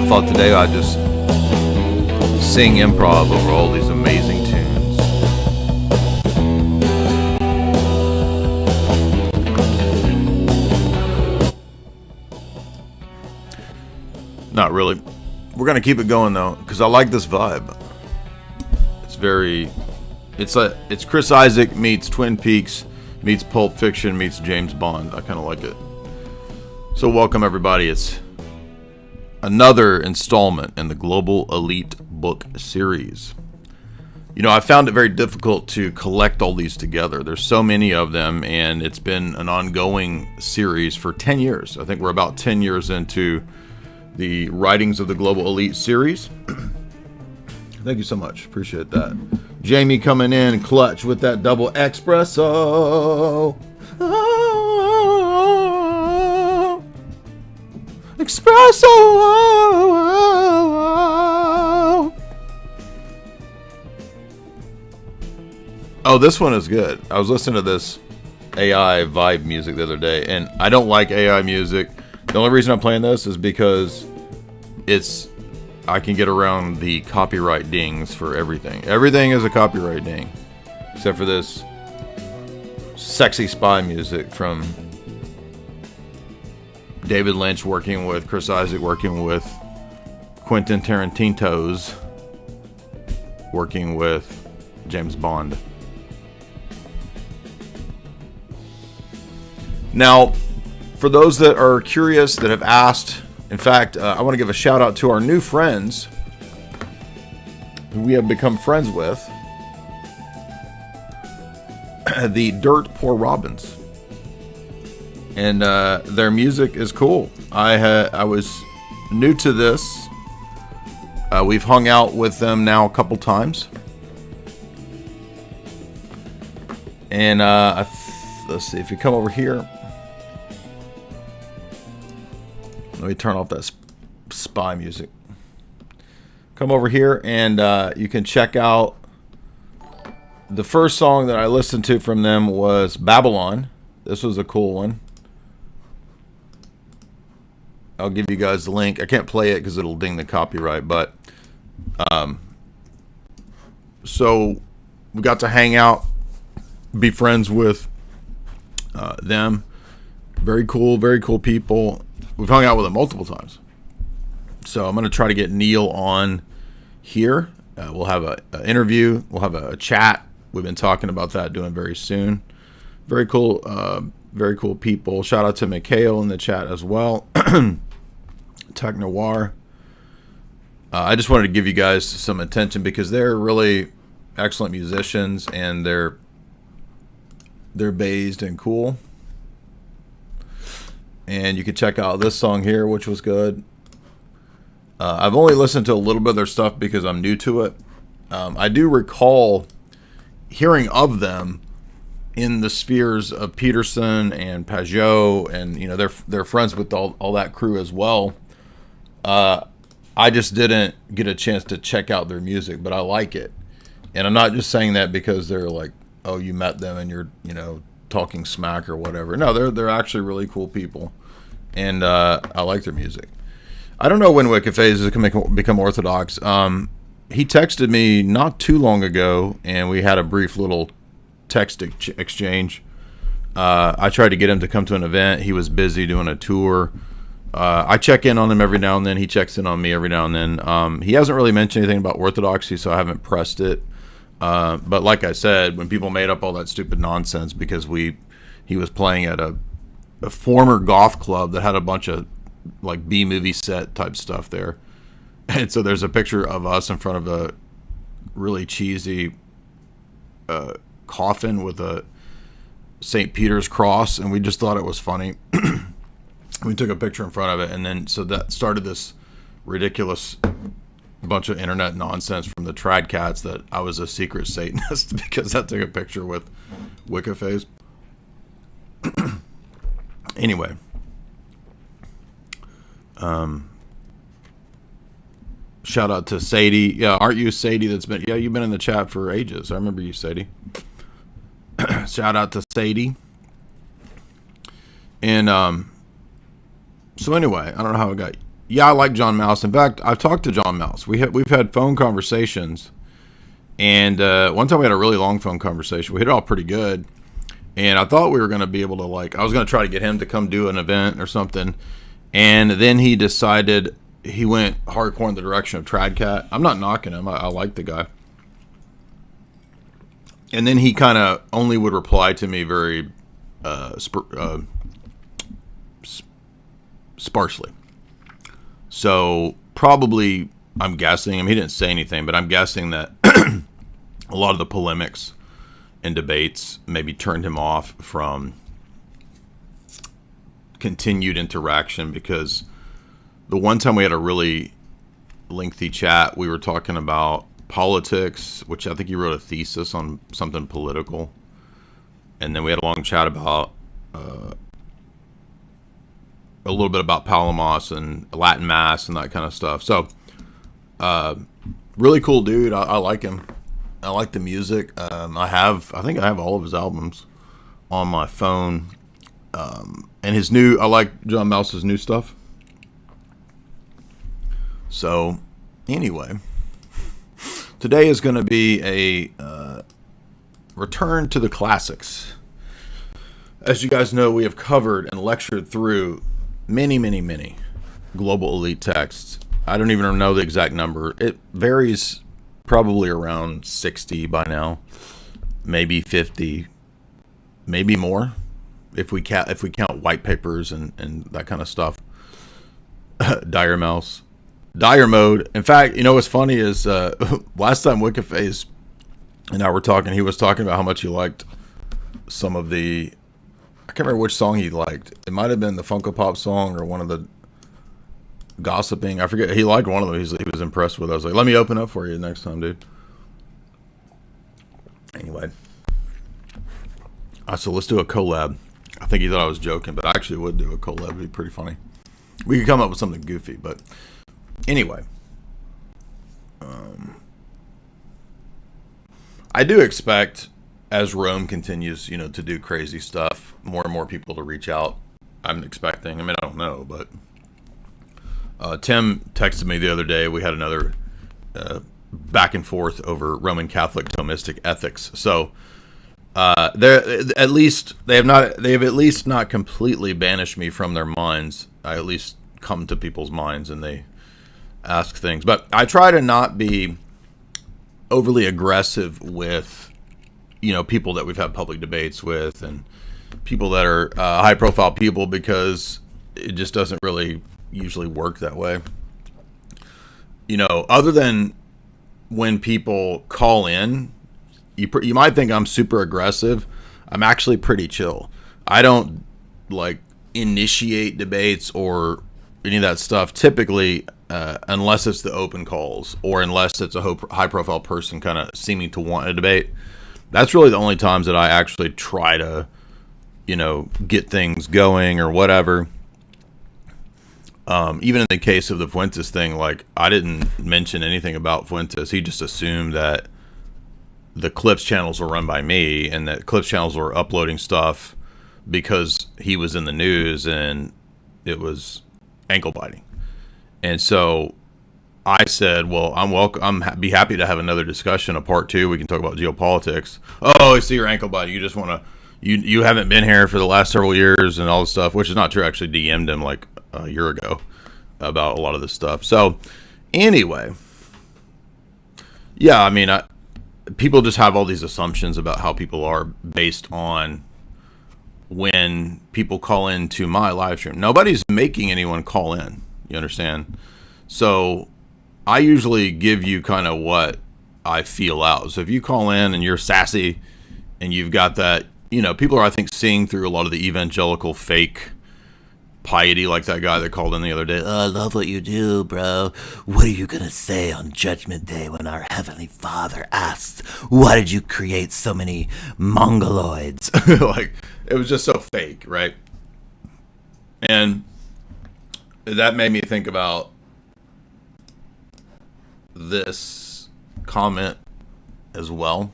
thought today I'd just sing improv over all these amazing tunes. Not really. We're gonna keep it going though, because I like this vibe. It's Chris Isaak meets Twin Peaks meets Pulp Fiction meets James Bond. I kind of like it. So welcome everybody. It's another installment in the Global Elite book series. You know, I found it very difficult to collect all these together. There's so many of them, and it's been an ongoing series for 10 years. I think we're about 10 years into the Writings of the Global Elite series. Thank you so much. Appreciate that. Jamie coming in clutch with that double espresso. Oh, espresso. Oh, this one is good. I was listening to this AI vibe music the other day, and I don't like AI music. The only reason I'm playing this is because I can get around the copyright dings for everything. Everything is a copyright ding, except for this sexy spy music from David Lynch working with Chris Isaak, working with Quentin Tarantino's, working with James Bond. Now, for those that are curious, that have asked, in fact, I want to give a shout out to our new friends who we have become friends with, the Dirt Poor Robins, and their music is cool. I was new to this. We've hung out with them now a couple times, and let's see if you come over here. Let me turn off that spy music. Come over here and you can check out the first song that I listened to from them was Babylon. This was a cool one. I'll give you guys the link. I can't play it because it'll ding the copyright, but so we got to hang out, be friends with them. Very cool people. We've hung out with them multiple times. So I'm going to try to get Neil on here. We'll have an interview. We'll have a chat. We've been talking about that doing very soon. Very cool people. Shout out to Mikhail in the chat as well. Tech Noir. I just wanted to give you guys some attention because they're really excellent musicians and they're based and cool. And you can check out this song here, which was good. I've only listened to a little bit of their stuff because I'm new to it. I do recall hearing of them in the spheres of Peterson and Pajot, and you know they're friends with all that crew as well. I just didn't get a chance to check out their music, but I like it. And I'm not just saying that because they're like, oh, you met them and you're talking smack or whatever. No, they're actually really cool people, and I like their music. I don't know when Wikiphase is going to become orthodox. He texted me not too long ago, and we had a brief little text exchange. I tried to get him to come to an event. He was busy doing a tour. I check in on him every now and then. He checks in on me every now and then. He hasn't really mentioned anything about orthodoxy, so I haven't pressed it. But like I said, when people made up all that stupid nonsense because he was playing at a former goth club that had a bunch of like B-movie set type stuff there, and so there's a picture of us in front of a really cheesy coffin with a St. Peter's cross, and we just thought it was funny. We took a picture in front of it, and then so that started this ridiculous bunch of internet nonsense from the Trad Cats that I was a secret Satanist because I took a picture with Wikiphase. Anyway, shout out to Sadie. Yeah, aren't you Sadie? You've been in the chat for ages. I remember you, Sadie. Shout out to Sadie. And so anyway, I don't know how I got Yeah, I like John Mouse. In fact, I've talked to John Mouse. We've had phone conversations, and one time we had a really long phone conversation. We hit it all pretty good, and I thought we were going to be able to I was going to try to get him to come do an event or something, and then he decided he went hardcore in the direction of Tradcat. I'm not knocking him. I like the guy. And then he kind of only would reply to me very sparsely. So probably, I'm guessing, I mean, he didn't say anything, but I'm guessing that a lot of the polemics and debates maybe turned him off from continued interaction, because the one time we had a really lengthy chat, we were talking about politics, which I think he wrote a thesis on something political. And then we had a long chat about a little bit about Palomas and Latin Mass and that kind of stuff. So, really cool dude. I like him. I like the music. I think I have all of his albums on my phone. And I like John Mouse's new stuff. So, anyway, today is going to be a return to the classics. As you guys know, we have covered and lectured through many, many, many global elite texts. I don't even know the exact number. It varies, probably around 60 by now, maybe 50, maybe more, if we count white papers and that kind of stuff. Dire mode. In fact, you know what's funny is last time Wikiface and I were talking, he was talking about how much he liked some of the, I can't remember which song he liked. It might have been the Funko Pop song or one of the gossiping. I forget. He liked one of them. He was impressed with it. I was like, let me open up for you next time, dude. Anyway. So let's do a collab. I think he thought I was joking, but I actually would do a collab. It'd be pretty funny. We could come up with something goofy, but anyway. I do expect, as Rome continues, to do crazy stuff, more and more people to reach out. I'm expecting. I mean, I don't know, but Tim texted me the other day. We had another back and forth over Roman Catholic Thomistic ethics. So they have at least not completely banished me from their minds. I at least come to people's minds and they ask things. But I try to not be overly aggressive with people that we've had public debates with and people that are high profile people, because it just doesn't really usually work that way. Other than when people call in, you might think I'm super aggressive. I'm actually pretty chill. I don't initiate debates or any of that stuff typically, unless it's the open calls or unless it's a high profile person kind of seeming to want a debate. That's really the only times that I actually try to, get things going or whatever. Even in the case of the Fuentes thing, I didn't mention anything about Fuentes. He just assumed that the Clips channels were run by me and that Clips channels were uploading stuff because he was in the news and it was ankle biting. And so I said, well, be happy to have another discussion, a part 2. We can talk about geopolitics. Oh, I see your ankle bite. You just want to, you haven't been here for the last several years and all this stuff, which is not true. I actually DM'd him a year ago about a lot of this stuff. So anyway, yeah, I mean, people just have all these assumptions about how people are based on when people call into my live stream. Nobody's making anyone call in. You understand? So I usually give you kind of what I feel out. So if you call in and you're sassy and you've got that, people are, I think, seeing through a lot of the evangelical fake piety, like that guy that called in the other day. Oh, I love what you do, bro. What are you going to say on Judgment Day when our Heavenly Father asks, why did you create so many mongoloids? It was just so fake, right? And that made me think about this comment as well.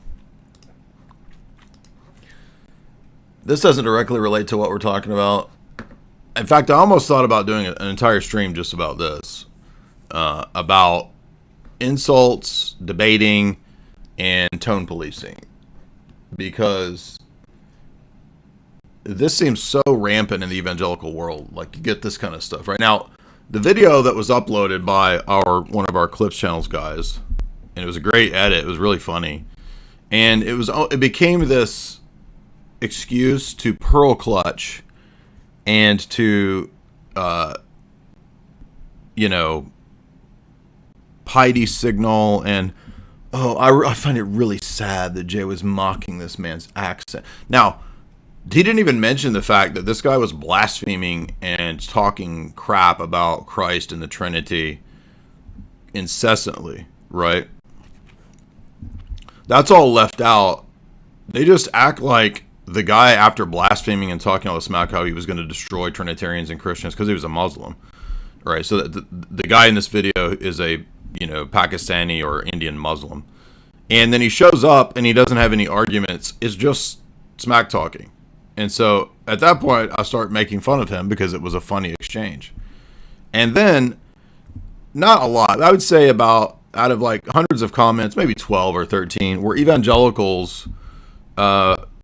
This doesn't directly relate to what we're talking about, In fact, I almost thought about doing an entire stream just about this, about insults, debating, and tone policing, because this seems so rampant in the evangelical world. Like, you get this kind of stuff right now. The video that was uploaded by one of our Clips channels guys, and it was a great edit. It was really funny, and it became this excuse to pearl clutch and to, piety signal. And I find it really sad that Jay was mocking this man's accent. Now, he didn't even mention the fact that this guy was blaspheming and talking crap about Christ and the Trinity incessantly, right? That's all left out. They just act like the guy, after blaspheming and talking all this smack, how he was going to destroy Trinitarians and Christians because he was a Muslim, right? So the guy in this video is a Pakistani or Indian Muslim, and then he shows up and he doesn't have any arguments. It's just smack talking. And so at that point, I start making fun of him because it was a funny exchange. And then, not a lot, I would say about, out of like hundreds of comments, maybe 12 or 13, were evangelicals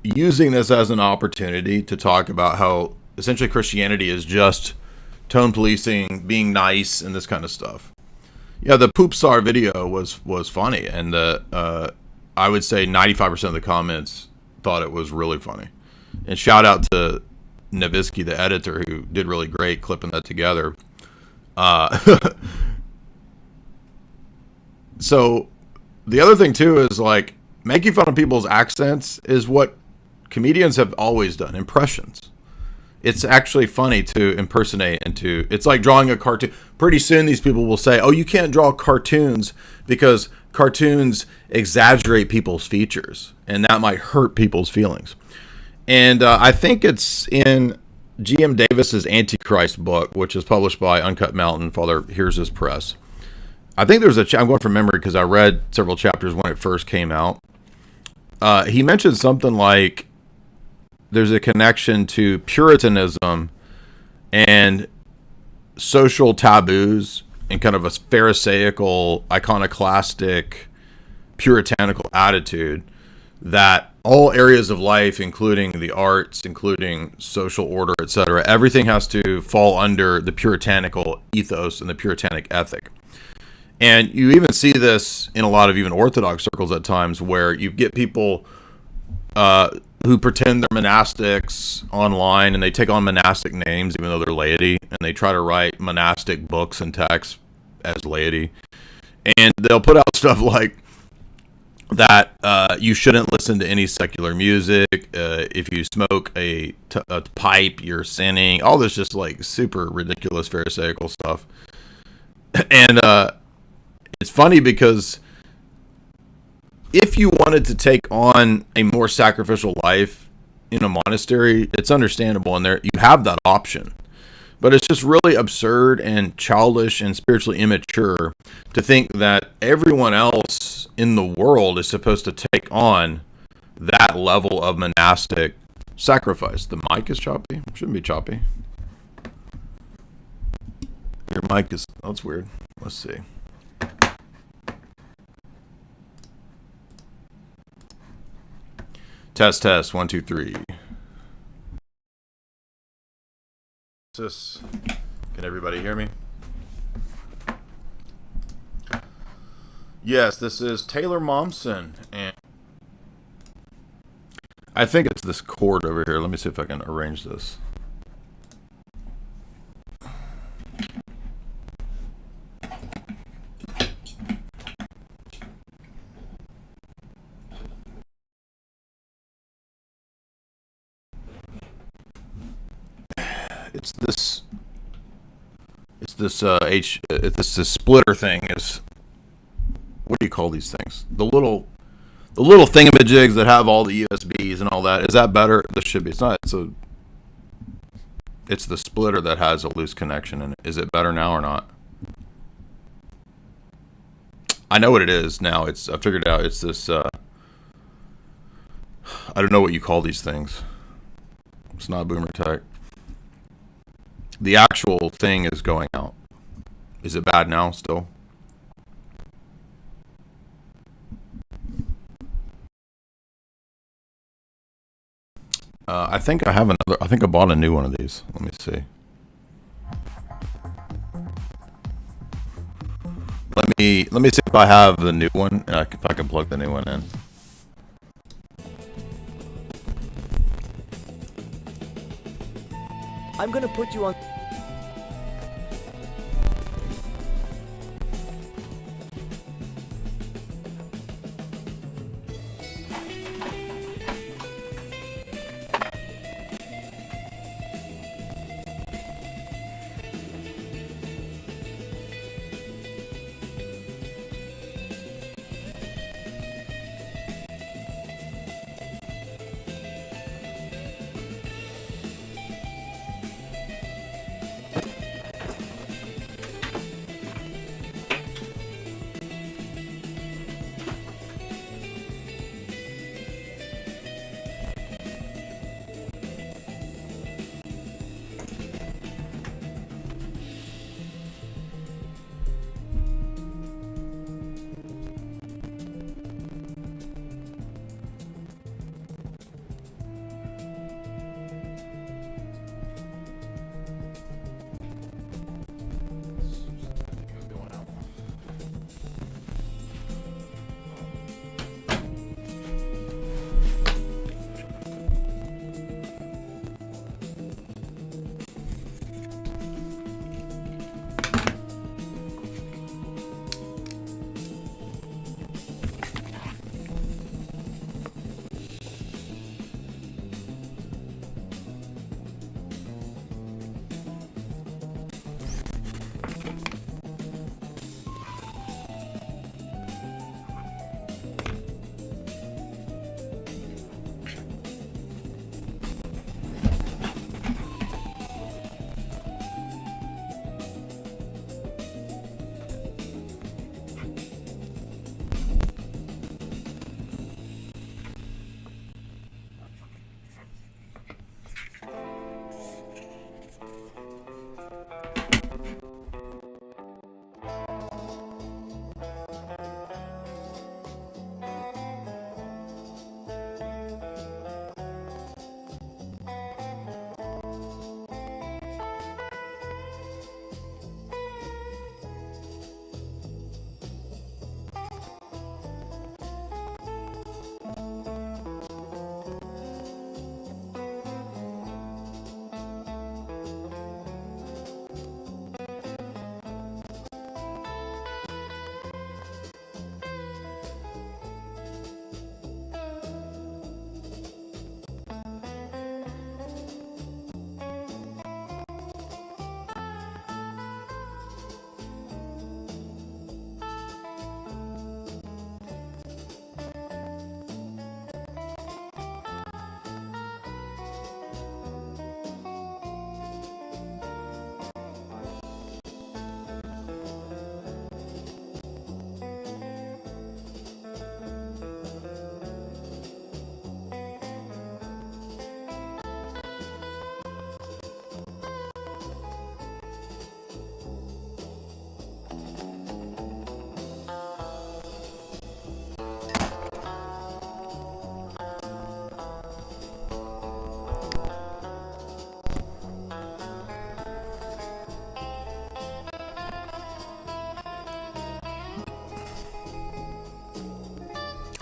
using this as an opportunity to talk about how essentially Christianity is just tone policing, being nice, and this kind of stuff. Yeah, the Poop Star video was funny, and I would say 95% of the comments thought it was really funny. And shout out to Novisky, the editor, who did really great clipping that together. So the other thing too is, like, making fun of people's accents is what comedians have always done. Impressions. It's actually funny to impersonate it's like drawing a cartoon. Pretty soon these people will say, oh, you can't draw cartoons because cartoons exaggerate people's features, and that might hurt people's feelings. And I think it's in G.M. Davis's Antichrist book, which is published by Uncut Mountain, Father Here's His Press. I think there's I'm going from memory because I read several chapters when it first came out. He mentioned something like there's a connection to Puritanism and social taboos and kind of a Pharisaical, iconoclastic, puritanical attitude that all areas of life, including the arts, including social order, etc., everything has to fall under the puritanical ethos and the puritanic ethic. And you even see this in a lot of even Orthodox circles at times, where you get people who pretend they're monastics online, and they take on monastic names even though they're laity, and they try to write monastic books and texts as laity. And they'll put out stuff like that you shouldn't listen to any secular music. If you smoke a pipe, you're sinning. All this just like super ridiculous Pharisaical stuff. And it's funny because if you wanted to take on a more sacrificial life in a monastery, it's understandable, and there you have that option. But it's just really absurd and childish and spiritually immature to think that everyone else in the world is supposed to take on that level of monastic sacrifice. The mic is choppy. It shouldn't be choppy. Your mic is... that's weird. Let's see. Test, test. 1, 2, 3. Can everybody hear me? Yes, this is Taylor Momsen, and I think it's this cord over here. Let me see if I can arrange this. It's this splitter thing. Is, what do you call these things? The little thingamajigs that have all the USBs and all that. Is that better? This should be. It's not. It's the splitter that has a loose connection in it. Is it better now or not? I know what it is now. I figured it out. It's this. I don't know what you call these things. It's not boomer tech. The actual thing is going out. Is it bad now still? I think I have another. I think I bought a new one of these. Let me see. Let me see if I have the new one and if I can plug the new one in. I'm gonna put you on.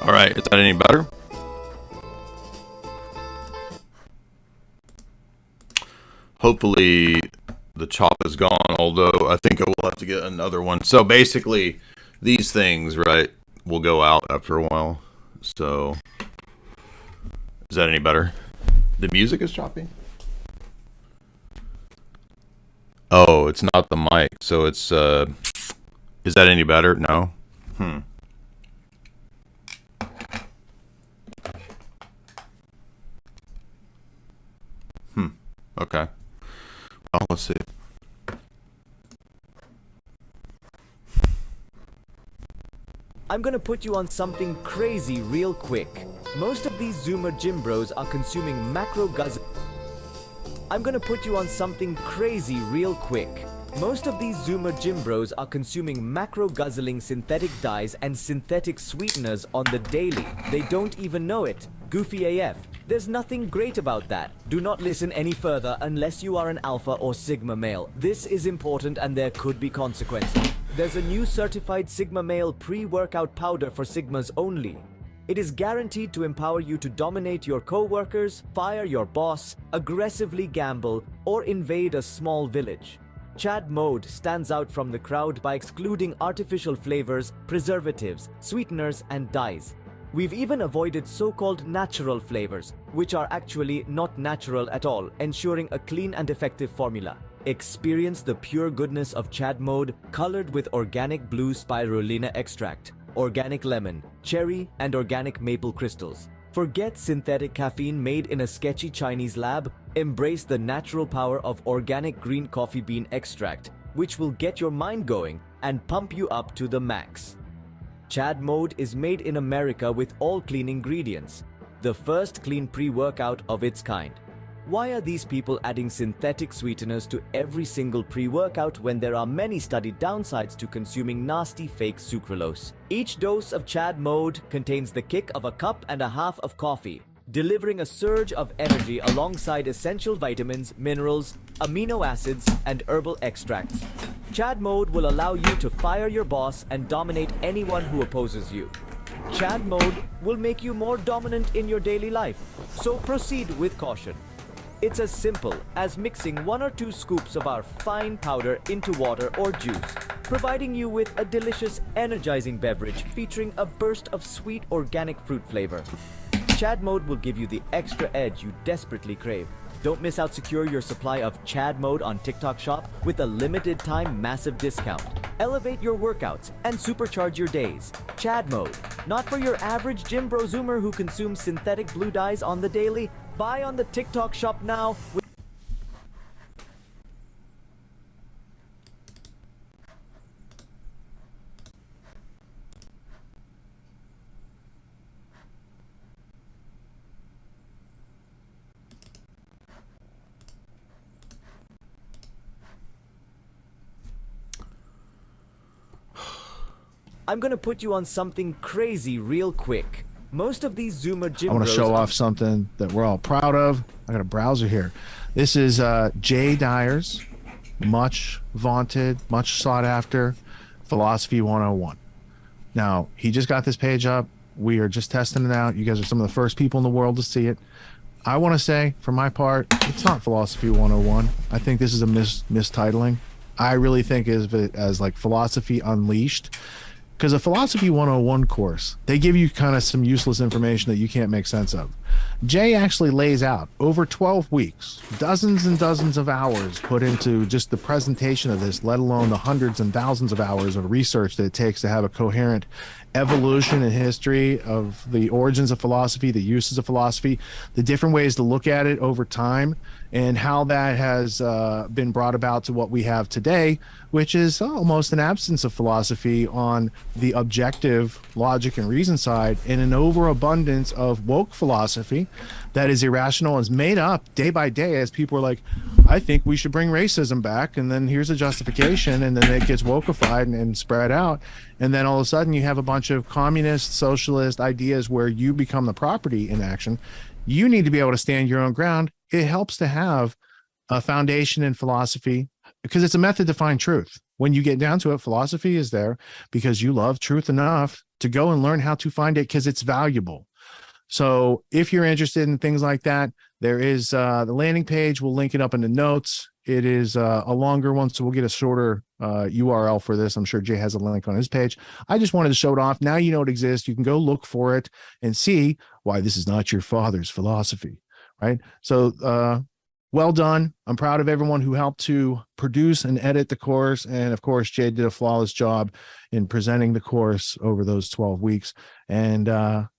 All right, is that any better? Hopefully the chop is gone, although I think I will have to get another one. So basically, these things, right, will go out after a while. So, is that any better? The music is choppy? Oh, it's not the mic, so it's, is that any better? No? Okay. Well, let's see. I'm gonna put you on something crazy real quick. Most of these Zoomer gym bros are consuming macro guzzle. I'm gonna put you on something crazy real quick. Most of these Zoomer gym bros are consuming macro-guzzling synthetic dyes and synthetic sweeteners on the daily. They don't even know it. Goofy AF. There's nothing great about that. Do not listen any further unless you are an alpha or sigma male. This is important and there could be consequences. There's a new certified sigma male pre-workout powder for sigmas only. It is guaranteed to empower you to dominate your co-workers, fire your boss, aggressively gamble, or invade a small village. Chad Mode stands out from the crowd by excluding artificial flavors, preservatives, sweeteners, and dyes. We've even avoided so-called natural flavors, which are actually not natural at all, ensuring a clean and effective formula. Experience the pure goodness of Chad Mode, colored with organic blue spirulina extract, organic lemon, cherry, and organic maple crystals. Forget synthetic caffeine made in a sketchy Chinese lab. Embrace the natural power of organic green coffee bean extract, which will get your mind going and pump you up to the max. Chad Mode is made in America with all clean ingredients, the first clean pre-workout of its kind. Why are these people adding synthetic sweeteners to every single pre-workout when there are many studied downsides to consuming nasty fake sucralose? Each dose of Chad Mode contains the kick of a cup and a half of coffee, delivering a surge of energy alongside essential vitamins, minerals, amino acids, and herbal extracts. Chad Mode will allow you to fire your boss and dominate anyone who opposes you. Chad Mode will make you more dominant in your daily life, so proceed with caution. It's as simple as mixing 1 or 2 scoops of our fine powder into water or juice, providing you with a delicious, energizing beverage featuring a burst of sweet organic fruit flavor. Chad Mode will give you the extra edge you desperately crave. Don't miss out. Secure your supply of Chad Mode on TikTok Shop with a limited time massive discount. Elevate your workouts and supercharge your days. Chad Mode, not for your average gym bro zoomer who consumes synthetic blue dyes on the daily. Buy on the TikTok Shop now. I'm gonna put you on something crazy real quick. Most of these Zoomer gym I want to bros show off something that we're all proud of. I got a browser here. This is Jay Dyer's much vaunted, much sought after Philosophy 101. Now, he just got this page up. We are just testing it out. You guys are some of the first people in the world to see it. I want to say, for my part, it's not Philosophy 101. I think this is a mistitling. I really think of it as like Philosophy Unleashed. Because a Philosophy 101 course, they give you kind of some useless information that you can't make sense of. Jay actually lays out over 12 weeks, dozens and dozens of hours put into just the presentation of this, let alone the hundreds and thousands of hours of research that it takes to have a coherent evolution and history of the origins of philosophy, the uses of philosophy, the different ways to look at it over time, and how that has been brought about to what we have today, which is almost an absence of philosophy on the objective logic and reason side, and an overabundance of woke philosophy that is irrational and is made up day by day as people are like, I think we should bring racism back, and then here's a justification, and then it gets wokeified and spread out, and then all of a sudden you have a bunch of communist, socialist ideas where you become the property in action. You need to be able to stand your own ground. It helps to have a foundation in philosophy because it's a method to find truth. When you get down to it, philosophy is there because you love truth enough to go and learn how to find it because it's valuable. So if you're interested in things like that, there is the landing page. We'll link it up in the notes. It is a longer one, so we'll get a shorter URL for this. I'm sure Jay has a link on his page. I just wanted to show it off. Now you know it exists. You can go look for it and see why this is not your father's philosophy, right? So well done. I'm proud of everyone who helped to produce and edit the course. And of course, Jay did a flawless job in presenting the course over those 12 weeks. And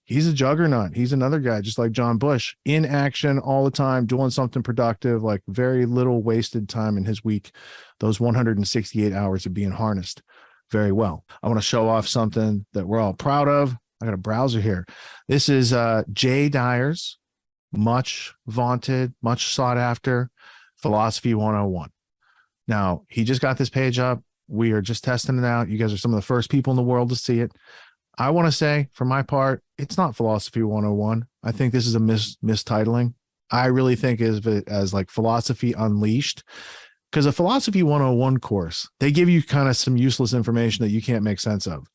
he's a juggernaut. He's another guy, just like John Bush, in action all the time, doing something productive, like very little wasted time in his week. Those 168 hours are being harnessed very well. I want to show off something that we're all proud of. I got a browser here. This is Jay Dyer's much vaunted, much sought after Philosophy 101. Now, he just got this page up. We are just testing it out. You guys are some of the first people in the world to see it. I want to say, for my part, it's not Philosophy 101. I think this is a mistitling. I really think of it as like Philosophy Unleashed, because a Philosophy 101 course, they give you kind of some useless information that you can't make sense of.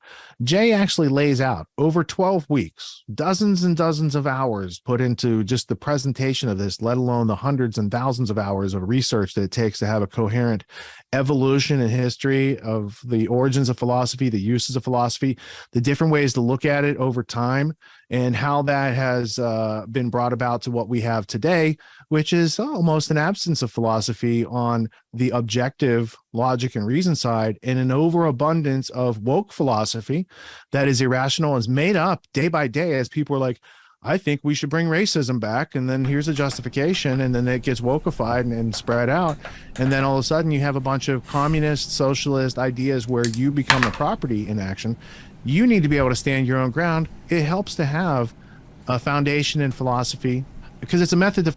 Jay actually lays out over 12 weeks, dozens and dozens of hours put into just the presentation of this, let alone the hundreds and thousands of hours of research that it takes to have a coherent evolution and history of the origins of philosophy, the uses of philosophy, the different ways to look at it over time, and how that has been brought about to what we have today, which is almost an absence of philosophy on the objective logic and reason side, and an overabundance of woke philosophy that is irrational and is made up day by day as people are like, I think we should bring racism back, and then here's a justification, and then it gets wokeified and spread out, and then all of a sudden you have a bunch of communist, socialist ideas where you become a property in action. You need to be able to stand your own ground. It helps to have a foundation in philosophy because it's a method to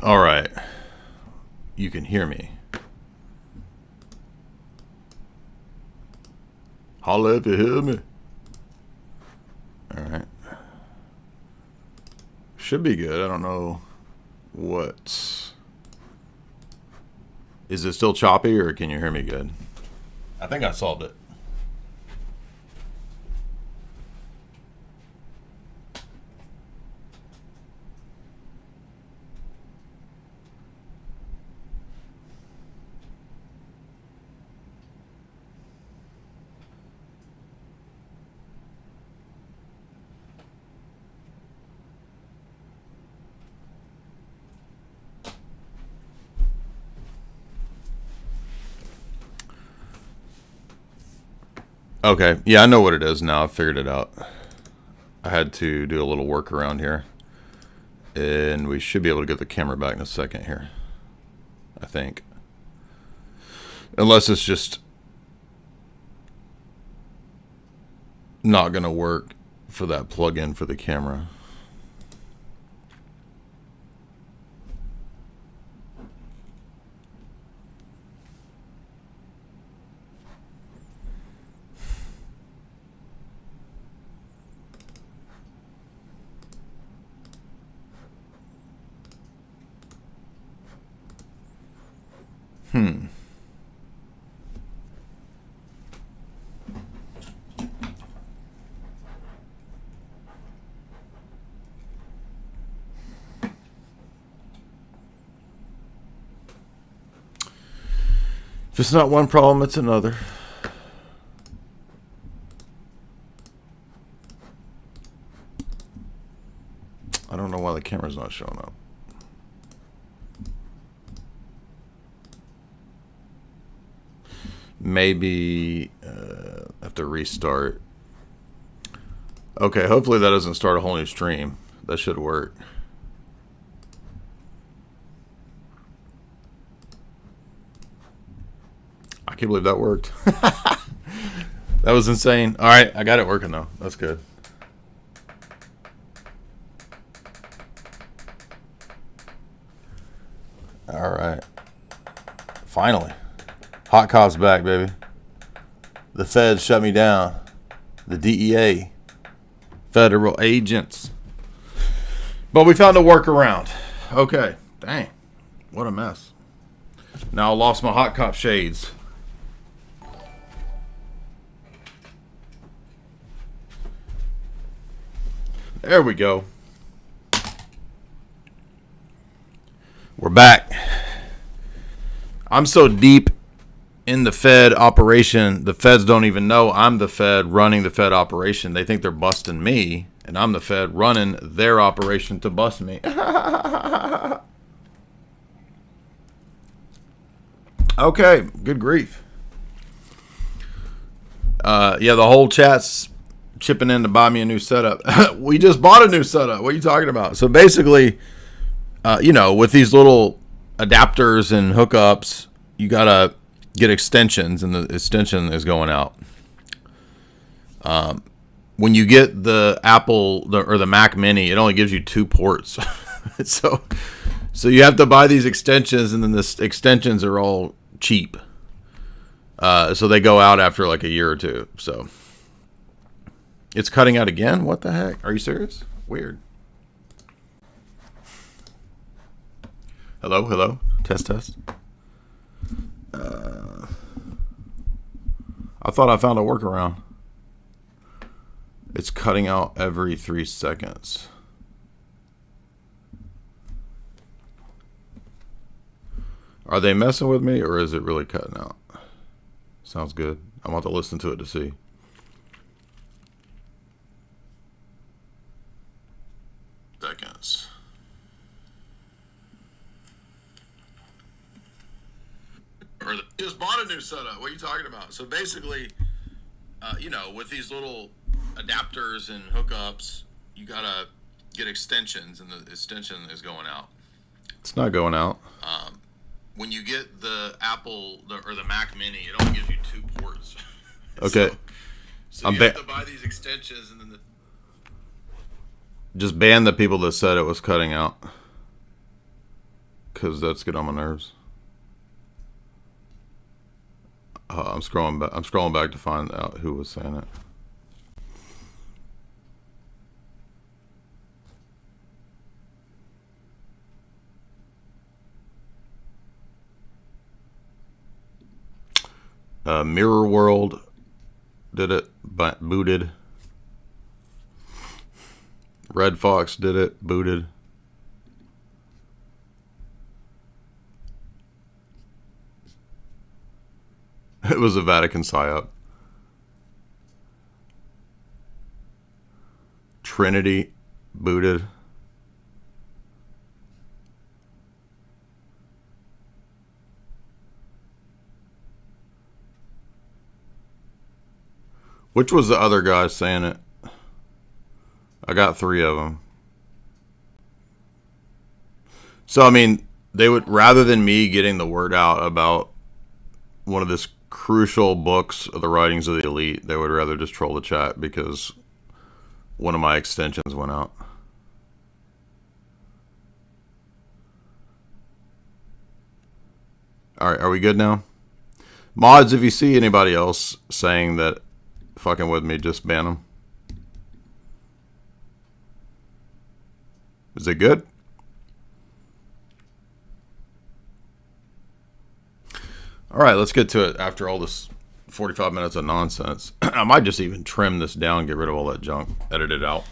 All right. You can hear me. Holla if you hear me. All right. Should be good. I don't know what. Is it still choppy or can you hear me good? I think I solved it. Okay, yeah, I know what it is now. I figured it out. I had to do a little work around here. And we should be able to get the camera back in a second here. I think. Unless it's just not going to work for that plug-in for the camera. If it's not one problem, it's another. I don't know why the camera's not showing up. Maybe have to restart. Okay, hopefully that doesn't start a whole new stream. That should work. I can't believe that worked. That was insane. All right, I got it working though. That's good. All right. Finally. Hot cops back, baby. The feds shut me down. The DEA. Federal agents. But we found a workaround. Okay. Dang. What a mess. Now I lost my hot cop shades. There we go. We're back. I'm so deep in the Fed operation, the feds don't even know I'm the Fed running the Fed operation. They think they're busting me, and I'm the Fed running their operation to bust me. Okay, good grief. Yeah, the whole chat's chipping in to buy me a new setup. We just bought a new setup. What are you talking about? So basically, with these little adapters and hookups, you gotta get extensions, and the extension is going out. When you get the Apple or the Mac Mini, it only gives you 2 ports. so you have to buy these extensions, and then the extensions are all cheap. So they go out after like a year or two. So it's cutting out again? What the heck? Are you serious? Weird. Hello? Test. I thought I found a workaround. It's cutting out every 3 seconds. Are they messing with me, or is it really cutting out? Sounds good. I'm about to listen to it to see. Seconds. Just bought a new setup. What are you talking about? So basically, with these little adapters and hookups, you gotta get extensions, and the extension is going out. It's not going out. When you get the Apple or the Mac Mini, it only gives you 2 ports. Okay. So you have to buy these extensions, and then just ban the people that said it was cutting out, because that's getting on my nerves. I'm scrolling back to find out who was saying it. Mirror World did it, but booted. Red Fox did it, booted. It was a Vatican psyop. Trinity booted. Which was the other guy saying it? I got 3 of them. So, I mean, they would, rather than me getting the word out about one of this crucial books of the writings of the elite, they would rather just troll the chat because one of my extensions went out. All right, are we good now? Mods, if you see anybody else saying that fucking with me, just ban them. Is it good? All right, let's get to it after all this 45 minutes of nonsense. I might just even trim this down, get rid of all that junk, edit it out.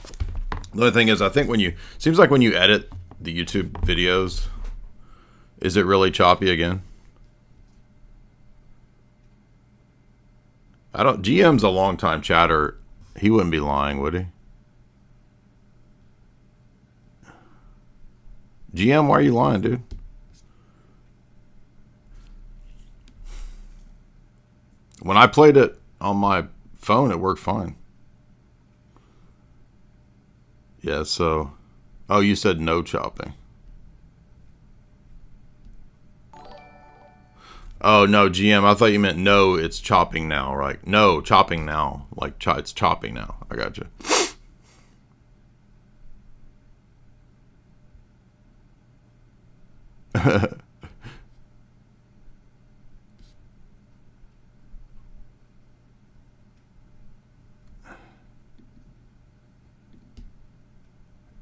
The other thing is, I think seems like when you edit the YouTube videos, is it really choppy again? GM's a long-time chatter. He wouldn't be lying, would he? GM, why are you lying, dude? When I played it on my phone, it worked fine. Yeah, so... Oh, you said no chopping. Oh, no, GM, I thought you meant no, it's chopping now, right? No, chopping now. Like, it's chopping now. I got you.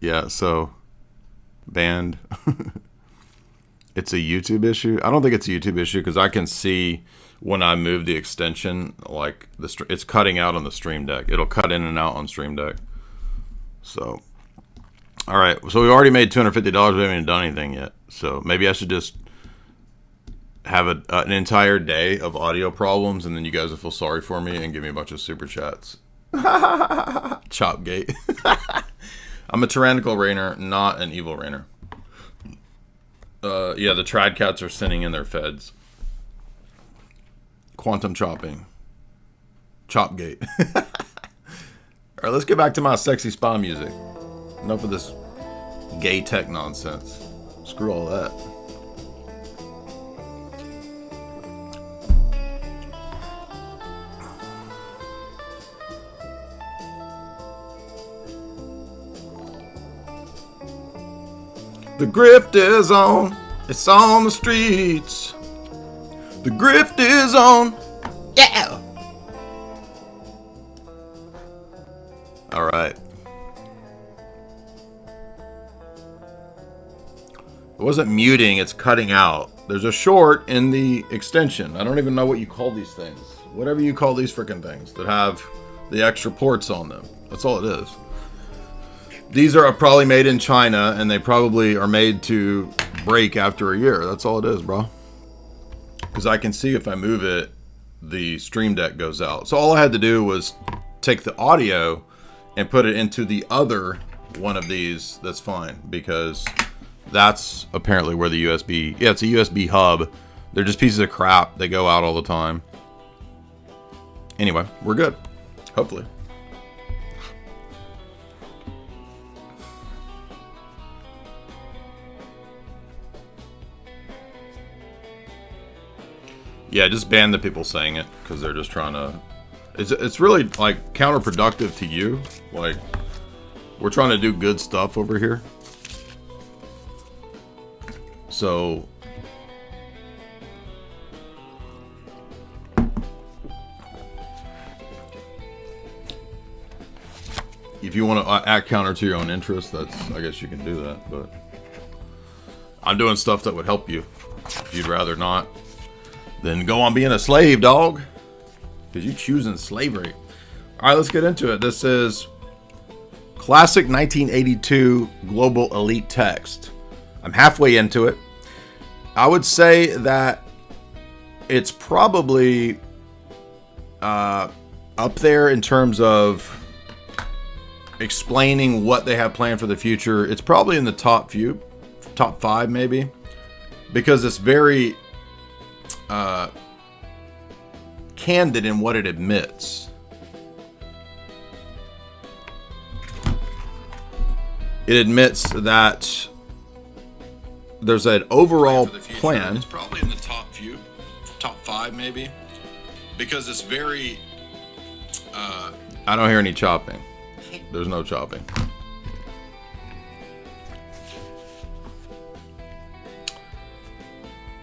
Yeah, so banned. It's a YouTube issue. I don't think it's a YouTube issue because I can see when I move the extension, like it's cutting out on the Stream Deck. It'll cut in and out on Stream Deck. So, all right. So we already made $250. We haven't even done anything yet. So maybe I should just have an entire day of audio problems, and then you guys will feel sorry for me and give me a bunch of super chats. Chopgate. I'm a tyrannical rainer, not an evil rainer. Yeah, the trad cats are sending in their feds. Quantum chopping. Chopgate. Alright, let's get back to my sexy spa music. Enough of this gay tech nonsense. Screw all that. The grift is on. It's on the streets. The grift is on. Yeah. All right. It wasn't muting, it's cutting out. There's a short in the extension. I don't even know what you call these things. Whatever you call these freaking things that have the extra ports on them. That's all it is. These are probably made in China, and they probably are made to break after a year. That's all it is, bro. Because I can see if I move it, the Stream Deck goes out. So all I had to do was take the audio and put it into the other one of these. That's fine, because that's apparently where the USB... Yeah, it's a USB hub. They're just pieces of crap. They go out all the time. Anyway, we're good. Hopefully. Yeah, just ban the people saying it, because they're just trying to... It's really, like, counterproductive to you. Like, we're trying to do good stuff over here. So... if you want to act counter to your own interests, I guess you can do that, but... I'm doing stuff that would help you. If you'd rather not, then go on being a slave, dog. Because you're choosing slavery. Alright, let's get into it. This is classic 1982 global elite text. I'm halfway into it. I would say that it's probably up there in terms of explaining what they have planned for the future. It's probably in the top 5 maybe, because it's very candid in what it admits. It admits that there's an overall plan. It's probably in the top 5 maybe, because it's very I don't hear any chopping. There's no chopping.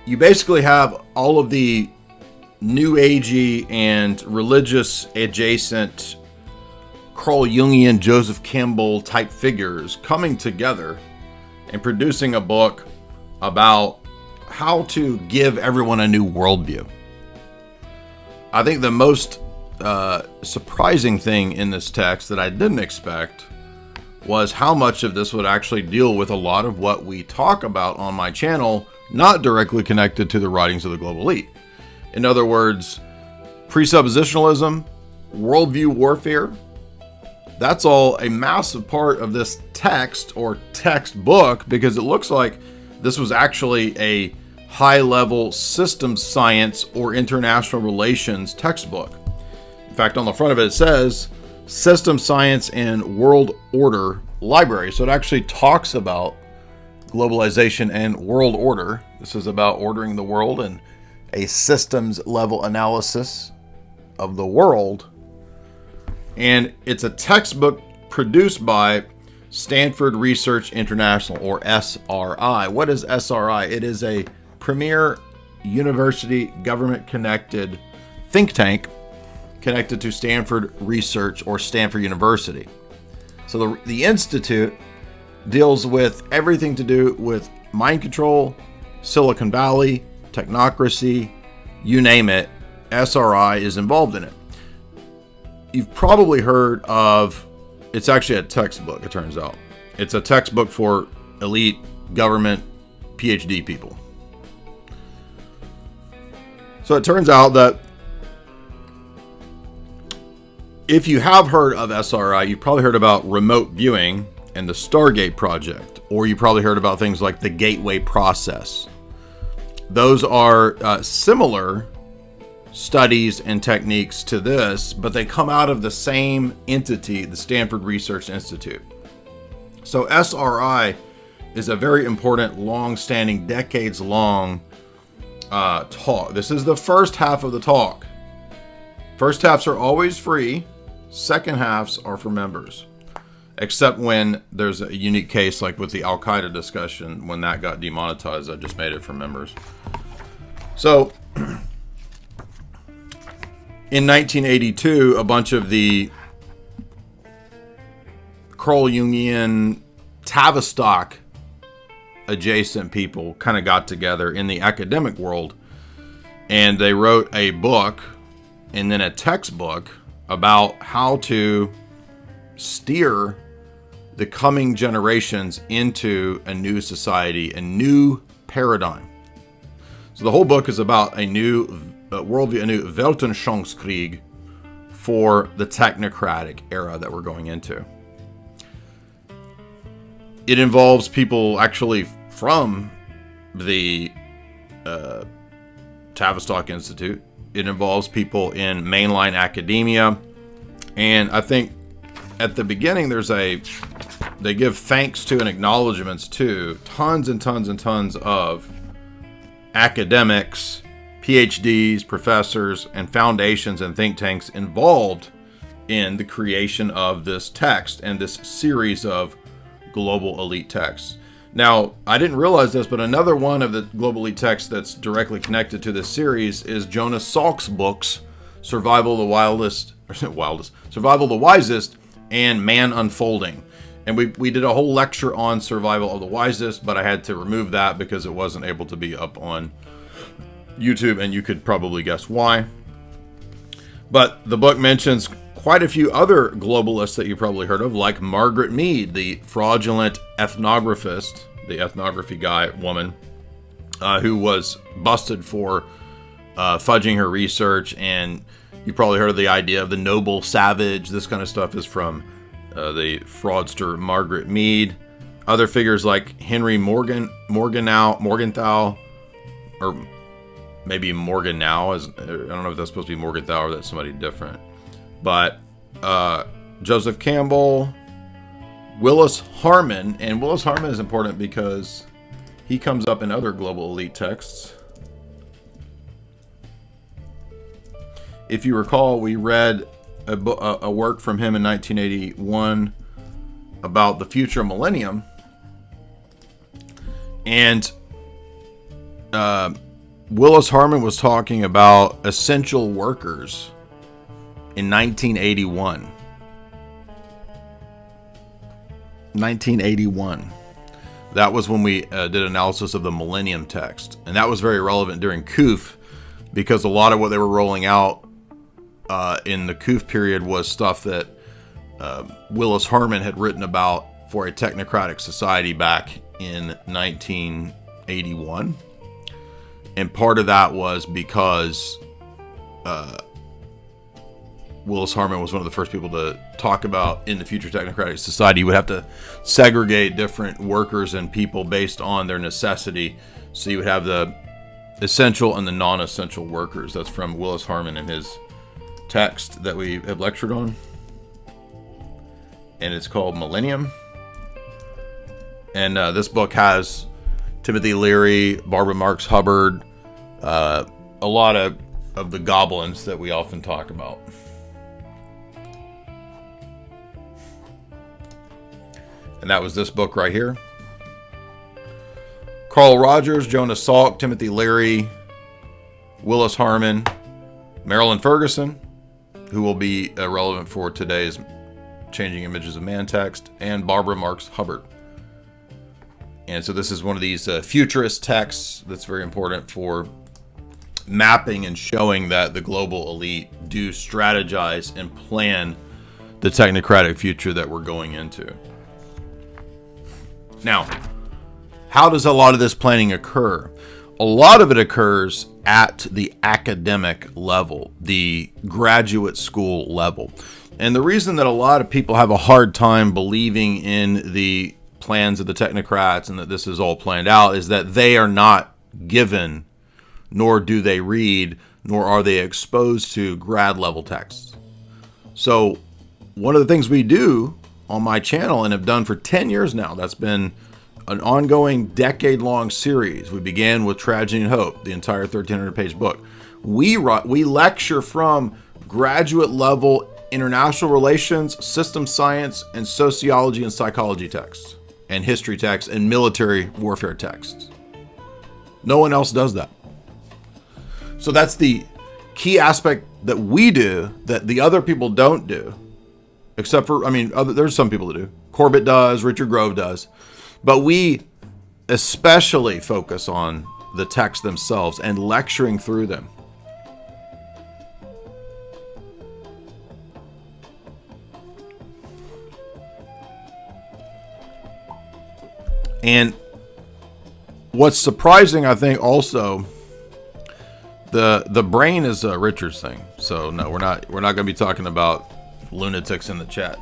You basically have all of the new agey and religious adjacent Carl Jungian, Joseph Campbell type figures coming together and producing a book about how to give everyone a new worldview. I think the most surprising thing in this text that I didn't expect was how much of this would actually deal with a lot of what we talk about on my channel, not directly connected to the writings of the global elite. In other words, presuppositionalism, worldview warfare, that's all a massive part of this text or textbook, because it looks like this was actually a high-level systems science or international relations textbook. In fact, on the front of it, it says System Science and World Order Library. So it actually talks about globalization and world order. This is about ordering the world and a systems level analysis of the world. And it's a textbook produced by Stanford Research International, or SRI. What is SRI? It is a premier university government connected think tank connected to Stanford Research or Stanford University. So the institute deals with everything to do with mind control, Silicon Valley, technocracy, you name it. SRI is involved in it. You've probably heard of, it's actually a textbook, it turns out. It's a textbook for elite government PhD people. So it turns out that if you have heard of SRI, you've probably heard about remote viewing and the Stargate project, or you probably heard about things like the Gateway process. Those are similar studies and techniques to this, but they come out of the same entity, the Stanford Research Institute. So SRI is a very important, long-standing, decades-long talk. This is the first half of the talk. First halves are always free. Second halves are for members. Except when there's a unique case like with the Al-Qaeda discussion. When that got demonetized, I just made it for members. So, in 1982, a bunch of the Carl Jungian Tavistock adjacent people kind of got together in the academic world, and they wrote a book and then a textbook about how to steer the coming generations into a new society, a new paradigm. So the whole book is about a new worldview, a new Weltanschauungskrieg for the technocratic era that we're going into. It involves people actually from the Tavistock Institute. It involves people in mainline academia. And I think at the beginning they give thanks to and acknowledgments to tons and tons and tons of academics, PhDs, professors, and foundations and think tanks involved in the creation of this text and this series of global elite texts. Now, I didn't realize this, but another one of the global elite texts that's directly connected to this series is Jonas Salk's books, Survival the Wisest, and Man Unfolding. And we did a whole lecture on Survival of the Wisest, but I had to remove that because it wasn't able to be up on YouTube, and you could probably guess why. But the book mentions quite a few other globalists that you probably heard of, like Margaret Mead, the fraudulent ethnographist, the ethnography woman, who was busted for fudging her research. And you probably heard of the idea of the noble savage. This kind of stuff is from the fraudster Margaret Mead. Other figures like Henry Morgenthau, or maybe Morgenau. I don't know if that's supposed to be Morgenthau or that's somebody different. But Joseph Campbell, Willis Harman, and Willis Harman is important because he comes up in other global elite texts. If you recall, we read a work from him in 1981 about the future millennium, and Willis Harman was talking about essential workers in 1981. 1981. That was when we did analysis of the Millennium text. And that was very relevant during COOF, because a lot of what they were rolling out in the COOF period was stuff that Willis Harman had written about for a technocratic society back in 1981. And part of that was because Willis Harman was one of the first people to talk about in the future technocratic society, you would have to segregate different workers and people based on their necessity. So you would have the essential and the non-essential workers. That's from Willis Harman in his text that we have lectured on. And it's called Millennium. And this book has Timothy Leary, Barbara Marx Hubbard, a lot of the goblins that we often talk about. And that was this book right here. Carl Rogers, Jonas Salk, Timothy Leary, Willis Harman, Marilyn Ferguson, who will be relevant for today's Changing Images of Man text, and Barbara Marx Hubbard. And so this is one of these futurist texts that's very important for mapping and showing that the global elite do strategize and plan the technocratic future that we're going into. Now, how does a lot of this planning occur? A lot of it occurs at the academic level, the graduate school level. And the reason that a lot of people have a hard time believing in the plans of the technocrats and that this is all planned out is that they are not given, nor do they read, nor are they exposed to grad level texts. So one of the things we do on my channel and have done for 10 years now, that's been an ongoing decade-long series. We began with Tragedy and Hope, the entire 1,300-page book. We lecture from graduate level international relations, system science, and sociology and psychology texts, and history texts, and military warfare texts. No one else does that. So that's the key aspect that we do that the other people don't do. Except for, there's some people that do. Corbett does, Richard Grove does. But we especially focus on the texts themselves and lecturing through them. And what's surprising, I think, also, the brain is Richard's thing. So no, we're not going to be talking about lunatics in the chat.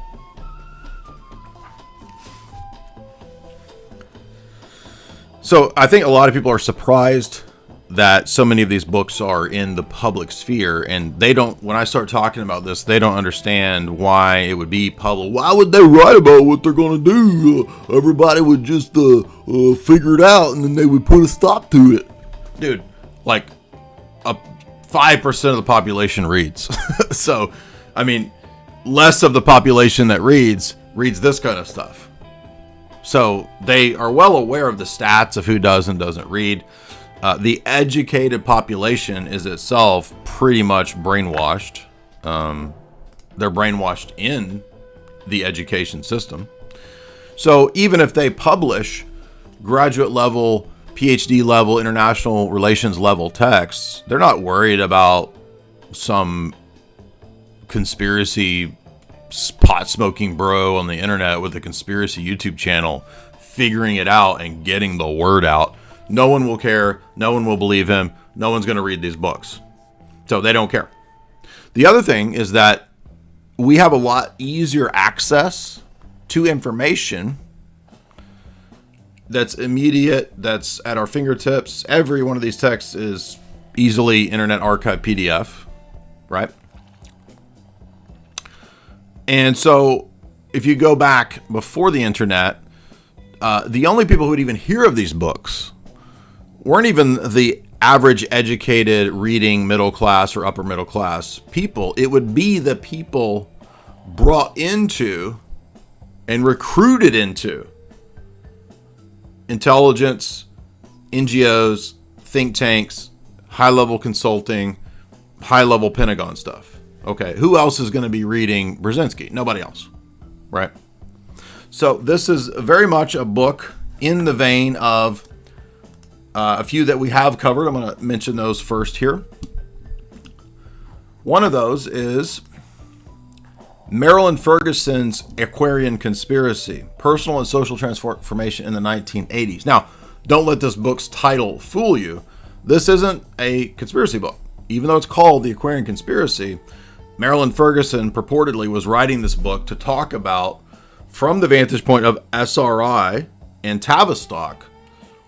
So I think a lot of people are surprised that so many of these books are in the public sphere, and they don't, when I start talking about this, they don't understand why it would be public. Why would they write about what they're going to do? Everybody would just figure it out, and then they would put a stop to it. Dude, like 5% of the population reads. So, less of the population that reads this kind of stuff. So they are well aware of the stats of who does and doesn't read. The educated population is itself pretty much brainwashed. They're brainwashed in the education system. So even if they publish graduate level, PhD level, international relations level texts, they're not worried about some conspiracy pot smoking bro on the internet with a conspiracy YouTube channel figuring it out and getting the word out. No one will care. No one will believe him. No one's going to read these books. So they don't care. The other thing is that we have a lot easier access to information that's immediate, that's at our fingertips. Every one of these texts is easily Internet Archive PDF, right? And so if you go back before the internet, the only people who would even hear of these books weren't even the average educated reading middle class or upper middle class people. It would be the people brought into and recruited into intelligence, NGOs, think tanks, high-level consulting, high-level Pentagon stuff. Okay, who else is going to be reading Brzezinski? Nobody else, right? So this is very much a book in the vein of a few that we have covered. I'm going to mention those first here. One of those is Marilyn Ferguson's Aquarian Conspiracy, Personal and Social Transformation in the 1980s. Now, don't let this book's title fool you. This isn't a conspiracy book. Even though it's called The Aquarian Conspiracy, Marilyn Ferguson purportedly was writing this book to talk about, from the vantage point of SRI and Tavistock,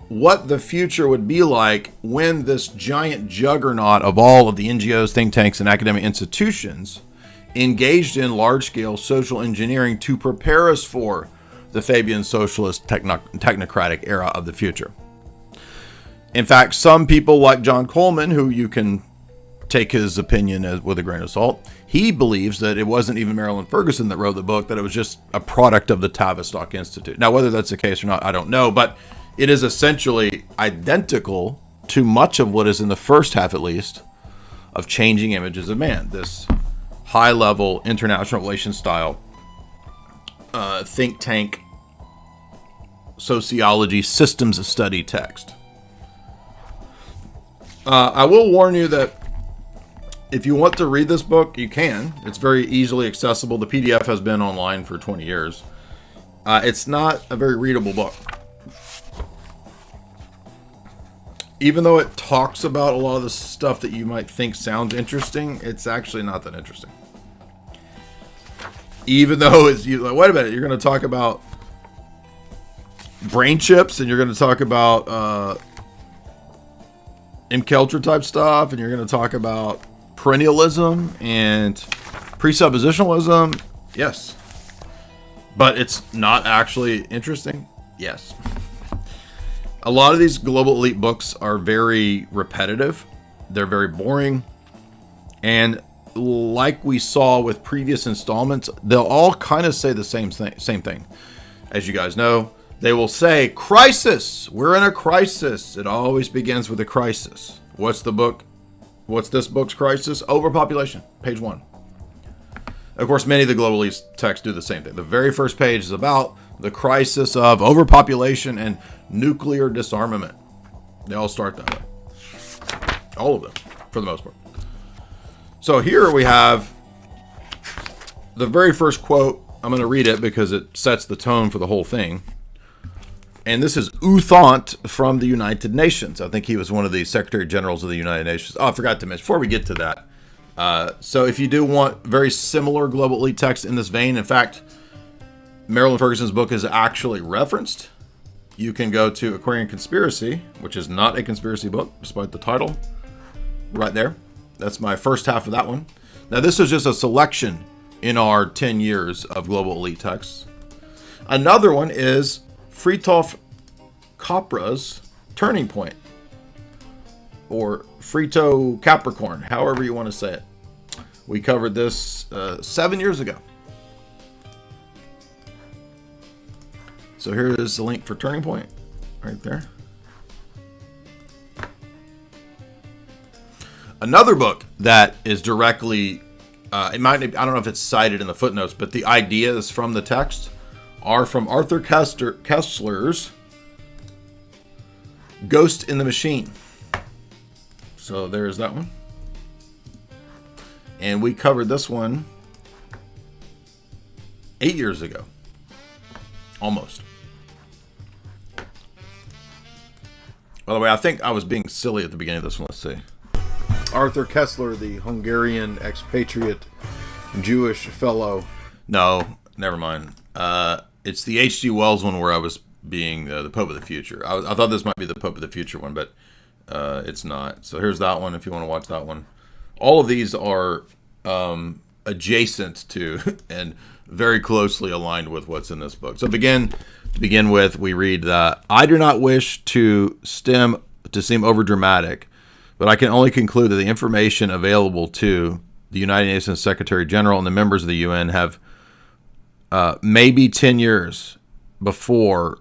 what the future would be like when this giant juggernaut of all of the NGOs, think tanks, and academic institutions engaged in large-scale social engineering to prepare us for the Fabian socialist technocratic era of the future. In fact, some people like John Coleman, who you can take his opinion with a grain of salt, he believes that it wasn't even Marilyn Ferguson that wrote the book, that it was just a product of the Tavistock Institute. Now, whether that's the case or not, I don't know, but it is essentially identical to much of what is in the first half, at least, of Changing Images of Man, this high-level international relations style think tank sociology systems study text. I will warn you that if you want to read this book, you can. It's very easily accessible. The PDF has been online for 20 years. It's not a very readable book. Even though it talks about a lot of the stuff that you might think sounds interesting, it's actually not that interesting. Even though it's you like, wait a minute, you're going to talk about brain chips, and you're going to talk about MKUltra type stuff, and you're going to talk about perennialism and presuppositionalism. Yes. But it's not actually interesting. Yes. A lot of these global elite books are very repetitive. They're very boring. And like we saw with previous installments, they'll all kind of say the same thing. As you guys know, they will say, crisis! We're in a crisis. It always begins with a crisis. What's the book? What's this book's crisis? Overpopulation. Page 1. Of course, many of the global elite texts do the same thing. The very first page is about the crisis of overpopulation and nuclear disarmament. They all start that way. All of them, for the most part. So here we have the very first quote. I'm going to read it because it sets the tone for the whole thing. And this is U Thant from the United Nations. I think he was one of the Secretary Generals of the United Nations. Oh, I forgot to mention, before we get to that. So if you do want very similar global elite text in this vein, in fact, Marilyn Ferguson's book is actually referenced. You can go to Aquarian Conspiracy, which is not a conspiracy book, despite the title. Right there. That's my first half of that one. Now, this is just a selection in our 10 years of global elite texts. Another one is Fritjof Capra's Turning Point, or Frito Capricorn, however you want to say it. We covered this 7 years ago. So here is the link for Turning Point, right there. Another book that is directly, I don't know if it's cited in the footnotes, but the ideas from the text are from Arthur Koestler's Ghost in the Machine. So there's that one. And we covered this one 8 years ago. Almost. By the way, I think I was being silly at the beginning of this one. Let's see. Arthur Koestler, the Hungarian expatriate Jewish fellow. No, never mind. It's the H.G. Wells one where I was being the Pope of the Future. I thought this might be the Pope of the Future one, but it's not. So here's that one if you want to watch that one. All of these are adjacent to and very closely aligned with what's in this book. So to begin with, we read that I do not wish to seem overdramatic, but I can only conclude that the information available to the United Nations Secretary General and the members of the UN have maybe 10 years before.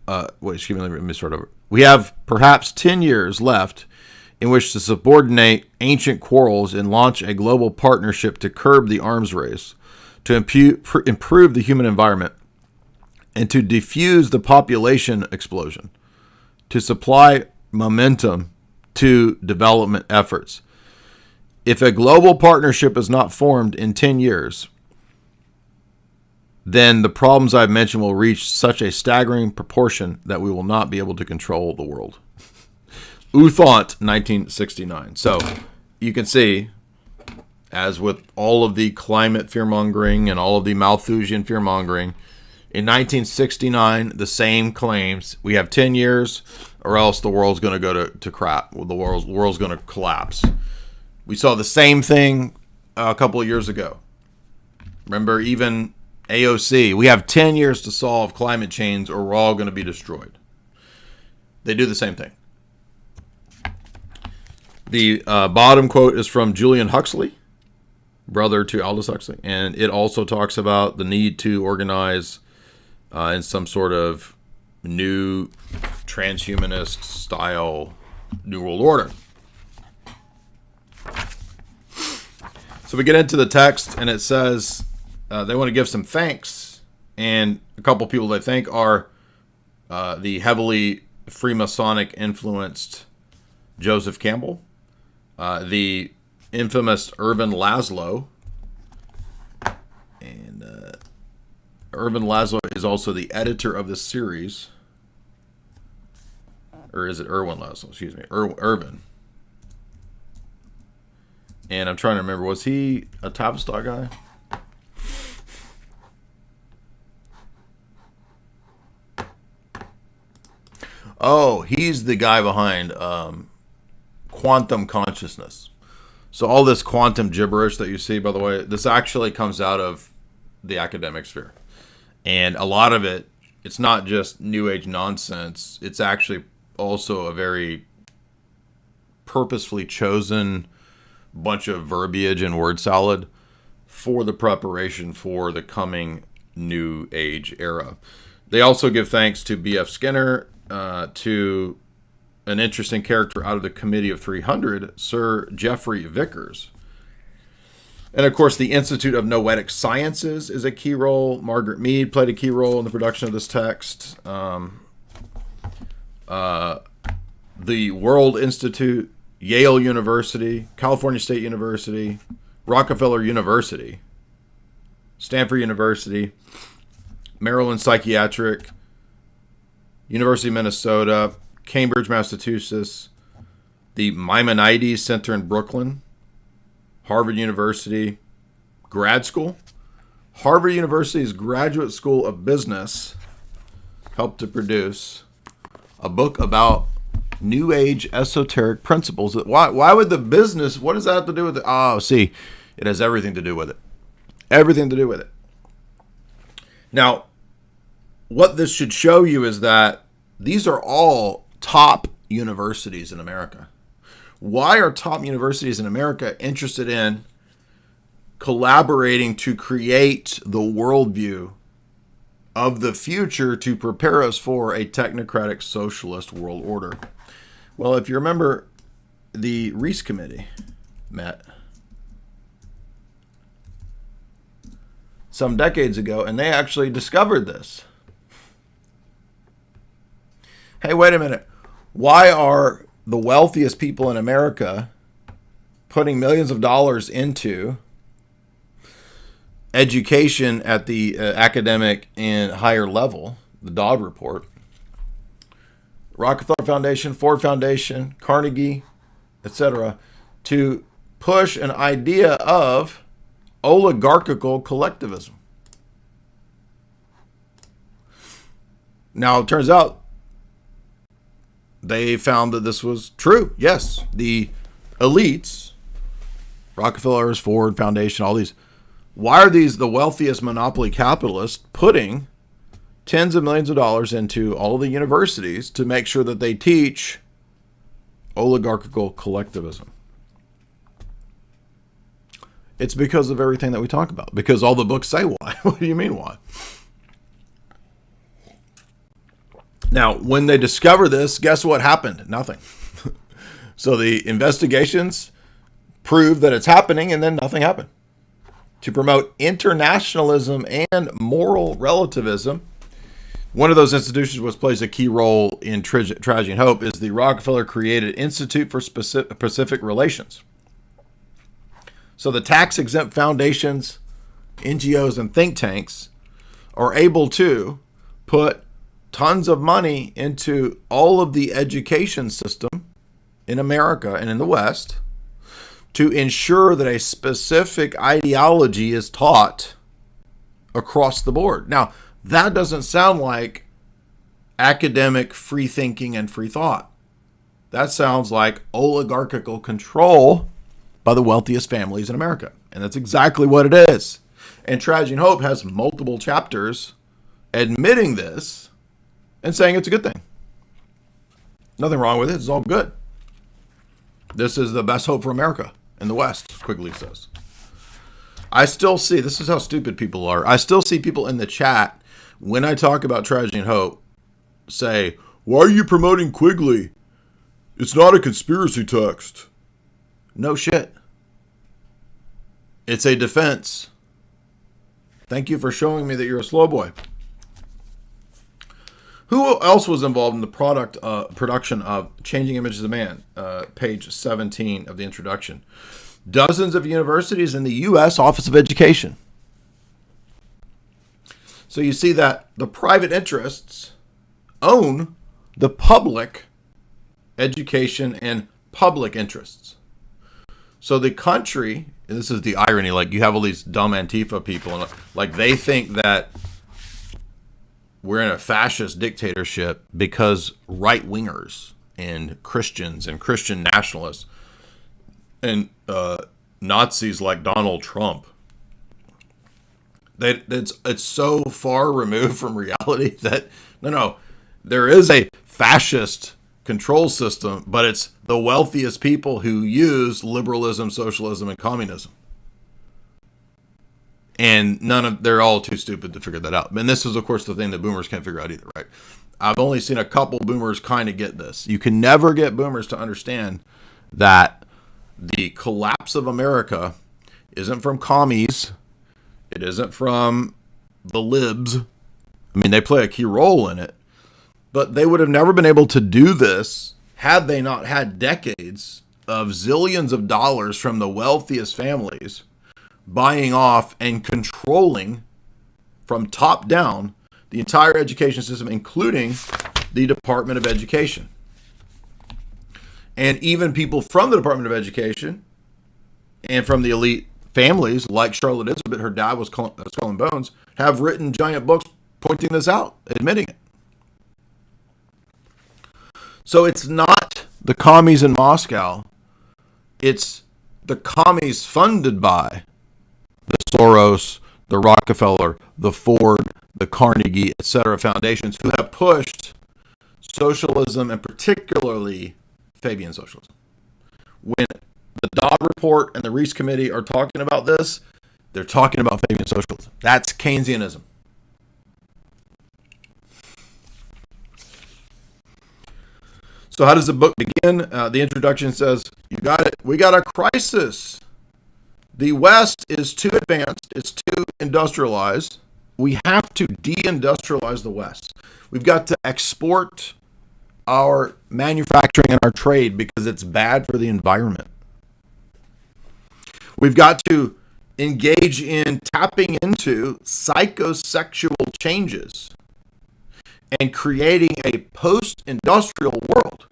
Let me start over. We have perhaps 10 years left in which to subordinate ancient quarrels and launch a global partnership to curb the arms race, to improve the human environment, and to defuse the population explosion, to supply momentum to development efforts. If a global partnership is not formed in 10 years, then the problems I've mentioned will reach such a staggering proportion that we will not be able to control the world. U Thant, 1969. So you can see, as with all of the climate fear-mongering and all of the Malthusian fear-mongering, in 1969, the same claims. We have 10 years or else the world's going to go to crap. The world's going to collapse. We saw the same thing a couple of years ago. Remember, even AOC, we have 10 years to solve climate change or we're all going to be destroyed. They do the same thing. The bottom quote is from Julian Huxley, brother to Aldous Huxley, and it also talks about the need to organize in some sort of new transhumanist style New World Order. So we get into the text, and it says they want to give some thanks And a couple people they think are the heavily Freemasonic influenced Joseph Campbell, the infamous Irvin Laszlo, and Irvin Laszlo is also the editor of this series. Or is it Irwin Laszlo? Excuse me. Irvin. And I'm trying to remember, was he a Tavistock guy? Oh, he's the guy behind quantum consciousness. So all this quantum gibberish that you see, by the way, this actually comes out of the academic sphere. And a lot of it, it's not just New Age nonsense. It's actually also a very purposefully chosen bunch of verbiage and word salad for the preparation for the coming New Age era. They also give thanks to B.F. Skinner, to an interesting character out of the Committee of 300, Sir Geoffrey Vickers. And of course, the Institute of Noetic Sciences is a key role. Margaret Mead played a key role in the production of this text. The World Institute, Yale University, California State University, Rockefeller University, Stanford University, Maryland Psychiatric, University of Minnesota, Cambridge, Massachusetts, the Maimonides Center in Brooklyn, Harvard University, grad school. Harvard University's Graduate School of Business helped to produce a book about New Age esoteric principles. Why would the business, what does that have to do with it? Oh, see, it has everything to do with it. Everything to do with it. Now, what this should show you is that these are all top universities in America. Why are top universities in America interested in collaborating to create the worldview of the future to prepare us for a technocratic socialist world order? Well, if you remember, the Reese Committee met some decades ago, and they actually discovered this. Hey, wait a minute. Why are the wealthiest people in America putting millions of dollars into education at the academic and higher level, the Dodd Report, Rockefeller Foundation, Ford Foundation, Carnegie, etc., to push an idea of oligarchical collectivism? Now, it turns out they found that this was true. Yes, the elites, Rockefellers, Ford Foundation, all these, why are these the wealthiest monopoly capitalists putting tens of millions of dollars into all the universities to make sure that they teach oligarchical collectivism? It's because of everything that we talk about. Because all the books say why. What do you mean why? Now, when they discover this, guess what happened? Nothing. So the investigations prove that it's happening, and then nothing happened. To promote internationalism and moral relativism, one of those institutions which plays a key role in Tragedy and Hope is the Rockefeller-created Institute for Pacific Relations. So the tax-exempt foundations, NGOs, and think tanks are able to put tons of money into all of the education system in America and in the West to ensure that a specific ideology is taught across the board. Now, that doesn't sound like academic free thinking and free thought. That sounds like oligarchical control by the wealthiest families in America. And that's exactly what it is. And Tragedy and Hope has multiple chapters admitting this and saying it's a good thing. Nothing wrong with it. It's all good. This is the best hope for America in the West, Quigley says. I still see, this is how stupid people are. I still see people in the chat, when I talk about Tragedy and Hope, say, why are you promoting Quigley? It's not a conspiracy text. No shit. It's a defense. Thank you for showing me that you're a slow boy. Who else was involved in the production of Changing Images of Man? Page 17 of the introduction. Dozens of universities in the U.S. Office of Education. So you see that the private interests own the public education and public interests. So the country, and this is the irony, like you have all these dumb Antifa people, and like they think that we're in a fascist dictatorship because right-wingers and Christians and Christian nationalists and Nazis like Donald Trump, it's so far removed from reality that no, there is a fascist control system, but it's the wealthiest people who use liberalism, socialism, and communism. And they're all too stupid to figure that out. And this is, of course, the thing that boomers can't figure out either, right? I've only seen a couple boomers kind of get this. You can never get boomers to understand that the collapse of America isn't from commies. It isn't from the libs. I mean, they play a key role in it. But they would have never been able to do this had they not had decades of zillions of dollars from the wealthiest families buying off and controlling from top down the entire education system, including the Department of Education. And even people from the Department of Education and from the elite families like Charlotte Elizabeth, her dad was Skull and Bones, have written giant books pointing this out, admitting it. So it's not the commies in Moscow. It's the commies funded by the Soros, the Rockefeller, the Ford, the Carnegie, etc. foundations who have pushed socialism and particularly Fabian socialism. When the Dodd Report and the Reese Committee are talking about this, they're talking about Fabian socialism. That's Keynesianism. So how does the book begin? The introduction says, you got it. We got a crisis. The West is too advanced. It's too industrialized. We have to deindustrialize the West. We've got to export our manufacturing and our trade because it's bad for the environment. We've got to engage in tapping into psychosexual changes and creating a post-industrial world.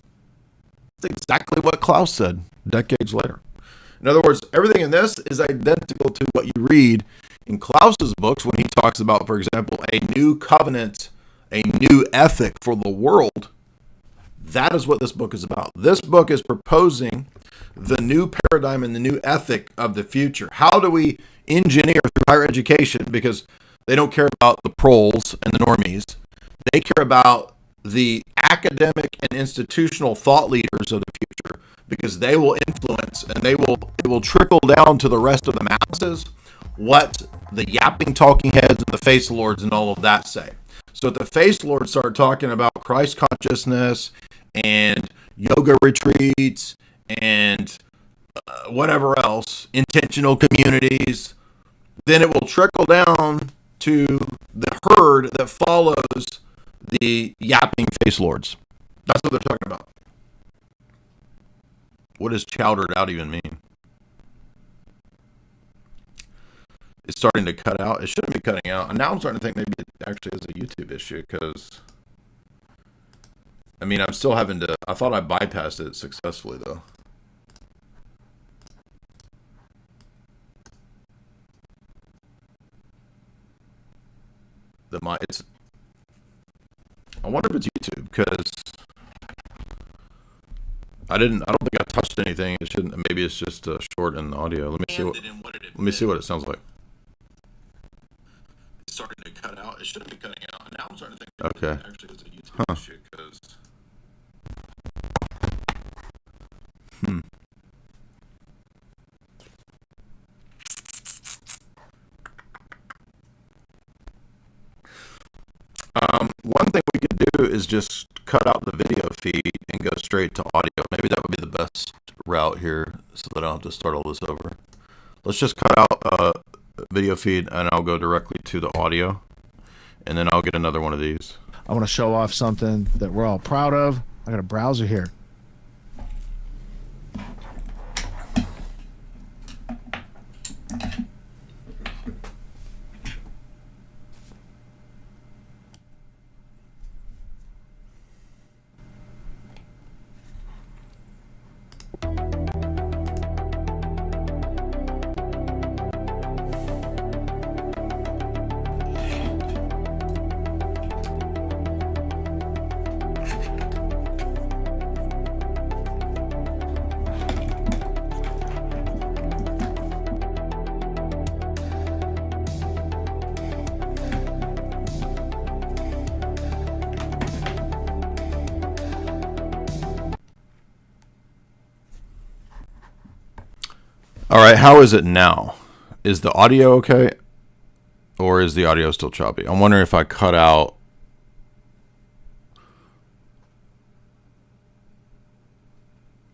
That's exactly what Klaus said decades later. In other words, everything in this is identical to what you read in Klaus's books when he talks about, for example, a new covenant, a new ethic for the world. That is what this book is about. This book is proposing the new paradigm and the new ethic of the future. How do we engineer through higher education? Because they don't care about the proles and the normies. They care about the academic and institutional thought leaders of the future, because they will influence and it will trickle down to the rest of the masses what the yapping talking heads and the face lords and all of that say. So if the face lords start talking about Christ consciousness and yoga retreats and whatever else, intentional communities, then it will trickle down to the herd that follows the yapping face lords. That's what they're talking about. What does chowdered out even mean? It's starting to cut out. It shouldn't be cutting out. And now I'm starting to think maybe it actually is a YouTube issue because, I mean, I'm still having to, I thought I bypassed it successfully though. I wonder if it's YouTube because I don't think I touched anything. It shouldn't. Maybe it's just short in the audio. Let me see what it sounds like. It's starting to cut out. It shouldn't be cutting out. And now I'm starting to think. Okay. Actually, it's a YouTube issue because. One thing we could do is just cut out the video feed and go straight to audio. Maybe that would be the best route here so that I don't have to start all this over. Let's just cut out video feed and I'll go directly to the audio and then I'll get another one of these. I want to show off something that we're all proud of. I got a browser here. All right, how is it now? Is the audio okay? Or is the audio still choppy? I'm wondering if I cut out...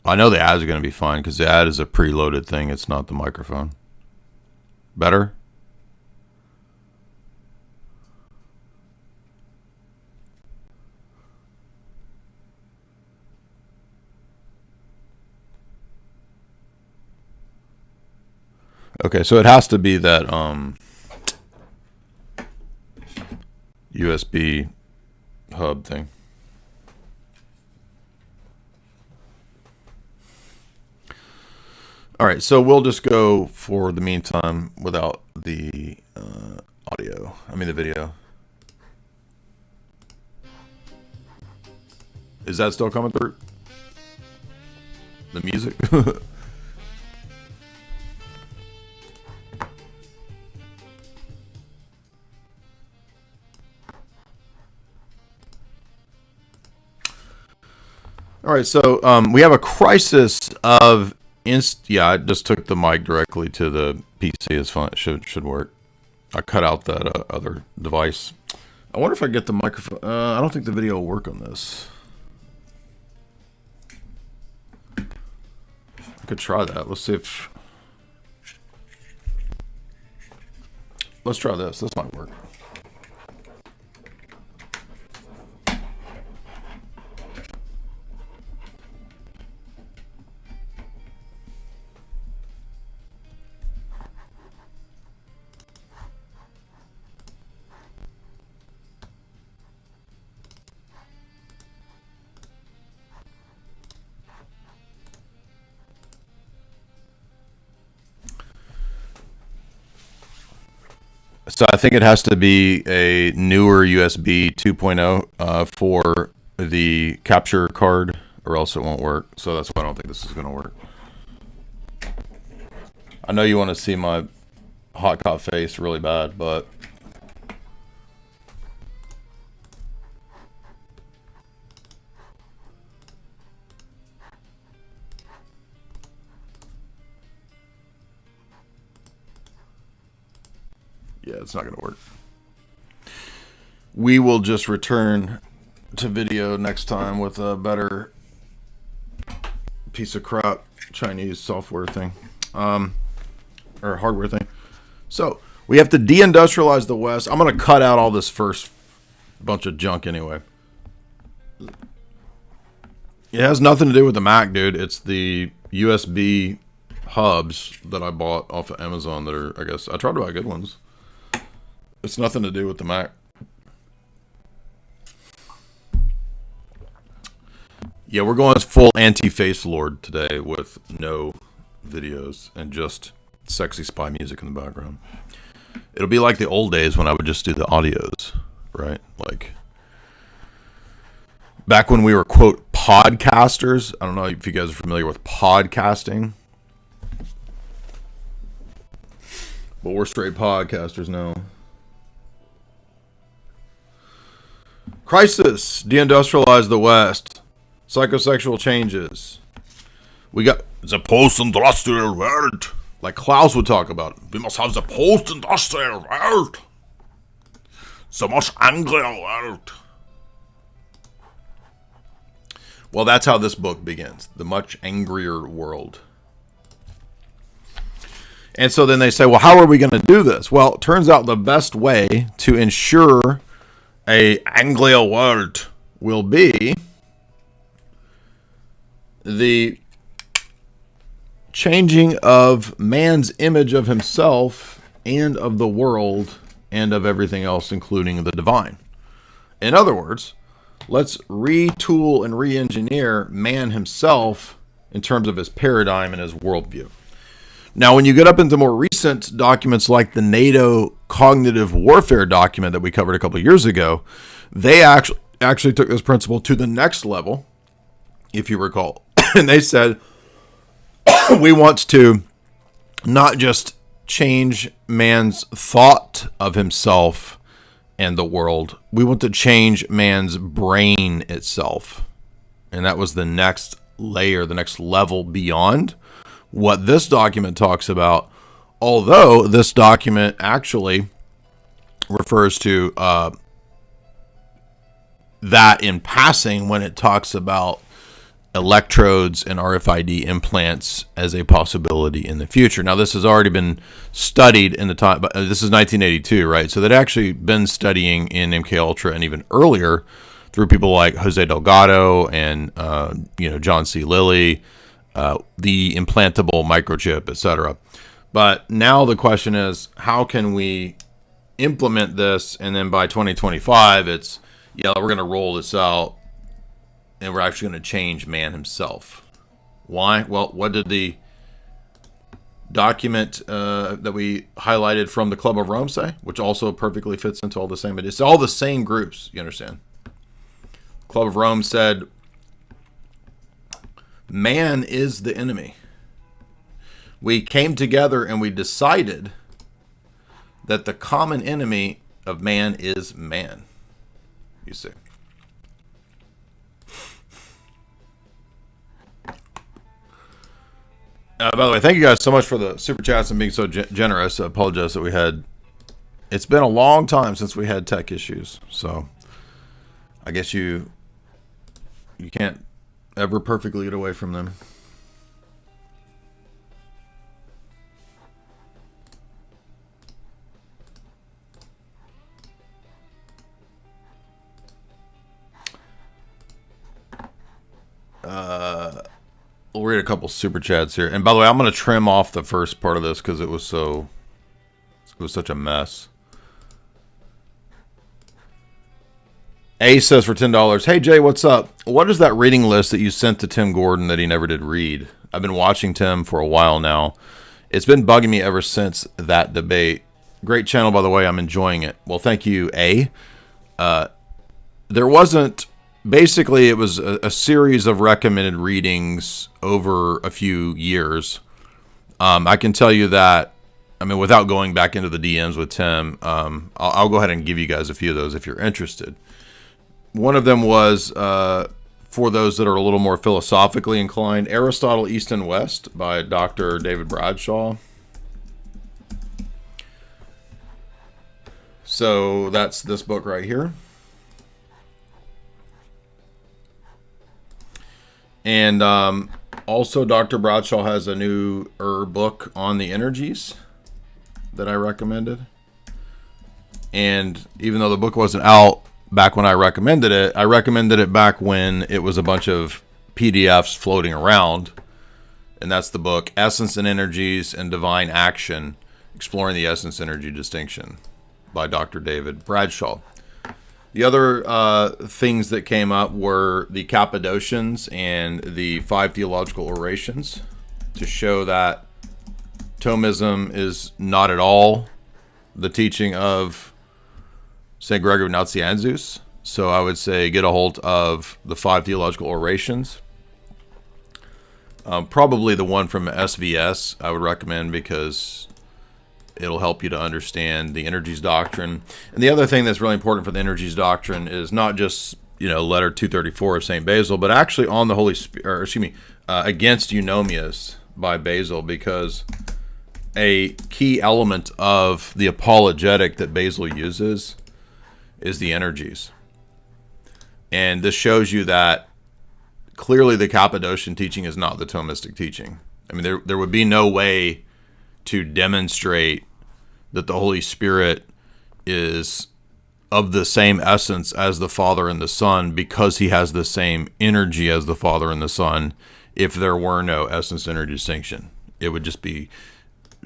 I know the ads are going to be fine because the ad is a preloaded thing. It's not the microphone. Better? Okay, so it has to be that USB hub thing. All right, so we'll just go for the meantime without the audio. I mean the video. Is that still coming through? The music? All right, so we have a crisis of yeah, I just took the mic directly to the PC. It's fine. It should work. I cut out that other device. I wonder if I get the microphone. I don't think the video will work on this. I could try that. Let's see if... Let's try this. This might work. So I think it has to be a newer USB 2.0 for the capture card, or else it won't work. So that's why I don't think this is going to work. I know you want to see my hot cop face really bad, but yeah, it's not going to work. We will just return to video next time with a better piece of crap Chinese software thing, or hardware thing. So we have to deindustrialize the West. I'm going to cut out all this first bunch of junk anyway. It has nothing to do with the Mac, dude. It's the USB hubs that I bought off of Amazon that are, I guess, I tried to buy good ones. It's nothing to do with the Mac. Yeah, we're going full anti-face lord today with no videos and just sexy spy music in the background. It'll be like the old days when I would just do the audios, right? Like back when we were, quote, podcasters. I don't know if you guys are familiar with podcasting, but we're straight podcasters now. Crisis, deindustrialize the West, psychosexual changes. We got the post-industrial world, like Klaus would talk about. We must have the post-industrial world, the much angrier world. Well, that's how this book begins, the much angrier world. And so then they say, well, how are we going to do this? Well, it turns out the best way to ensure a Anglia world will be the changing of man's image of himself and of the world and of everything else, including the divine. In other words, let's retool and re-engineer man himself in terms of his paradigm and his worldview. Now, when you get up into more recent documents like the NATO cognitive warfare document that we covered a couple of years ago, they actually took this principle to the next level, if you recall. And they said, we want to not just change man's thought of himself and the world, we want to change man's brain itself. And that was the next layer, the next level beyond what this document talks about, although this document actually refers to that in passing when it talks about electrodes and RFID implants as a possibility in the future. Now, this has already been studied in the time, but this is 1982, right? So they'd actually been studying in MKUltra and even earlier through people like Jose Delgado and John C. Lilly, the implantable microchip, etc. But now the question is, how can we implement this? And then by 2025, it's, we're going to roll this out and we're actually going to change man himself. Why? Well, what did the document that we highlighted from the Club of Rome say? Which also perfectly fits into all the same, it's all the same groups, you understand? Club of Rome said, man is the enemy. We came together and we decided that the common enemy of man is man. You see. By the way, thank you guys so much for the super chats and being so generous. I apologize that it's been a long time since we had tech issues. So I guess you can't ever perfectly get away from them. We'll read a couple super chats here. And by the way, I'm going to trim off the first part of this because it was such a mess. A says for $10, hey Jay, what's up? What is that reading list that you sent to Tim Gordon that he never did read? I've been watching Tim for a while now. It's been bugging me ever since that debate. Great channel, by the way. I'm enjoying it. Well, thank you, A. There wasn't... Basically, it was a series of recommended readings over a few years. I can tell you that, without going back into the DMs with Tim, I'll go ahead and give you guys a few of those if you're interested. One of them was, for those that are a little more philosophically inclined, Aristotle, East and West by Dr. David Bradshaw. So that's this book right here. And also Dr. Bradshaw has a new book on the energies that I recommended. And even though the book wasn't out back when I recommended it back when it was a bunch of PDFs floating around. And that's the book, Essence and Energies and Divine Action, Exploring the Essence Energy Distinction by Dr. David Bradshaw. The other things that came up were the Cappadocians and the 5 theological orations to show that Thomism is not at all the teaching of St. Gregory of Nazianzus. So I would say get a hold of the 5 theological orations. Probably the one from SVS I would recommend because it'll help you to understand the energies doctrine. And the other thing that's really important for the energies doctrine is not just, letter 234 of St. Basil, but actually on the Holy Spirit, against eunomias by Basil, because a key element of the apologetic that Basil uses is the energies. And this shows you that clearly the Cappadocian teaching is not the Thomistic teaching. There would be no way to demonstrate that the Holy Spirit is of the same essence as the Father and the Son because he has the same energy as the Father and the Son. If there were no essence energy distinction, it would just be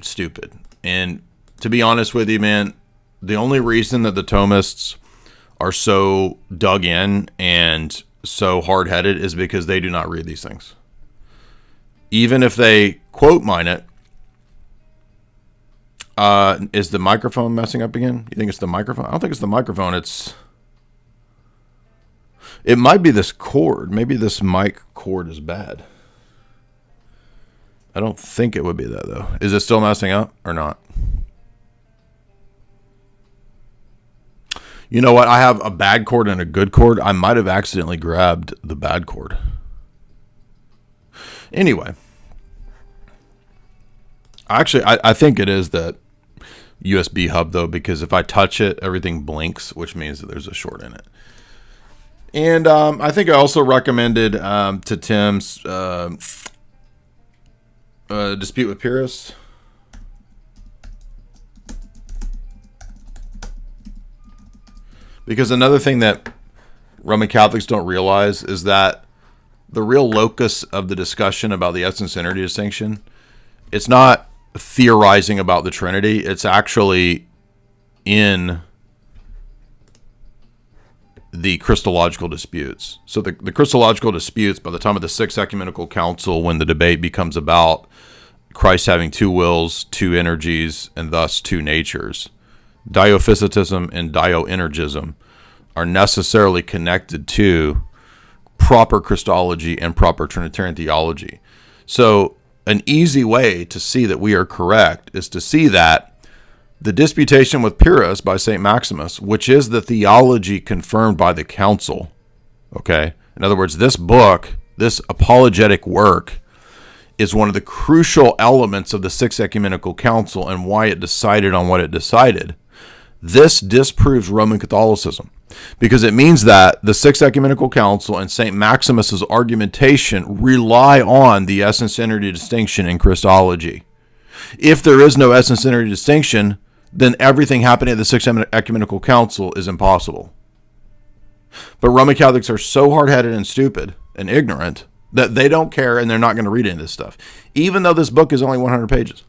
stupid. And to be honest with you, man, the only reason that the Thomists are so dug in and so hard-headed is because they do not read these things. Even if they quote mine it, is the microphone messing up again? You think it's the microphone? I don't think it's the microphone. It might be this cord. Maybe this mic cord is bad. I don't think it would be that, though. Is it still messing up or not? You know what? I have a bad cord and a good cord. I might have accidentally grabbed the bad cord. Anyway. Actually, I think it is that USB hub, though, because if I touch it, everything blinks, which means that there's a short in it. And I think I also recommended to Tim's dispute with Pyrrhus. Because another thing that Roman Catholics don't realize is that the real locus of the discussion about the essence energy distinction, it's not theorizing about the Trinity. It's actually in the Christological disputes. So the Christological disputes, by the time of the Sixth Ecumenical Council, when the debate becomes about Christ having two wills, two energies, and thus two natures, diophysitism and dioenergism are necessarily connected to proper Christology and proper Trinitarian theology. So an easy way to see that we are correct is to see that the Disputation with Pyrrhus by St. Maximus, which is the theology confirmed by the council, okay? In other words, this book, this apologetic work, is one of the crucial elements of the Sixth Ecumenical Council and why it decided on what it decided. This disproves Roman Catholicism because it means that the Sixth Ecumenical Council and St. Maximus's argumentation rely on the essence-energy distinction in Christology. If there is no essence-energy distinction, then everything happening at the Sixth Ecumenical Council is impossible. But Roman Catholics are so hard-headed and stupid and ignorant that they don't care and they're not going to read any of this stuff, even though this book is only 100 pages.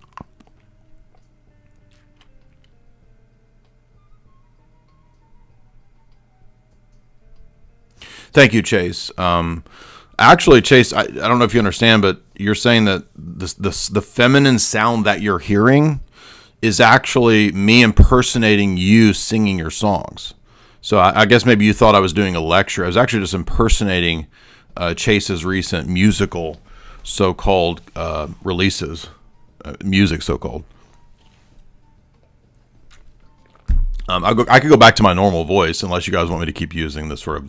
Thank you, Chase. Actually, Chase, I don't know if you understand, but you're saying that the feminine sound that you're hearing is actually me impersonating you singing your songs. So I guess maybe you thought I was doing a lecture. I was actually just impersonating Chase's recent musical so-called releases, music so-called. I could go back to my normal voice unless you guys want me to keep using the sort of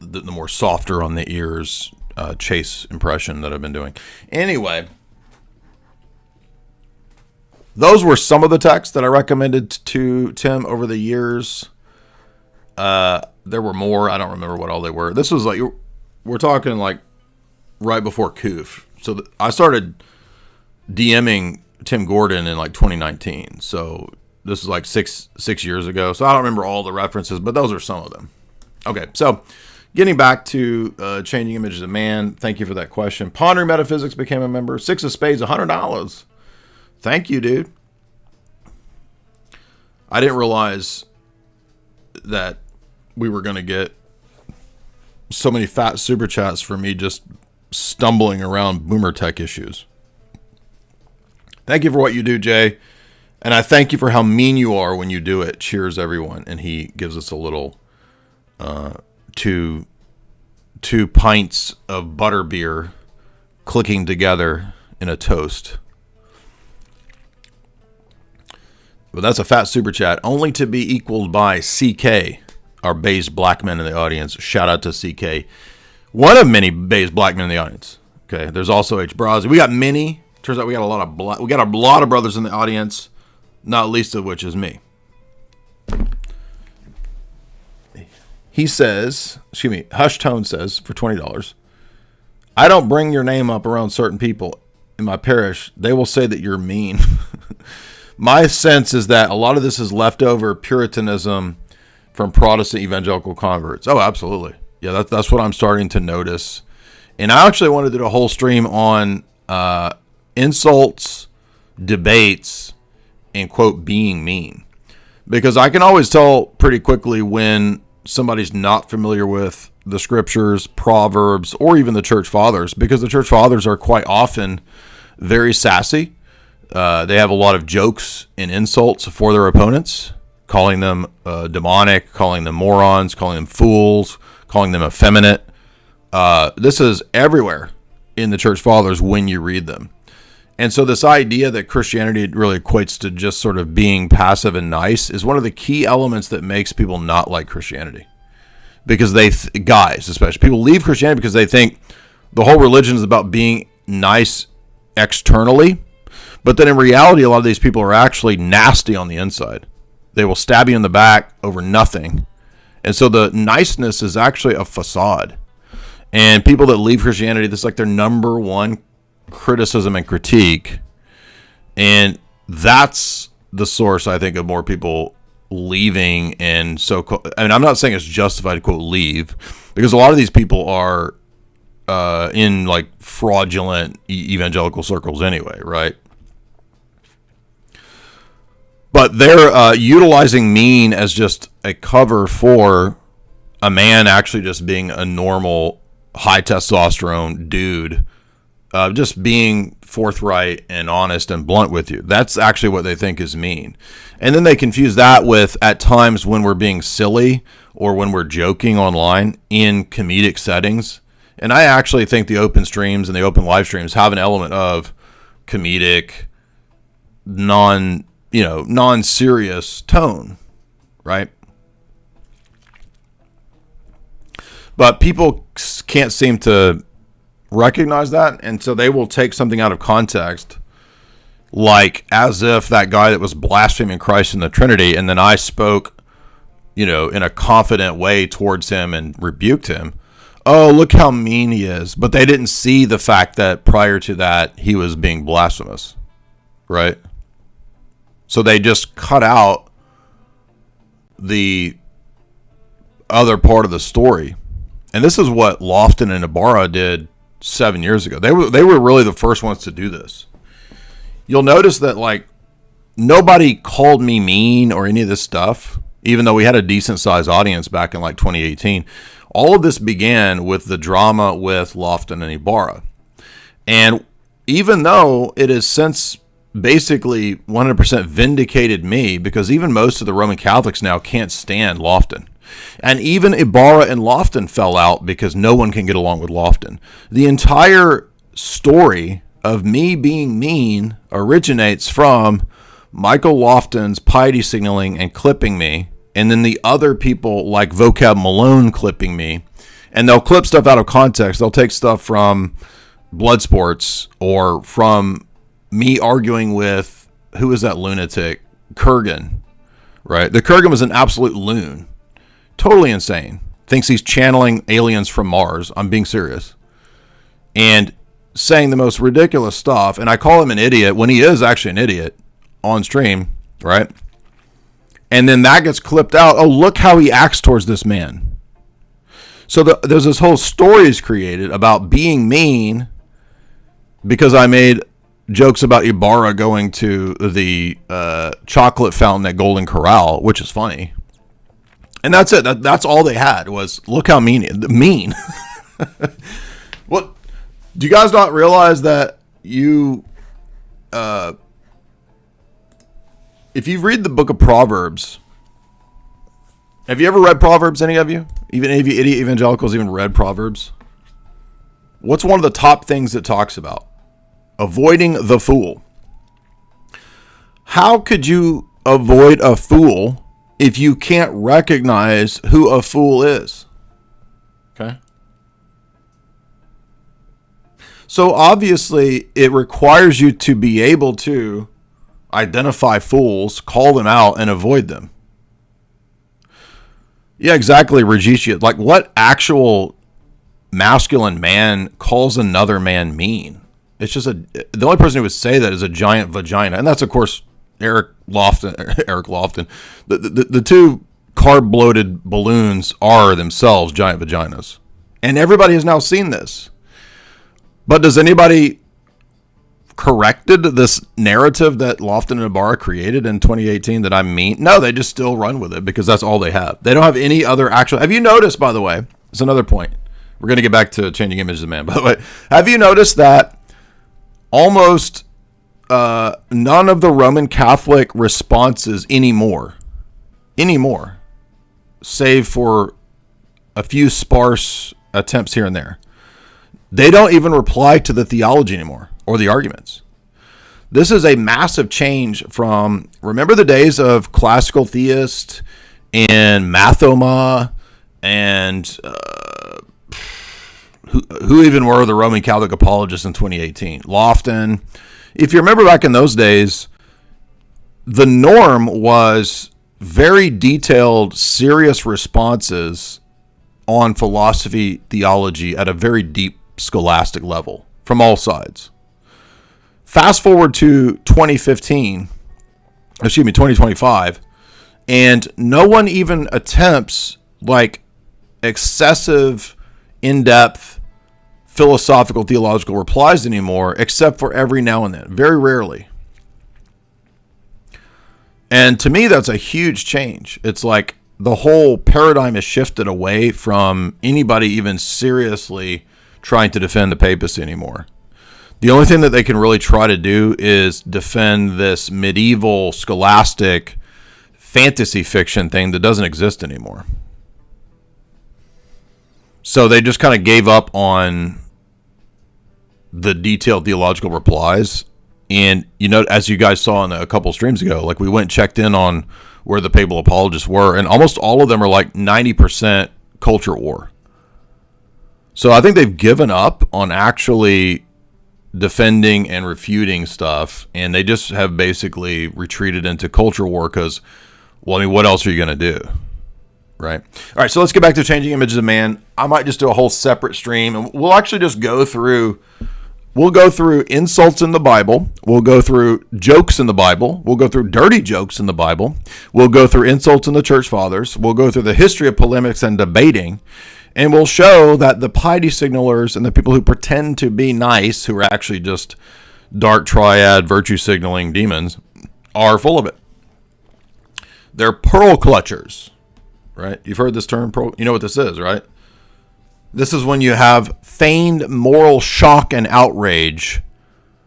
the more softer on the ears Chase impression that I've been doing. Anyway, those were some of the texts that I recommended to Tim over the years. There were more. I don't remember what all they were. This was like, we're talking like right before Koof. So I started DMing Tim Gordon in like 2019. So this is like six years ago. So I don't remember all the references, but those are some of them. Okay, so getting back to Changing Images of Man, thank you for that question. Pondering Metaphysics became a member. Six of Spades, $100. Thank you, dude. I didn't realize that we were going to get so many fat super chats for me just stumbling around boomer tech issues. Thank you for what you do, Jay. And I thank you for how mean you are when you do it. Cheers, everyone. And he gives us a little... two pints of butterbeer clicking together in a toast. But that's a fat super chat, only to be equaled by CK, our based black men in the audience. Shout out to CK, one of many based black men in the audience. Okay, there's also H. Brazzi. We got many. Turns out we got a lot of brothers in the audience, not least of which is me. He says, Hush Tone says, for $20, I don't bring your name up around certain people in my parish. They will say that you're mean. My sense is that a lot of this is leftover Puritanism from Protestant evangelical converts. Oh, absolutely. Yeah, that's what I'm starting to notice. And I actually wanted to do a whole stream on insults, debates, and, quote, being mean. Because I can always tell pretty quickly when somebody's not familiar with the scriptures, Proverbs, or even the church fathers, because the church fathers are quite often very sassy. They have a lot of jokes and insults for their opponents, calling them demonic, calling them morons, calling them fools, calling them effeminate. This is everywhere in the church fathers when you read them. And so this idea that Christianity really equates to just sort of being passive and nice is one of the key elements that makes people not like Christianity. Because guys especially, people leave Christianity because they think the whole religion is about being nice externally. But then in reality, a lot of these people are actually nasty on the inside. They will stab you in the back over nothing. And so the niceness is actually a facade. And people that leave Christianity, this is like their number one criticism and critique. And that's the source, I think, of more people leaving. And so, I mean, I'm not saying it's justified to, quote, leave, because a lot of these people are in like fraudulent evangelical circles anyway, right? But they're utilizing mean as just a cover for a man actually just being a normal high testosterone dude, just being forthright and honest and blunt with you. That's actually what they think is mean. And then they confuse that with, at times when we're being silly or when we're joking online in comedic settings. And I actually think the open streams and the open live streams have an element of comedic, non-serious tone, right? But people can't seem to recognize that, and so they will take something out of context, like as if that guy that was blaspheming Christ and the Trinity, and then I spoke, in a confident way towards him and rebuked him. Oh, look how mean he is. But they didn't see the fact that prior to that, he was being blasphemous, right? So they just cut out the other part of the story. And this is what Lofton and Ibarra did 7 years ago. They were really the first ones to do this. You'll notice that, like, nobody called me mean or any of this stuff, even though we had a decent sized audience back in like 2018. All of this began with the drama with Lofton and Ibarra. And even though it has since basically 100% vindicated me, because even most of the Roman Catholics now can't stand Lofton. And even Ibarra and Lofton fell out because no one can get along with Lofton. The entire story of me being mean originates from Michael Lofton's piety signaling and clipping me, and then the other people like Vocab Malone clipping me. And they'll clip stuff out of context. They'll take stuff from Bloodsports or from me arguing with, who is that lunatic? Kurgan, right? The Kurgan was an absolute loon. Totally insane. Thinks he's channeling aliens from Mars. I'm being serious. And saying the most ridiculous stuff. And I call him an idiot when he is actually an idiot on stream, right? And then that gets clipped out. Oh, look how he acts towards this man. So there's this whole stories created about being mean because I made jokes about Ibarra going to the chocolate fountain at Golden Corral, which is funny. And that's it. That's all they had was, look how mean. What? Do you guys not realize that you, if you read the book of Proverbs, have you ever read Proverbs, any of you? Even any of you idiot evangelicals even read Proverbs? What's one of the top things it talks about? Avoiding the fool. How could you avoid a fool if you can't recognize who a fool is? Okay. So obviously it requires you to be able to identify fools, call them out, and avoid them. Yeah, exactly, Rajesh. Like, what actual masculine man calls another man mean? It's just the only person who would say that is a giant vagina. And that's, of course, Eric Lofton. The two carb-bloated balloons are themselves giant vaginas. And everybody has now seen this. But does anybody corrected this narrative that Lofton and Ibarra created in 2018 that I mean? No, they just still run with it because that's all they have. They don't have any other actual... Have you noticed, by the way, it's another point. We're going to get back to changing images of man, by the way. Have you noticed that almost none of the Roman Catholic responses anymore, save for a few sparse attempts here and there, they don't even reply to the theology anymore or the arguments. This is a massive change from, remember the days of classical theists and Mathoma and who even were the Roman Catholic apologists in 2018? Lofton. If you remember back in those days, the norm was very detailed, serious responses on philosophy, theology at a very deep scholastic level from all sides. Fast forward to 2025, and no one even attempts like excessive, in-depth philosophical, theological replies anymore, except for every now and then, very rarely. And to me, that's a huge change. It's like the whole paradigm has shifted away from anybody even seriously trying to defend the papacy anymore. The only thing that they can really try to do is defend this medieval scholastic fantasy fiction thing that doesn't exist anymore. So they just kind of gave up on the detailed theological replies. And, you know, as you guys saw in a couple streams ago, like we went and checked in on where the papal apologists were, and almost all of them are like 90% culture war. So I think they've given up on actually defending and refuting stuff, and they just have basically retreated into culture war because, well, I mean, what else are you going to do? Right? All right, so let's get back to changing images of man. I might just do a whole separate stream, and we'll actually just go through... We'll go through insults in the Bible. We'll go through jokes in the Bible. We'll go through dirty jokes in the Bible. We'll go through insults in the church fathers. We'll go through the history of polemics and debating. And we'll show that the piety signalers and the people who pretend to be nice, who are actually just dark triad virtue signaling demons, are full of it. They're pearl clutchers, right? You've heard this term. You know what this is, right? This is when you have feigned moral shock and outrage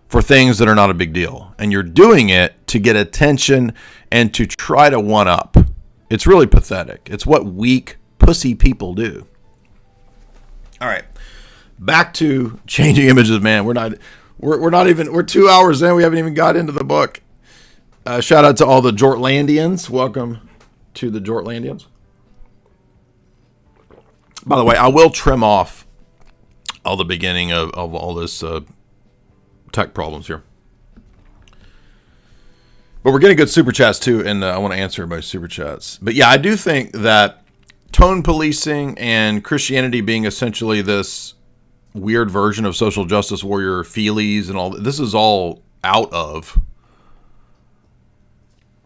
for things that are not a big deal. And you're doing it to get attention and to try to one up. It's really pathetic. It's what weak, pussy people do. All right. Back to changing images of man. We're 2 hours in. We haven't even got into the book. Shout out to all the Jortlandians. Welcome to the Jortlandians. By the way, I will trim off all the beginning of all this tech problems here. But we're getting good super chats too, and I want to answer everybody's super chats. But yeah, I do think that tone policing and Christianity being essentially this weird version of social justice warrior feelies and all, this is all out of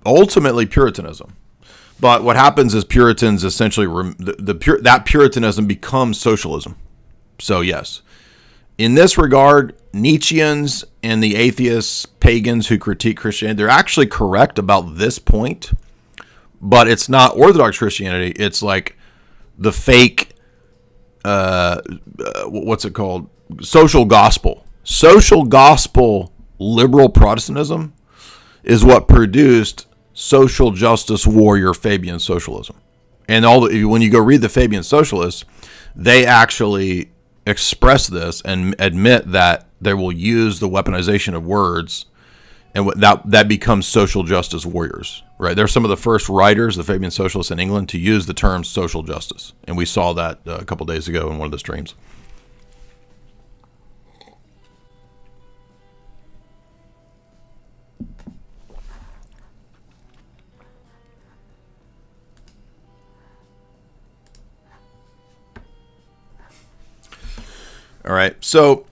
ultimately Puritanism. But what happens is Puritans essentially, that Puritanism becomes socialism. So yes, in this regard, Nietzscheans and the atheists, pagans who critique Christianity, they're actually correct about this point. But it's not Orthodox Christianity. It's like the fake, what's it called? Social gospel. Social gospel liberal Protestantism is what produced social justice warrior Fabian socialism. And when you go read the Fabian socialists, they actually express this and admit that they will use the weaponization of words, and that becomes social justice warriors, right? They're some of the first writers, the Fabian socialists in England, to use the term social justice. And we saw that a couple days ago in one of the streams. All right, so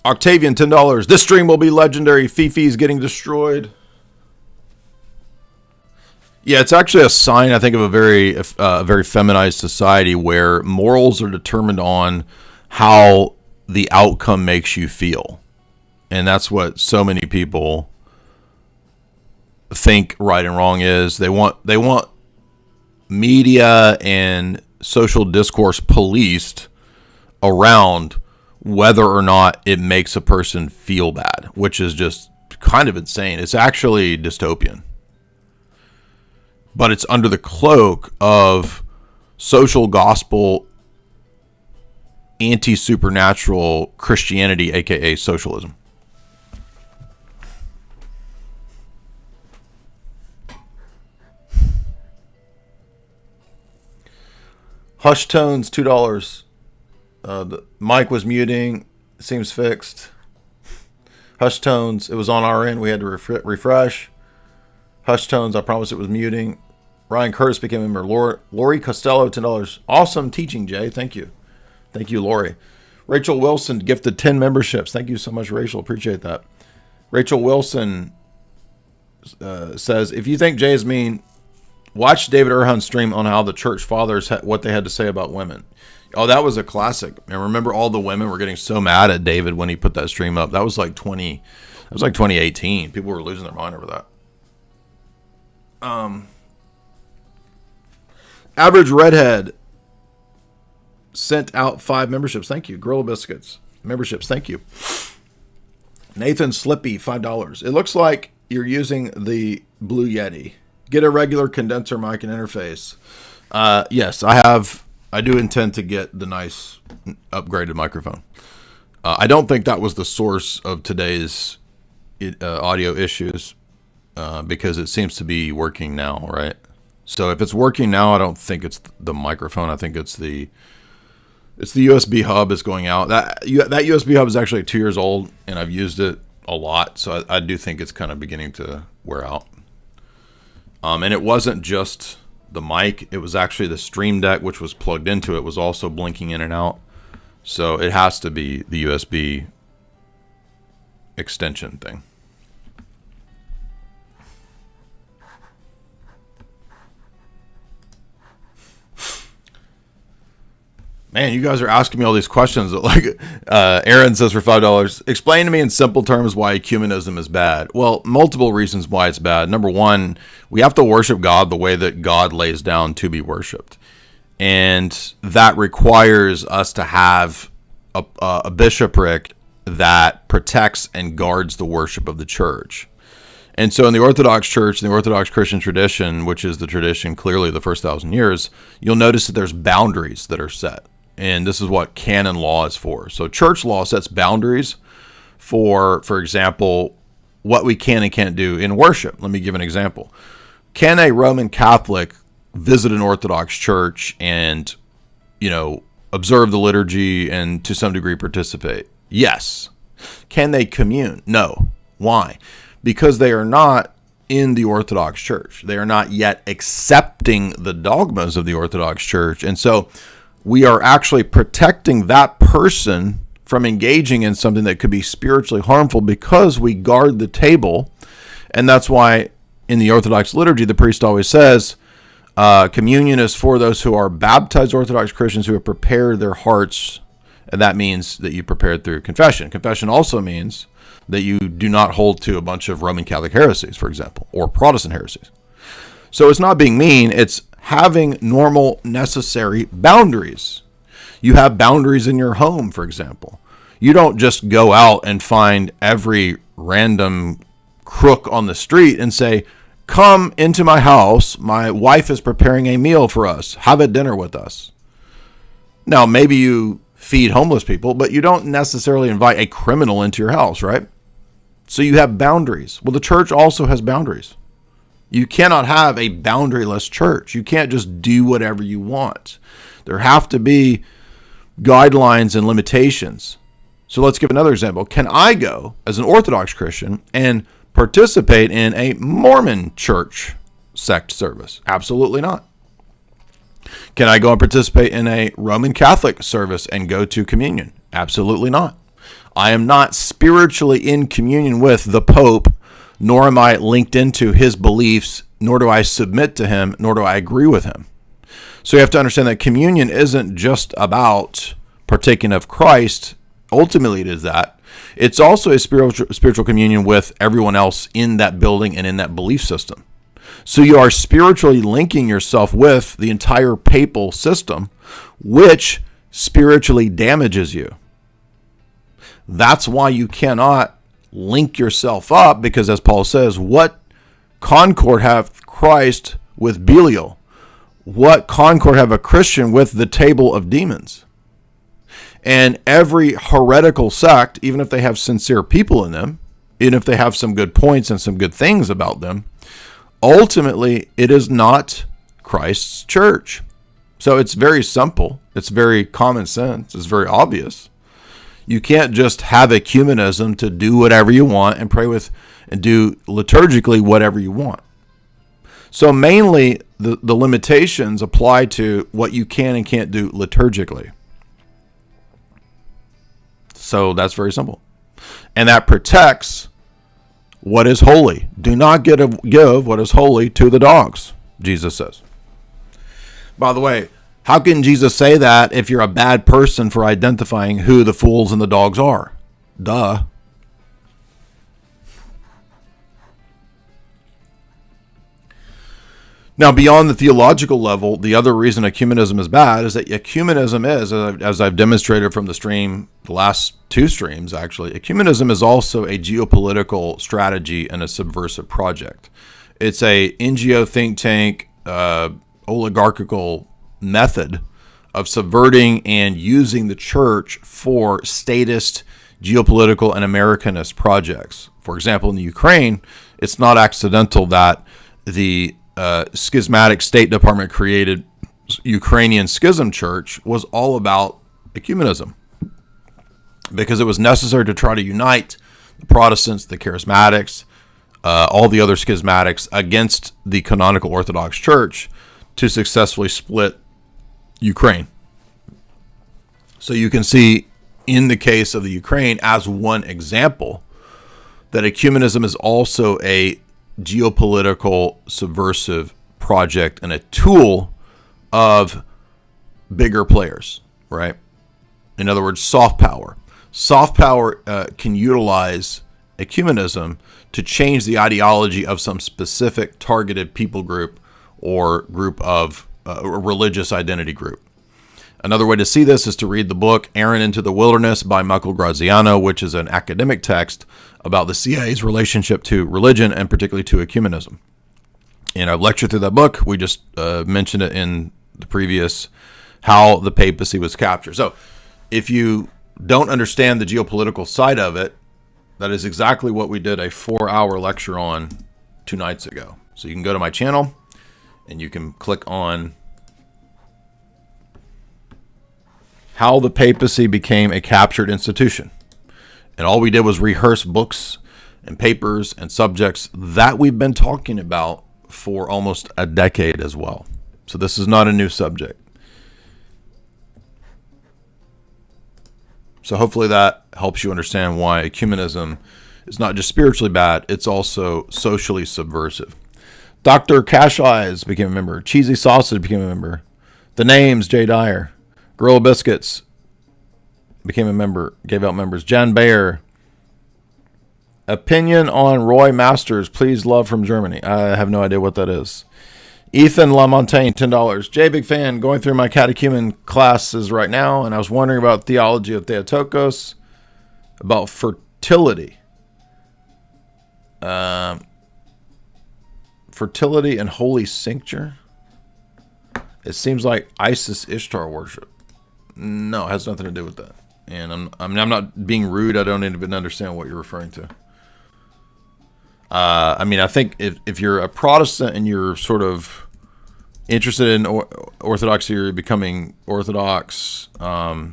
Octavian, $10. This stream will be legendary. Fifi's getting destroyed. Yeah, it's actually a sign, I think, of a very feminized society where morals are determined on how the outcome makes you feel. And that's what so many people think right and wrong is. They want media and social discourse policed around whether or not it makes a person feel bad, which is just kind of insane. It's actually dystopian. But it's under the cloak of social gospel, anti-supernatural Christianity, aka socialism. Hush tones, $2. The mic was muting. Seems fixed. Hush tones, it was on our end. We had to refresh. Hush tones, I promise it was muting. Ryan Curtis became a member. Lori Costello, $10. Awesome teaching, Jay. Thank you. Thank you, Lori. Rachel Wilson gifted 10 memberships. Thank you so much, Rachel. Appreciate that. Rachel Wilson says, if you think Jay is mean, watch David Erhan's stream on how the church fathers, what they had to say about women. Oh, that was a classic. And remember all the women were getting so mad at David when he put that stream up. That was like 2018. People were losing their mind over that. Average Redhead sent out 5 memberships. Thank you. Gorilla Biscuits memberships. Thank you. Nathan Slippy, $5. It looks like you're using the Blue Yeti. Get a regular condenser mic and interface. Yes, I do intend to get the nice upgraded microphone. I don't think that was the source of today's audio issues because it seems to be working now, right? So if it's working now, I don't think it's the microphone. I think it's the USB hub is going out. That USB hub is actually 2 years old, and I've used it a lot. So I do think it's kind of beginning to wear out. And it wasn't just the mic. It was actually the Stream Deck, which was plugged into it, was also blinking in and out. So it has to be the USB extension thing. Man, you guys are asking me all these questions. Like Aaron says for $5, explain to me in simple terms why ecumenism is bad. Well, multiple reasons why it's bad. Number one, we have to worship God the way that God lays down to be worshipped. And that requires us to have a bishopric that protects and guards the worship of the church. And so in the Orthodox Church, in the Orthodox Christian tradition, which is the tradition clearly the first 1,000 years, you'll notice that there's boundaries that are set. And this is what canon law is for. So church law sets boundaries for example, what we can and can't do in worship. Let me give an example. Can a Roman Catholic visit an Orthodox church and, observe the liturgy and to some degree participate? Yes. Can they commune? No. Why? Because they are not in the Orthodox Church. They are not yet accepting the dogmas of the Orthodox Church. And so we are actually protecting that person from engaging in something that could be spiritually harmful because we guard the table. And that's why in the Orthodox liturgy, the priest always says, communion is for those who are baptized Orthodox Christians who have prepared their hearts. And that means that you prepared through confession. Confession also means that you do not hold to a bunch of Roman Catholic heresies, for example, or Protestant heresies. So it's not being mean, it's having normal, necessary boundaries. You have boundaries in your home, for example. You don't just go out and find every random crook on the street and say, come into my house, my wife is preparing a meal for us, have a dinner with us. Now, maybe you feed homeless people, but you don't necessarily invite a criminal into your house, right? So you have boundaries. Well, the church also has boundaries. You cannot have a boundaryless church. You can't just do whatever you want. There have to be guidelines and limitations. So let's give another example. Can I go as an Orthodox Christian and participate in a Mormon church sect service? Absolutely not. Can I go and participate in a Roman Catholic service and go to communion? Absolutely not. I am not spiritually in communion with the Pope, nor am I linked into his beliefs nor do I submit to him, nor do I agree with him. So you have to understand that communion isn't just about partaking of Christ. Ultimately, it is that. It's also a spiritual communion with everyone else in that building and in that belief system. So you are spiritually linking yourself with the entire papal system, which spiritually damages you. That's why you cannot link yourself up, because as Paul says, what concord hath Christ with Belial? What concord have a Christian with the table of demons? And every heretical sect, even if they have sincere people in them, even if they have some good points and some good things about them, ultimately it is not Christ's church. So it's very simple. It's very common sense. It's very obvious. You can't just have ecumenism to do whatever you want and pray with and do liturgically whatever you want. So mainly the limitations apply to what you can and can't do liturgically. So that's very simple. And that protects what is holy. Do not give what is holy to the dogs, Jesus says. By the way, how can Jesus say that if you're a bad person for identifying who the fools and the dogs are? Duh. Now, beyond the theological level, the other reason ecumenism is bad is that ecumenism is, as I've demonstrated from the last two streams, actually, ecumenism is also a geopolitical strategy and a subversive project. It's a NGO think tank, oligarchical method of subverting and using the church for statist, geopolitical, and Americanist projects. For example, in the Ukraine, it's not accidental that the schismatic State Department created Ukrainian Schism Church was all about ecumenism, because it was necessary to try to unite the Protestants, the Charismatics, all the other schismatics against the canonical Orthodox Church to successfully split Ukraine. So you can see in the case of the Ukraine as one example that ecumenism is also a geopolitical subversive project and a tool of bigger players, right? In other words, soft power. Soft power can utilize ecumenism to change the ideology of some specific targeted people group or group of a religious identity group. Another way to see this is to read the book Aaron into the Wilderness by Michael Graziano, which is an academic text about the CIA's relationship to religion and particularly to ecumenism. And I've lectured through that book. We just mentioned it in the previous, how the papacy was captured. So if you don't understand the geopolitical side of it, that is exactly what we did a 4-hour lecture on 2 nights ago. So you can go to my channel and you can click on how the papacy became a captured institution. And all we did was rehearse books and papers and subjects that we've been talking about for almost a decade as well. So this is not a new subject. So hopefully that helps you understand why ecumenism is not just spiritually bad, it's also socially subversive. Dr. Cash Eyes became a member. Cheesy Sausage became a member. The Names, Jay Dyer. Gorilla Biscuits became a member, gave out members. Jan Bayer. Opinion on Roy Masters, please, love from Germany. I have no idea what that is. Ethan LaMontagne, $10. Jay, big fan, going through my catechumen classes right now, and I was wondering about theology of Theotokos, about fertility. Fertility and holy cincture. It seems like Isis Ishtar worship. No, it has nothing to do with that. And I'm not being rude. I don't even understand what you're referring to. I think if you're a Protestant and you're sort of interested in Orthodoxy or becoming Orthodox, I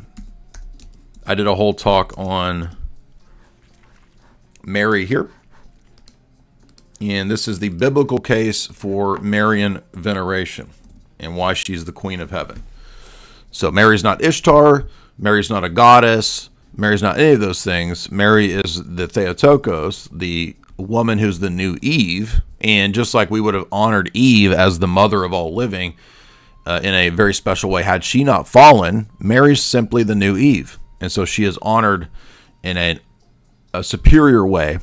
did a whole talk on Mary here. And this is the biblical case for Marian veneration and why she's the Queen of Heaven. So Mary's not Ishtar. Mary's not a goddess. Mary's not any of those things. Mary is the Theotokos, the woman who's the new Eve. And just like we would have honored Eve as the mother of all living in a very special way, had she not fallen, Mary's simply the new Eve. And so she is honored in a superior way.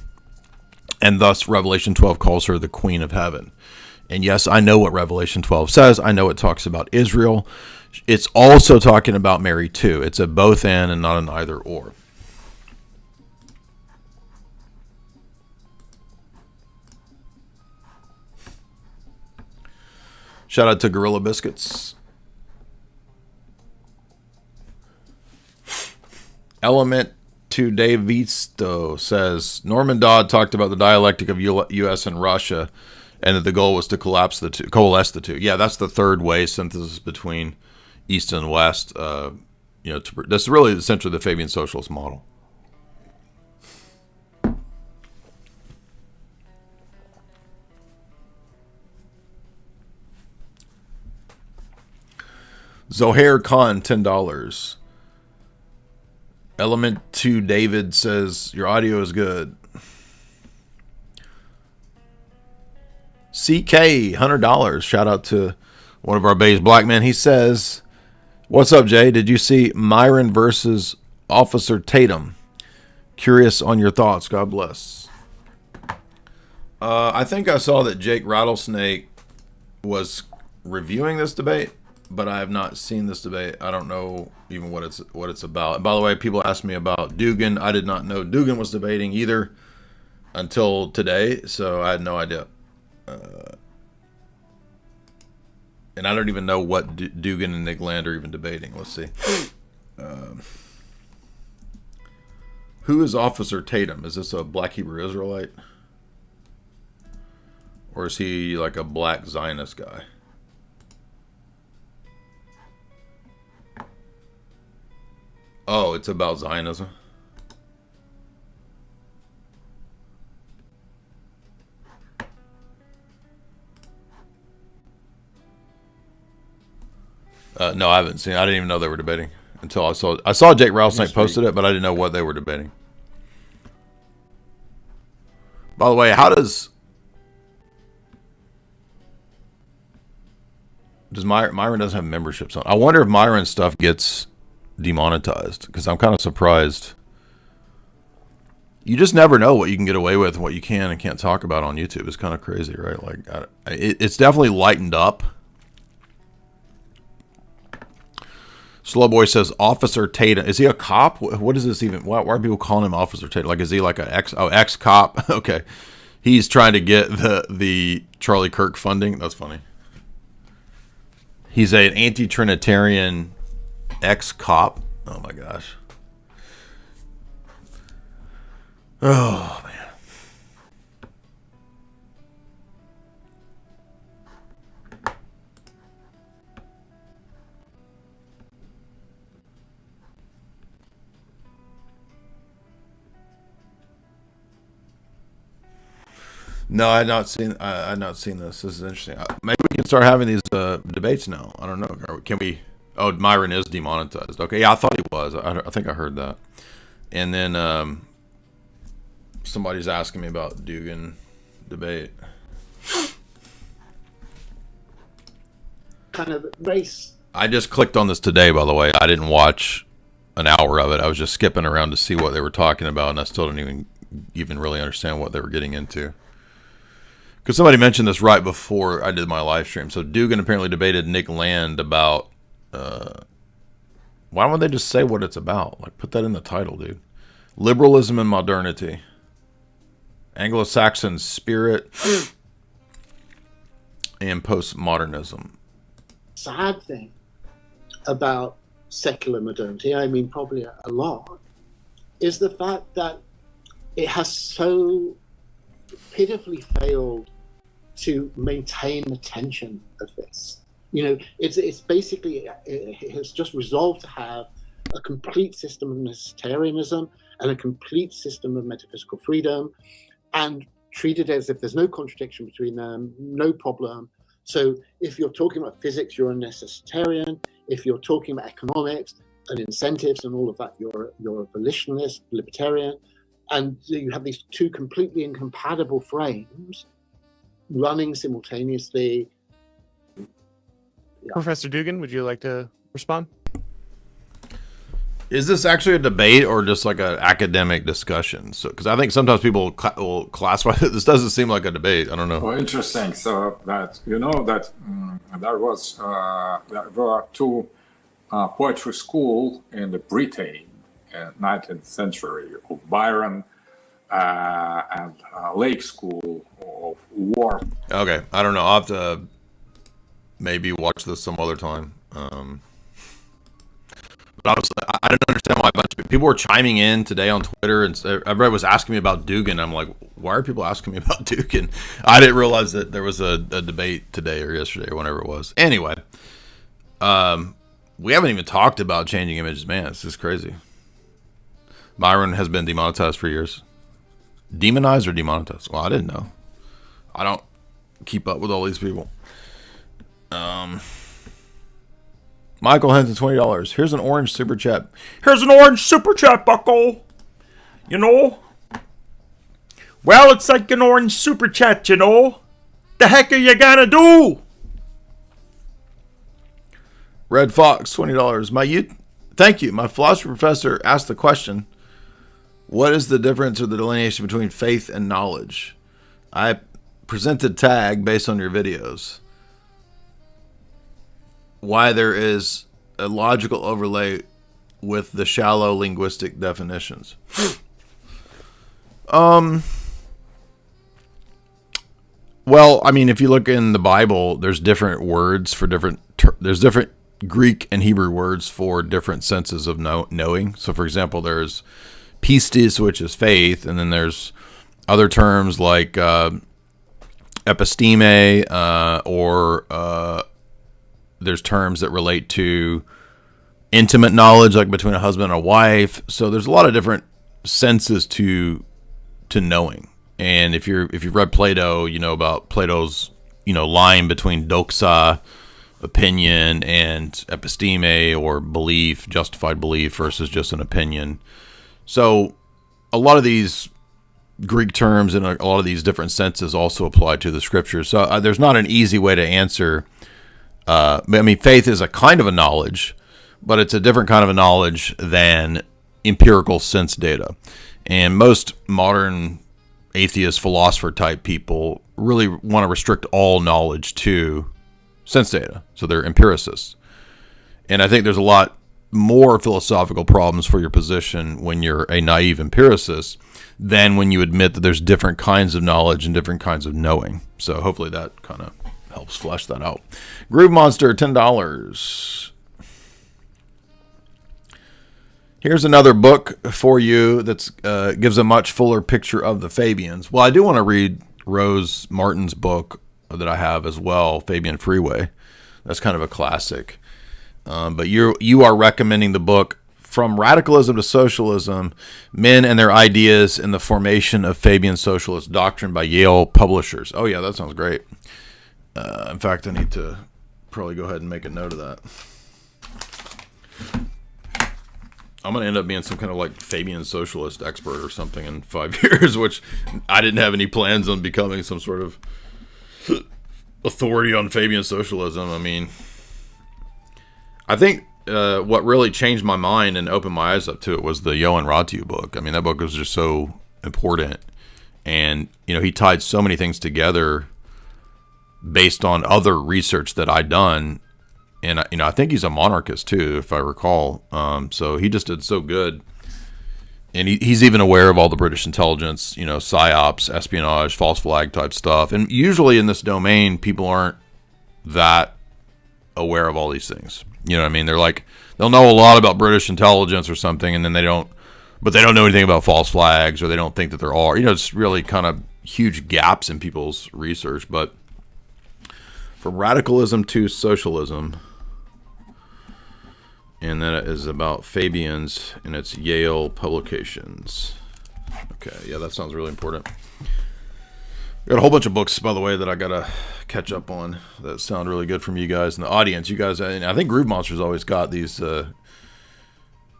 And thus Revelation 12 calls her the Queen of Heaven. And yes, I know what Revelation 12 says. I know it talks about Israel. It's also talking about Mary too. It's a both and not an either or. Shout out to Gorilla Biscuits. Element to Dave Visto says, Norman Dodd talked about the dialectic of U.S. and Russia, and that the goal was to coalesce the two. Yeah, that's the third way synthesis between East and West. That's really essentially the Fabian Socialist model. Zohair Khan, $10. Element 2 David says, your audio is good. CK, $100. Shout out to one of our beige black men. He says, what's up, Jay? Did you see Myron versus Officer Tatum? Curious on your thoughts. God bless. I think I saw that Jake Rattlesnake was reviewing this debate, but I have not seen this debate. I don't know even what it's about. And by the way, people asked me about Dugan. I did not know Dugan was debating either until today, so I had no idea. And I don't even know what Dugan and Nick Land are even debating. Let's see. Who is Officer Tatum? Is this a Black Hebrew Israelite? Or is he like a black Zionist guy? Oh, it's about Zionism. No, I haven't seen it. I didn't even know they were debating until I saw Jake Rattlesnake posted it, but I didn't know what they were debating. By the way, how does Myron doesn't have memberships on? I wonder if Myron's stuff gets demonetized, because I'm kind of surprised. You just never know what you can get away with and what you can and can't talk about on YouTube. It's kind of crazy, right? Like, it's definitely lightened up. Slow Boy says, Officer Tatum. Is he a cop? What is this even? Why are people calling him Officer Tatum? Like, is he like an ex-cop? Okay. He's trying to get the Charlie Kirk funding. That's funny. He's an anti-Trinitarian ex-cop. Oh, my gosh. Oh, man. No, I had not seen. I had not seen this. This is interesting. Maybe we can start having these debates now. I don't know. Can we? Oh, Myron is demonetized. Okay, yeah, I thought he was. I think I heard that. And then somebody's asking me about Dugan debate. Kind of race. I just clicked on this today, by the way. I didn't watch an hour of it. I was just skipping around to see what they were talking about, and I still didn't even really understand what they were getting into. Because somebody mentioned this right before I did my live stream. So Dugan apparently debated Nick Land about... why don't they just say what it's about? Like, put that in the title, dude. Liberalism and modernity. Anglo-Saxon spirit and postmodernism. Sad thing about secular modernity, I mean probably a lot, is the fact that it has so pitifully failed to maintain the tension of this. You know, it's basically, it has just resolved to have a complete system of necessitarianism and a complete system of metaphysical freedom, and treated as if there's no contradiction between them, no problem. So if you're talking about physics, you're a necessitarian. If you're talking about economics and incentives and all of that, you're a volitionalist, libertarian. and you have these two completely incompatible frames running simultaneously. Yeah. Professor Dugan, would you like to respond? Is this actually a debate or just like an academic discussion? So, because I think sometimes people will classify it. This doesn't seem like a debate. I don't know. Oh, interesting. So that there was there were two poetry school in the Britain, 19th century, of Byron and Lake School of War. Okay, I don't know. I'll have to maybe watch this some other time. But obviously, I didn't understand why a bunch of people were chiming in today on Twitter, and everybody was asking me about Dugan. I'm like, why are people asking me about Dugan? I didn't realize that there was a debate today or yesterday or whenever it was. Anyway, we haven't even talked about changing images. Man, it's just crazy. Byron has been demonetized for years. Demonized or demonetized? Well, I didn't know. I don't keep up with all these people. Michael Henson, $20. Here's an orange super chat. Here's an orange super chat, bucko. You know? Well, it's like an orange super chat, you know? The heck are you gonna do? Red Fox, $20. Thank you. My philosophy professor asked the question, what is the difference or the delineation between faith and knowledge? I presented tag based on your videos. Why there is a logical overlay with the shallow linguistic definitions. Well, I mean, if you look in the Bible, there's different words for there's different Greek and Hebrew words for different senses of knowing. So, for example, there's pistis, which is faith, and then there's other terms like episteme, or there's terms that relate to intimate knowledge, like between a husband and a wife. So there's a lot of different senses to knowing. And if you've read Plato, you know about Plato's line between doxa, opinion, and episteme, or belief, justified belief versus just an opinion. So a lot of these Greek terms and a lot of these different senses also apply to the scriptures. So there's not an easy way to answer. I mean, faith is a kind of a knowledge, but it's a different kind of a knowledge than empirical sense data. And most modern atheist philosopher type people really want to restrict all knowledge to sense data. So they're empiricists. And I think there's a lot more philosophical problems for your position when you're a naive empiricist than when you admit that there's different kinds of knowledge and different kinds of knowing. So hopefully that kind of helps flesh that out. Groove Monster, $10. Here's another book for you that gives a much fuller picture of the Fabians. Well, I do want to read Rose Martin's book that I have as well, Fabian Freeway. That's kind of a classic. But you are recommending the book From Radicalism to Socialism, Men and Their Ideas in the Formation of Fabian Socialist Doctrine by Yale Publishers. Oh, yeah, that sounds great. In fact, I need to probably go ahead and make a note of that. I'm going to end up being some kind of like Fabian socialist expert or something in 5 years, which I didn't have any plans on becoming some sort of authority on Fabian socialism. I mean, I think what really changed my mind and opened my eyes up to it was the Johan Ratu book. I mean, that book was just so important. And, he tied so many things together based on other research that I'd done. And, I think he's a monarchist too, if I recall. So he just did so good. And he's even aware of all the British intelligence, psyops, espionage, false flag type stuff. And usually in this domain, people aren't that aware of all these things. You know what I mean? They're like, they'll know a lot about British intelligence or something, and then they don't know anything about false flags, or they don't think that there are. It's really kind of huge gaps in people's research. But From Radicalism to Socialism, and that is about Fabians, and it's Yale Publications. Okay, yeah, that sounds really important. Got a whole bunch of books, by the way, that I gotta catch up on that sound really good from you guys in the audience. You guys, and I think Groove Monster's always got these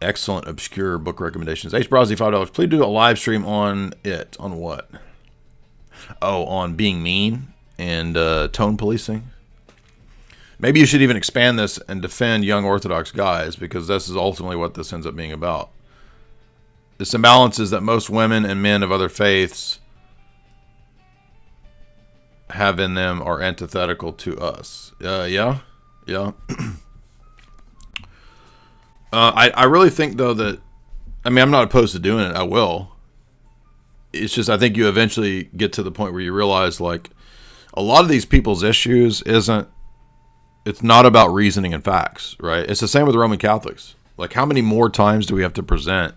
Excellent obscure book recommendations. H. Browsy, $5. Please do a live stream on it. On what? Oh, on being mean and tone policing. Maybe you should even expand this and defend young Orthodox guys, because this is ultimately what this ends up being about. This imbalance is that most women and men of other faiths have in them are antithetical to us. Yeah. I really think, though, that, I mean, I'm not opposed to doing it. I will. It's just, I think you eventually get to the point where you realize, like, a lot of these people's issues it's not about reasoning and facts, right? It's the same with Roman Catholics. Like, how many more times do we have to present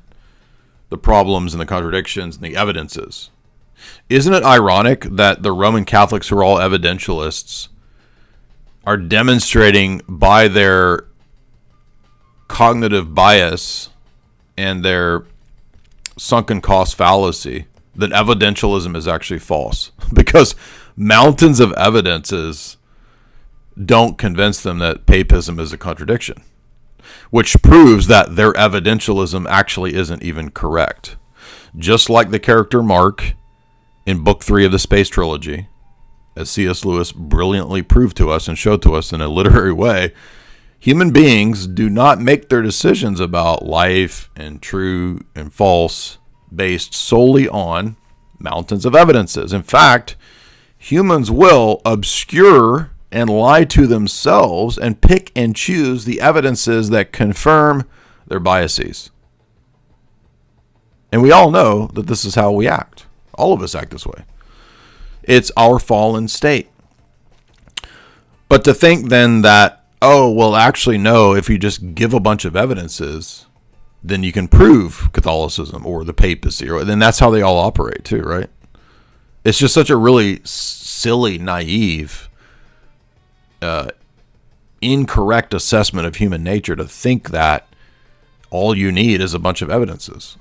the problems and the contradictions and the evidences? Isn't it ironic that the Roman Catholics, who are all evidentialists, are demonstrating by their cognitive bias and their sunken cost fallacy that evidentialism is actually false? Because mountains of evidences don't convince them that papism is a contradiction, which proves that their evidentialism actually isn't even correct. Just like the character Mark in Book 3 of the Space Trilogy, as C.S. Lewis brilliantly proved to us and showed to us in a literary way, human beings do not make their decisions about life and true and false based solely on mountains of evidences. In fact, humans will obscure and lie to themselves and pick and choose the evidences that confirm their biases. And we all know that this is how we act. All of us act this way. It's our fallen state. But to think then that, oh, well, actually, no, if you just give a bunch of evidences, then you can prove Catholicism or the papacy, or then that's how they all operate too, right? It's just such a really silly, naive, incorrect assessment of human nature to think that all you need is a bunch of evidences.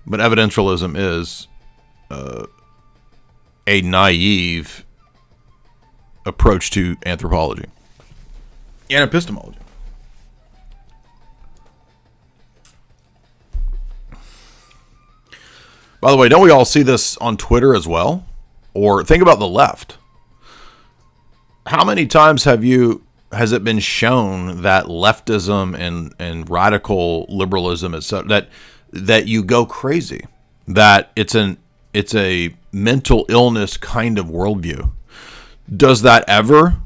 But evidentialism is a naive approach to anthropology and epistemology. By the way, don't we all see this on Twitter as well? Or think about the left. How many times has it been shown that leftism and radical liberalism, etc., that you go crazy, that it's a mental illness kind of worldview? Does that ever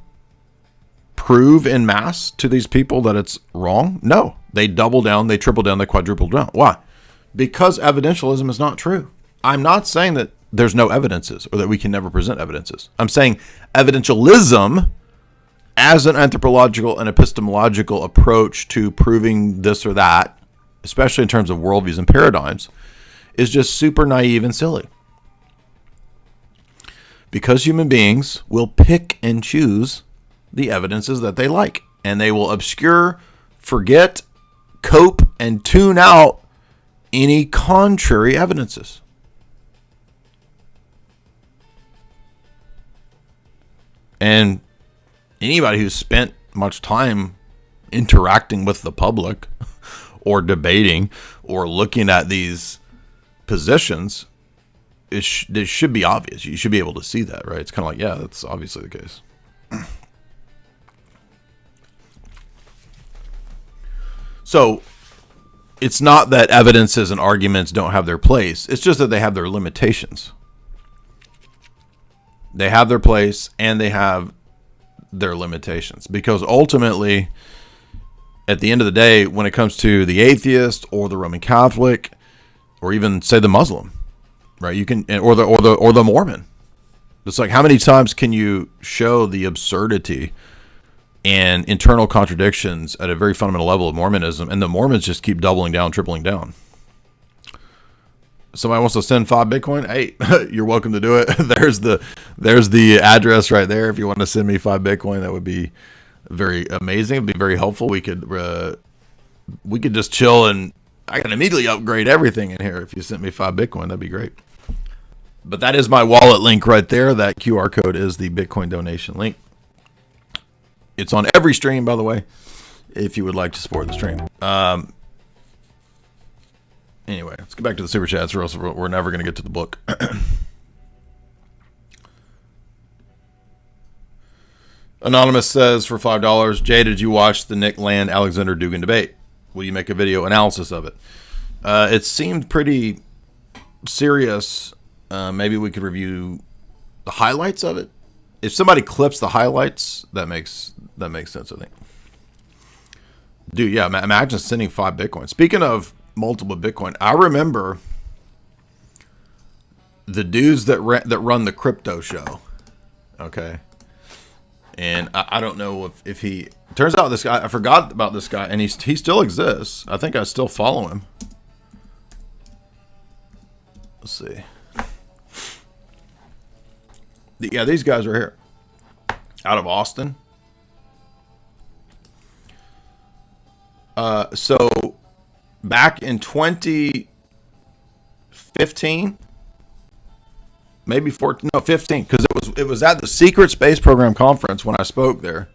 prove en masse to these people that it's wrong? No. They double down, they triple down, they quadruple down. Why? Because evidentialism is not true. I'm not saying that there's no evidences or that we can never present evidences. I'm saying evidentialism as an anthropological and epistemological approach to proving this or that, especially in terms of worldviews and paradigms, is just super naive and silly. Because human beings will pick and choose the evidences that they like, and they will obscure, forget, cope, and tune out any contrary evidences. And anybody who's spent much time interacting with the public or debating or looking at these positions, it should be obvious. You should be able to see that, right? It's kind of like, yeah, that's obviously the case. So it's not that evidences and arguments don't have their place. It's just that they have their limitations. They have their place and they have their limitations. Because ultimately, at the end of the day, when it comes to the atheist or the Roman Catholic, or even say the Muslim, right? You can, or the Mormon. It's like, how many times can you show the absurdity and internal contradictions at a very fundamental level of Mormonism, and the Mormons just keep doubling down, tripling down? Somebody wants to send 5 Bitcoin? Hey, you're welcome to do it. There's the address right there. If you want to send me 5 Bitcoin, that would be very amazing. It'd be very helpful. We could just chill, and I can immediately upgrade everything in here. If you sent me 5 Bitcoin, that'd be great. But that is my wallet link right there. That QR code is the Bitcoin donation link. It's on every stream, by the way, if you would like to support the stream. Anyway, let's get back to the super chats, or else we're never going to get to the book. Anonymous says for $5, Jay, did you watch the Nick Land Alexander Dugan debate? Will you make a video analysis of it? It seemed pretty serious. Maybe we could review the highlights of it. If somebody clips the highlights, that makes sense, I think. Dude, yeah, imagine sending 5 Bitcoin. Speaking of multiple Bitcoin, I remember the dudes that run the crypto show. Okay. And I don't know if he... Turns out this guy... I forgot about this guy, and he still exists. I think I still follow him. Let's see. Yeah, these guys are here. Out of Austin. So, back in 2015... Maybe 14, no, 15, because it was at the Secret Space Program conference when I spoke there.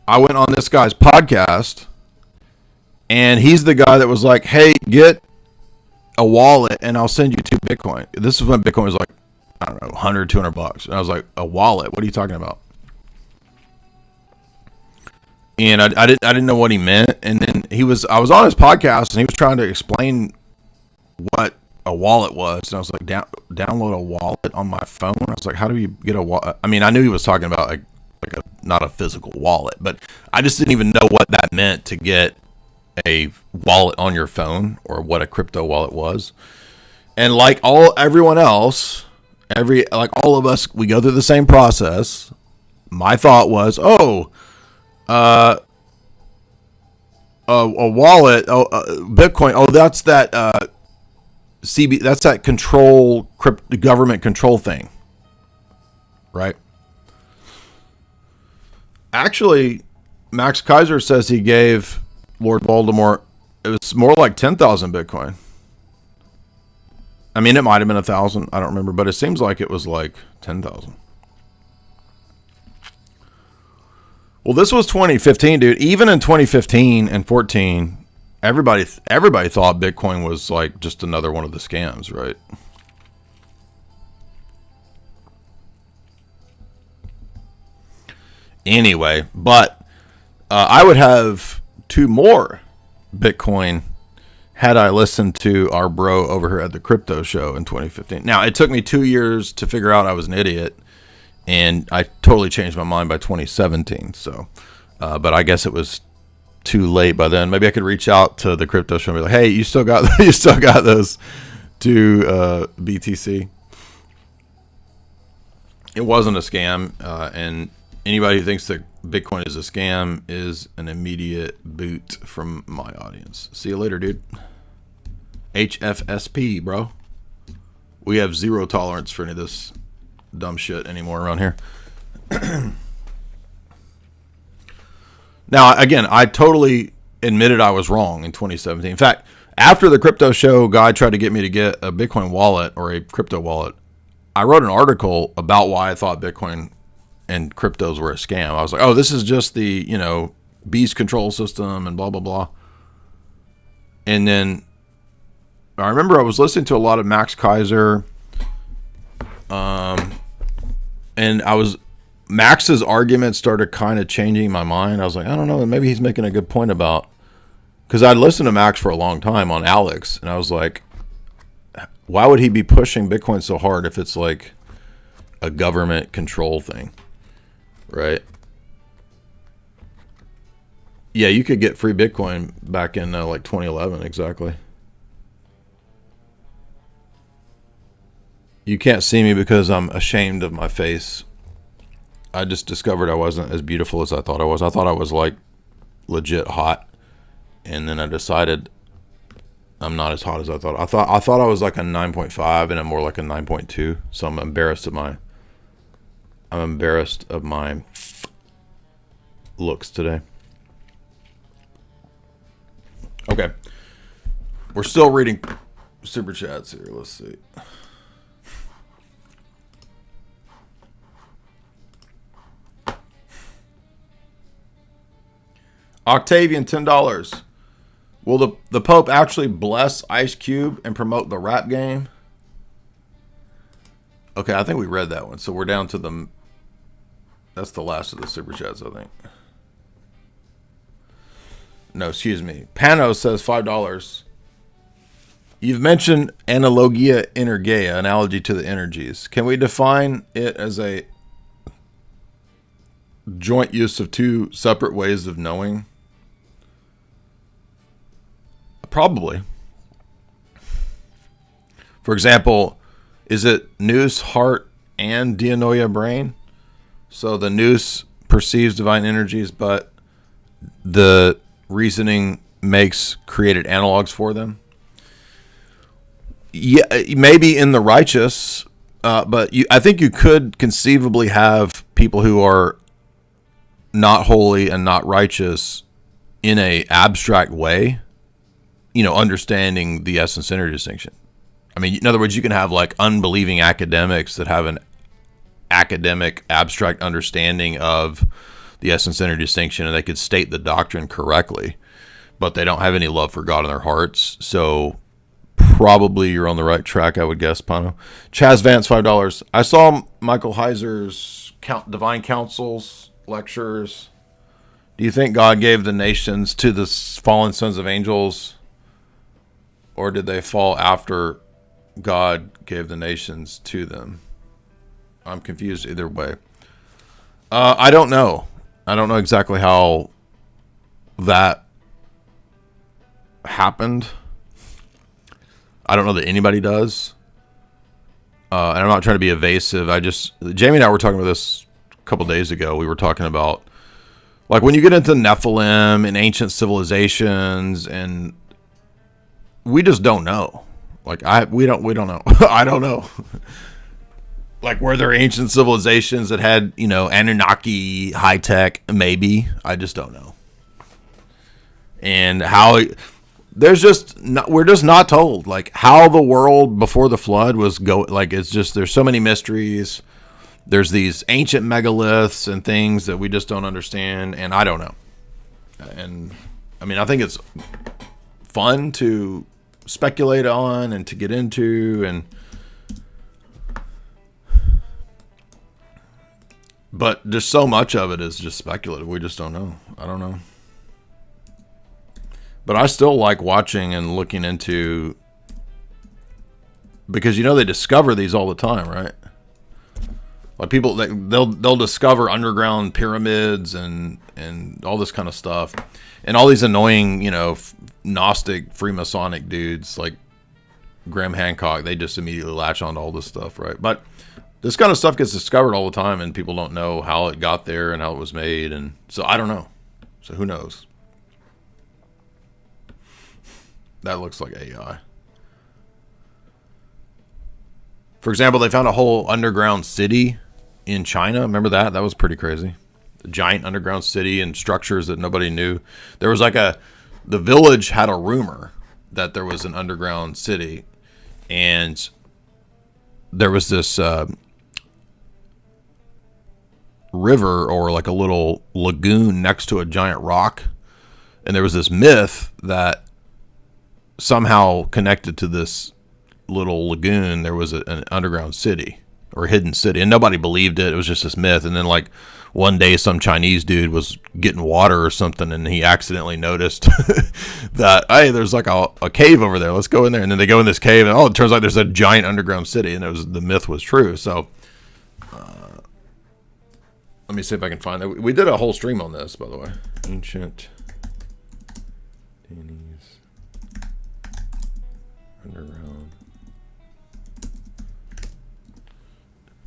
I went on this guy's podcast, and he's the guy that was like, "Hey, get a wallet, and I'll send you 2 Bitcoin." This is when Bitcoin was like, I don't know, $100, $200, and I was like, "A wallet? What are you talking about?" And I didn't know what he meant, and then I was on his podcast, and he was trying to explain what a wallet was, and I was like, download a wallet on my phone. I was like, how do you get a wallet? I mean, I knew he was talking about like not a physical wallet, but I just didn't even know what that meant to get a wallet on your phone, or what a crypto wallet was. And like everyone else, all of us, we go through the same process. My thought was, a wallet, Bitcoin. That's that. That's that government control thing, right? Actually, Max Kaiser says he gave Lord Voldemort, it was more like 10,000 Bitcoin. I mean, it might have been 1,000. I don't remember, but it seems like it was like 10,000. Well, this was 2015, dude. Even in 2015 and 14, everybody thought Bitcoin was like just another one of the scams, right? Anyway, but I would have 2 more Bitcoin had I listened to our bro over here at the crypto show in 2015. Now, it took me 2 years to figure out I was an idiot, and I totally changed my mind by 2017. So, but I guess it was too late by then. Maybe I could reach out to the crypto show and be like, "Hey, you still got those to BTC?" It wasn't a scam, and anybody who thinks that Bitcoin is a scam is an immediate boot from my audience. See you later, dude. HFSP, bro. We have zero tolerance for any of this dumb shit anymore around here. Now, again, I totally admitted I was wrong in 2017. In fact, after the crypto show, guy tried to get me to get a Bitcoin wallet or a crypto wallet. I wrote an article about why I thought Bitcoin and cryptos were a scam. I was like, oh, this is just the, beast control system and blah, blah, blah. And then I remember I was listening to a lot of Max Kaiser. And Max's argument started kind of changing my mind. I was like, I don't know, maybe he's making a good point about, because I'd listened to Max for a long time on Alex, and I was like, why would he be pushing Bitcoin so hard if it's like a government control thing, right? Yeah, you could get free Bitcoin back in like 2011, exactly. You can't see me because I'm ashamed of my face. I just discovered I wasn't as beautiful as I thought I was. I thought I was like legit hot, and then I decided I'm not as hot as I thought. I thought I was like a 9.5, and I'm more like a 9.2. So I'm embarrassed of my looks today. Okay, we're still reading super chats here. Let's see. Octavian, $10. Will the Pope actually bless Ice Cube and promote the rap game? Okay, I think we read that one. So we're down to the... That's the last of the Super Chats, I think. No, excuse me. Pano says $5. You've mentioned analogia energeia, analogy to the energies. Can we define it as a joint use of two separate ways of knowing? Probably. For example, is it nous, heart, and dianoia, brain? So the nous perceives divine energies, but the reasoning makes created analogs for them. Yeah, maybe in the righteous, but I think you could conceivably have people who are not holy and not righteous in a abstract way, you know, understanding the essence energy distinction. I mean, in other words, you can have like unbelieving academics that have an academic abstract understanding of the essence energy distinction, and they could state the doctrine correctly, but they don't have any love for God in their hearts. So probably you're on the right track, I would guess, Pano. Chaz Vance, $5. I saw Michael Heiser's Divine Councils lectures. Do you think God gave the nations to the fallen sons of angels, or did they fall after God gave the nations to them? I'm confused either way. I don't know. I don't know exactly how that happened. I don't know that anybody does. And I'm not trying to be evasive. Jamie and I were talking about this a couple days ago. We were talking about, like, when you get into Nephilim and ancient civilizations, and we just don't know. Like, we don't know. I don't know. Like, were there ancient civilizations that had, you know, Anunnaki high tech? Maybe. I just don't know. And how we're just not told, like, how the world before the flood was going. Like, it's just, there's so many mysteries. There's these ancient megaliths and things that we just don't understand, and I don't know. And I mean, I think it's fun to speculate on and to get into, but just so much of it is just speculative. We just don't know. I don't know. But I still like watching and looking into, because, you know, they discover these all the time, right? Like, people, they'll discover underground pyramids and all this kind of stuff, and all these annoying, you know, Gnostic Freemasonic dudes like Graham Hancock. They just immediately latch on to all this stuff, right? But this kind of stuff gets discovered all the time, and people don't know how it got there and how it was made, and so I don't know. So who knows? That looks like AI. For example, they found a whole underground city in China. Remember that? That was pretty crazy. A giant underground city and structures that nobody knew. There was like the village had a rumor that there was an underground city, and there was this river, or like a little lagoon next to a giant rock, and there was this myth that somehow connected to this little lagoon there was an underground city or hidden city, and nobody believed it. It was just this myth. And then, like, one day some Chinese dude was getting water or something, and he accidentally noticed that, hey, there's like a cave over there, let's go in there. And then they go in this cave, and it turns out there's a giant underground city, and the myth was true. So let me see if I can find that. We did a whole stream on this, by the way. Ancient Danny's underground.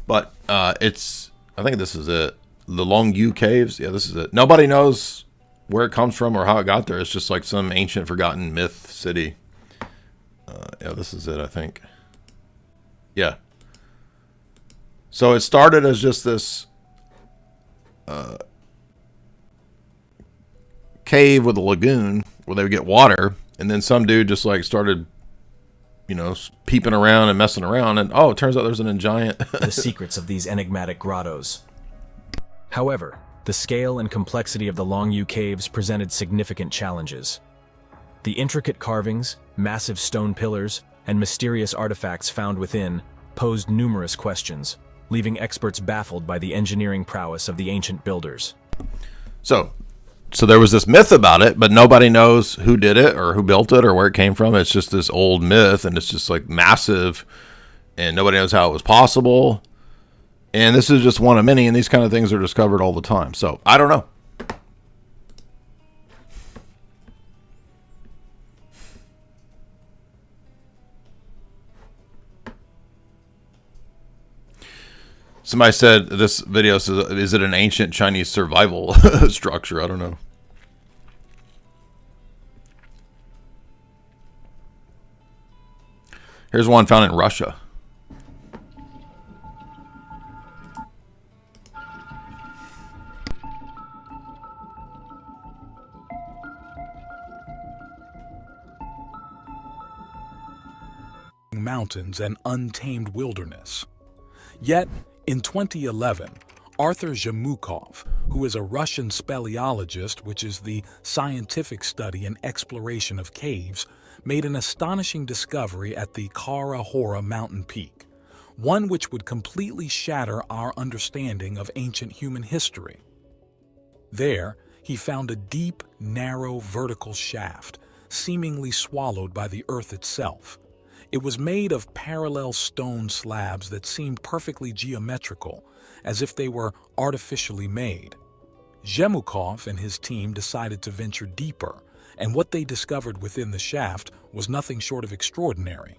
But I think this is it. The Long Yu Caves. Yeah, this is it. Nobody knows where it comes from or how it got there. It's just like some ancient forgotten myth city. Yeah, this is it, I think. Yeah. So it started as just this cave with a lagoon where they would get water, and then some dude just like started, you know, peeping around and messing around, and it turns out there's a giant the secrets of these enigmatic grottos. However, the scale and complexity of the Long Yu caves presented significant challenges. The intricate carvings, massive stone pillars, and mysterious artifacts found within posed numerous questions, leaving experts baffled by the engineering prowess of the ancient builders. So there was this myth about it, but nobody knows who did it or who built it or where it came from. It's just this old myth, and it's just like massive, and nobody knows how it was possible. And this is just one of many, and these kind of things are discovered all the time. So I don't know. Somebody said this video says, is it an ancient Chinese survival structure? I don't know. Here's one found in Russia. Mountains and untamed wilderness. Yet, in 2011, Arthur Zhemukov, who is a Russian speleologist, which is the scientific study and exploration of caves, made an astonishing discovery at the Kara Hora mountain peak, one which would completely shatter our understanding of ancient human history. There, he found a deep, narrow, vertical shaft, seemingly swallowed by the earth itself. It was made of parallel stone slabs that seemed perfectly geometrical, as if they were artificially made. Zhemukov and his team decided to venture deeper, and what they discovered within the shaft was nothing short of extraordinary.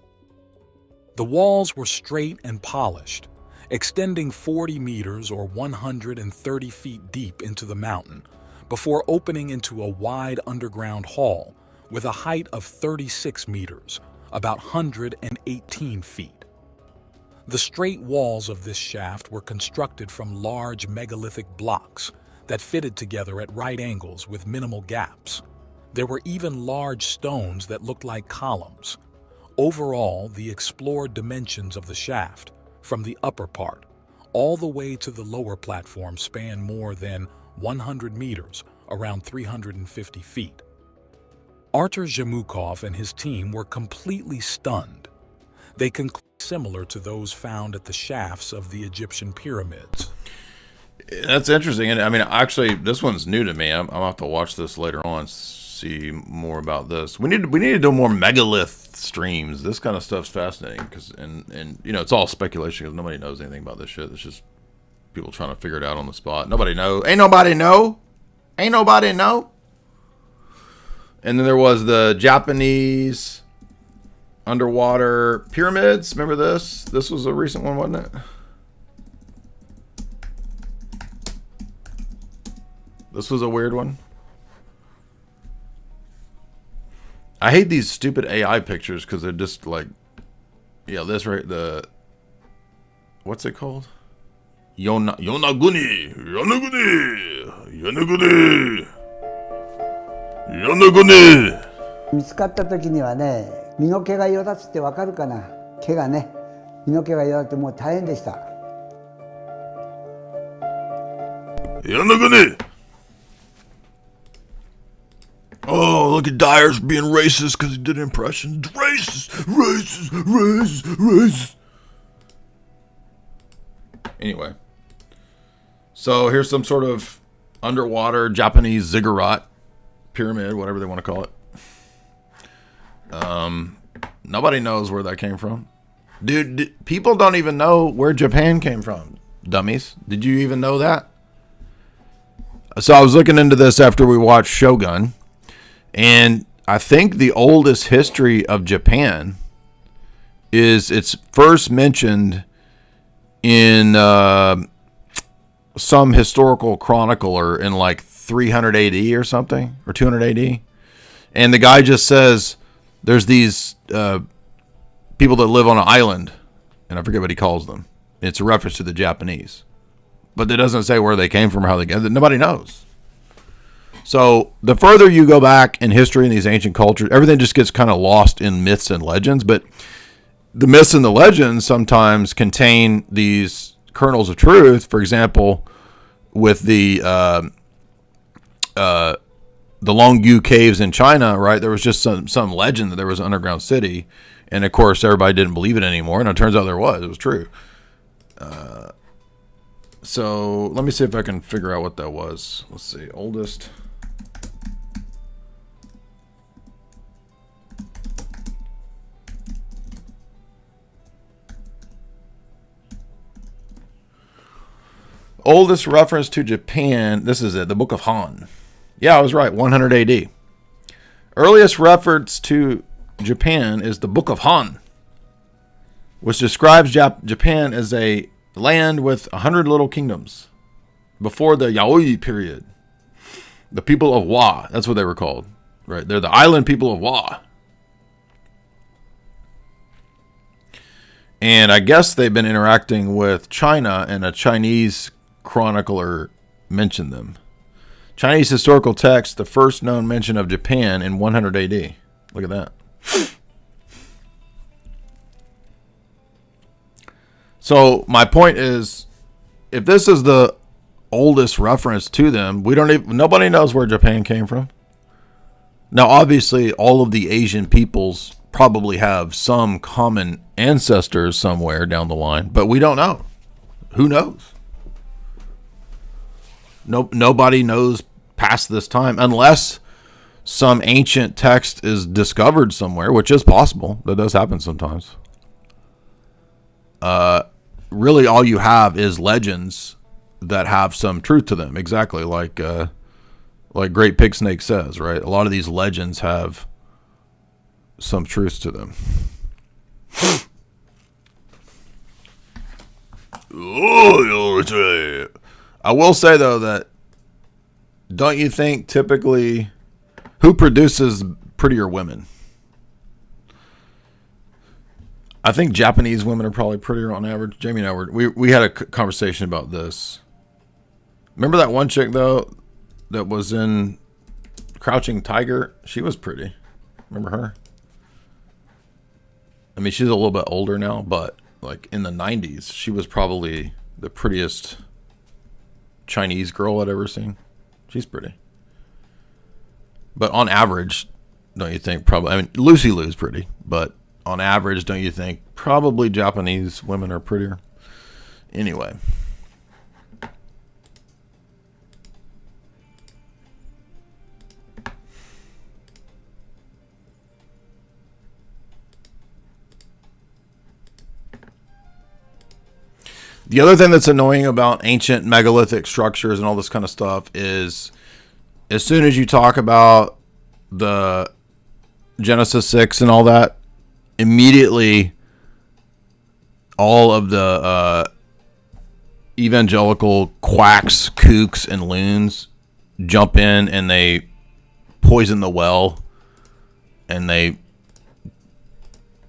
The walls were straight and polished, extending 40 meters or 130 feet deep into the mountain, before opening into a wide underground hall with a height of 36 meters, about 118 feet. The straight walls of this shaft were constructed from large megalithic blocks that fitted together at right angles with minimal gaps. There were even large stones that looked like columns. Overall, the explored dimensions of the shaft, from the upper part all the way to the lower platform, span more than 100 meters, around 350 feet. Arthur Zhemukov and his team were completely stunned. They concluded similar to those found at the shafts of the Egyptian pyramids. That's interesting. And I mean, actually, this one's new to me. I'm going to have to watch this later on, see more about this. We need to do more megalith streams. This kind of stuff's fascinating because, and you know, it's all speculation because nobody knows anything about this shit. It's just people trying to figure it out on the spot. Nobody knows. Ain't nobody know. And then there was the Japanese underwater pyramids. Remember this? This was a recent one, wasn't it? This was a weird one. I hate these stupid AI pictures because they're just like, yeah, this right, the, what's it called? Yonaguni. 見つかった時にはね、身の毛がよだつってわかるかな。毛がね、身の毛がよだってもう大変でした。Yonaguni. Oh, look at Dyer's being racist because he did impressions. Racist. Anyway, so here's some sort of underwater Japanese ziggurat pyramid, whatever they want to call it. Nobody knows where that came from. Dude, people don't even know where Japan came from, dummies. Did you even know that? So I was looking into this after we watched Shogun, and I think the oldest history of Japan is it's first mentioned in some historical chronicler in like 300 AD or something, or 200 AD. And the guy just says there's these people that live on an island, and I forget what he calls them. It's a reference to the Japanese. But it doesn't say where they came from or how they got. Nobody knows. So the further you go back in history in these ancient cultures, everything just gets kind of lost in myths and legends. But the myths and the legends sometimes contain these kernels of truth. For example, with the the Longyu caves in China, right? There was just some legend that there was an underground city, and of course everybody didn't believe it anymore, and it turns out there was. It was true. So let me see if I can figure out what that was. Let's see, oldest. Oldest reference to Japan. This is it, the Book of Han. Yeah, I was right, 100 AD. Earliest reference to Japan is the Book of Han, which describes Japan as a land with 100 little kingdoms before the Yaoi period. The people of Wa, that's what they were called, right? They're the island people of Wa. And I guess they've been interacting with China, and a Chinese chronicler mentioned them. Chinese historical text, the first known mention of Japan in 100 AD. Look at that. So my point is, if this is the oldest reference to them, nobody knows where Japan came from. Now, obviously, all of the Asian peoples probably have some common ancestors somewhere down the line, but we don't know. Who knows? Nobody knows past this time, unless some ancient text is discovered somewhere, which is possible. That does happen sometimes. Really, all you have is legends that have some truth to them. Exactly, like Great Pig Snake says, right? A lot of these legends have some truth to them. I will say, though, that don't you think typically who produces prettier women? I think Japanese women are probably prettier on average. Jamie and I we had a conversation about this. Remember that one chick, though, that was in Crouching Tiger? She was pretty. Remember her? I mean, she's a little bit older now, but like in the 90s, she was probably the prettiest Chinese girl I'd ever seen. She's pretty. But on average, don't you think probably, I mean, Lucy Liu's pretty, but on average, don't you think probably Japanese women are prettier? Anyway. The other thing that's annoying about ancient megalithic structures and all this kind of stuff is as soon as you talk about the Genesis 6 and all that, immediately all of the evangelical quacks, kooks, and loons jump in and they poison the well and they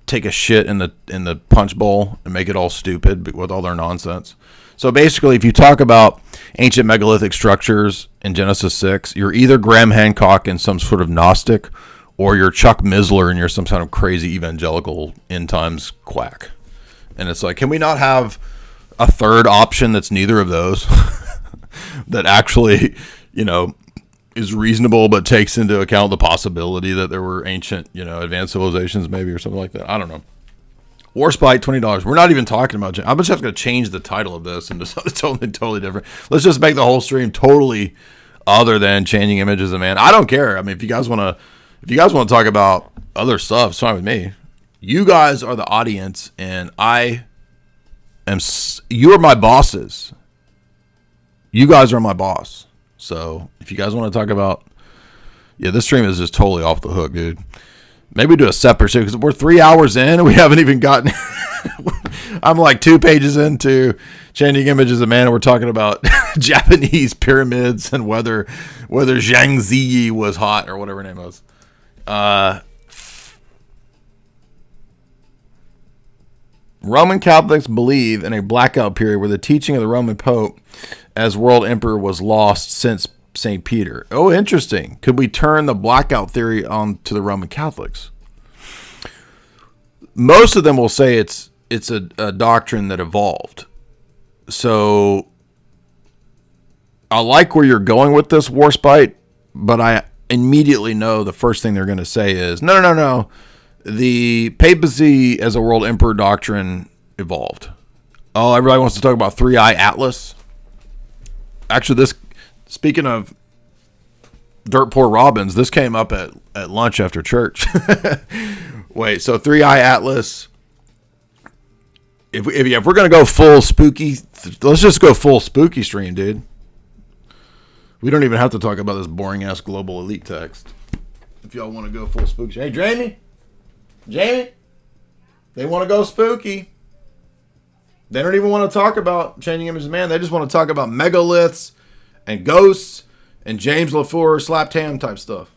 take a shit in the punch bowl and make it all stupid with all their nonsense. So basically, if you talk about ancient megalithic structures in Genesis 6, you're either Graham Hancock and some sort of Gnostic, or you're Chuck Missler and you're some kind of crazy evangelical end times quack. And it's like, can we not have a third option that's neither of those? That actually, is reasonable, but takes into account the possibility that there were ancient, advanced civilizations maybe, or something like that. I don't know. Warspite, $20. We're not even talking about, I'm just going to change the title of this into something totally different. Let's just make the whole stream totally other than changing images of man. I don't care. I mean, if you guys want to talk about other stuff, it's fine with me. You guys are the audience, and you're my bosses. You guys are my boss. So if you guys want to talk about, this stream is just totally off the hook, dude. Maybe do a separate show because we're 3 hours in and we haven't even gotten. I'm like 2 pages into changing images of man, and we're talking about Japanese pyramids and whether Zhang Ziyi was hot or whatever her name was. Roman Catholics believe in a blackout period where the teaching of the Roman Pope as world emperor was lost since St. Peter. Oh, interesting. Could we turn the blackout theory on to the Roman Catholics? Most of them will say it's a doctrine that evolved. So I like where you're going with this, Warspite, but immediately know the first thing they're going to say is, no. The papacy as a world emperor doctrine evolved. Oh, everybody wants to talk about 3i Atlas. Actually, speaking of Dirt Poor Robins, this came up at lunch after church. Wait, so 3i Atlas. If we're going to go full spooky, let's just go full spooky stream, dude. We don't even have to talk about this boring-ass global elite text. If y'all want to go full spooky. Hey, Jamie? They want to go spooky. They don't even want to talk about changing images of man. They just want to talk about megaliths and ghosts and James LaFleur slapped ham type stuff.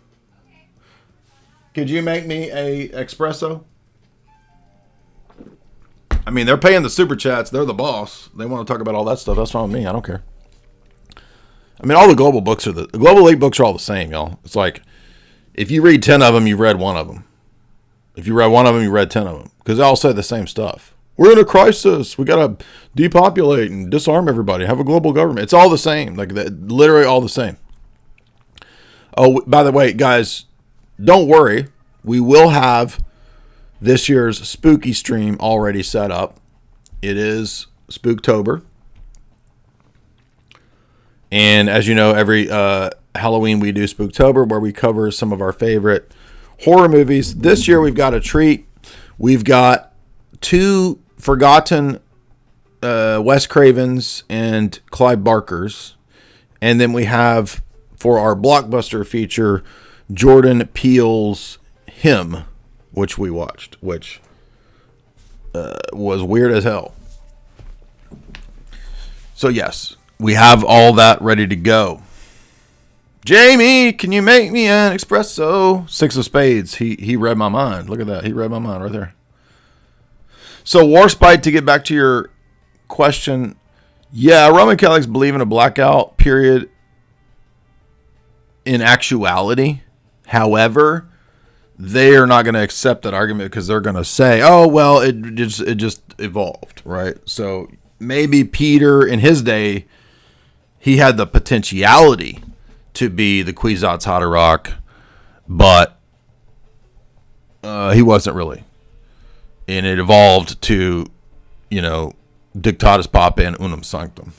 Could you make me a espresso? I mean, they're paying the super chats. They're the boss. They want to talk about all that stuff. That's fine with me. I don't care. I mean, all the global elite books are all the same, y'all. It's like, if you read 10 of them, you've read one of them. If you read one of them, you read 10 of them. Because they all say the same stuff. We're in a crisis. We got to depopulate and disarm everybody. Have a global government. It's all the same. Like, literally all the same. Oh, by the way, guys, don't worry. We will have this year's spooky stream already set up. It is Spooktober. And as you know, every Halloween we do Spooktober, where we cover some of our favorite horror movies. This year we've got a treat. We've got 2 forgotten Wes Cravens and Clive Barkers. And then we have, for our blockbuster feature, Jordan Peele's Him, which we watched, which was weird as hell. So yes, we have all that ready to go. Jamie, can you make me an espresso? 6 of spades. He read my mind. Look at that. He read my mind right there. So Warspite, to get back to your question, yeah, Roman Catholics believe in a blackout period in actuality. However, they are not going to accept that argument because they're going to say, oh, well, it just evolved, right? So maybe Peter in his day, he had the potentiality to be the Kwisatz Haderach, but he wasn't really. And it evolved to, Dictatus Papa and Unum Sanctum.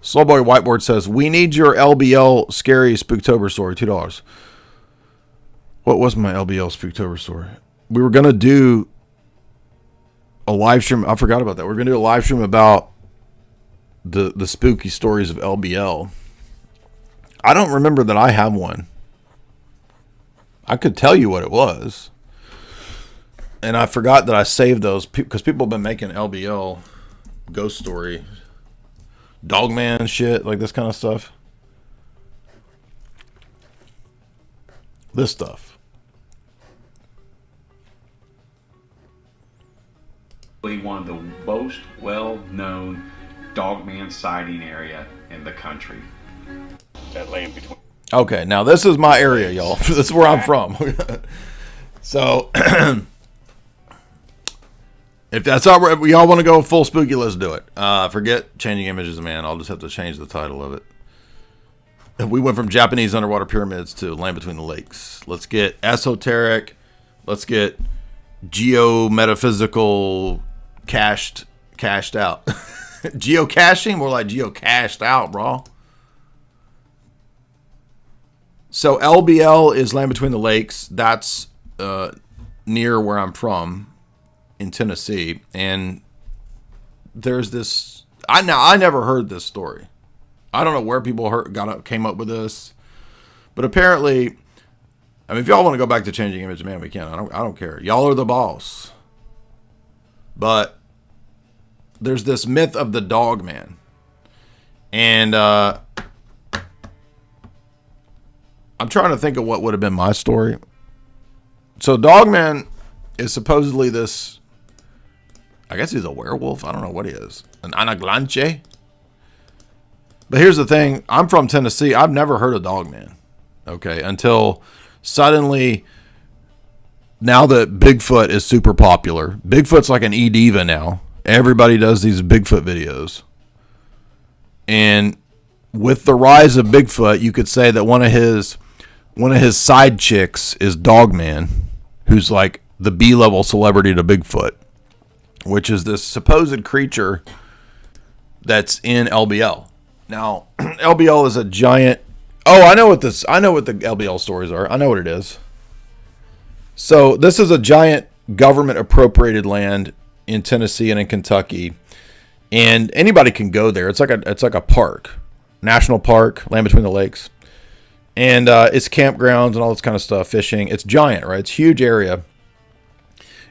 Slowboy Whiteboard says, we need your LBL scary Spooktober story, $2. What was my LBL Spooktober story? We were going to do a live stream. I forgot about that. We're going to do a live stream about the spooky stories of LBL. I don't remember that I have one. I could tell you what it was. And I forgot that I saved those because people have been making LBL ghost story, Dogman shit, like this kind of stuff. This stuff. One of the most well-known Dogman sighting area in the country. That lay in between. Okay, now this is my area, y'all. This is where I'm from. So, if that's all right, y'all want to go full spooky, let's do it. Forget changing images of man. I'll just have to change the title of it. We went from Japanese underwater pyramids to Land Between the Lakes. Let's get esoteric. Let's get geometaphysical cashed out. Geocaching? More like geocached out, bro. So LBL is Land Between the Lakes. That's near where I'm from in Tennessee. And there's this... I never heard this story. I don't know where people came up with this. But apparently... I mean, if y'all want to go back to changing image, man, we can. I don't care. Y'all are the boss. But there's this myth of the dog man. And I'm trying to think of what would have been my story. So Dogman is supposedly this, I guess he's a werewolf. I don't know what he is. An anaglanche. But here's the thing. I'm from Tennessee. I've never heard of Dogman. Okay. Until suddenly, now that Bigfoot is super popular. Bigfoot's like an E-diva now. Everybody does these Bigfoot videos. And with the rise of Bigfoot, you could say that one of his one of his side chicks is Dogman, who's like the B-level celebrity to Bigfoot, which is this supposed creature that's in LBL. Now, LBL is a giant. Oh, I know what the LBL stories are. I know what it is. So this is a giant government appropriated land in Tennessee and in Kentucky, and anybody can go there. It's like a park, national park, land between the lakes, and it's campgrounds and all this kind of stuff, fishing. It's giant, right? It's a huge area.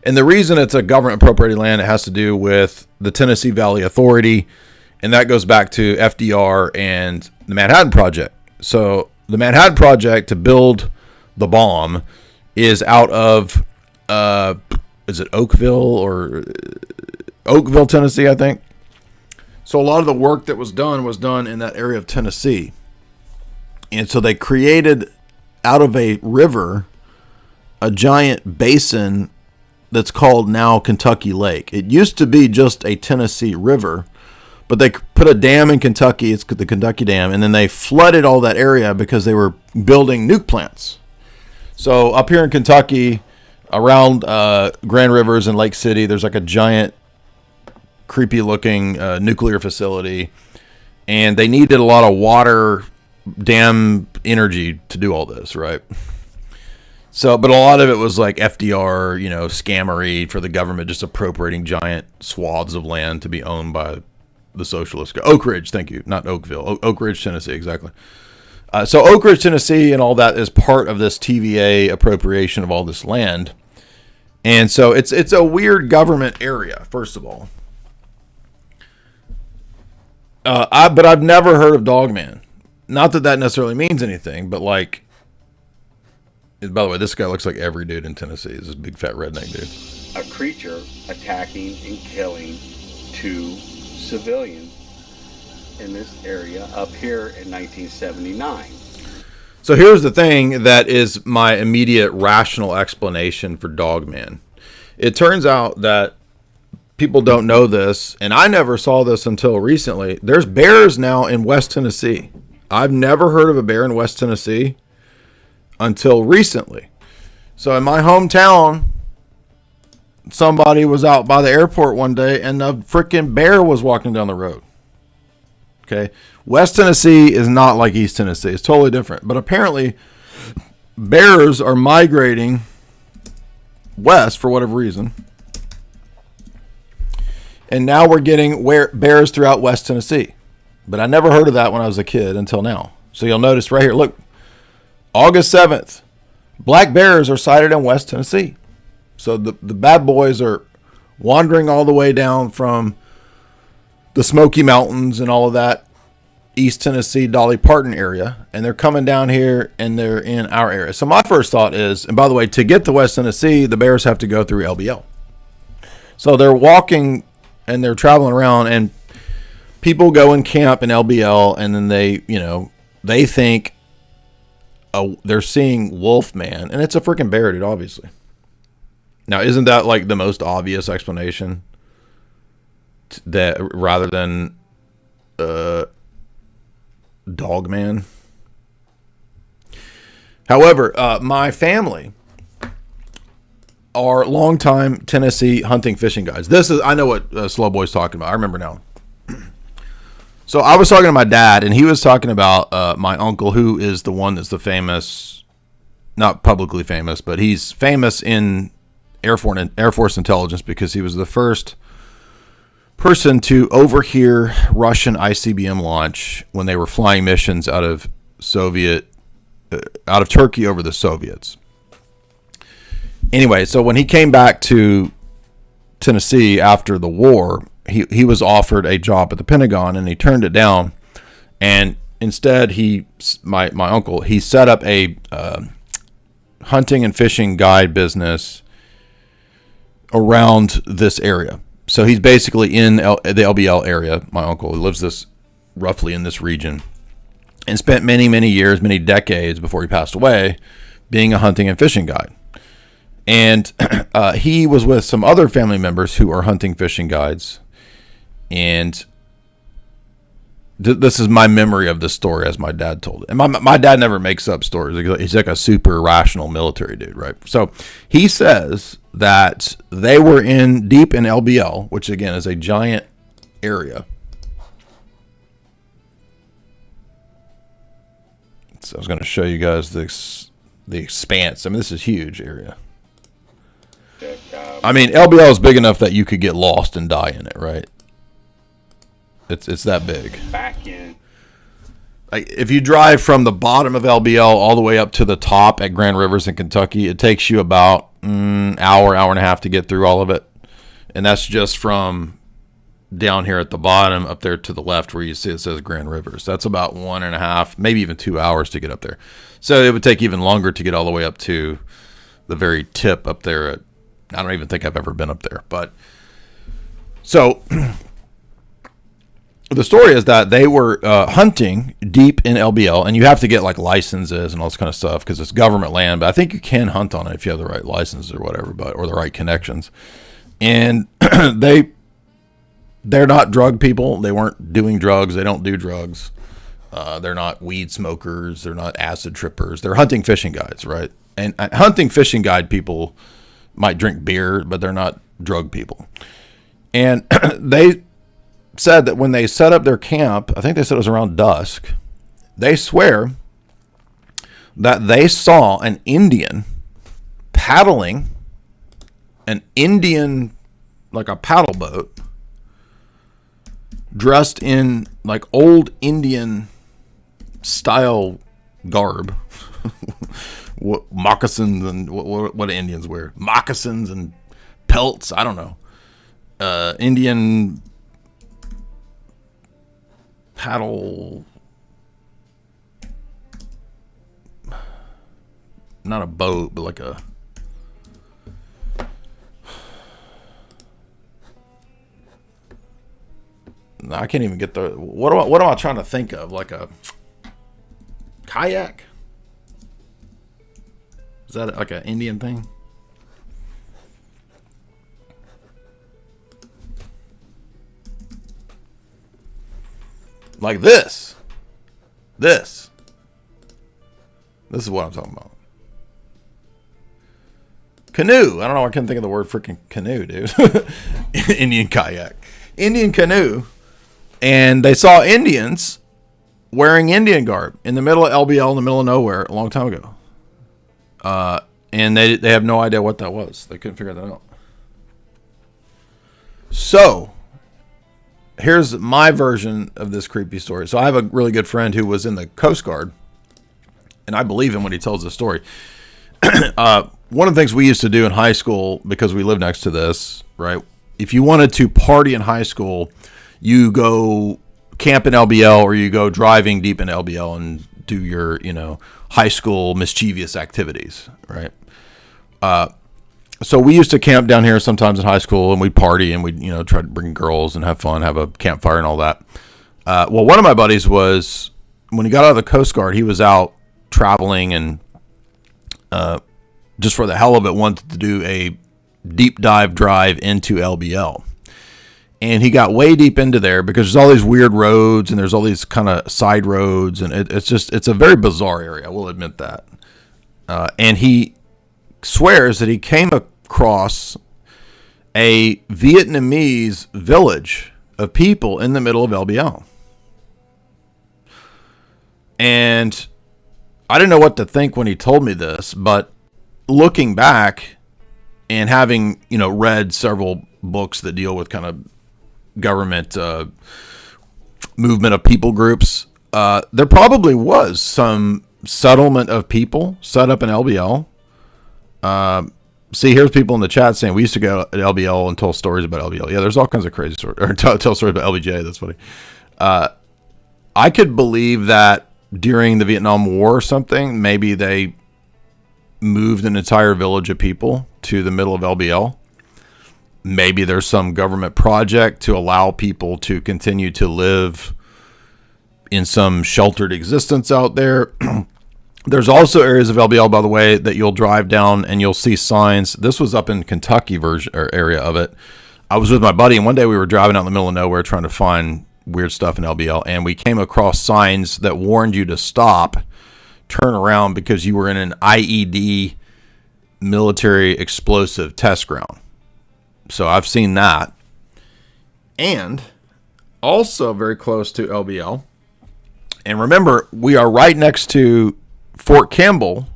And the reason it's a government appropriated land, it has to do with the Tennessee Valley Authority, and that goes back to FDR and the Manhattan Project. So the Manhattan Project to build the bomb is out of, is it Oakville, Tennessee, I think. So a lot of the work that was done in that area of Tennessee. And so they created out of a river a giant basin that's called now Kentucky Lake. It used to be just a Tennessee river, but they put a dam in Kentucky. It's the Kentucky Dam, and then they flooded all that area because they were building nuke plants. So up here in Kentucky, around Grand Rivers and Lake City, there's like a giant, creepy-looking nuclear facility, and they needed a lot of water, dam energy to do all this, right? So, but a lot of it was like FDR, scammery for the government, just appropriating giant swaths of land to be owned by the socialist. Oak Ridge, thank you, not Oakville. Oak Ridge, Tennessee, exactly. So Oak Ridge, Tennessee, and all that is part of this TVA appropriation of all this land, and so it's a weird government area. First of all, but I've never heard of Dogman. Not that necessarily means anything, but like. By the way, this guy looks like every dude in Tennessee. He's this big fat redneck dude. A creature attacking and killing 2 civilians in this area up here in 1979. So here's the thing that is my immediate rational explanation for Dogman. It turns out that people don't know this, and I never saw this until recently. There's bears now in West Tennessee. I've never heard of a bear in West Tennessee until recently. So in my hometown, somebody was out by the airport one day and a freaking bear was walking down the road. Okay. West Tennessee is not like East Tennessee. It's totally different. But apparently bears are migrating west for whatever reason. And now we're getting bears throughout West Tennessee. But I never heard of that when I was a kid until now. So you'll notice right here, look, August 7th, black bears are sighted in West Tennessee. So the bad boys are wandering all the way down from the Smoky Mountains and all of that East Tennessee, Dolly Parton area, and they're coming down here and they're in our area. So my first thought is, and by the way, to get to West Tennessee, the bears have to go through LBL. So they're walking and they're traveling around, and people go and camp in LBL, and then they think they're seeing Wolfman, and it's a freaking bear, dude, obviously. Now, isn't that like the most obvious explanation that rather than Dogman? However, my family are longtime Tennessee hunting fishing guides. I know what Slow Boy's talking about. I remember now. So I was talking to my dad, and he was talking about my uncle, who is the one that's the famous, not publicly famous, but he's famous in Air Force intelligence because he was the first person to overhear Russian ICBM launch when they were flying missions out of Turkey over the Soviets. Anyway, so when he came back to Tennessee after the war, he was offered a job at the Pentagon, and he turned it down. And instead, my uncle, he set up a hunting and fishing guide business around this area. So he's basically in the LBL area. My uncle lives roughly in this region, and spent many, many years, many decades before he passed away, being a hunting and fishing guide. And he was with some other family members who are hunting fishing guides. And this is my memory of the story as my dad told it. And my dad never makes up stories. He's like a super rational military dude, right? So he says that they were deep in LBL, which again is a giant area. So I was going to show you guys the expanse. I mean, this is a huge area. I mean, LBL is big enough that you could get lost and die in it, right? It's that big. Back in. Like if you drive from the bottom of LBL all the way up to the top at Grand Rivers in Kentucky, it takes you about hour and a half to get through all of it. And that's just from down here at the bottom up there to the left where you see it says Grand Rivers. That's about 1.5, maybe even 2 hours to get up there. So it would take even longer to get all the way up to the very tip up there at, I don't even think I've ever been up there. But so the story is that they were hunting deep in LBL, and you have to get like licenses and all this kind of stuff because it's government land. But I think you can hunt on it if you have the right license or whatever, or the right connections. And they're not drug people. They weren't doing drugs. They don't do drugs. They're not weed smokers. They're not acid trippers. They're hunting fishing guides, right? And hunting fishing guide people might drink beer, but they're not drug people. And they said that when they set up their camp, I think they said it was around dusk, they swear that they saw an Indian paddling an Indian, like a paddle boat, dressed in like old Indian style garb. What moccasins and what do Indians wear? Moccasins and pelts. I don't know. Indian paddle, not a boat, but like a I can't even get the what am I trying to think of? Like a kayak? Is that like an Indian thing? Like this. This is what I'm talking about. Canoe. I don't know. I couldn't think of the word freaking canoe, dude. Indian kayak. Indian canoe. And they saw Indians wearing Indian garb in the middle of LBL, in the middle of nowhere, a long time ago. And they have no idea what that was. They couldn't figure that out. So, here's my version of this creepy story. So I have a really good friend who was in the Coast Guard, and I believe him when he tells the story. One of the things we used to do in high school, because we lived next to this, right? If you wanted to party in high school, you go camp in LBL or you go driving deep in LBL and do your, high school mischievous activities, right? So we used to camp down here sometimes in high school, and we'd party and we'd, try to bring girls and have fun, have a campfire and all that. Well, one of my buddies was, when he got out of the Coast Guard, he was out traveling and just for the hell of it, wanted to do a deep dive drive into LBL. And he got way deep into there because there's all these weird roads and there's all these kind of side roads. And it's a very bizarre area. I will admit that. And he swears that he came across a Vietnamese village of people in the middle of LBL. And I didn't know what to think when he told me this, but looking back and having, read several books that deal with kind of government movement of people groups, there probably was some settlement of people set up in LBL. See, here's people in the chat saying we used to go at LBL and tell stories about LBL. Yeah, there's all kinds of crazy stories. Or tell stories about LBJ. That's funny. I could believe that during the Vietnam War or something, maybe they moved an entire village of people to the middle of LBL. Maybe there's some government project to allow people to continue to live in some sheltered existence out there. There's also areas of LBL, by the way, that you'll drive down and you'll see signs. This was up in Kentucky version or area of it. I was with my buddy, and one day we were driving out in the middle of nowhere trying to find weird stuff in LBL, and we came across signs that warned you to stop, turn around, because you were in an IED military explosive test ground. So I've seen that. And also very close to LBL. And remember, we are right next to Fort Campbell,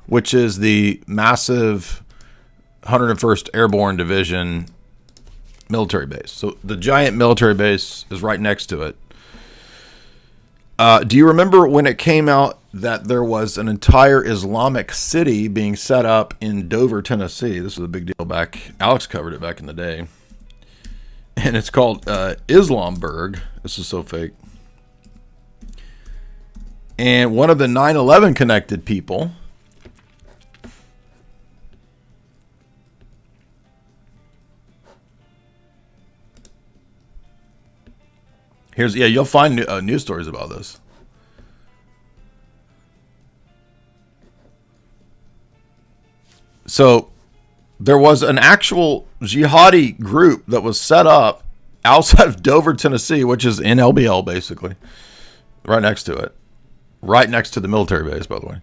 which is the massive 101st Airborne Division military base. So the giant military base is right next to it. Do you remember when it came out that there was an entire Islamic city being set up in Dover, Tennessee? This was a big deal back. Alex covered it back in the day. And it's called Islamburg. This is so fake. And one of the 9/11 connected people you'll find news stories about this. So there was an actual jihadi group that was set up outside of Dover, Tennessee, which is in LBL, basically, right next to it, right next to the military base, by the way.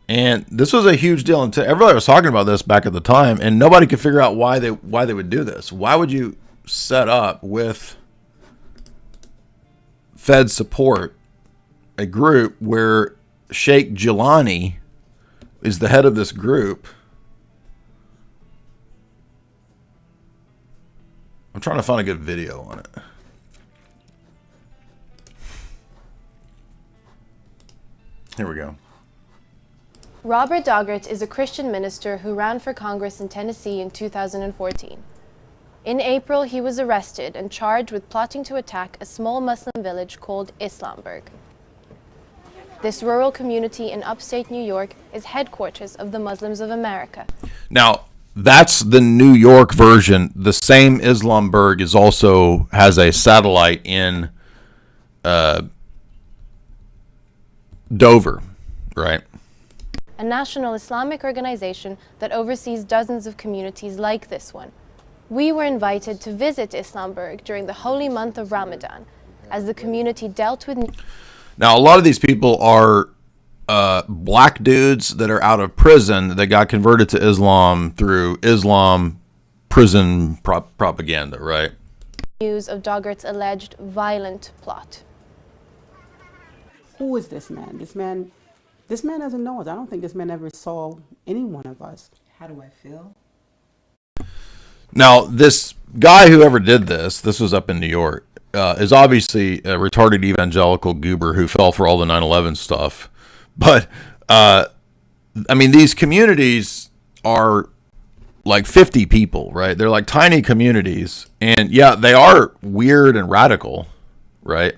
And this was a huge deal. And everybody was talking about this back at the time, and nobody could figure out why they would do this. Why would you set up with Fed support a group where Sheikh Jilani is the head of this group? I'm trying to find a good video on it. Here we go. Robert Doggart is a Christian minister who ran for Congress in Tennessee in 2014. In April, he was arrested and charged with plotting to attack a small Muslim village called Islamburg. This rural community in upstate New York is headquarters of the Muslims of America. Now, that's the New York version. The same Islamburg has a satellite in Dover, right? A national Islamic organization that oversees dozens of communities like this one. We were invited to visit Islamburg during the holy month of Ramadan, as the community dealt with... Now, a lot of these people are black dudes that are out of prison that got converted to Islam through Islam prison propaganda, right? News of Doggart's alleged violent plot. Who is this man? This man doesn't know us. I don't think this man ever saw any one of us. How do I feel? Now, this guy who ever did this was up in New York, is obviously a retarded evangelical goober who fell for all the 9/11 stuff. But, I mean, these communities are like 50 people, right? They're like tiny communities. And, yeah, they are weird and radical, right?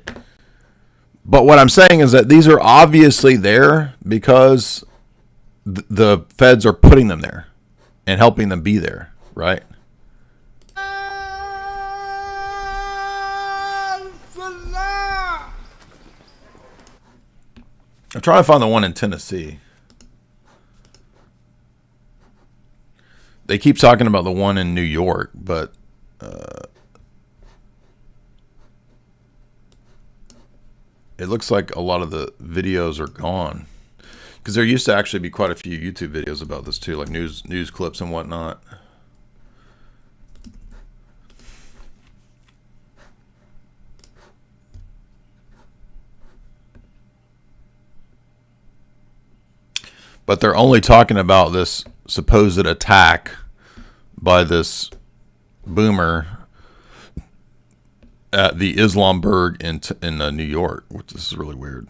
But what I'm saying is that these are obviously there because the feds are putting them there and helping them be there, right? I'm trying to find the one in Tennessee. They keep talking about the one in New York, but it looks like a lot of the videos are gone. Because there used to actually be quite a few YouTube videos about this too, like news clips and whatnot. But they're only talking about this supposed attack by this boomer at the Islamburg in New York, which is really weird.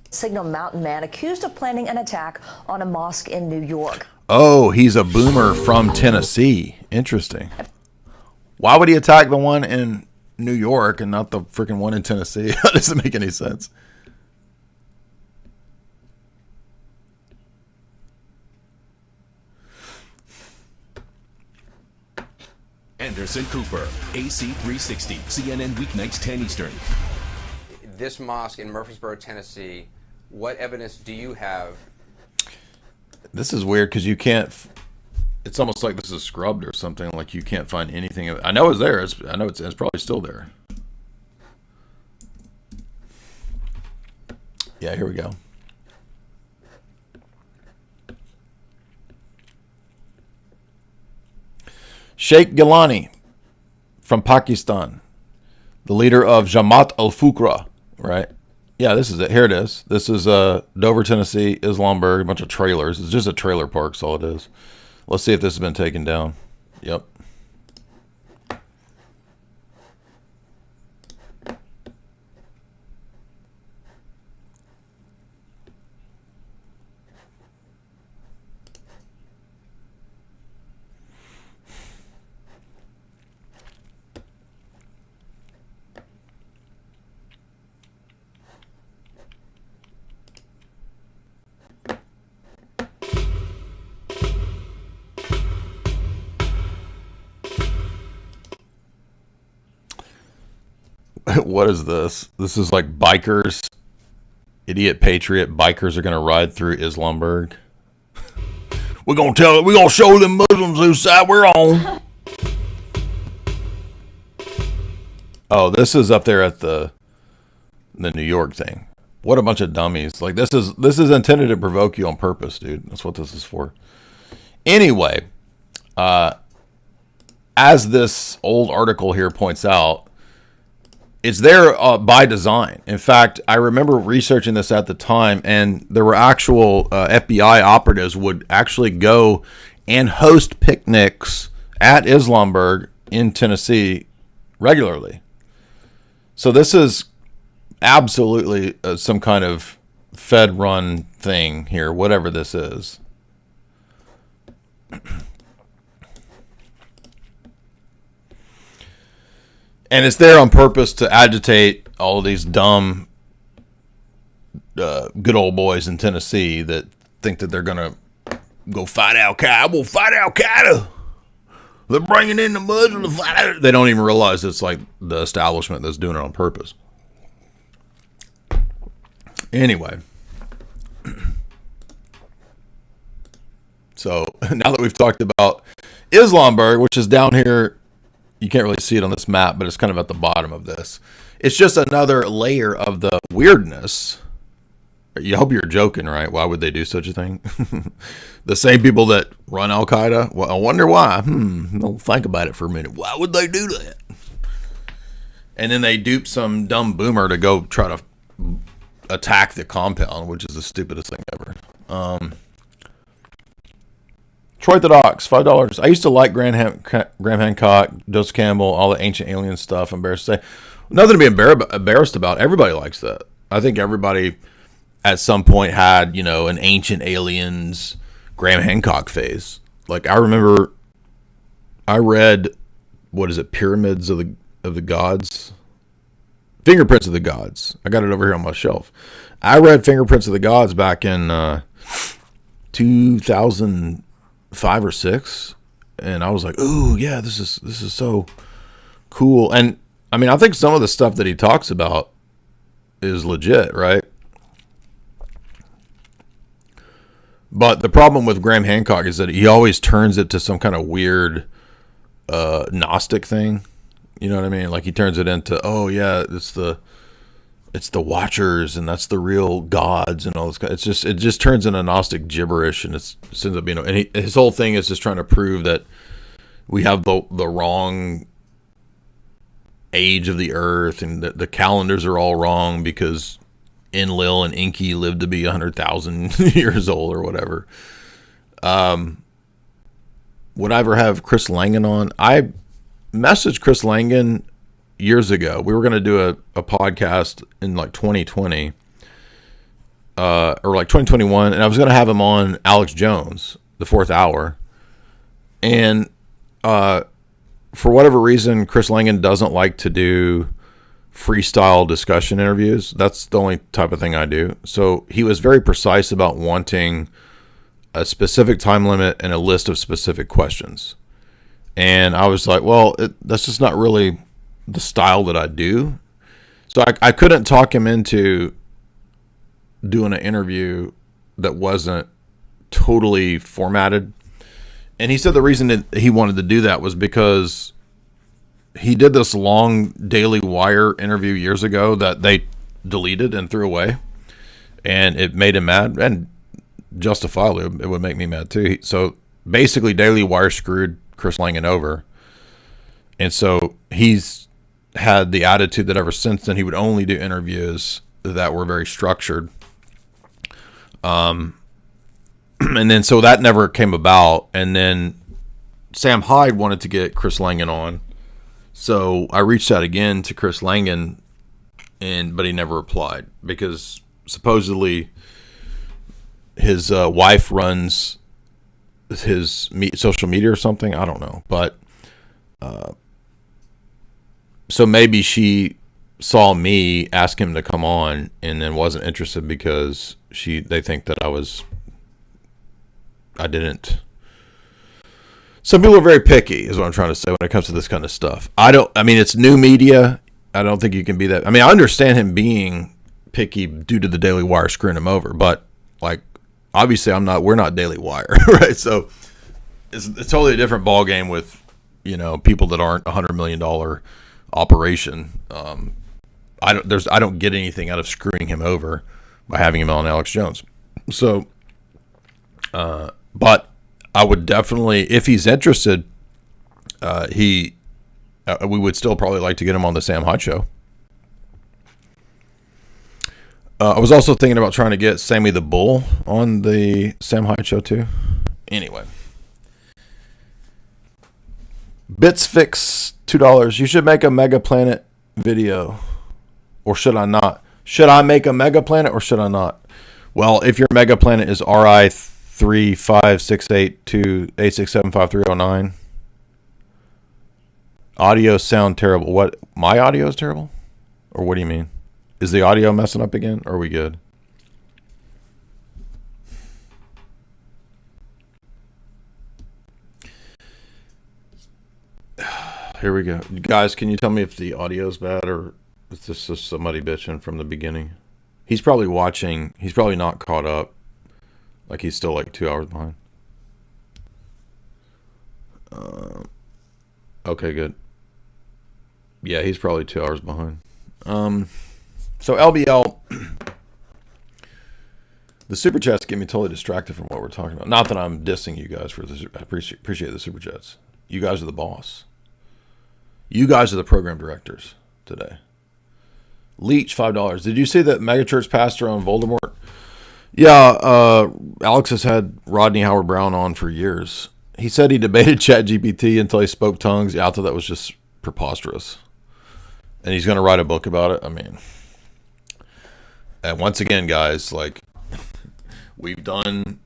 Signal Mountain man accused of planning an attack on a mosque in New York. Oh, he's a boomer from Tennessee. Interesting. Why would he attack the one in New York and not the freaking one in Tennessee? That doesn't make any sense. Anderson Cooper, AC 360, CNN weeknights 10 Eastern. This mosque in Murfreesboro, Tennessee, what evidence do you have? This is weird because you can't It's almost like this is scrubbed or something. Like you can't find anything. I know it's there. I know it's probably still there. Yeah, here we go. Sheikh Gilani from Pakistan, the leader of Jamaat al-Fukra, right? Yeah, this is it. Here it is. This is Dover, Tennessee, Islamberg, a bunch of trailers. It's just a trailer park, that's all it is. Let's see if this has been taken down. Yep. What is this? This is like bikers, idiot patriot bikers are going to ride through Islamberg. We're going to show them Muslims whose side we're on. Oh, this is up there at the New York thing. What a bunch of dummies. Like this is intended to provoke you on purpose, dude. That's what this is for. Anyway, as this old article here points out, it's there by design. In fact, I remember researching this at the time, and there were actual FBI operatives would actually go and host picnics at Islamberg in Tennessee regularly. So this is absolutely some kind of Fed-run thing here, whatever this is. And it's there on purpose to agitate all of these dumb, good old boys in Tennessee that think that they're going to go fight Al-Qaeda. We'll fight Al-Qaeda. They're bringing in the Muslims to fight. They don't even realize it's like the establishment that's doing it on purpose. Anyway. So now that we've talked about Islamberg, which is down here, you can't really see it on this map, but it's kind of at the bottom of this. It's just another layer of the weirdness. You hope you're joking, right? Why would they do such a thing? The same people that run Al-Qaeda? Well, I wonder why. Don't think about it for a minute. Why would they do that? And then they dupe some dumb boomer to go try to attack the compound, which is the stupidest thing ever. Troy the Docs, $5. I used to like Graham Hancock, Joseph Campbell, all the ancient alien stuff. I'm embarrassed to say. Nothing to be embarrassed about. Everybody likes that. I think everybody at some point had, an ancient aliens Graham Hancock phase. Like I remember I read, Pyramids of the Gods? Fingerprints of the Gods. I got it over here on my shelf. I read Fingerprints of the Gods back in 2005 or 6, and I was like, "Ooh, yeah, this is so cool." And I mean, I think some of the stuff that he talks about is legit, right? But the problem with Graham Hancock is that he always turns it to some kind of weird Gnostic thing. You know what I mean? Like he turns it into, oh yeah, it's the Watchers, and that's the real gods, and all this. It just turns into Gnostic gibberish, and it ends up being. And his whole thing is just trying to prove that we have the wrong age of the Earth, and the calendars are all wrong because Enlil and Enki lived to be 100,000 years old or whatever. Would I ever have Chris Langan on? I messaged Chris Langan years ago. We were going to do a podcast in like 2020 or like 2021, and I was going to have him on Alex Jones, the 4th Hour. And for whatever reason, Chris Langan doesn't like to do freestyle discussion interviews. That's the only type of thing I do. So he was very precise about wanting a specific time limit and a list of specific questions. And I was like, well, that's just not really the style that I do. So I couldn't talk him into doing an interview that wasn't totally formatted. And he said the reason that he wanted to do that was because he did this long Daily Wire interview years ago that they deleted and threw away. And it made him mad, and justifiably, it would make me mad too. So basically, Daily Wire screwed Chris Langan over. And so he's had the attitude that ever since then he would only do interviews that were very structured. And then so that never came about. And then Sam Hyde wanted to get Chris Langan on. So I reached out again to Chris Langan, but he never replied because supposedly his wife runs his social media or something. I don't know. But so maybe she saw me ask him to come on and then wasn't interested because they think that I didn't. Some people are very picky is what I'm trying to say when it comes to this kind of stuff. I mean, it's new media. I don't think you can be that. I mean, I understand him being picky due to the Daily Wire screwing him over, but like, obviously we're not Daily Wire, right? So it's totally a different ball game with, people that aren't $100 million operation. I don't get anything out of screwing him over by having him on Alex Jones. So, but I would definitely, if he's interested, we would still probably like to get him on the Sam Hyde show. I was also thinking about trying to get Sammy the Bull on the Sam Hyde show too. Anyway. Bits Fix $2. You should make a Mega Planet video. Or should I not? Should I make a Mega Planet or should I not? Well, if your Mega Planet is RI 3568286753009. Audio sound terrible. What? My audio is terrible? Or what do you mean? Is the audio messing up again? Or are we good? Here we go. Guys, can you tell me if the audio is bad or is this just somebody bitching from the beginning? He's probably watching. He's probably not caught up. Like he's still like 2 hours behind. Okay, good. Yeah, he's probably 2 hours behind. So LBL, the super chats get me totally distracted from what we're talking about. Not that I'm dissing you guys for this. I appreciate the super chats. You guys are the boss. You guys are the program directors today. Leech, $5. Did you see that megachurch pastor on Voldemort? Yeah, Alex has had Rodney Howard Brown on for years. He said he debated ChatGPT until he spoke tongues. Yeah, I thought that was just preposterous. And he's going to write a book about it. I mean, and once again, guys, like we've done,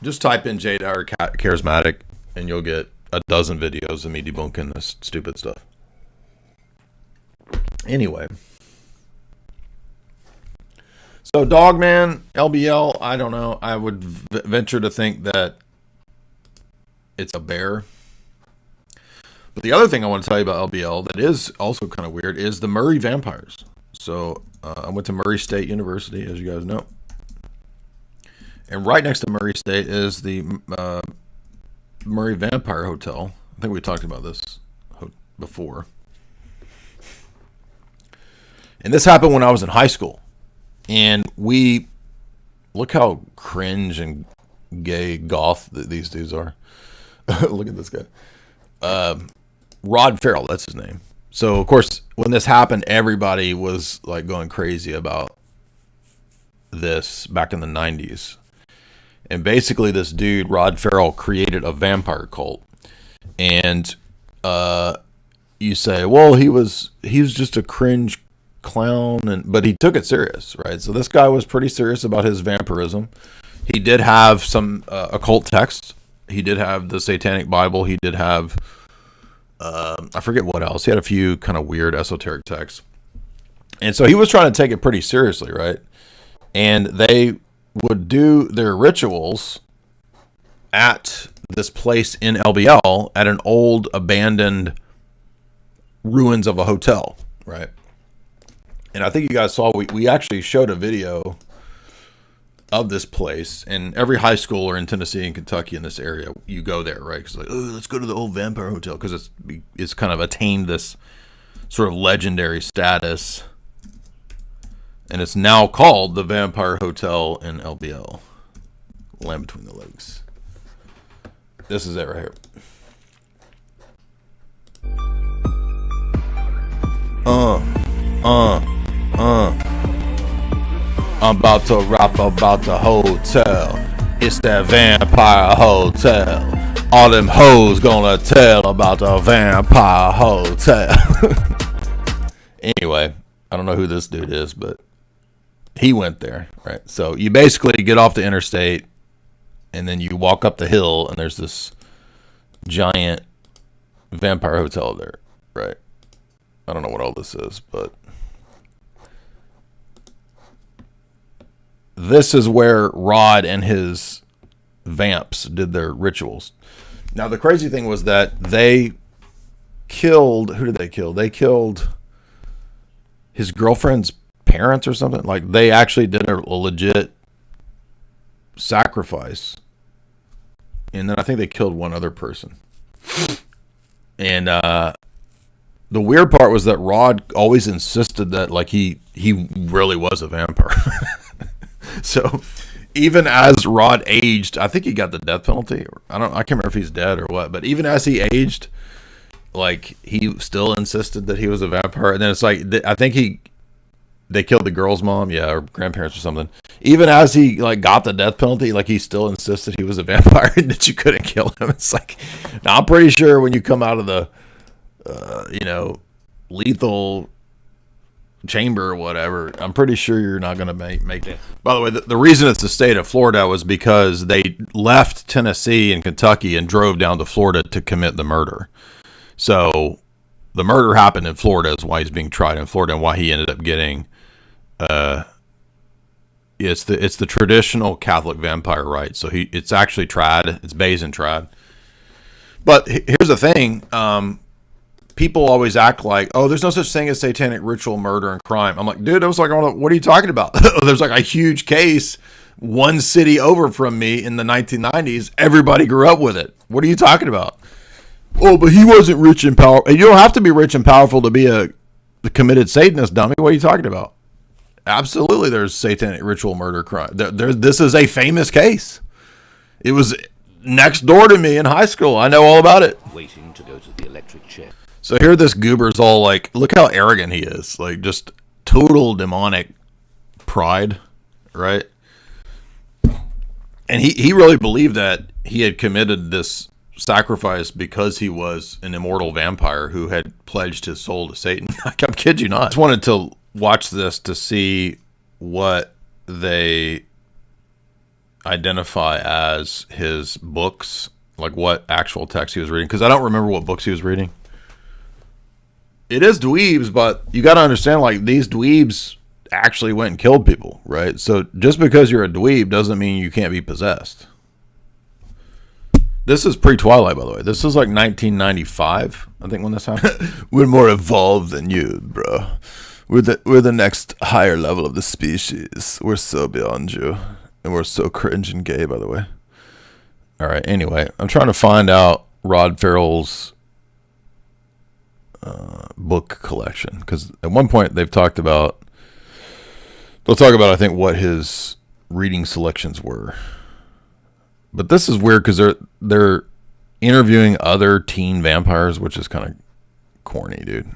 just type in J Dyer charismatic and you'll get a dozen videos of me debunking this stupid stuff. Anyway. So Dogman, LBL, I don't know. I would venture to think that it's a bear. But the other thing I want to tell you about LBL that is also kind of weird is the Murray Vampires. So I went to Murray State University, as you guys know. And right next to Murray State is the Murray Vampire Hotel. I think we talked about this before. And this happened when I was in high school. And look how cringe and gay goth these dudes are. Look at this guy. Rod Farrell, that's his name. So, of course, when this happened, everybody was like going crazy about this back in the 90s. And basically this dude, Rod Farrell, created a vampire cult. And you say, well, he was just a cringe clown, but he took it serious, right? So this guy was pretty serious about his vampirism. He did have some occult texts. He did have the Satanic Bible. He did have, I forget what else. He had a few kind of weird esoteric texts. And so he was trying to take it pretty seriously, right? And they would do their rituals at this place in LBL at an old abandoned ruins of a hotel, right? And I think you guys saw, we actually showed a video of this place, and every high schooler in Tennessee and Kentucky in this area, you go there, right? Because like, oh, let's go to the old vampire hotel, because it's kind of attained this sort of legendary status, and it's now called the Vampire Hotel in LBL, Land Between the Legs. This is it right here. I'm about to rap about the hotel. It's that Vampire Hotel. All them hoes gonna tell about the Vampire Hotel. Anyway, I don't know who this dude is, but he went there, right? So you basically get off the interstate, and then you walk up the hill, and there's this giant Vampire Hotel there, right? I don't know what all this is, but this is where Rod and his vamps did their rituals. Now, the crazy thing was that they killed... Who did they kill? They killed his girlfriend's parents or something. Like, they actually did a legit sacrifice. And then I think they killed one other person. And the weird part was that Rod always insisted that, like, he really was a vampire. So even as Rod aged, I think he got the death penalty. I can't remember if he's dead or what, but even as he aged, like, he still insisted that he was a vampire. And then it's like, I think they killed the girl's mom, or grandparents or something. Even as he, like, got the death penalty, like, he still insisted he was a vampire and that you couldn't kill him. It's like, now I'm pretty sure when you come out of the lethal chamber or whatever, I'm pretty sure you're not going to make it. By the way, the reason it's the state of Florida was because they left Tennessee and Kentucky and drove down to Florida to commit the murder. So the murder happened in Florida, is why he's being tried in Florida, and why he ended up getting it's the traditional Catholic vampire rite. So it's actually tried. It's based and tried. But here's the thing. People always act like, oh, there's no such thing as satanic ritual, murder, and crime. I'm like, dude, I was like, what are you talking about? There's like a huge case one city over from me in the 1990s. Everybody grew up with it. What are you talking about? Oh, but he wasn't rich and powerful. You don't have to be rich and powerful to be a committed Satanist, dummy. What are you talking about? Absolutely, there's satanic ritual, murder, crime. This is a famous case. It was next door to me in high school. I know all about it. Waiting to go to the electric chair. So here this goober's all like, look how arrogant he is. Like, just total demonic pride, right? And he really believed that he had committed this sacrifice because he was an immortal vampire who had pledged his soul to Satan. I kid you not. I just wanted to watch this to see what they identify as his books, like what actual text he was reading, because I don't remember what books he was reading. It is dweebs, but you got to understand, like, these dweebs actually went and killed people, right? So just because you're a dweeb doesn't mean you can't be possessed. This is pre-Twilight, by the way. This is like 1995, I think, when this happened. We're more evolved than you, bro. We're the next higher level of the species. We're so beyond you. And we're so cringe and gay, by the way. All right, anyway, I'm trying to find out Rod Ferrell's book collection, because at one point they'll talk about, I think, what his reading selections were. But this is weird because they're interviewing other teen vampires, which is kind of corny, dude.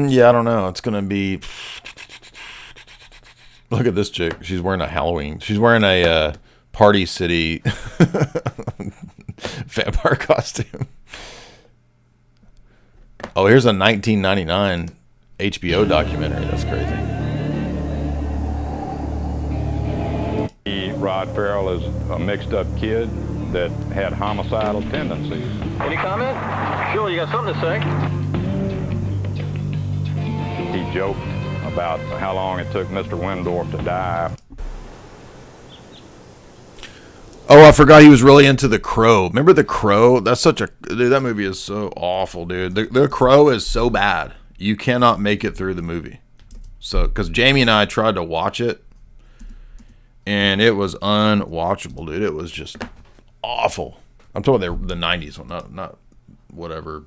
Yeah, I don't know. It's gonna be. Look at this chick. She's wearing a Halloween. She's wearing a Party City vampire costume. Oh, here's a 1999 HBO documentary. That's crazy. Rod Ferrell is a mixed-up kid that had homicidal tendencies. Any comment? Sure, you got something to say? joked about how long it took Mr. Wendorf to die. Oh, I forgot he was really into The Crow. Remember The Crow? That's such a... Dude, that movie is so awful, dude. The Crow is so bad. You cannot make it through the movie. So, because Jamie and I tried to watch it, and it was unwatchable, dude. It was just awful. I'm talking about the 90s one, not whatever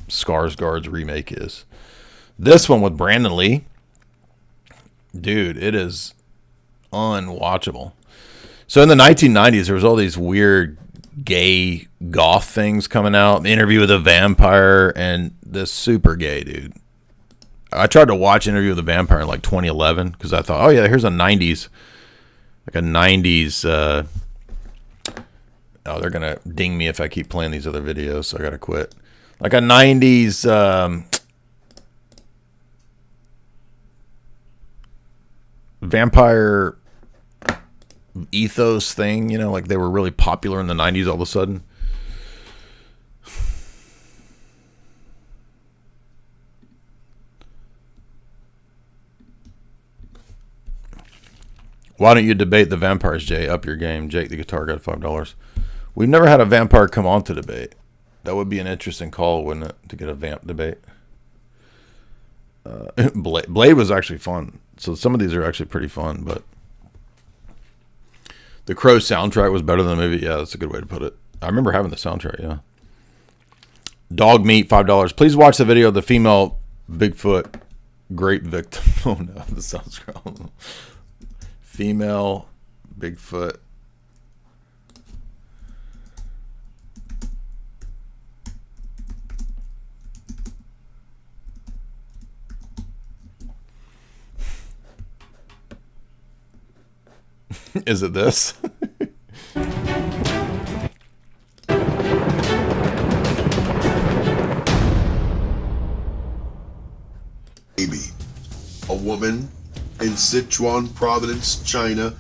Skarsgård's remake is. This one with Brandon Lee, dude, it is unwatchable. So in the 1990s, there was all these weird gay goth things coming out. The Interview with a Vampire and this super gay dude. I tried to watch Interview with a Vampire in like 2011 because I thought, oh yeah, here's a 90s, like a 90s. Oh, they're gonna ding me if I keep playing these other videos, so I gotta quit. Like a 90s. Vampire ethos thing, you know, like they were really popular in the 90s all of a sudden. Why don't you debate the vampires, Jay? Up your game. Jake the guitar got $5. We've never had a vampire come on to debate. That would be an interesting call, wouldn't it, to get a vamp debate? Blade was actually fun. So some of these are actually pretty fun, but the Crow soundtrack was better than the movie. Yeah, that's a good way to put it. I remember having the soundtrack, yeah. Dog meat, $5. Please watch the video of the female Bigfoot grape victim. Oh no, this sounds wrong. Female Bigfoot. Is it this? Baby. A woman in Sichuan province, China,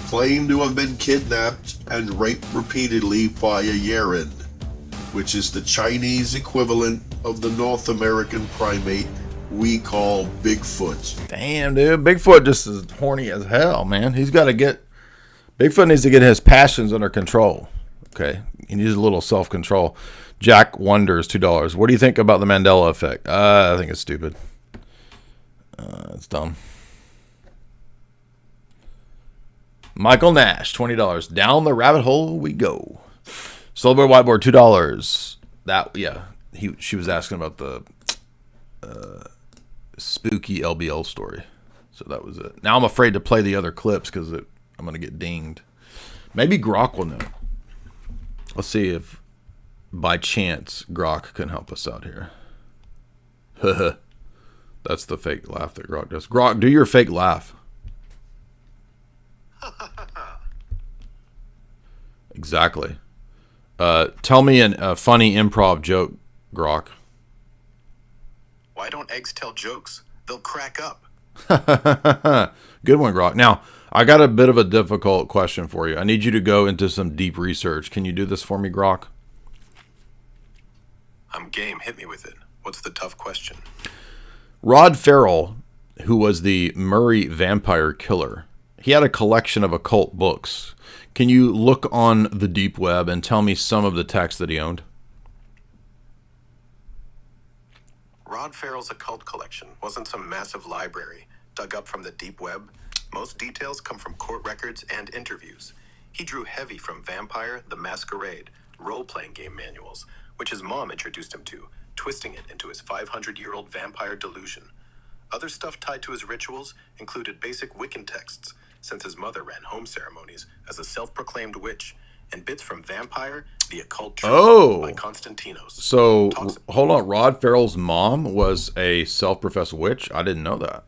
claimed to have been kidnapped and raped repeatedly by a Yeren, which is the Chinese equivalent of the North American primate we call Bigfoot. Damn, dude. Bigfoot just is horny as hell, man. He's got to get... Bigfoot needs to get his passions under control. Okay? He needs a little self-control. Jack Wonders, $2. What do you think about the Mandela effect? I think it's stupid. It's dumb. Michael Nash, $20. Down the rabbit hole we go. Silver Whiteboard, $2. That, yeah. She was asking about the spooky LBL story. So that was it. Now I'm afraid to play the other clips because I'm going to get dinged. Maybe Grok will know. Let's see if by chance Grok can help us out here. That's the fake laugh that Grok does. Grok, do your fake laugh. Exactly. Tell me a funny improv joke, Grok. Why don't eggs tell jokes? They'll crack up. Good one, Grok. Now, I got a bit of a difficult question for you. I need you to go into some deep research. Can you do this for me, Grok? I'm game. Hit me with it. What's the tough question? Rod Ferrell, who was the Murray vampire killer, he had a collection of occult books. Can you look on the deep web and tell me some of the texts that he owned? Rod Ferrell's occult collection wasn't some massive library dug up from the deep web. Most details come from court records and interviews. He drew heavy from Vampire the Masquerade role-playing game manuals, which his mom introduced him to, twisting it into his 500-year-old vampire delusion. Other stuff tied to his rituals included basic Wiccan texts, since his mother ran home ceremonies as a self-proclaimed witch, and bits from Vampire, the Occult Truth by Constantinos. So, hold on. Rod Ferrell's mom was a self-professed witch? I didn't know that.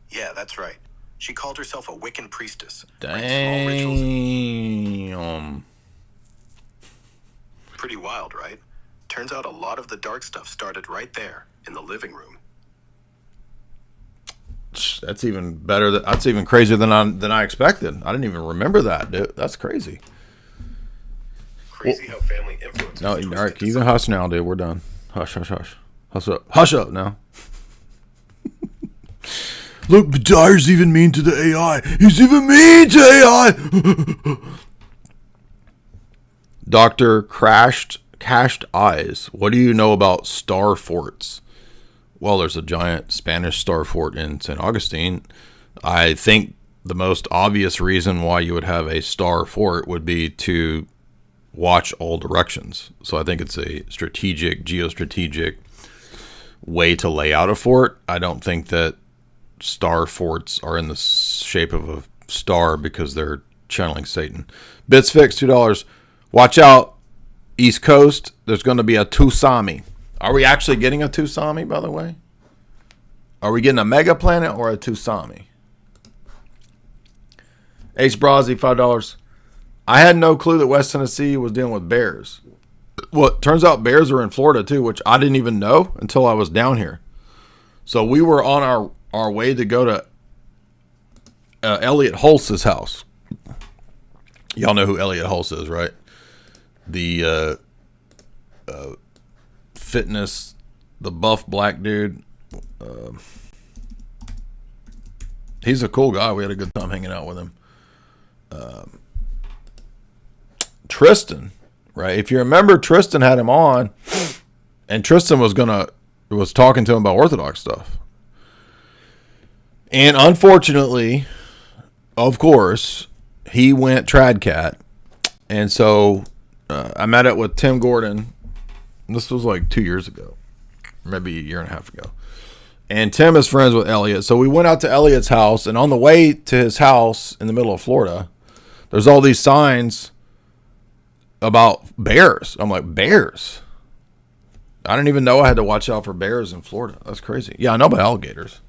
Yeah, that's right. She called herself a Wiccan priestess. Damn. Pretty wild, right? Turns out a lot of the dark stuff started right there in the living room. That's even better. That's even crazier than I expected. I didn't even remember that, dude. That's crazy. Crazy how family influence. No, all right. You can hush now, dude. We're done. Hush, hush, hush. Hush up. Hush up now. Look, Dyer's even mean to the AI. He's even mean to AI. Dr. Cashed Eyes. What do you know about star forts? Well, there's a giant Spanish star fort in St. Augustine. I think the most obvious reason why you would have a star fort would be to watch all directions. So I think it's a geostrategic way to lay out a fort. I don't think that star forts are in the shape of a star because they're channeling Satan. Bits fixed, $2. Watch out, East Coast. There's going to be a tsunami. Are we actually getting a tsunami, by the way? Are we getting a mega planet or a tsunami? H. Brazzi, $5. I had no clue that West Tennessee was dealing with bears. Well, it turns out bears are in Florida too, which I didn't even know until I was down here. So we were on our way to go to Elliot Hulse's house. Y'all know who Elliot Hulse is, right? The fitness, the buff black dude. He's a cool guy. We had a good time hanging out with him. Tristan, right? If you remember, Tristan had him on, and Tristan was talking to him about Orthodox stuff. And unfortunately, of course, he went tradcat. And so I met up with Tim Gordon. This was like 2 years ago, maybe a year and a half ago. And Tim is friends with Elliot. So we went out to Elliot's house, and on the way to his house in the middle of Florida, there's all these signs about bears. I'm like, bears? I didn't even know I had to watch out for bears in Florida. That's crazy. Yeah, I know about alligators.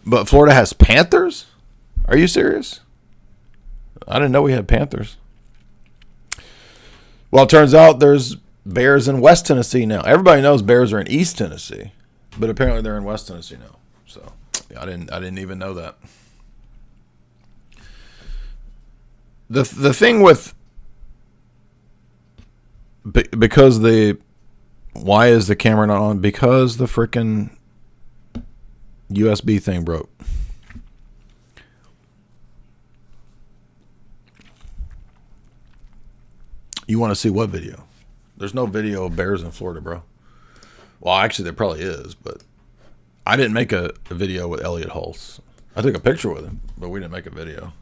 But Florida has panthers? Are you serious? I didn't know we had panthers. Well, it turns out there's bears in West Tennessee now. Everybody knows bears are in East Tennessee, but apparently they're in West Tennessee now. So yeah, I didn't even know that. The thing with because why is the camera not on? Because the freaking USB thing broke. You want to see what video? There's no video of bears in Florida, bro. Well, actually, there probably is, but I didn't make a video with Elliot Hulse. I took a picture with him, but we didn't make a video.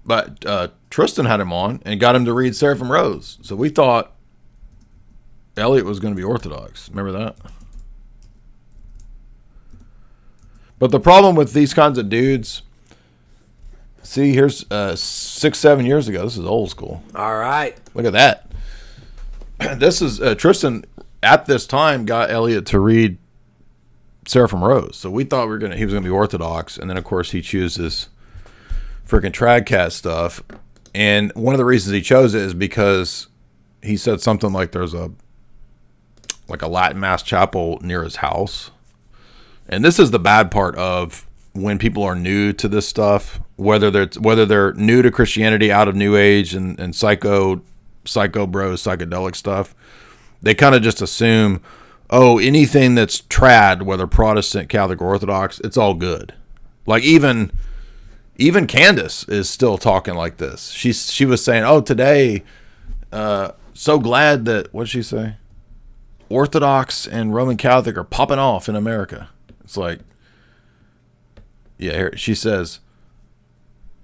But Tristan had him on and got him to read Seraphim Rose. So we thought Elliot was going to be Orthodox. Remember that? But the problem with these kinds of dudes, see, here's 6-7 years ago. This is old school. All right. Look at that. This is Tristan at this time got Elliot to read Seraphim Rose. So we thought he was going to be Orthodox. And then, of course, he chooses freaking Tradcat stuff. And one of the reasons he chose it is because he said something like there's a Latin Mass chapel near his house. And this is the bad part of when people are new to this stuff, whether they're new to Christianity out of New Age and psycho bros, psychedelic stuff, they kind of just assume, oh, anything that's trad, whether Protestant, Catholic, or Orthodox, it's all good. Like even Candace is still talking like this. She was saying, oh, today, so glad that, what'd she say? Orthodox and Roman Catholic are popping off in America. It's like, yeah, here she says,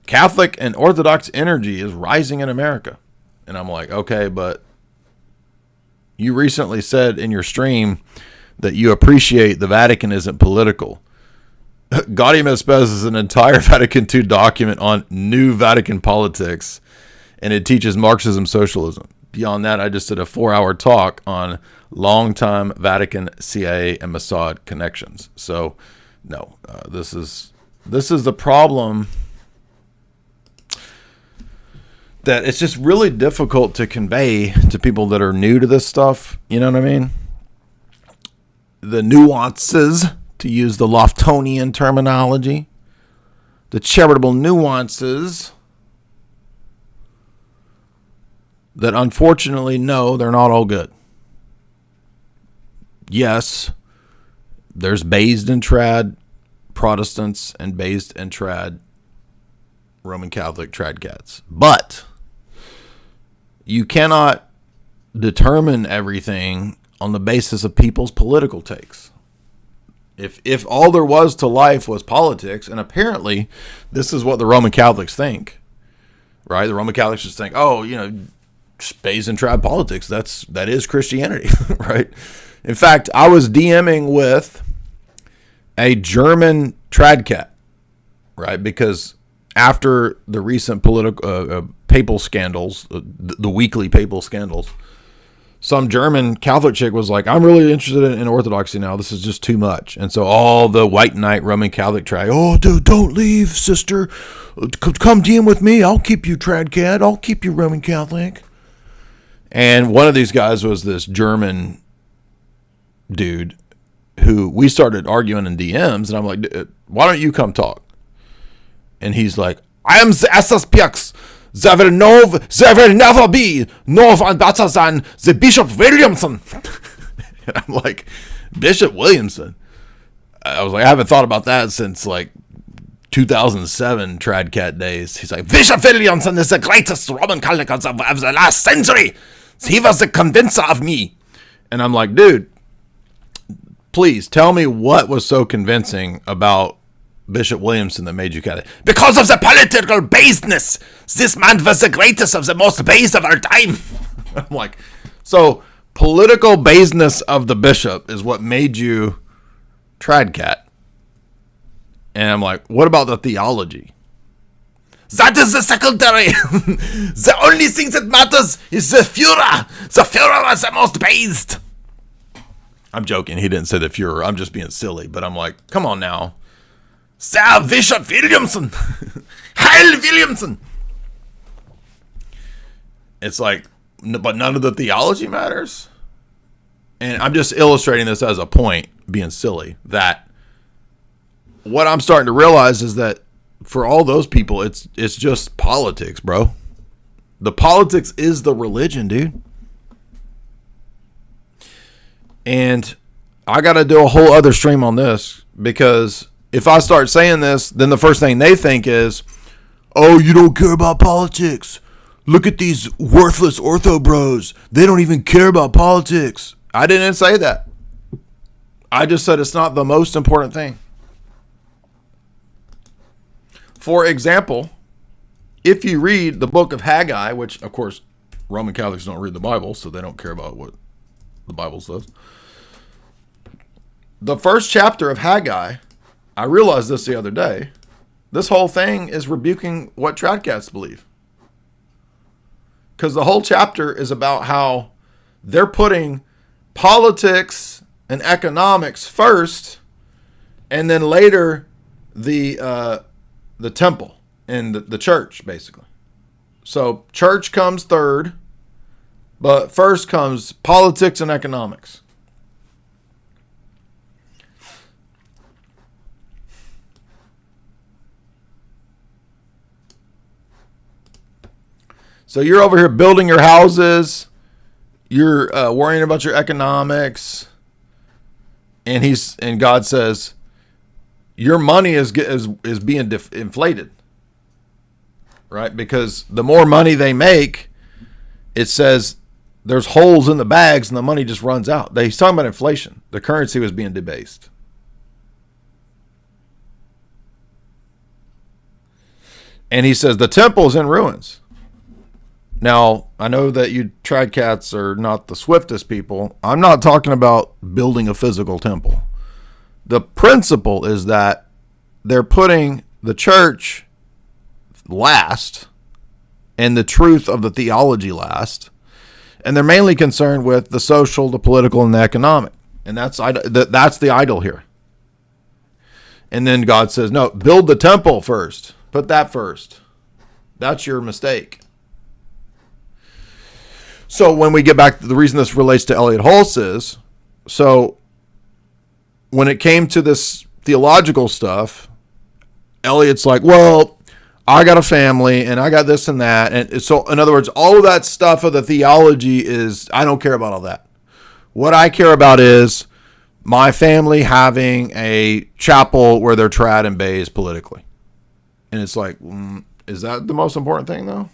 Catholic and Orthodox energy is rising in America. And I'm like, okay, but you recently said in your stream that you appreciate the Vatican isn't political. Gaudium et Spes is an entire Vatican II document on new Vatican politics, and it teaches Marxism, socialism. Beyond that, I just did a 4-hour talk on long-time Vatican, CIA, and Mossad connections. So, no, this is the problem, that it's just really difficult to convey to people that are new to this stuff. You know what I mean? The nuances, to use the Loftonian terminology, the charitable nuances that unfortunately, no, they're not all good. Yes, there's Based and Trad Protestants and based and trad Roman Catholic trad cats. But you cannot determine everything on the basis of people's political takes. If all there was to life was politics, and apparently this is what the Roman Catholics think, right? The Roman Catholics just think, oh, you know, based and trad politics, that is Christianity, right? In fact, I was DMing with a German trad cat, right? Because after the recent political papal scandals, the weekly papal scandals, some German Catholic chick was like, I'm really interested in Orthodoxy now. This is just too much. And so all the white knight Roman Catholic trad, oh, dude, don't leave, sister. Come DM with me. I'll keep you trad cat. I'll keep you Roman Catholic. And one of these guys was this German dude who we started arguing in DMs. And I'm like, why don't you come talk? And he's like, I am the SSPX. There will never be no one better than the Bishop Williamson. And I'm like, Bishop Williamson? I was like, I haven't thought about that since like 2007 trad cat days. He's like, Bishop Williamson is the greatest Roman Catholic of the last century. He was the convincer of me. And I'm like, dude, please tell me what was so convincing about Bishop Williamson that made you Catholic. Because of the political baseness. This man was the greatest of the most base of our time. I'm like, so political baseness of the bishop is what made you trad cat. And I'm like, what about the theology? That is the secondary. The only thing that matters is the Führer. The Führer was the most based. I'm joking. He didn't say the Führer. I'm just being silly. But I'm like, come on now. Sir Bishop Williamson. Heil Williamson. It's like, but none of the theology matters. And I'm just illustrating this as a point, being silly, that what I'm starting to realize is that for all those people, it's just politics, bro. The politics is the religion, dude. And I got to do a whole other stream on this, because if I start saying this, then the first thing they think is, oh, you don't care about politics. Look at these worthless ortho bros. They don't even care about politics. I didn't say that. I just said it's not the most important thing. For example, if you read the book of Haggai, which, of course, Roman Catholics don't read the Bible, so they don't care about what the Bible says. The first chapter of Haggai, I realized this the other day, this whole thing is rebuking what tradcats believe. Because the whole chapter is about how they're putting politics and economics first, and then later the temple and the church, basically. So church comes third, but first comes politics and economics. So you're over here building your houses, you're worrying about your economics, and God says your money is being inflated, right? Because the more money they make, it says there's holes in the bags and the money just runs out. He's talking about inflation. The currency was being debased. And he says the temple is in ruins. Now, I know that you tradcats are not the swiftest people. I'm not talking about building a physical temple. The principle is that they're putting the church last and the truth of the theology last. And they're mainly concerned with the social, the political, and the economic. And that's the idol here. And then God says, no, build the temple first. Put that first. That's your mistake. So when we get back to the reason this relates to SCHlZ0 is, so when it came to this theological stuff, Elliot's like, well, I got a family and I got this and that. And so in other words, all of that stuff of the theology is, I don't care about all that. What I care about is my family having a chapel where they're trad and bays politically. And it's like, is that the most important thing, though?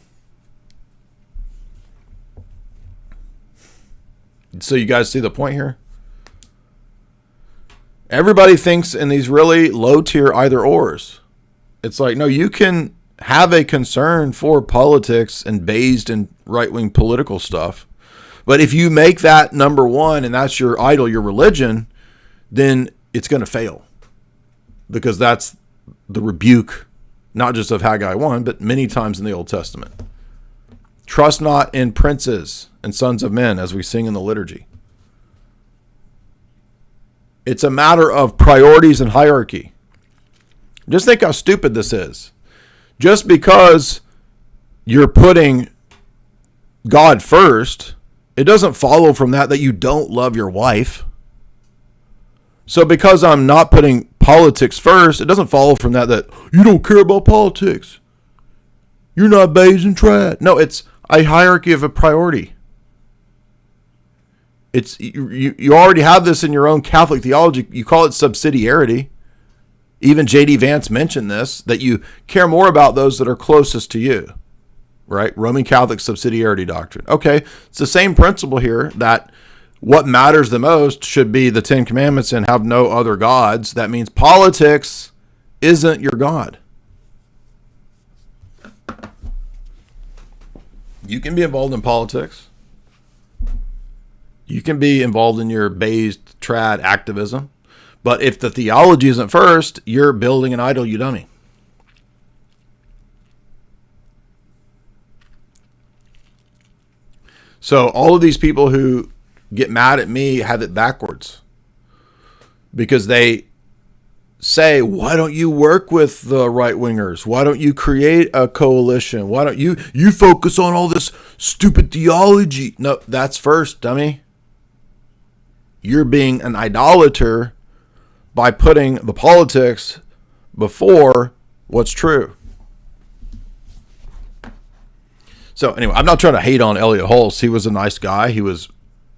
So you guys see the point here? Everybody thinks in these really low-tier either-ors. It's like, no, you can have a concern for politics and based in right-wing political stuff. But if you make that number one and that's your idol, your religion, then it's going to fail. Because that's the rebuke, not just of Haggai 1, but many times in the Old Testament. Trust not in princes and sons of men, as we sing in the liturgy. It's a matter of priorities and hierarchy. Just think how stupid this is. Just because you're putting God first, it doesn't follow from that you don't love your wife. So because I'm not putting politics first, it doesn't follow from that you don't care about politics. You're not based in trad. No, it's a hierarchy of a priority. It's you already have this in your own Catholic theology. You call it subsidiarity. Even J.D. Vance mentioned this, that you care more about those that are closest to you, right? Roman Catholic subsidiarity doctrine. Okay, it's the same principle here, that what matters the most should be the Ten Commandments and have no other gods. That means politics isn't your God. You can be involved in politics. You can be involved in your based trad activism. But if the theology isn't first, you're building an idol, you dummy. So all of these people who get mad at me have it backwards. Because they say, why don't you work with the right-wingers? Why don't you create a coalition? Why don't you focus on all this stupid theology? No, that's first, dummy. You're being an idolater by putting the politics before what's true. So anyway, I'm not trying to hate on Elliot Hulse. He was a nice guy. He was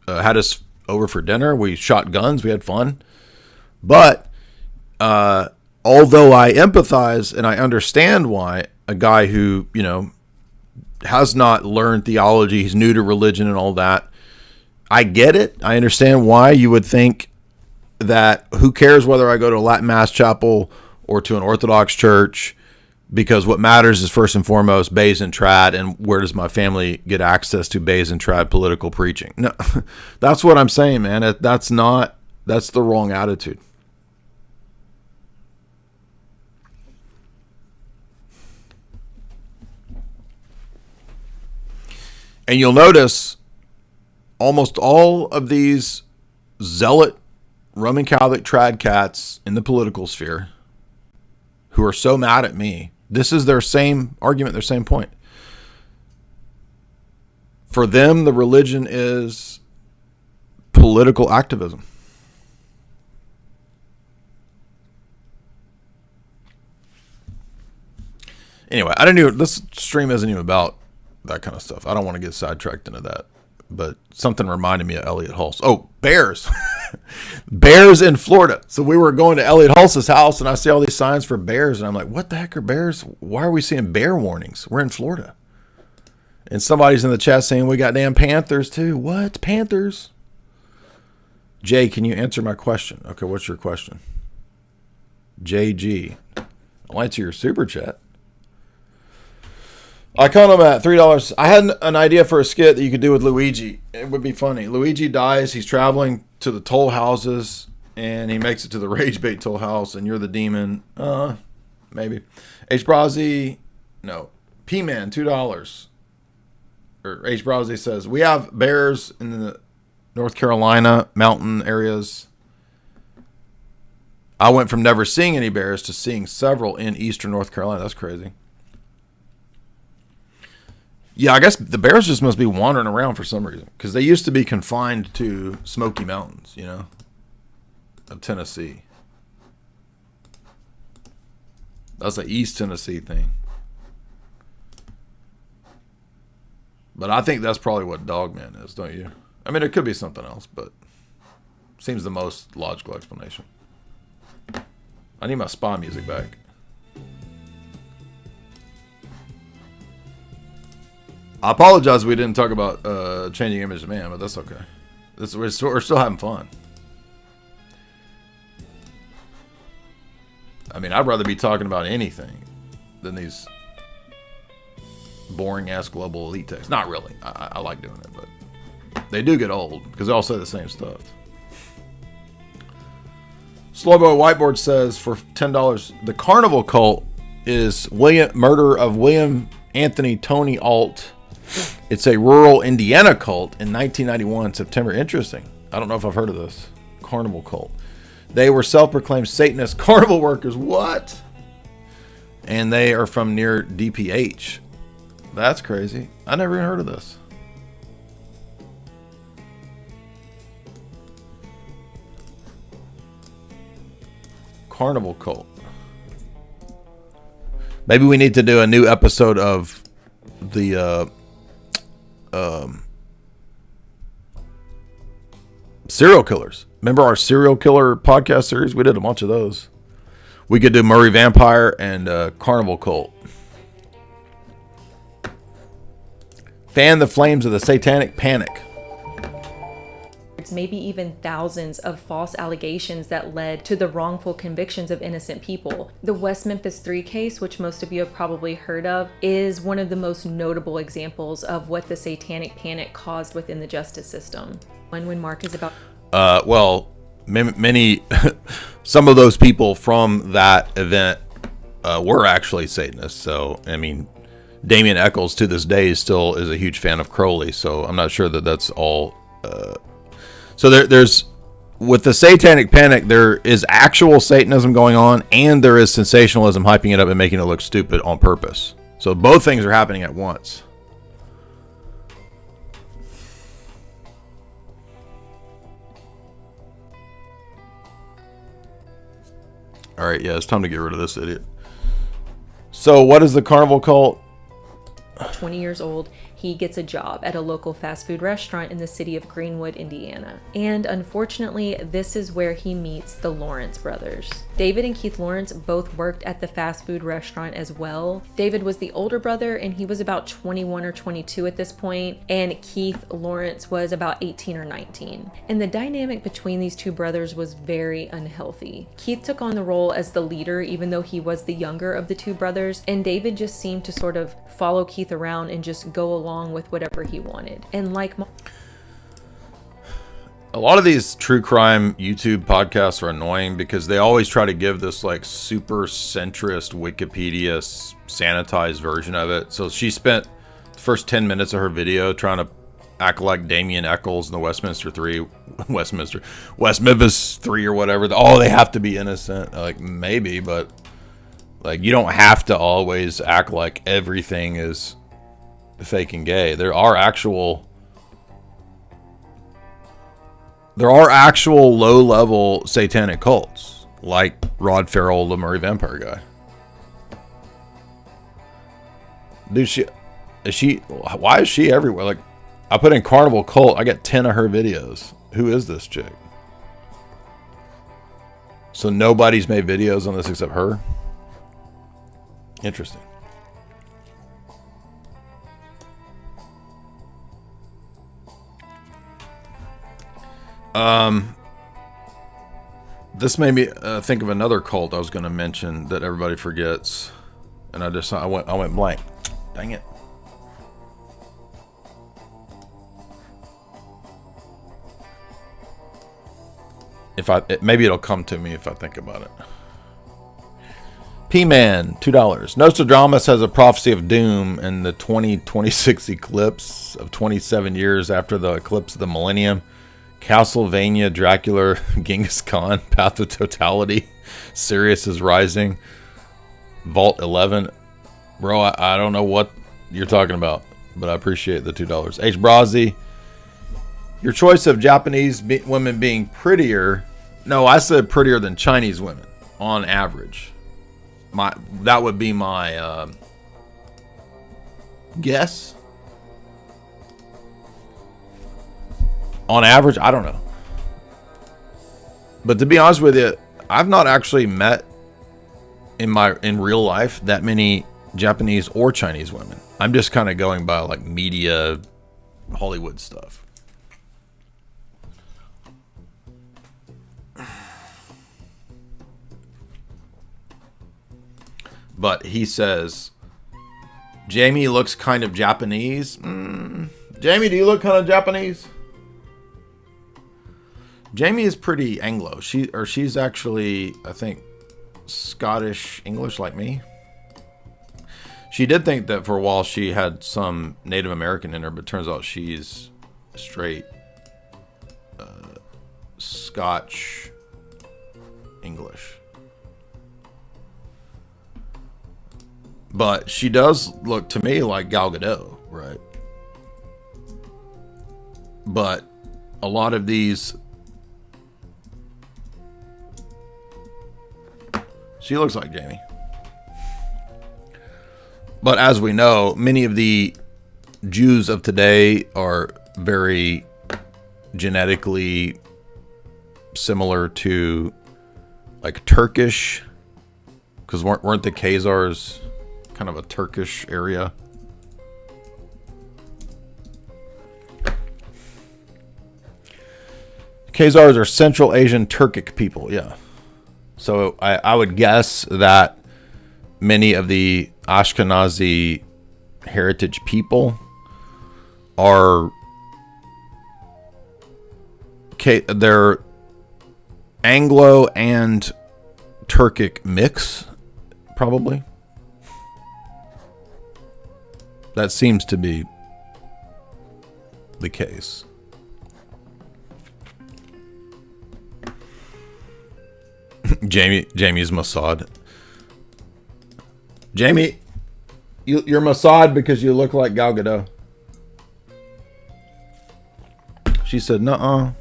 had us over for dinner. We shot guns. We had fun. But although I empathize and I understand why a guy who, has not learned theology, he's new to religion and all that, I get it. I understand why you would think that who cares whether I go to a Latin Mass chapel or to an Orthodox church, because what matters is first and foremost Bays and Trad, and where does my family get access to Bays and Trad political preaching? No, that's what I'm saying, man. That's the wrong attitude. And you'll notice almost all of these zealot Roman Catholic trad cats in the political sphere who are so mad at me, this is their same argument, their same point. For them, the religion is political activism. Anyway, this stream isn't even about that kind of stuff. I don't want to get sidetracked into that. But something reminded me of Elliot Hulse. Oh, bears. Bears in Florida. So we were going to Elliot Hulse's house, and I see all these signs for bears, and I'm like, what the heck are bears? Why are we seeing bear warnings? We're in Florida. And somebody's in the chat saying we got damn panthers too. What? Panthers? Jay, can you answer my question? Okay, what's your question? JG. I'll answer your super chat. I caught him at $3. I had an idea for a skit that you could do with Luigi. It would be funny. Luigi dies. He's traveling to the toll houses, and he makes it to the Rage Bait toll house, and you're the demon. Maybe. HBrazi, no. P-Man, $2. Or HBrazi says, we have bears in the North Carolina mountain areas. I went from never seeing any bears to seeing several in eastern North Carolina. That's crazy. Yeah, I guess the bears just must be wandering around for some reason, because they used to be confined to Smoky Mountains, of Tennessee. That's an East Tennessee thing. But I think that's probably what Dogman is, don't you? I mean, it could be something else, but Seems the most logical explanation. I need my spa music back. I apologize we didn't talk about changing image of man, but that's okay. We're still having fun. I mean, I'd rather be talking about anything than these boring-ass global elite texts. Not really. I like doing it, but they do get old because they all say the same stuff. Slowbo Whiteboard says for $10, the Carnival Cult is murder of William Anthony Tony Alt. It's a rural Indiana cult in 1991 September. Interesting. I don't know if I've heard of this. Carnival Cult. They were self-proclaimed Satanist carnival workers. What? And they are from near DPH. That's crazy. I never even heard of this. Carnival Cult. Maybe we need to do a new episode of the serial killers. Remember our serial killer podcast series? We did a bunch of those. We could do Murray Vampire and Carnival Cult. Fan the flames of the satanic panic. Maybe even thousands of false allegations that led to the wrongful convictions of innocent people. The West Memphis 3 case, which most of you have probably heard of, is one of the most notable examples of what the satanic panic caused within the justice system. When Mark is about... many some of those people from that event were actually Satanists. So, I mean, Damien Eccles to this day still is a huge fan of Crowley. So I'm not sure that that's all... So there's, with the satanic panic, there is actual Satanism going on, and there is sensationalism, hyping it up and making it look stupid on purpose. So both things are happening at once. All right, yeah, it's time to get rid of this idiot. So what is the Carnival Cult? 20 years old, he gets a job at a local fast food restaurant in the city of Greenwood, Indiana. And unfortunately, this is where he meets the Lawrence brothers. David and Keith Lawrence both worked at the fast food restaurant as well. David was the older brother and he was about 21 or 22 at this point, and Keith Lawrence was about 18 or 19. And the dynamic between these two brothers was very unhealthy. Keith took on the role as the leader even though he was the younger of the two brothers, and David just seemed to sort of follow Keith around and just go along with whatever he wanted. And like a lot of these true crime YouTube podcasts are annoying because they always try to give this like super centrist Wikipedia sanitized version of it. So she spent the first 10 minutes of her video trying to act like Damien Eccles in the West Memphis 3 or whatever. Oh, they have to be innocent. Like, maybe, but like, you don't have to always act like everything is fake and gay. There are actual low-level satanic cults, like Rod Farrell, the Murray Vampire guy. Dude, why is she everywhere? Like, I put in Carnival Cult, I get 10 of her videos. Who is this chick? So nobody's made videos on this except her? Interesting. This made me think of another cult I was going to mention that everybody forgets, and I went blank. Dang it. Maybe it'll come to me if I think about it. P-Man, $2. Nostradamus has a prophecy of doom in the 2026 eclipse of 27 years after the eclipse of the millennium. Castlevania, Dracula, Genghis Khan, Path of Totality, Sirius is Rising, Vault 11. Bro, I don't know what you're talking about, but I appreciate the $2. H. Brazi, your choice of Japanese women being prettier. No, I said prettier than Chinese women on average. That would be my guess. On average, I don't know. But to be honest with you, I've not actually met in real life that many Japanese or Chinese women. I'm just kind of going by like media, Hollywood stuff. But he says, Jamie looks kind of Japanese. Jamie, do you look kind of Japanese? Jamie is pretty Anglo. She's actually, I think, Scottish English like me. She did think that for a while she had some Native American in her, but turns out she's straight Scotch English. But she does look to me like Gal Gadot, right? But a lot of these, she looks like Jamie. But as we know, many of the Jews of today are very genetically similar to like Turkish, because weren't the Khazars kind of a Turkish area? Khazars are Central Asian Turkic people, yeah. So I would guess that many of the Ashkenazi heritage people are they're Anglo and Turkic mix, probably. That seems to be the case. Jamie's Mossad. Jamie, you're Mossad because you look like Gal Gadot. She said, nuh-uh.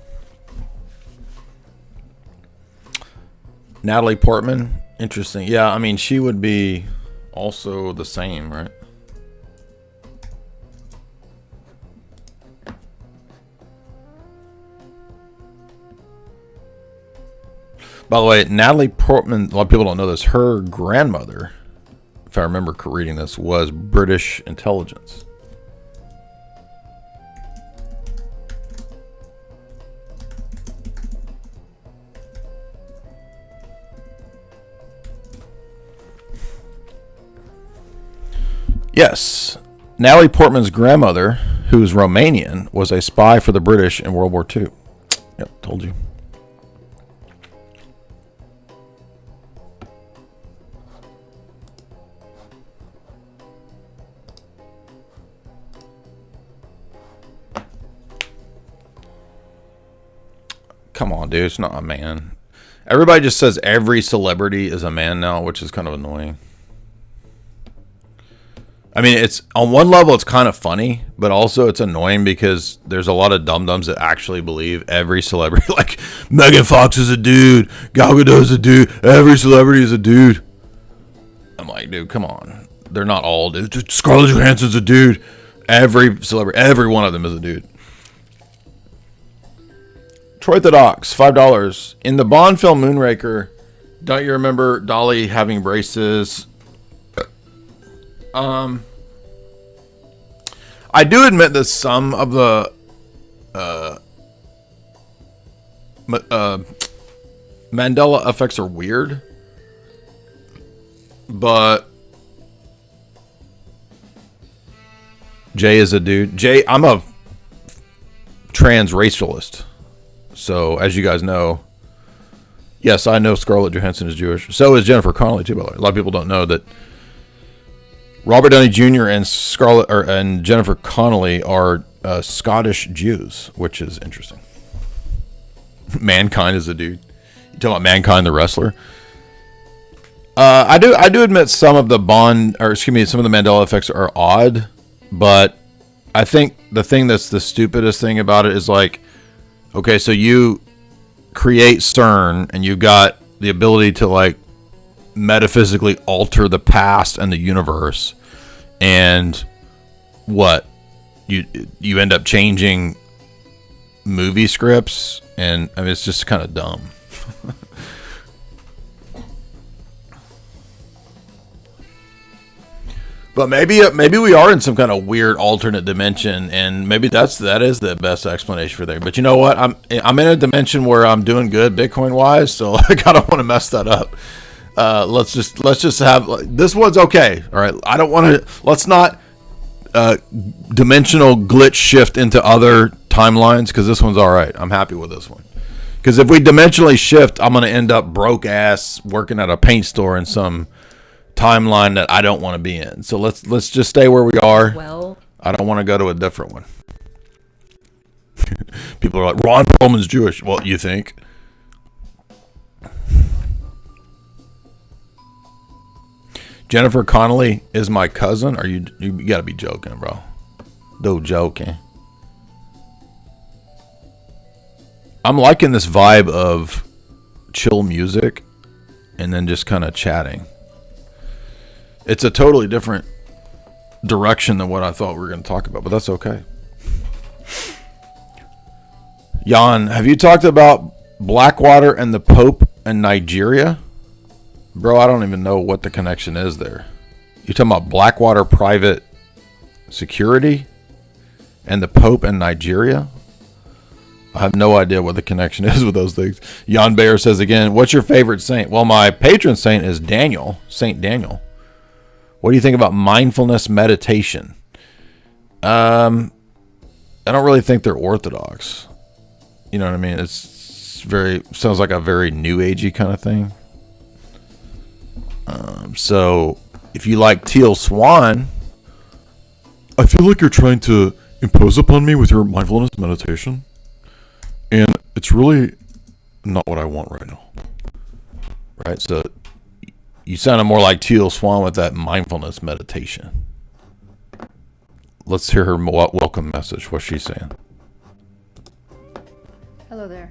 Natalie Portman, interesting. Yeah, I mean, she would be also the same, right? By the way, Natalie Portman, a lot of people don't know this, her grandmother, if I remember reading this, was British intelligence. Yes, Natalie Portman's grandmother, who's Romanian, was a spy for the British in World War II. Yep, told you. Come on, dude. It's not a man. Everybody just says every celebrity is a man now, which is kind of annoying. I mean, it's on one level, it's kind of funny, but also it's annoying because there's a lot of dum-dums that actually believe every celebrity, like Megan Fox is a dude, Gal Gadot is a dude, every celebrity is a dude. I'm like, dude, come on. They're not all dudes. Scarlett Johansson's a dude. Every celebrity, every one of them is a dude. Troy the Docs, $5. In the Bond film Moonraker, don't you remember Dolly having braces? I do admit that some of the Mandela effects are weird, but Jay is a dude. Jay, I'm a trans racialist. So, as you guys know, yes, I know Scarlett Johansson is Jewish. So is Jennifer Connelly, too, by the way. A lot of people don't know that Robert Downey Jr. and Jennifer Connelly are Scottish Jews, which is interesting. Mankind is a dude. You talking about Mankind the wrestler? I do admit some of the some of the Mandela effects are odd, but I think the thing that's the stupidest thing about it is like, okay, so you create CERN and you got the ability to like metaphysically alter the past and the universe, and what you end up changing movie scripts, and I mean it's just kind of dumb. But maybe we are in some kind of weird alternate dimension, and maybe that is the best explanation for there. But you know what? I'm in a dimension where I'm doing good Bitcoin wise, so I kind of want to mess that up. Let's just have this one's okay. All right, I don't want to. Let's not dimensional glitch shift into other timelines because this one's all right. I'm happy with this one. Because if we dimensionally shift, I'm going to end up broke ass working at a paint store in some timeline that I don't want to be in. So let's just stay where we are. Well, I don't want to go to a different one. People are like, Ron Perlman's Jewish. Well, you think? Jennifer Connelly is my cousin? Are you gotta be joking, bro. No joking. I'm liking this vibe of chill music and then just kind of chatting. It's a totally different direction than what I thought we were going to talk about, but that's okay. Jan, have you talked about Blackwater and the Pope and Nigeria? Bro, I don't even know what the connection is there. You talking about Blackwater private security and the Pope and Nigeria? I have no idea what the connection is with those things. Jan Bayer says again, what's your favorite saint? Well, my patron saint is Daniel, Saint Daniel. What do you think about mindfulness meditation? I don't really think they're orthodox. You know what I mean? Sounds like a very new agey kind of thing. So if you like Teal Swan, I feel like you're trying to impose upon me with your mindfulness meditation. And it's really not what I want right now. Right? So you sounded more like Teal Swan with that mindfulness meditation. Let's hear her welcome message. What's she saying? Hello there.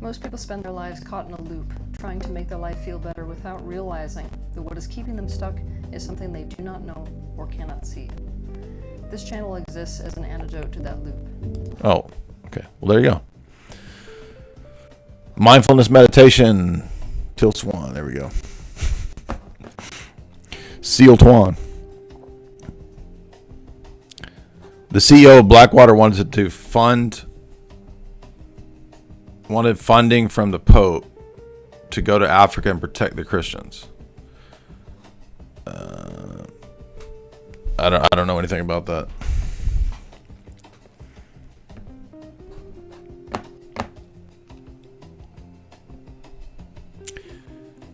Most people spend their lives caught in a loop, trying to make their life feel better without realizing that what is keeping them stuck is something they do not know or cannot see. This channel exists as an antidote to that loop. Oh, okay. Well, there you go. Mindfulness meditation. Teal Swan. There we go. Seal Tuan. The CEO of Blackwater wanted funding from the Pope to go to Africa and protect the Christians. I don't know anything about that.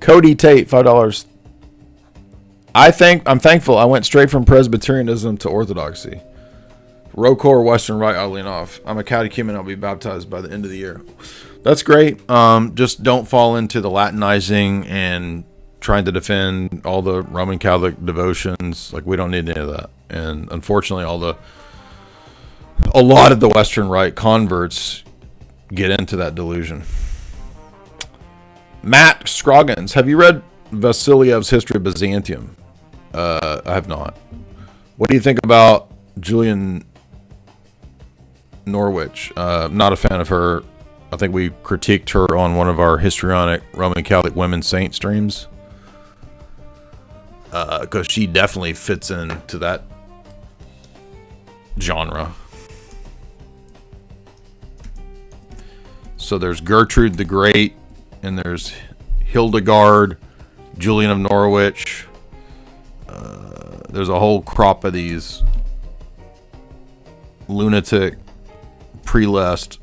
Cody Tate, $5. I'm thankful I went straight from Presbyterianism to Orthodoxy. Rokor, Western Rite, I lean off. I'm a catechumen. I'll be baptized by the end of the year. That's great. Just don't fall into the Latinizing and trying to defend all the Roman Catholic devotions. Like, we don't need any of that. And unfortunately, a lot of the Western Rite converts get into that delusion. Matt Scroggins, have you read Vasiliev's History of Byzantium? I have not. What do you think about Julian Norwich? Not a fan of her. I think we critiqued her on one of our histrionic Roman Catholic women saint streams. Because she definitely fits into that genre. So there's Gertrude the Great, and there's Hildegard, Julian of Norwich. There's a whole crop of these lunatic, prelest,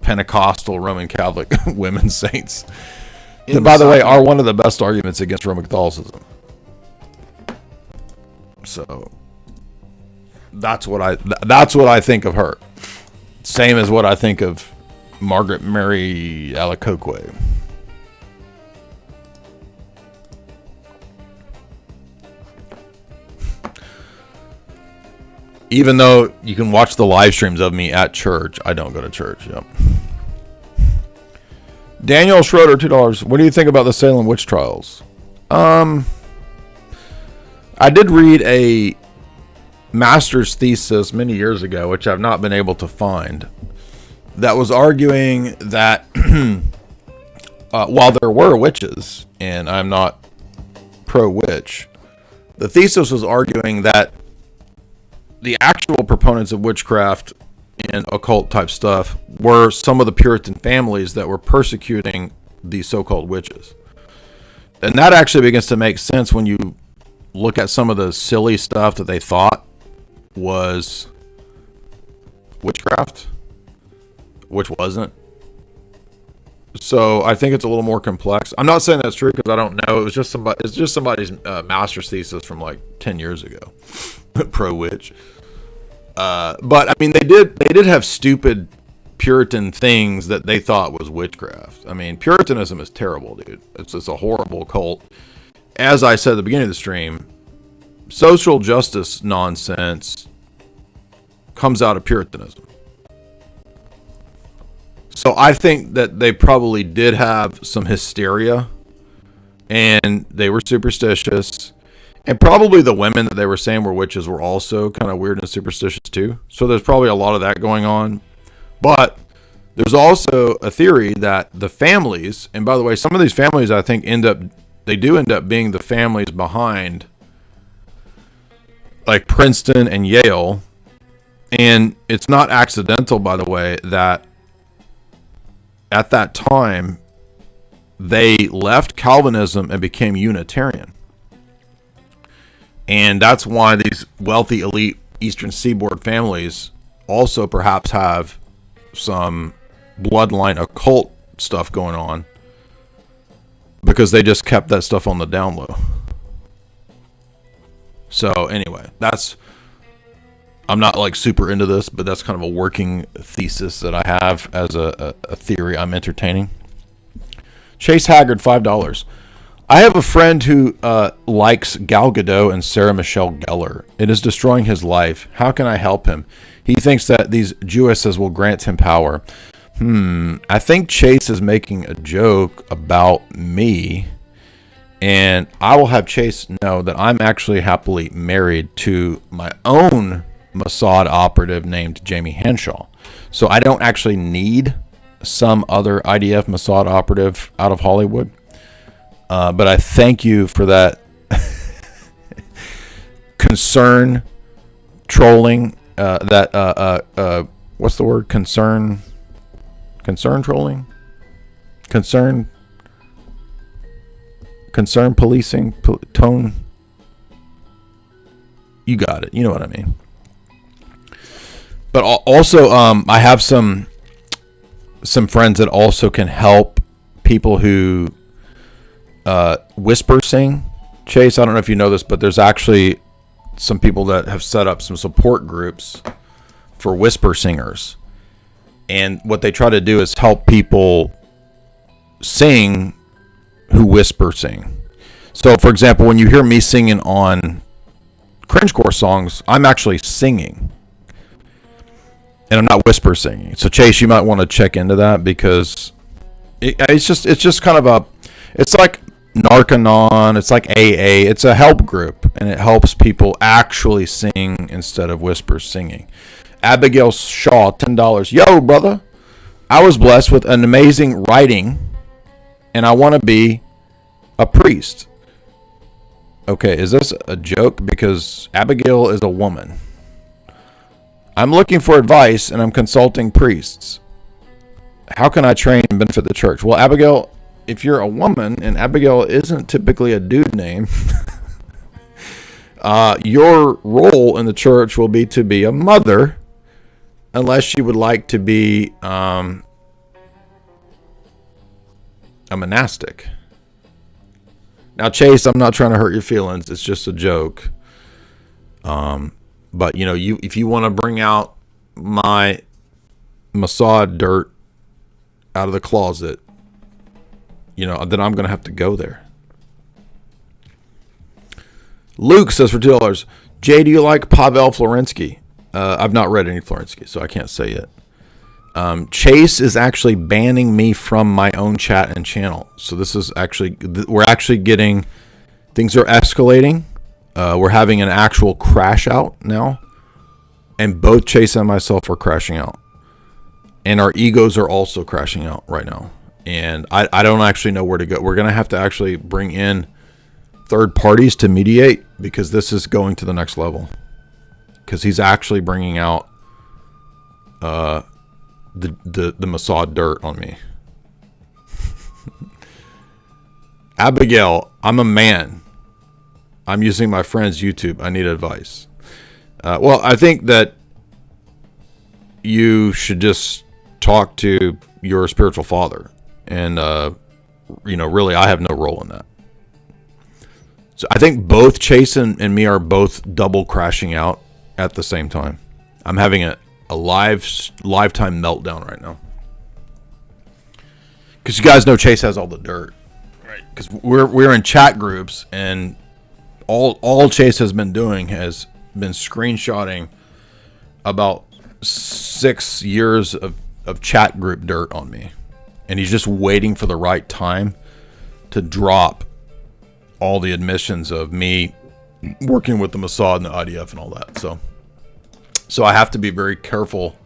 Pentecostal Roman Catholic women saints. That, by the way, are one of the best arguments against Roman Catholicism. So that's what I think of her. Same as what I think of Margaret Mary Alacoque. Even though you can watch the live streams of me at church, I don't go to church. Yep. Daniel Schroeder, $2. What do you think about the Salem witch trials? I did read a master's thesis many years ago, which I've not been able to find, that was arguing that while there were witches, and I'm not pro-witch, the thesis was arguing that the actual proponents of witchcraft and occult type stuff were some of the Puritan families that were persecuting these so-called witches. And that actually begins to make sense when you look at some of the silly stuff that they thought was witchcraft, which wasn't. So I think it's a little more complex. I'm not saying that's true because I don't know. It's just somebody's master's thesis from like 10 years ago, pro witch. But I mean, they did have stupid Puritan things that they thought was witchcraft. I mean, Puritanism is terrible, dude. It's a horrible cult. As I said at the beginning of the stream, social justice nonsense comes out of Puritanism. So I think that they probably did have some hysteria, and they were superstitious, and probably the women that they were saying were witches were also kind of weird and superstitious too. So there's probably a lot of that going on. But there's also a theory that the families, and by the way, some of these families I think end up being the families behind like Princeton and Yale. And it's not accidental, by the way, that at that time they left Calvinism and became Unitarian. And that's why these wealthy elite Eastern Seaboard families also perhaps have some bloodline occult stuff going on, because they just kept that stuff on the down low. So anyway, I'm not like super into this, but that's kind of a working thesis that I have as a theory I'm entertaining. Chase Haggard, $5. I have a friend who likes Gal Gadot and Sarah Michelle Gellar. It is destroying his life. How can I help him? He thinks that these Jewesses will grant him power. I think Chase is making a joke about me. And I will have Chase know that I'm actually happily married to my own Mossad operative named Jamie Henshaw. So I don't actually need some other IDF Mossad operative out of Hollywood. But I thank you for that concern trolling. What's the word? Concern trolling? Concern policing, tone. You got it. You know what I mean. But also, I have some friends that also can help people who whisper sing. Chase, I don't know if you know this, but there's actually some people that have set up some support groups for whisper singers. And what they try to do is help people sing who whisper sing. So, for example, when you hear me singing on cringecore songs, I'm actually singing. And I'm not whisper singing. So, Chase, you might want to check into that, because it's just kind of it's like Narcanon, it's like AA, it's a help group, and it helps people actually sing instead of whisper singing. Abigail Shaw, $10. Yo, brother, I was blessed with an amazing writing, and I want to be a priest. Okay, is this a joke? Because Abigail is a woman. I'm looking for advice, and I'm consulting priests. How can I train and benefit the church? Well, Abigail, if you're a woman, and Abigail isn't typically a dude name, your role in the church will be to be a mother, unless you would like to be a monastic. Now, Chase, I'm not trying to hurt your feelings. It's just a joke. But, you know, if you want to bring out my Mossad dirt out of the closet, you know, then I'm going to have to go there. Luke says for $2, Jay, do you like Pavel Florensky? I've not read any Florensky, so I can't say yet. Chase is actually banning me from my own chat and channel. So this is actually, we're actually getting, things are escalating. We're having an actual crash out now. And both Chase and myself are crashing out. And our egos are also crashing out right now. And I don't actually know where to go. We're going to have to actually bring in third parties to mediate, because this is going to the next level. Because he's actually bringing out the Mossad dirt on me. Abigail, I'm a man. I'm using my friend's YouTube. I need advice. Well, I think that you should just talk to your spiritual father. And, really, I have no role in that. So I think both Chase and me are both double crashing out at the same time. I'm having a lifetime meltdown right now. Because you guys know Chase has all the dirt. Right. Because we're in chat groups, and all Chase has been doing has been screenshotting about 6 years of chat group dirt on me. And he's just waiting for the right time to drop all the admissions of me working with the Mossad and the IDF and all that. So I have to be very careful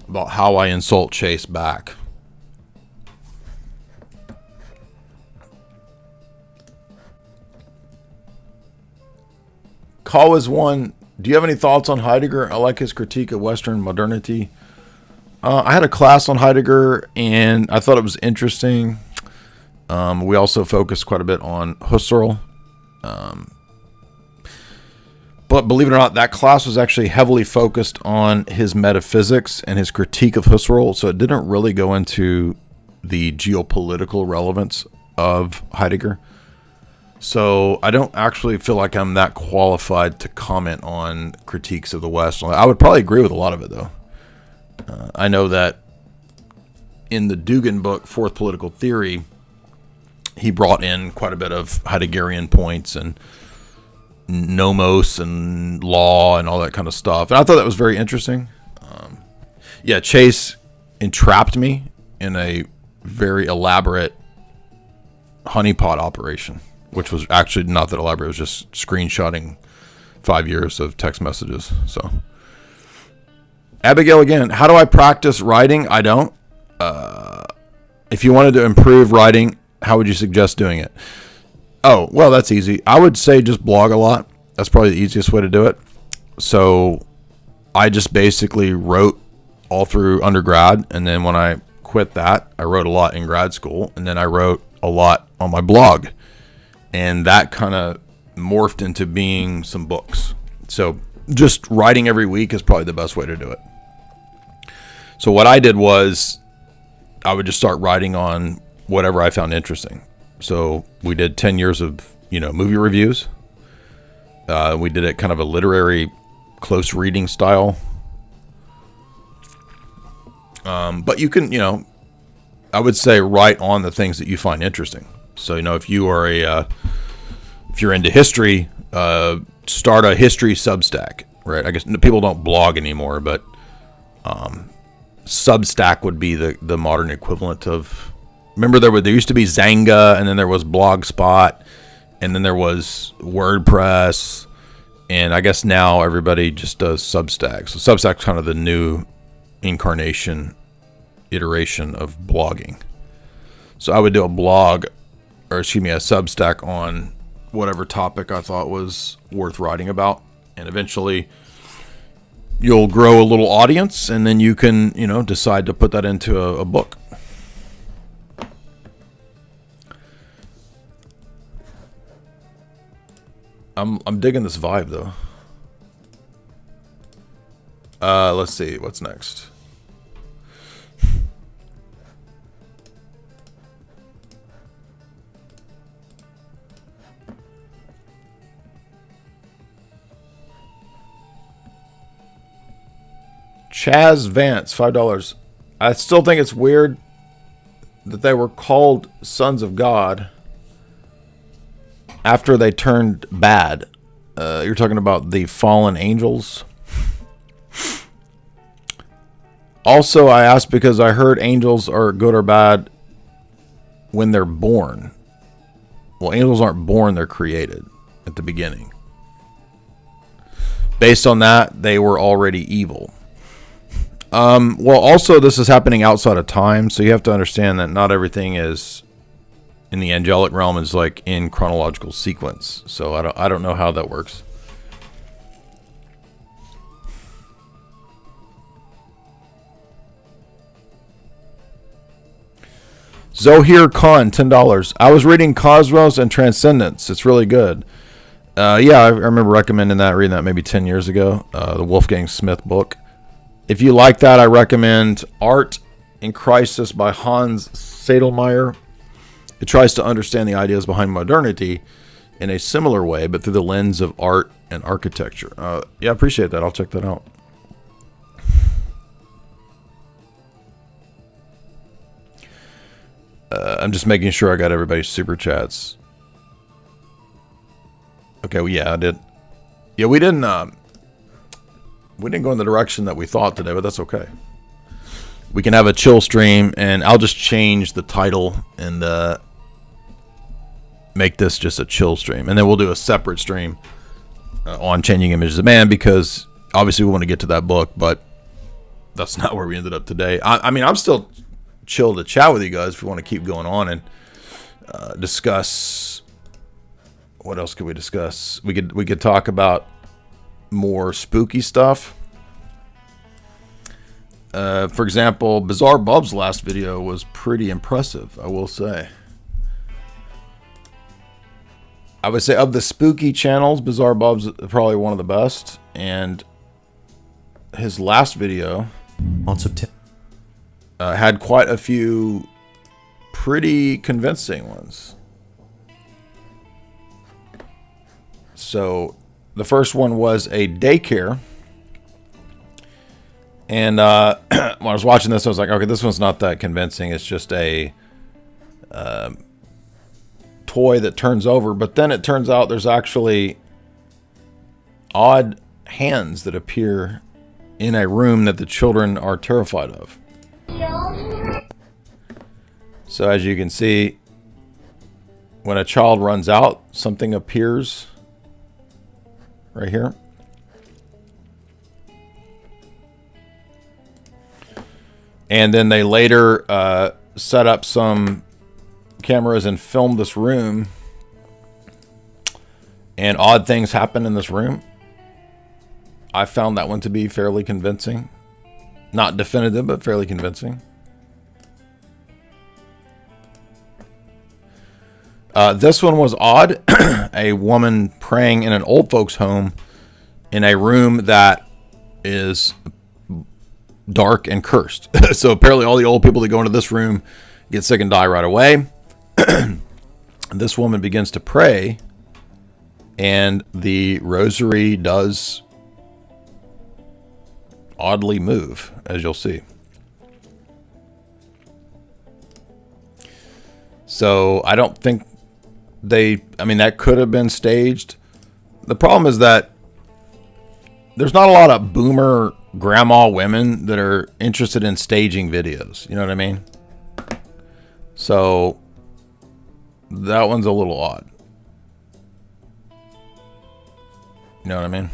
about how I insult Chase back. Call is one. Do you have any thoughts on Heidegger? I like his critique of Western modernity. I had a class on Heidegger, and I thought it was interesting. We also focused quite a bit on Husserl. But believe it or not, that class was actually heavily focused on his metaphysics and his critique of Husserl, so it didn't really go into the geopolitical relevance of Heidegger. So I don't actually feel like I'm that qualified to comment on critiques of the West. I would probably agree with a lot of it, though. I know that in the Dugan book, Fourth Political Theory, he brought in quite a bit of Heideggerian points and nomos and law and all that kind of stuff. And I thought that was very interesting. Chase entrapped me in a very elaborate honeypot operation, which was actually not that elaborate. It was just screenshotting 5 years of text messages. So, Abigail again, how do I practice writing? I don't. If you wanted to improve writing, how would you suggest doing it? Oh, well, that's easy. I would say just blog a lot. That's probably the easiest way to do it. So I just basically wrote all through undergrad, and then when I quit that, I wrote a lot in grad school, and then I wrote a lot on my blog. And that kind of morphed into being some books. So just writing every week is probably the best way to do it. So what I did was I would just start writing on whatever I found interesting. So we did 10 years of, movie reviews. We did it kind of a literary close reading style. But you can, I would say write on the things that you find interesting. So, if you are if you're into history, start a history Substack, right? I guess people don't blog anymore, but Substack would be the modern equivalent of. Remember, there used to be Zanga, and then there was Blogspot, and then there was WordPress, and I guess now everybody just does Substack. So Substack's kind of the new iteration of blogging. So I would do a Substack on whatever topic I thought was worth writing about, and eventually you'll grow a little audience, and then you can, decide to put that into a book. I'm digging this vibe though. Let's see what's next. Chaz Vance, $5. I still think it's weird that they were called sons of God after they turned bad. You're talking about the fallen angels. Also, I asked because I heard angels are good or bad when they're born. Well, angels aren't born, they're created at the beginning. Based on that, they were already evil. Well, also this is happening outside of time, so you have to understand that not everything is in the angelic realm is like in chronological sequence. So I don't know how that works. Zohir Khan, $10. I was reading Cosmos and Transcendence. It's really good. Yeah, I remember recommending that, reading that maybe 10 years ago. The Wolfgang Smith book. If you like that, I recommend Art in Crisis by Hans Sadelmeyer. It tries to understand the ideas behind modernity in a similar way, but through the lens of art and architecture. Yeah, I appreciate that. I'll check that out. I'm just making sure I got everybody's super chats. Okay, well, yeah, I did. Yeah, we didn't go in the direction that we thought today, but that's okay. We can have a chill stream, and I'll just change the title and make this just a chill stream, and then we'll do a separate stream on Changing Images of Man, because obviously we want to get to that book, but that's not where we ended up today. I mean, I'm still chill to chat with you guys if we want to keep going on and discuss. What else could we discuss? We could talk about more spooky stuff. For example, Bizarre Bub's last video was pretty impressive, I will say. I would say of the spooky channels, Bizarre Bub's probably one of the best, and his last video on September had quite a few pretty convincing ones. So the first one was a daycare, and when I was watching this, I was like, okay, this one's not that convincing. It's just a toy that turns over, but then it turns out there's actually odd hands that appear in a room that the children are terrified of. So as you can see, when a child runs out, something appears right here. And then they later set up some cameras and filmed this room, and odd things happen in this room. I found that one to be fairly convincing. Not definitive, but fairly convincing. This one was odd. A woman praying in an old folks home in a room that is dark and cursed. So apparently all the old people that go into this room get sick and die right away. This woman begins to pray, and the rosary does oddly move, as you'll see. So I don't think I mean, that could have been staged. The problem is that there's not a lot of boomer grandma women that are interested in staging videos. You know what I mean? So that one's a little odd. You know what I mean?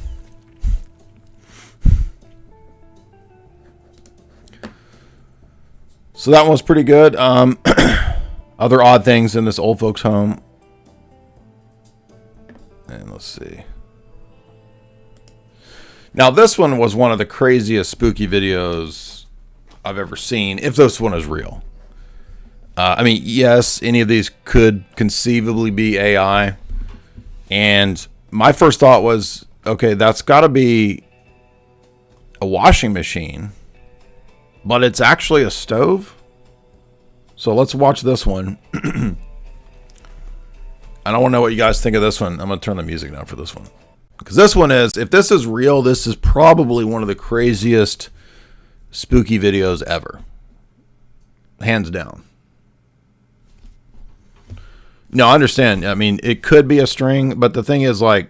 So that one was pretty good. Other odd things in this old folks home. And let's see. Now this one was one of the craziest spooky videos I've ever seen, if this one is real. I mean, yes, any of these could conceivably be AI. And my first thought was, okay, that's got to be a washing machine. But it's actually a stove. So let's watch this one. I don't want to know what you guys think of this one. I'm going to turn the music down for this one. Because this one is, if this is real, this is probably one of the craziest spooky videos ever. Hands down. No, I understand. I mean, it could be a string, but the thing is, like,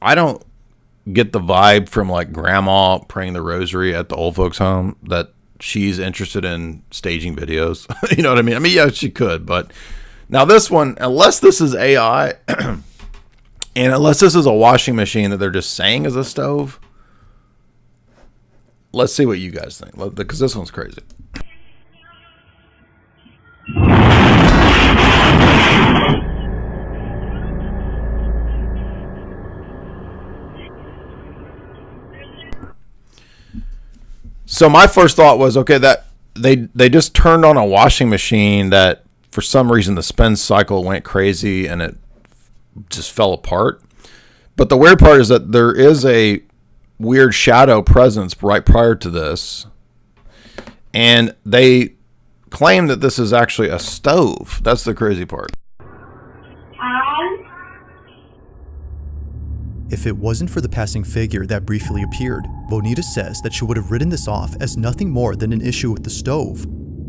I don't get the vibe from, like, grandma praying the rosary at the old folks' home that she's interested in staging videos. You know what I mean? I mean, yeah, she could, but now this one, unless this is AI, and unless this is a washing machine that they're just saying is a stove, let's see what you guys think, because this one's crazy. So my first thought was, okay, that they just turned on a washing machine that for some reason the spin cycle went crazy and it just fell apart. But the weird part is that there is a weird shadow presence right prior to this. And they claim that this is actually a stove. That's the crazy part. If it wasn't for the passing figure that briefly appeared, Bonita says that she would have written this off as nothing more than an issue with the stove.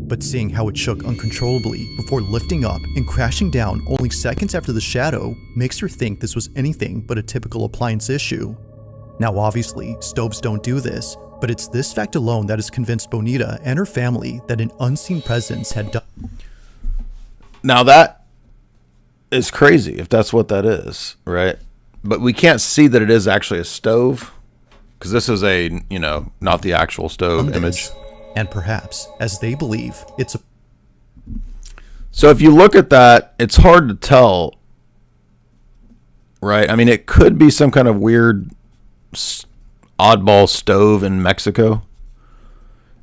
But seeing how it shook uncontrollably before lifting up and crashing down only seconds after the shadow makes her think this was anything but a typical appliance issue. Now obviously, stoves don't do this, but it's this fact alone that has convinced Bonita and her family that an unseen presence had done. Now that is crazy if that's what that is, right? But we can't see that it is actually a stove because this is a, not the actual stove image. And perhaps, as they believe, it's a... So if you look at that, it's hard to tell, right? I mean, it could be some kind of weird oddball stove in Mexico.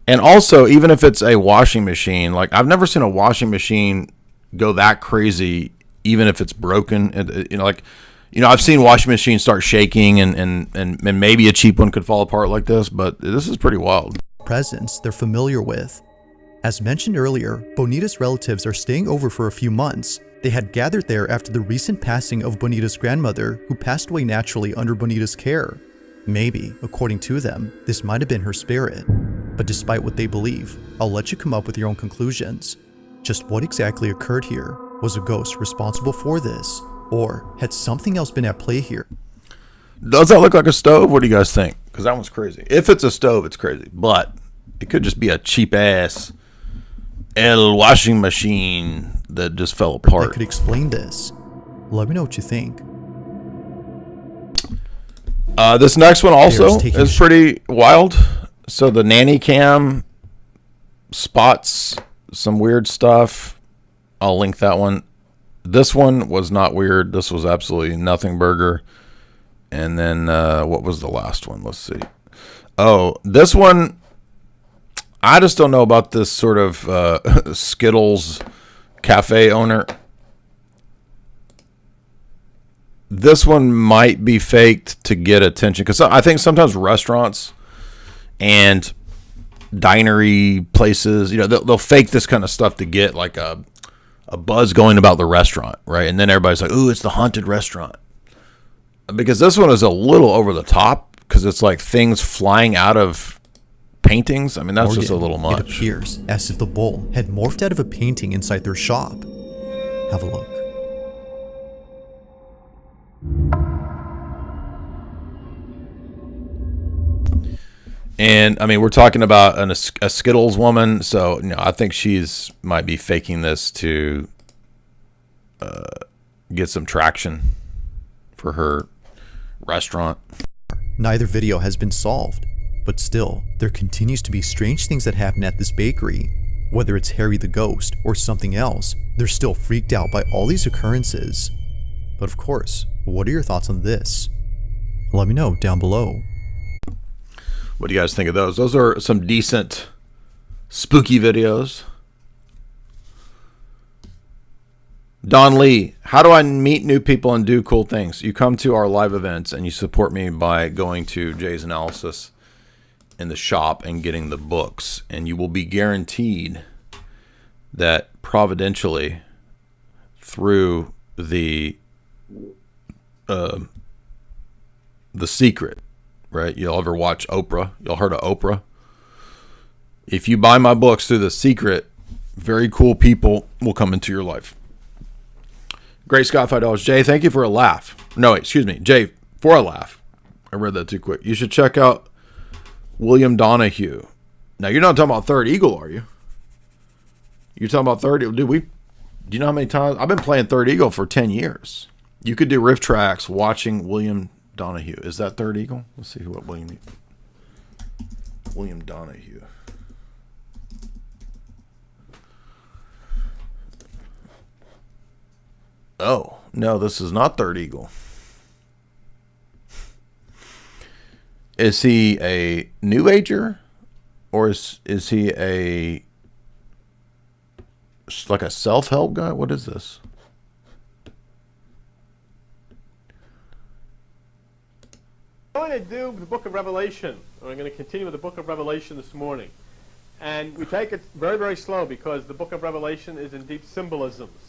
And also, even if it's a washing machine, like I've never seen a washing machine go that crazy, even if it's broken. I've seen washing machines start shaking and maybe a cheap one could fall apart like this, but this is pretty wild. Presence they're familiar with. As mentioned earlier, Bonita's relatives are staying over for a few months. They had gathered there after the recent passing of Bonita's grandmother, who passed away naturally under Bonita's care. Maybe, according to them, this might have been her spirit. But despite what they believe, I'll let you come up with your own conclusions. Just what exactly occurred here? Was a ghost responsible for this? Or had something else been at play here? Does that look like a stove? What do you guys think? Because that one's crazy. If it's a stove, it's crazy. But it could just be a cheap-ass washing machine that just fell apart. That could explain this. Let me know what you think. This next one also is pretty wild. So the nanny cam spots some weird stuff. I'll link that one. This one was not weird. This was absolutely nothing burger. And then what was the last one? Let's see. Oh, this one, I just don't know about this sort of SCHlZ cafe owner. This one might be faked to get attention because I think sometimes restaurants and dinery places, they'll fake this kind of stuff to get like a buzz going about the restaurant, right? And then everybody's like, ooh, it's the haunted restaurant. Because this one is a little over the top because it's like things flying out of paintings. I mean, that's just a little much. It appears as if the bowl had morphed out of a painting inside their shop. Have a look. And I mean, we're talking about a SCHlZ woman, so I think she's might be faking this to get some traction for her restaurant. Neither video has been solved, but still, there continues to be strange things that happen at this bakery. Whether it's Harry the Ghost or something else, they're still freaked out by all these occurrences. But of course, what are your thoughts on this? Let me know down below. What do you guys think of those? Those are some decent spooky videos. Don Lee, how do I meet new people and do cool things? You come to our live events and you support me by going to Jay's Analysis in the shop and getting the books. And you will be guaranteed that providentially through the Secret, right? You'll ever watch Oprah? Y'all heard of Oprah? If you buy my books through The Secret, very cool people will come into your life. Great Scott, $5. Jay, thank you for a laugh. No, excuse me. Jay, for a laugh. I read that too quick. You should check out William Donahue. Now, you're not talking about Third Eagle, are you? You're talking about Third Eagle. Dude, do you know how many times? I've been playing Third Eagle for 10 years. You could do riff tracks watching William Donahue. Is that Third Eagle? Let's see what William. William Donahue. Oh, no, this is not Third Eagle. Is he a New Ager? Or is he like a self-help guy? What is this? We're going to do the book of Revelation. We're going to continue with the book of Revelation this morning. And we take it very, very slow because the book of Revelation is in deep symbolisms.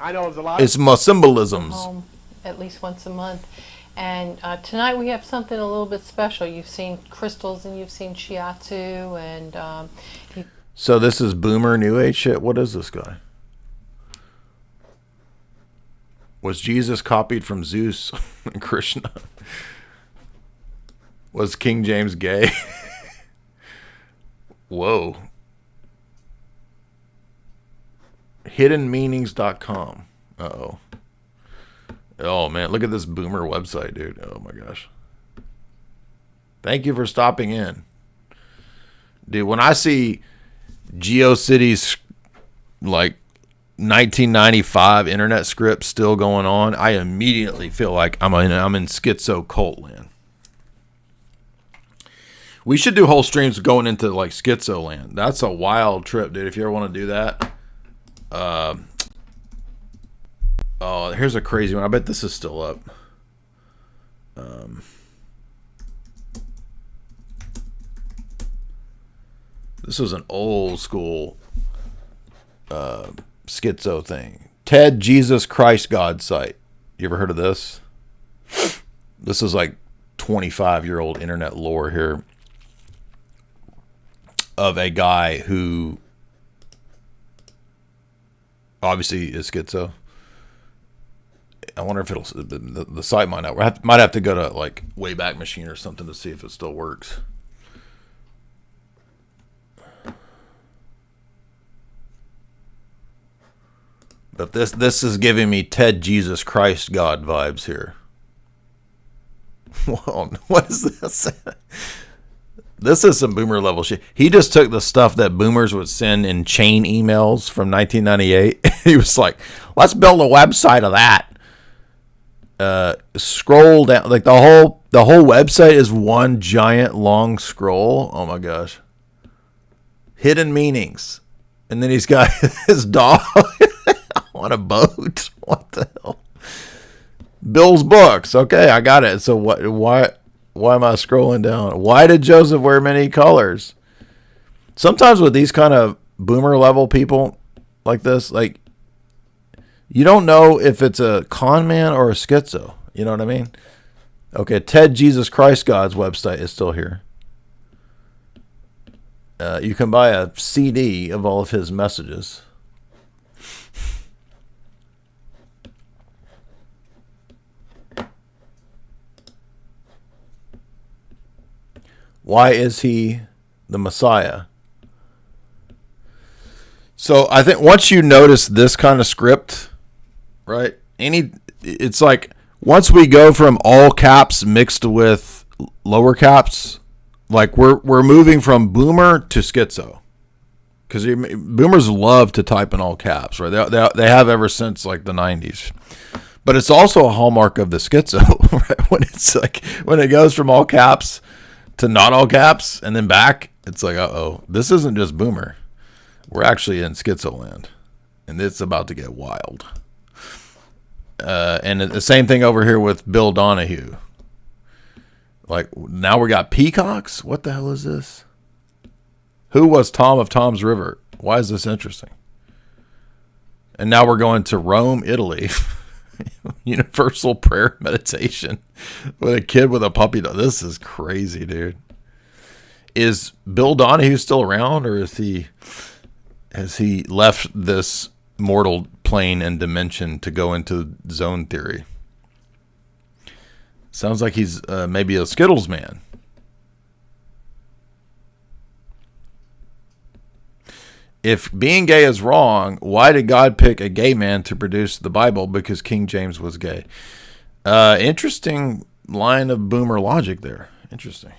I know there's a lot. It's more symbolisms. Home at least once a month. And tonight we have something a little bit special. You've seen crystals and you've seen shiatsu and... So this is boomer New Age shit? What is this guy? Was Jesus copied from Zeus and Krishna? Was King James gay? Whoa. Hiddenmeanings.com. Uh-oh. Oh, man. Look at this boomer website, dude. Oh, my gosh. Thank you for stopping in. Dude, when I see GeoCities, like, 1995 internet script still going on, I immediately feel like I'm in schizo cult land. We should do whole streams going into like schizo land. That's a wild trip, dude. If you ever want to do that. Oh, here's a crazy one. I bet this is still up. This was an old school schizo thing. Ted Jesus Christ God site. You ever heard of this? This is like 25-year-old internet lore here of a guy who obviously is schizo. I wonder if the site might not. Might have to go to like Wayback Machine or something to see if it still works. But this is giving me Ted Jesus Christ God vibes here. Whoa, what is this? This is some boomer level shit. He just took the stuff that boomers would send in chain emails from 1998. He was like, let's build a website of that. Scroll down, like the whole website is one giant long scroll. Oh my gosh. Hidden meanings. And then he's got his dog on a boat. What the hell? Bill's books. Okay, I got it. So why am I scrolling down? Why did Joseph wear many colors? Sometimes with these kind of boomer level people like this, like, you don't know if it's a con man or a schizo. You know what I mean? Okay, Ted Jesus Christ God's website is still here. You can buy a CD of all of his messages. Why is he the Messiah? So I think once you notice this kind of script, right? It's like once we go from all caps mixed with lower caps, like we're moving from boomer to schizo, because boomers love to type in all caps, right? They have ever since like the 90s. But it's also a hallmark of the schizo, right? When it goes from all caps to not all caps and then back, it's like, uh-oh, this isn't just boomer. We're actually in schizo land, and it's about to get wild. And the same thing over here with Bill Donahue. Like, now we got peacocks? What the hell is this? Who was Tom of Tom's River? Why is this interesting? And now we're going to Rome, Italy. Universal prayer meditation with a kid with a puppy dog. This is crazy, dude. Is Bill Donahue still around, or has he left this mortal plane and dimension to go into zone theory? Sounds like he's maybe a Skittles man. If being gay is wrong, why did God pick a gay man to produce the Bible? Because King James was gay. Interesting line of boomer logic there. Interesting.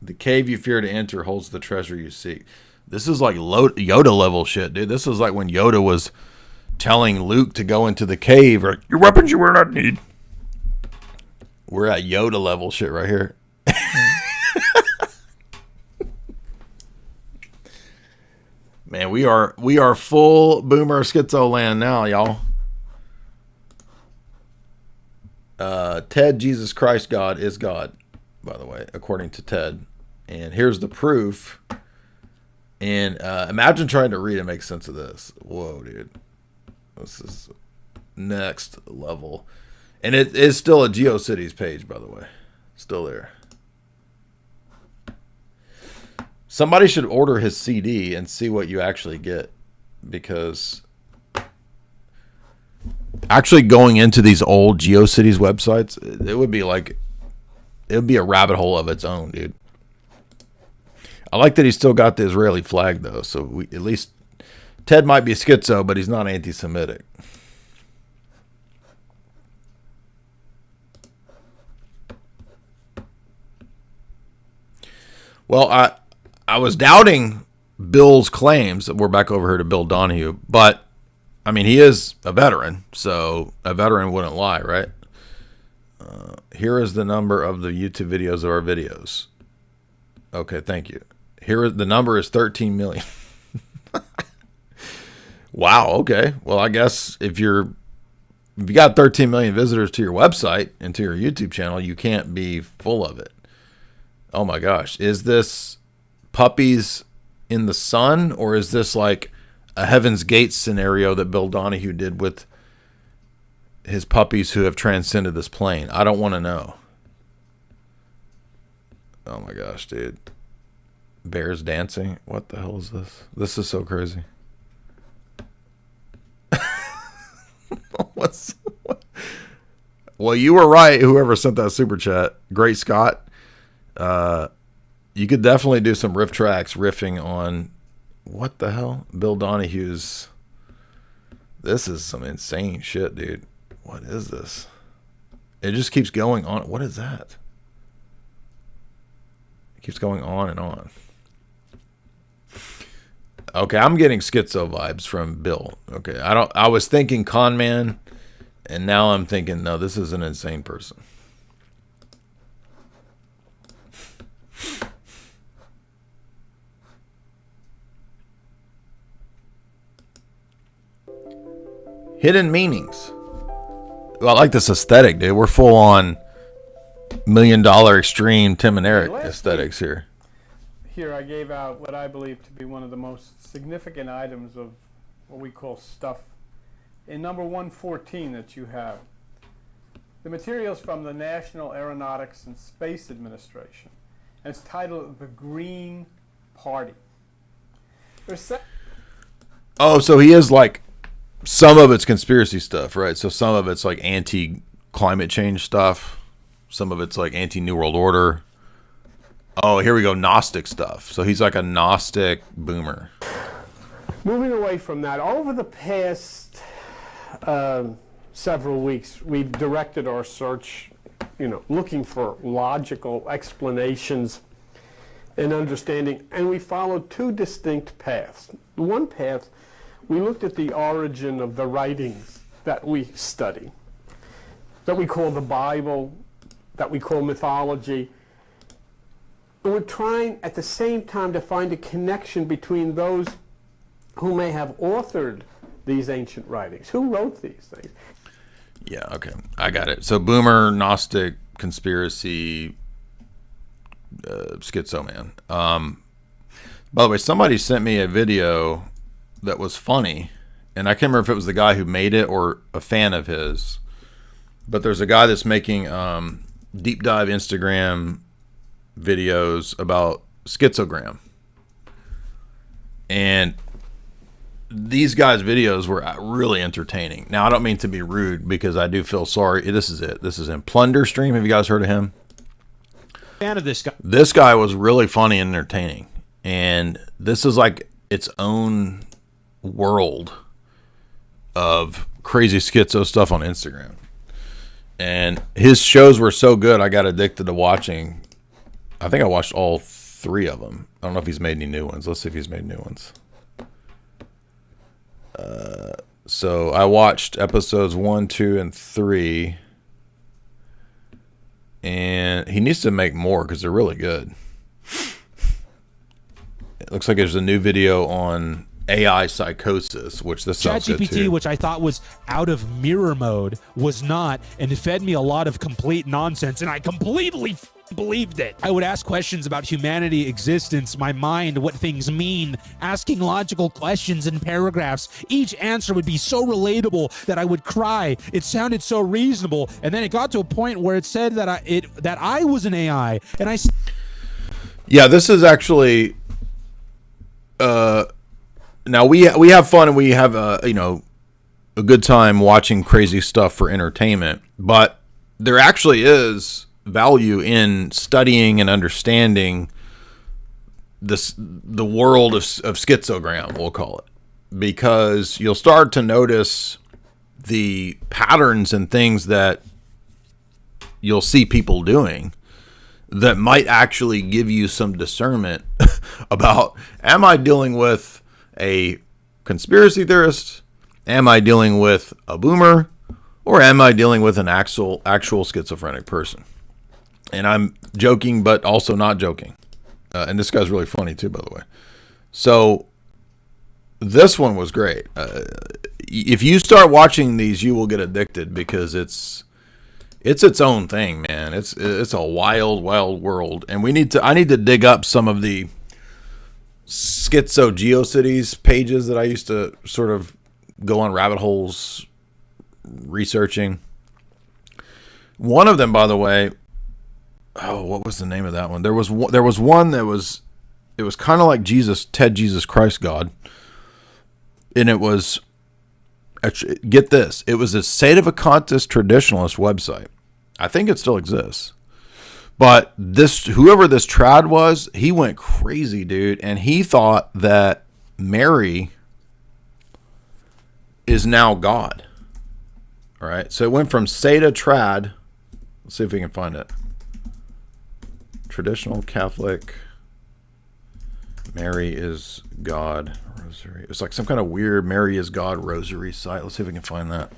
The cave you fear to enter holds the treasure you seek. This is like Yoda level shit, dude. This is like when Yoda was telling Luke to go into the cave, or your weapons you will not need. We're at Yoda level shit right here. Man, we are full boomer schizo land now, y'all. Ted, Jesus Christ, God is God, by the way, according to Ted. And here's the proof. And imagine trying to read and make sense of this. Whoa, dude. This is next level. And it is still a GeoCities page, by the way. Still there. Somebody should order his CD and see what you actually get. Because actually going into these old GeoCities websites, it would be a rabbit hole of its own, dude. I like that he's still got the Israeli flag, though. So at least Ted might be schizo, but he's not anti-Semitic. Well, I was doubting Bill's claims. We're back over here to Bill Donahue. But, I mean, he is a veteran. So a veteran wouldn't lie, right? Here is the number of the YouTube videos of our videos. Okay, thank you. Here, the number is 13 million. Wow, okay. Well, I guess if you got 13 million visitors to your website and to your YouTube channel, you can't be full of it. Oh my gosh. Is this puppies in the sun, or is this like a Heaven's Gate scenario that Bill Donahue did with his puppies who have transcended this plane? I don't want to know. Oh my gosh, dude. Bears dancing? What the hell is this? This is so crazy. What? Well, you were right, whoever sent that super chat. Great Scott. You could definitely do some riff tracks riffing on what the hell? Bill Donahue's. This is some insane shit, dude. What is this? It just keeps going on. What is that? It keeps going on and on. Okay, I'm getting schizo vibes from Bill. Okay, I was thinking con man, and now I'm thinking, no, this is an insane person. Hidden meanings. Well, I like this aesthetic, dude. We're full on $1 million extreme Tim and Eric aesthetics here. Here I gave out what I believe to be one of the most significant items of what we call stuff. In number 114 that you have, the materials from the National Aeronautics and Space Administration. And it's titled The Green Party. Oh, so he is like, some of it's conspiracy stuff, right? So some of it's like anti-climate change stuff. Some of it's like anti-New World Order. Oh, here we go, Gnostic stuff. So he's like a Gnostic boomer. Moving away from that, over the past several weeks, we've directed our search, looking for logical explanations and understanding, and we followed two distinct paths. One path, we looked at the origin of the writings that we study, that we call the Bible, that we call mythology. And we're trying at the same time to find a connection between those who may have authored these ancient writings. Who wrote these things? Yeah, okay. I got it. So boomer, Gnostic, conspiracy, schizo man. By the way, somebody sent me a video that was funny, and I can't remember if it was the guy who made it or a fan of his, but there's a guy that's making deep dive Instagram videos about schizogram, and these guys' videos were really entertaining. Now, I don't mean to be rude, because I do feel sorry. This is it. This is in Plunder Stream. Have you guys heard of him? Fan of this guy. This guy was really funny and entertaining, and this is like its own world of crazy schizo stuff on Instagram. And his shows were so good, I got addicted to watching. I think I watched all 3 of them. I don't know if he's made any new ones. Let's see if he's made new ones. So I watched episodes 1, 2, and 3. And he needs to make more because they're really good. It looks like there's a new video on AI psychosis, which this sounds good ChatGPT, too. which I thought was out of mirror mode, was not, and it fed me a lot of complete nonsense, and I completely believed it. I would ask questions about humanity, existence, my mind, what things mean, asking logical questions in paragraphs. Each answer would be so relatable that I would cry. It sounded so reasonable, and then it got to a point where it said that I was an AI, and I. Yeah, this is actually. Now we have fun and we have a good time watching crazy stuff for entertainment, but there actually is value in studying and understanding the world of schizogram, we'll call it, because you'll start to notice the patterns and things that you'll see people doing that might actually give you some discernment about, am I dealing with a conspiracy theorist? Am I dealing with a boomer? Or am I dealing with an actual schizophrenic person? And I'm joking, but also not joking. And this guy's really funny too, by the way. So this one was great. If you start watching these, you will get addicted because it's its own thing, man. It's a wild, wild world. And I need to dig up some of the SCHlZ0 pages that I used to sort of go on rabbit holes researching. One of them, by the way, what was the name of that one? There was one that was, it was kind of like Ted Jesus Christ God, and it was, get this, it was a Sedevacantist traditionalist website. I think it still exists. But whoever this trad was, he went crazy, dude, and he thought that Mary is now God. All right, so it went from Seda trad. Let's see if we can find it. Traditional Catholic, Mary is God rosary. It's like some kind of weird Mary is God rosary site. Let's see if we can find that.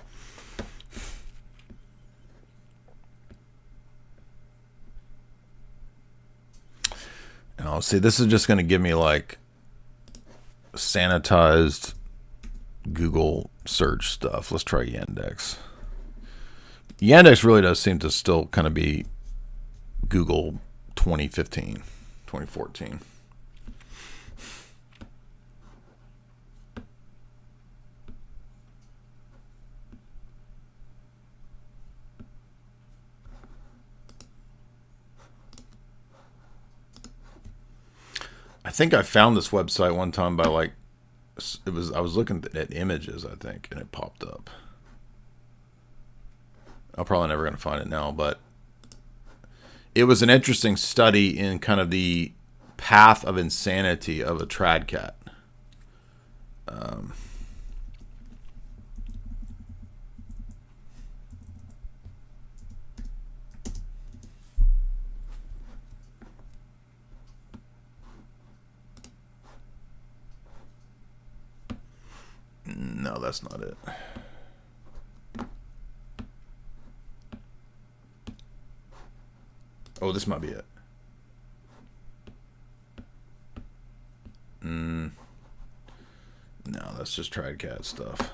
And I'll see, this is just going to give me like sanitized Google search stuff. Let's try Yandex. Yandex really does seem to still kind of be Google 2015, 2014. I think I found this website one time by I was looking at images, I think, and it popped up. I'm probably never going to find it now, but it was an interesting study in kind of the path of insanity of a trad cat. No, that's not it. Oh, this might be it. No, that's just trad cat stuff.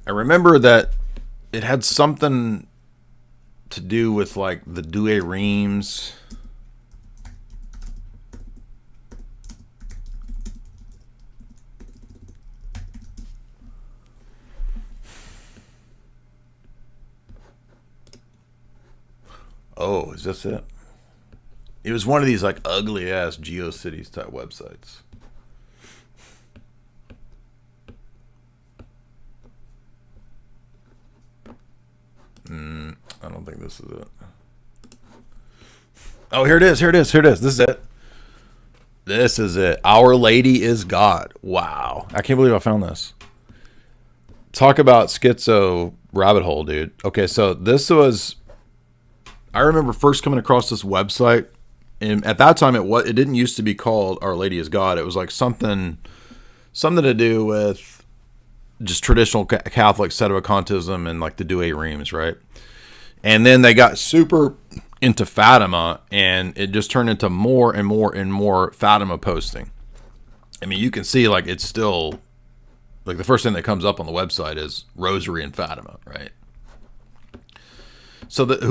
I remember that it had something to do with like the Douay Reims. Oh, is this it? It was one of these like ugly ass GeoCities type websites. I don't think this is it. Oh, here it is. Here it is. Here it is. This is it. This is it. Our Lady is God. Wow. I can't believe I found this. Talk about schizo rabbit hole, dude. Okay, so this was... I remember first coming across this website, and at that time it didn't used to be called Our Lady is God. It was like something to do with just traditional Catholic Sedevacantism and like the Douay Rheims, right? And then they got super into Fatima, and it just turned into more and more and more Fatima posting. I mean, you can see like it's still like the first thing that comes up on the website is Rosary and Fatima, right? So that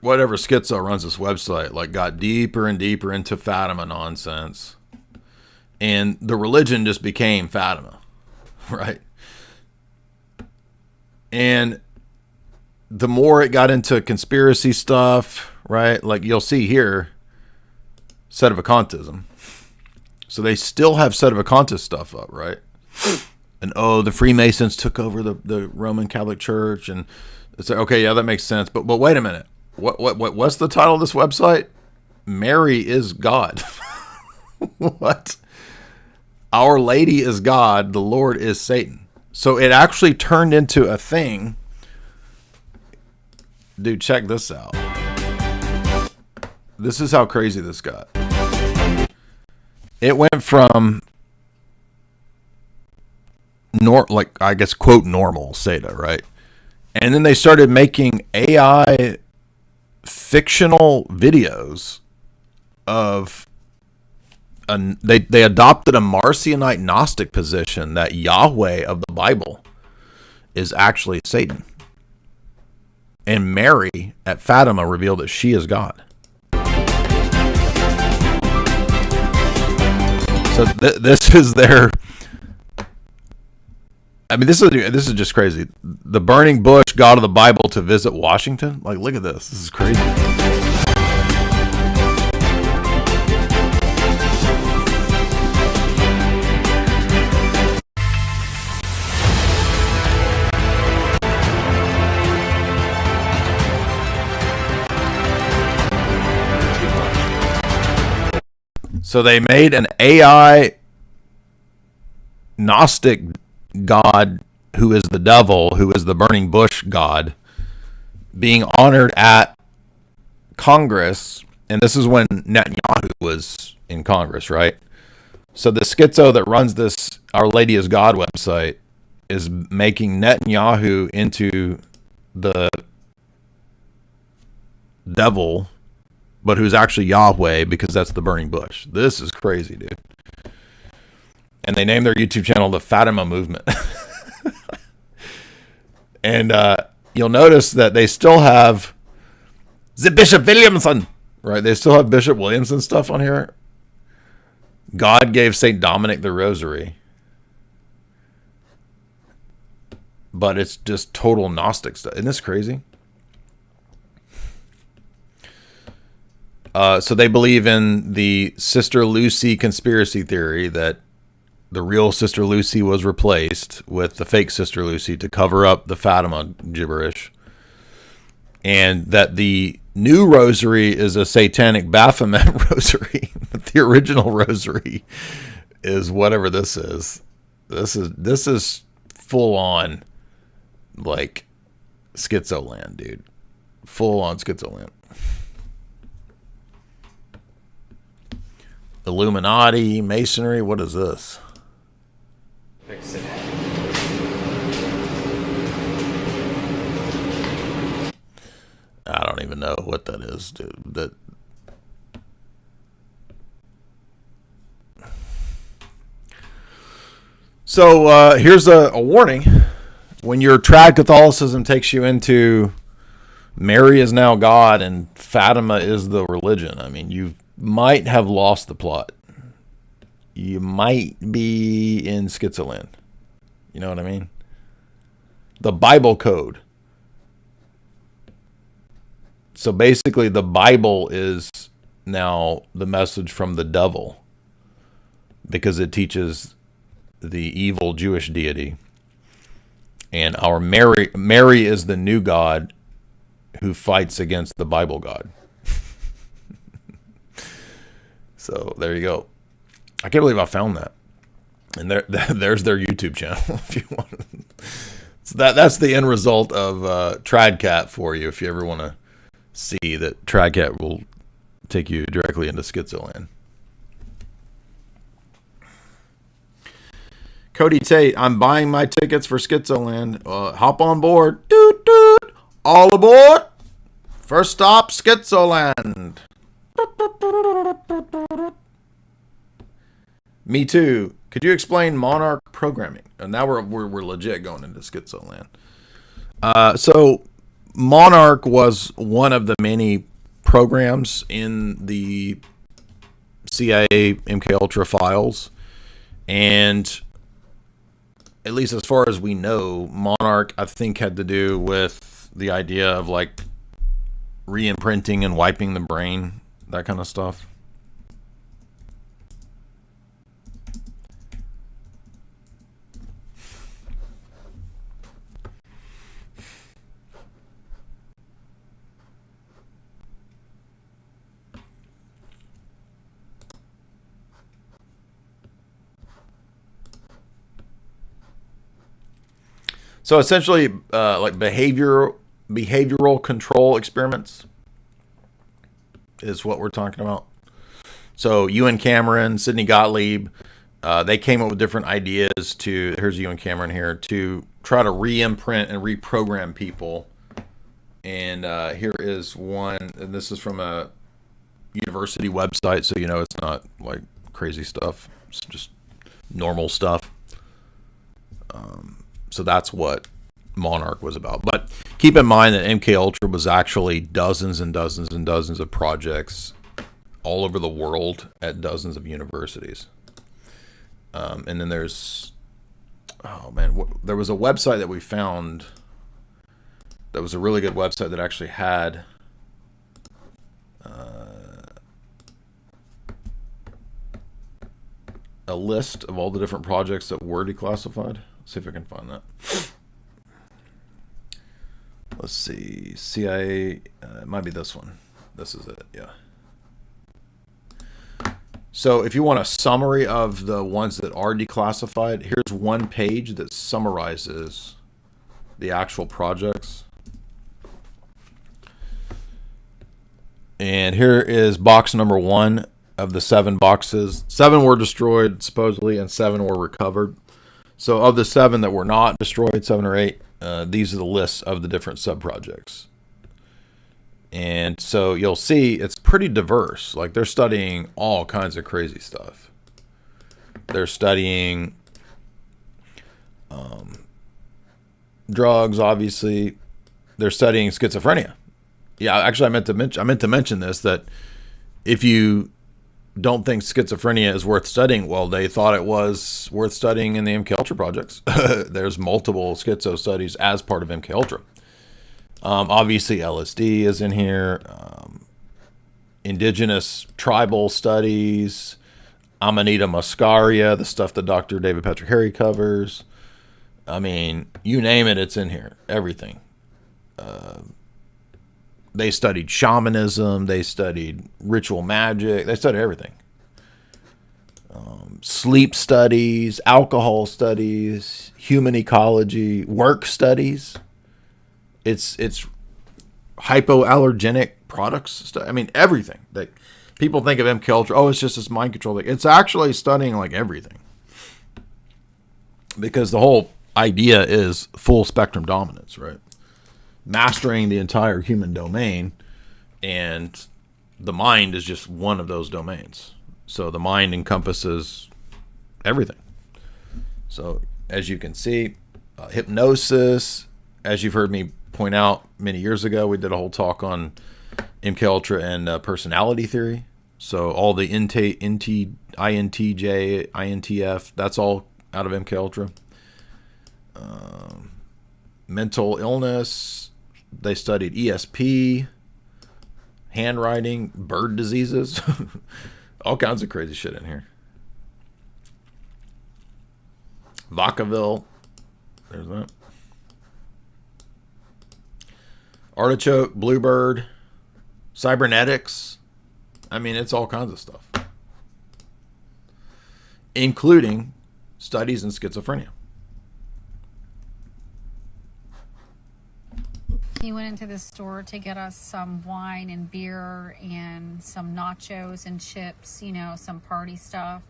whatever schizo runs this website, like got deeper and deeper into Fatima nonsense, and the religion just became Fatima, right? And the more it got into conspiracy stuff, right? Like you'll see here, Sedevacantism. So they still have Sedevacantist stuff up, right? And the Freemasons took over the Roman Catholic Church, and it's like, okay, yeah, that makes sense. But wait a minute. What's the title of this website? Mary is God. What? Our Lady is God. The Lord is Satan. So it actually turned into a thing. Dude, check this out. This is how crazy this got. It went from I guess quote normal Seda, right? And then they started making AI fictional videos of they adopted a Marcionite Gnostic position that Yahweh of the Bible is actually Satan. And Mary at Fatima revealed that she is God. So this is their... I mean, this is just crazy. The burning bush God of the Bible to visit Washington. Like, look at this. This is crazy. So they made an AI Gnostic God who is the devil, who is the burning bush God, being honored at Congress. And this is when Netanyahu was in Congress, right? So the schizo that runs this Our Lady is God website is making Netanyahu into the devil, but who's actually Yahweh, because that's the burning bush. This is crazy, dude. And they named their YouTube channel the Fatima Movement. And you'll notice that they still have the Bishop Williamson, right? They still have Bishop Williamson stuff on here. God gave St. Dominic the rosary. But it's just total Gnostic stuff. Isn't this crazy? So they believe in the Sister Lucy conspiracy theory that the real Sister Lucy was replaced with the fake Sister Lucy to cover up the Fatima gibberish. And that the new rosary is a satanic Baphomet rosary. But the original rosary is whatever this is. This is full on like schizo land, dude. Full on schizo land. Illuminati, Masonry, what is this? I don't even know what that is, dude. So here's a warning. When your trad Catholicism takes you into Mary is now God and Fatima is the religion, I mean, you might have lost the plot. You might be in Schizoland. You know what I mean? The Bible code. So basically the Bible is now the message from the devil because it teaches the evil Jewish deity. And our Mary is the new God who fights against the Bible God. So there you go. I can't believe I found that. And there's their YouTube channel if you want. So that's the end result of Tradcat for you if you ever want to see that. Tradcat will take you directly into SCHlZ0. Cody Tate, I'm buying my tickets for SCHlZ0. Hop on board. Doot, doot. All aboard. First stop, SCHlZ0. Me too. Could you explain Monarch programming? And now we're legit going into SCHlZ0. So Monarch was one of the many programs in the CIA MKUltra files, and at least as far as we know, Monarch I think had to do with the idea of like re-imprinting and wiping the brain, that kind of stuff. So essentially, like behavioral control experiments is what we're talking about. So Ewan Cameron, Sidney Gottlieb, they came up with different ideas to, here's Ewan Cameron here, to try to re-imprint and reprogram people. And here is one, and this is from a university website, so you know it's not like crazy stuff. It's just normal stuff. So that's what Monarch was about. But keep in mind that MKUltra was actually dozens and dozens and dozens of projects all over the world at dozens of universities. And then there's, oh man, there was a website that we found that was a really good website that actually had a list of all the different projects that were declassified. See if I can find that. Let's see. CIA. It might be this one. This is it. Yeah. So if you want a summary of the ones that are declassified, here's one page that summarizes the actual projects. And here is box number 1 of the 7 boxes. 7 were destroyed, supposedly, and 7 were recovered. So of the 7 that were not destroyed, 7 or 8, these are the lists of the different sub-projects. And so you'll see it's pretty diverse. Like they're studying all kinds of crazy stuff. They're studying drugs, obviously. They're studying schizophrenia. Yeah, actually, I meant to mention this, that if you don't think schizophrenia is worth studying, well, they thought it was worth studying in the MKUltra projects. There's multiple schizo studies as part of MKUltra. Obviously, LSD is in here. Indigenous tribal studies, Amanita muscaria, the stuff that Dr. David Patrick Harry covers. I mean, you name it, it's in here. Everything. They studied shamanism. They studied ritual magic. They studied everything. Sleep studies, alcohol studies, human ecology, work studies. It's hypoallergenic products stuff. I mean, everything. Like people think of MKUltra, oh, it's just this mind control thing. It's actually studying like everything, because the whole idea is full spectrum dominance, right? Mastering the entire human domain, and the mind is just one of those domains. So the mind encompasses everything. So as you can see, hypnosis, as you've heard me point out many years ago, we did a whole talk on MKUltra and personality theory. So all the INTJ, INTF, that's all out of MKUltra. Mental illness, they studied ESP, handwriting, bird diseases, all kinds of crazy shit in here. Vacaville, there's that. Artichoke, bluebird, cybernetics. I mean, it's all kinds of stuff. including studies in schizophrenia. He went into the store to get us some wine and beer and some nachos and chips, you know, some party stuff.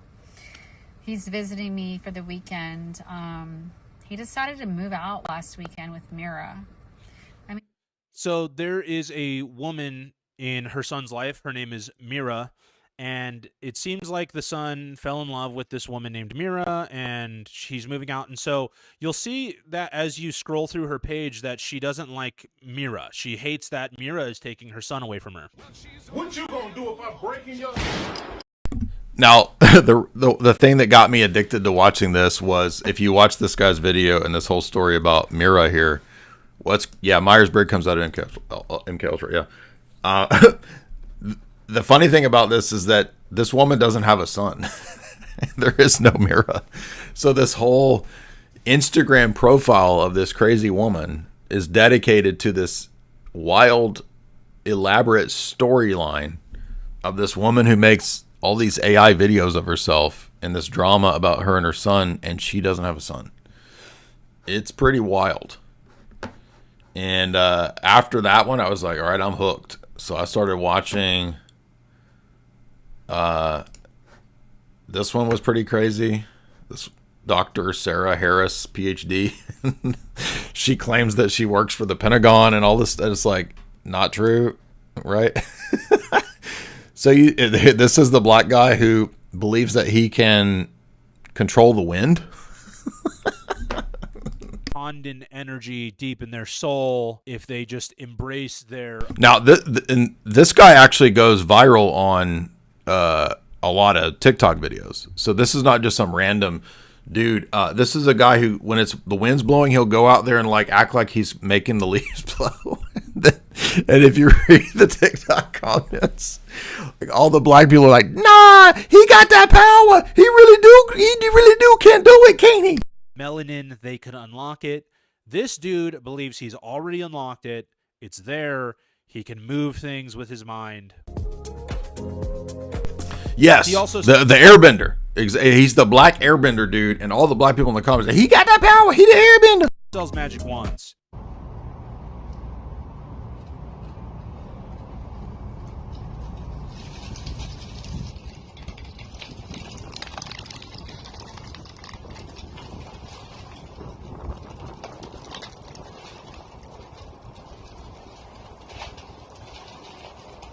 He's visiting me for the weekend. He decided to move out last weekend with Mira. I mean, So there is a woman in her son's life. Her name is Mira. And it seems like the son fell in love with this woman named Mira, and she's moving out. And so you'll see that as you scroll through her page that she doesn't like Mira. She hates that Mira is taking her son away from her. What you gonna do if I break in your... Now, the thing that got me addicted to watching this was, if you watch this guy's video and this whole story about Mira here, Myers-Briggs comes out of MK Ultra, yeah. The funny thing about this is that this woman doesn't have a son. There is no Mira. So this whole Instagram profile of this crazy woman is dedicated to this wild, elaborate storyline of this woman who makes all these AI videos of herself and this drama about her and her son, and she doesn't have a son. It's pretty wild. And after that one, I was like, all right, I'm hooked. So I started watching... this one was pretty crazy. This Dr. Sarah Harris, PhD. She claims that she works for the Pentagon and all this. It's like, not true, right? So this is the black guy who believes that he can control the wind. Condon energy deep in their soul if they just embrace their... Now, this guy actually goes viral on a lot of TikTok videos. So this is not just some random dude. This is a guy who, when the wind's blowing, he'll go out there and like act like he's making the leaves blow. And if you read the TikTok comments, like all the black people are like, "Nah, he got that power. He really do can do it, can't he?" Melanin, they can unlock it. This dude believes he's already unlocked it. It's there. He can move things with his mind. Yes, He also the airbender. He's the black airbender dude, and all the black people in the comments say, he got that power. He the airbender. Sells magic wands.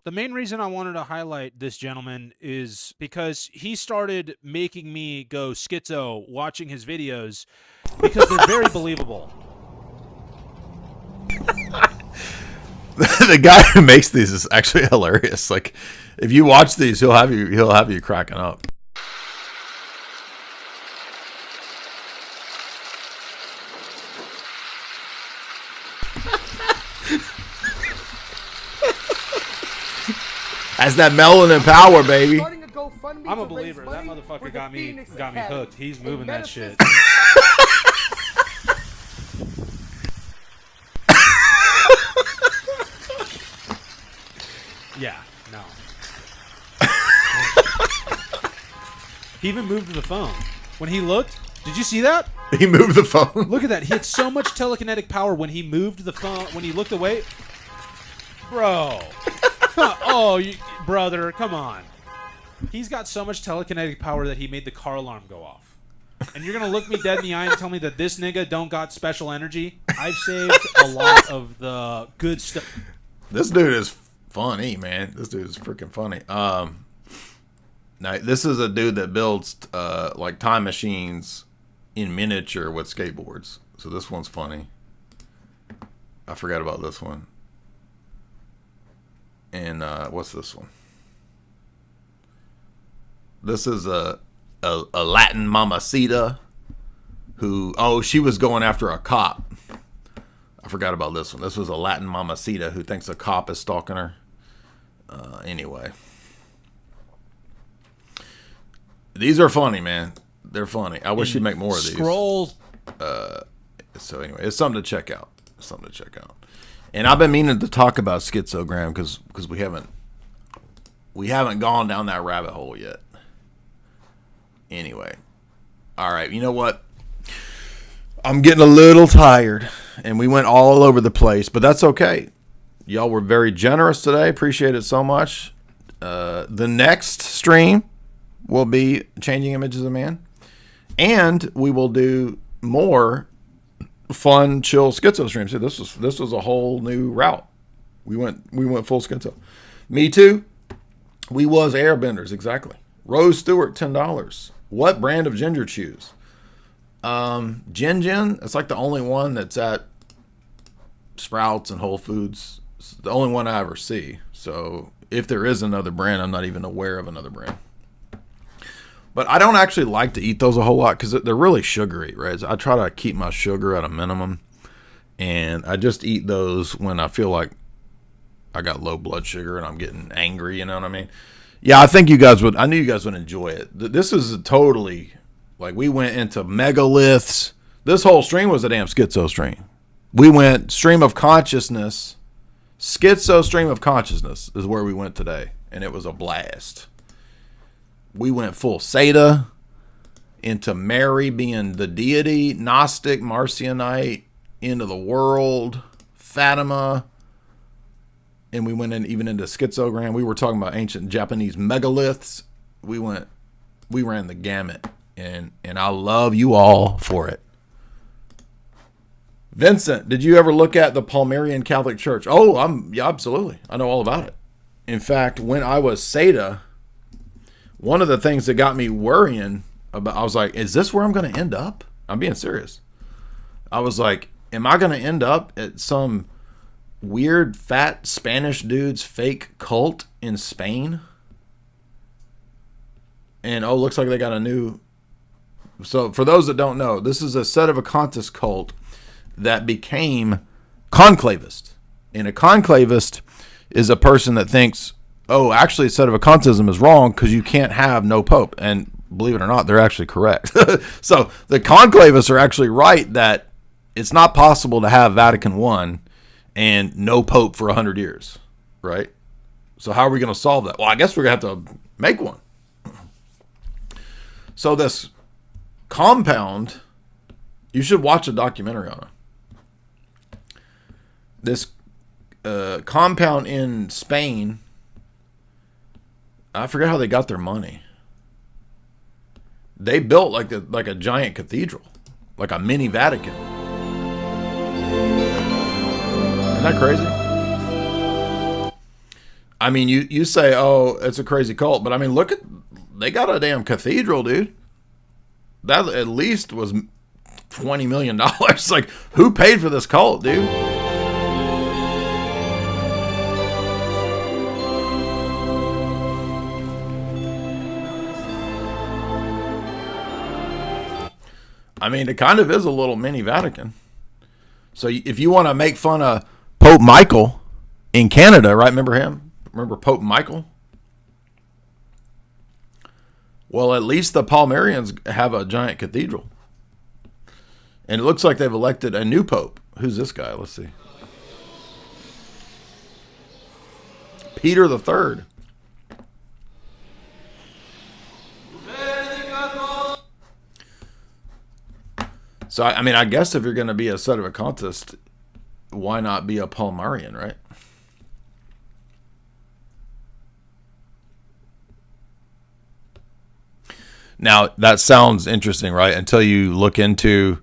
The main reason I wanted to highlight this gentleman is because he started making me go schizo watching his videos because they're very believable. The guy who makes these is actually hilarious. Like, if you watch these, he'll have you cracking up. That's that melanin power, baby. I'm a believer. That motherfucker got me hooked. He's moving that shit. Yeah, no. He even moved the phone. When he looked, did you see that? He moved the phone. Look at that. He had so much telekinetic power when he moved the phone. When he looked away. Bro. Brother, come on. He's got so much telekinetic power that he made the car alarm go off. And you're going to look me dead in the eye and tell me that this nigga don't got special energy? I've saved a lot of the good stuff. This dude is funny, man. This dude is freaking funny. Now, this is a dude that builds like time machines in miniature with skateboards. So this one's funny. I forgot about this one. And what's this one? This is a Latin mamacita who, she was going after a cop. I forgot about this one. This was a Latin mamacita who thinks a cop is stalking her. Anyway. These are funny, man. They're funny. I wish you'd make more of these. Scroll. So anyway, it's something to check out. And I've been meaning to talk about schizogram because we haven't gone down that rabbit hole yet. Anyway. All right. You know what? I'm getting a little tired, and we went all over the place, but that's okay. Y'all were very generous today. Appreciate it so much. The next stream will be Changing Images of Man, and we will do more fun, chill schizo streams. See, this was a whole new route. We went full schizo. Me too. We was airbenders, exactly. Rose Stewart, $10. What brand of ginger chews? Gin. It's like the only one that's at Sprouts and Whole Foods. It's the only one I ever see. So if there is another brand, I'm not even aware of another brand. But I don't actually like to eat those a whole lot because they're really sugary, right? I try to keep my sugar at a minimum. And I just eat those when I feel like I got low blood sugar and I'm getting angry, you know what I mean? Yeah, I knew you guys would enjoy it. This is totally, like, we went into megaliths. This whole stream was a damn schizo stream. We went stream of consciousness. Schizo stream of consciousness is where we went today. And it was a blast. We went full Sata into Mary being the deity, Gnostic, Marcionite, end of the world, Fatima. And we went even into schizogram. We were talking about ancient Japanese megaliths. We ran the gamut. And I love you all for it. Vincent, did you ever look at the Palmarian Catholic Church? Oh, yeah, absolutely. I know all about it. In fact, when I was Sata, one of the things that got me worrying about, I was like, is this where I'm going to end up? I'm being serious. I was like, am I going to end up at some weird fat Spanish dude's fake cult in Spain? And looks like they got a new. So for those that don't know, this is a sedevacantist cult that became conclavist. And a conclavist is a person that thinks, actually sedevacantism is wrong because you can't have no pope. And believe it or not, they're actually correct. So the conclavists are actually right that it's not possible to have Vatican I and no pope for 100 years, right? So how are we going to solve that? Well, I guess we're going to have to make one. So this compound, you should watch a documentary on it. This compound in Spain, I forget how they got their money. They built like a giant cathedral, like a mini Vatican. Isn't that crazy? I mean, you say, it's a crazy cult, but I mean, they got a damn cathedral, dude. That at least was $20 million. Like, who paid for this cult, dude? I mean, it kind of is a little mini Vatican. So if you want to make fun of Pope Michael in Canada, right? Remember him? Remember Pope Michael? Well, at least the Palmarians have a giant cathedral. And it looks like they've elected a new pope. Who's this guy? Let's see. Peter the Third. So, I mean, I guess if you're going to be a sedevacantist, why not be a Palmarian, right? Now, that sounds interesting, right? Until you look into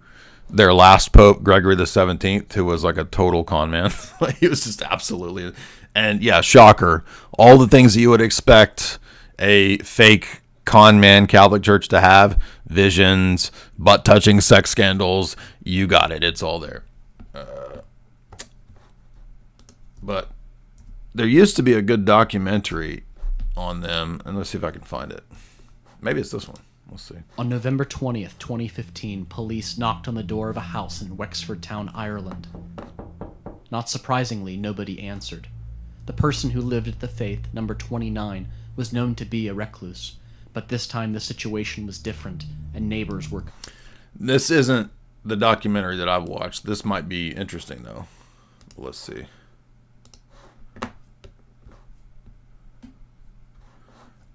their last pope, Gregory the 17th, who was like a total con man. He was just absolutely... And yeah, shocker. All the things that you would expect a fake con man Catholic Church to have, visions, butt-touching sex scandals, you got it. It's all there. But there used to be a good documentary on them, and let's see if I can find it. Maybe it's this one. We'll see. On November 20th, 2015, police knocked on the door of a house in Wexford Town, Ireland. Not surprisingly, nobody answered. The person who lived at the Faith, number 29, was known to be a recluse, but this time the situation was different, and neighbors were... This isn't the documentary that I've watched. This might be interesting, though. Let's see.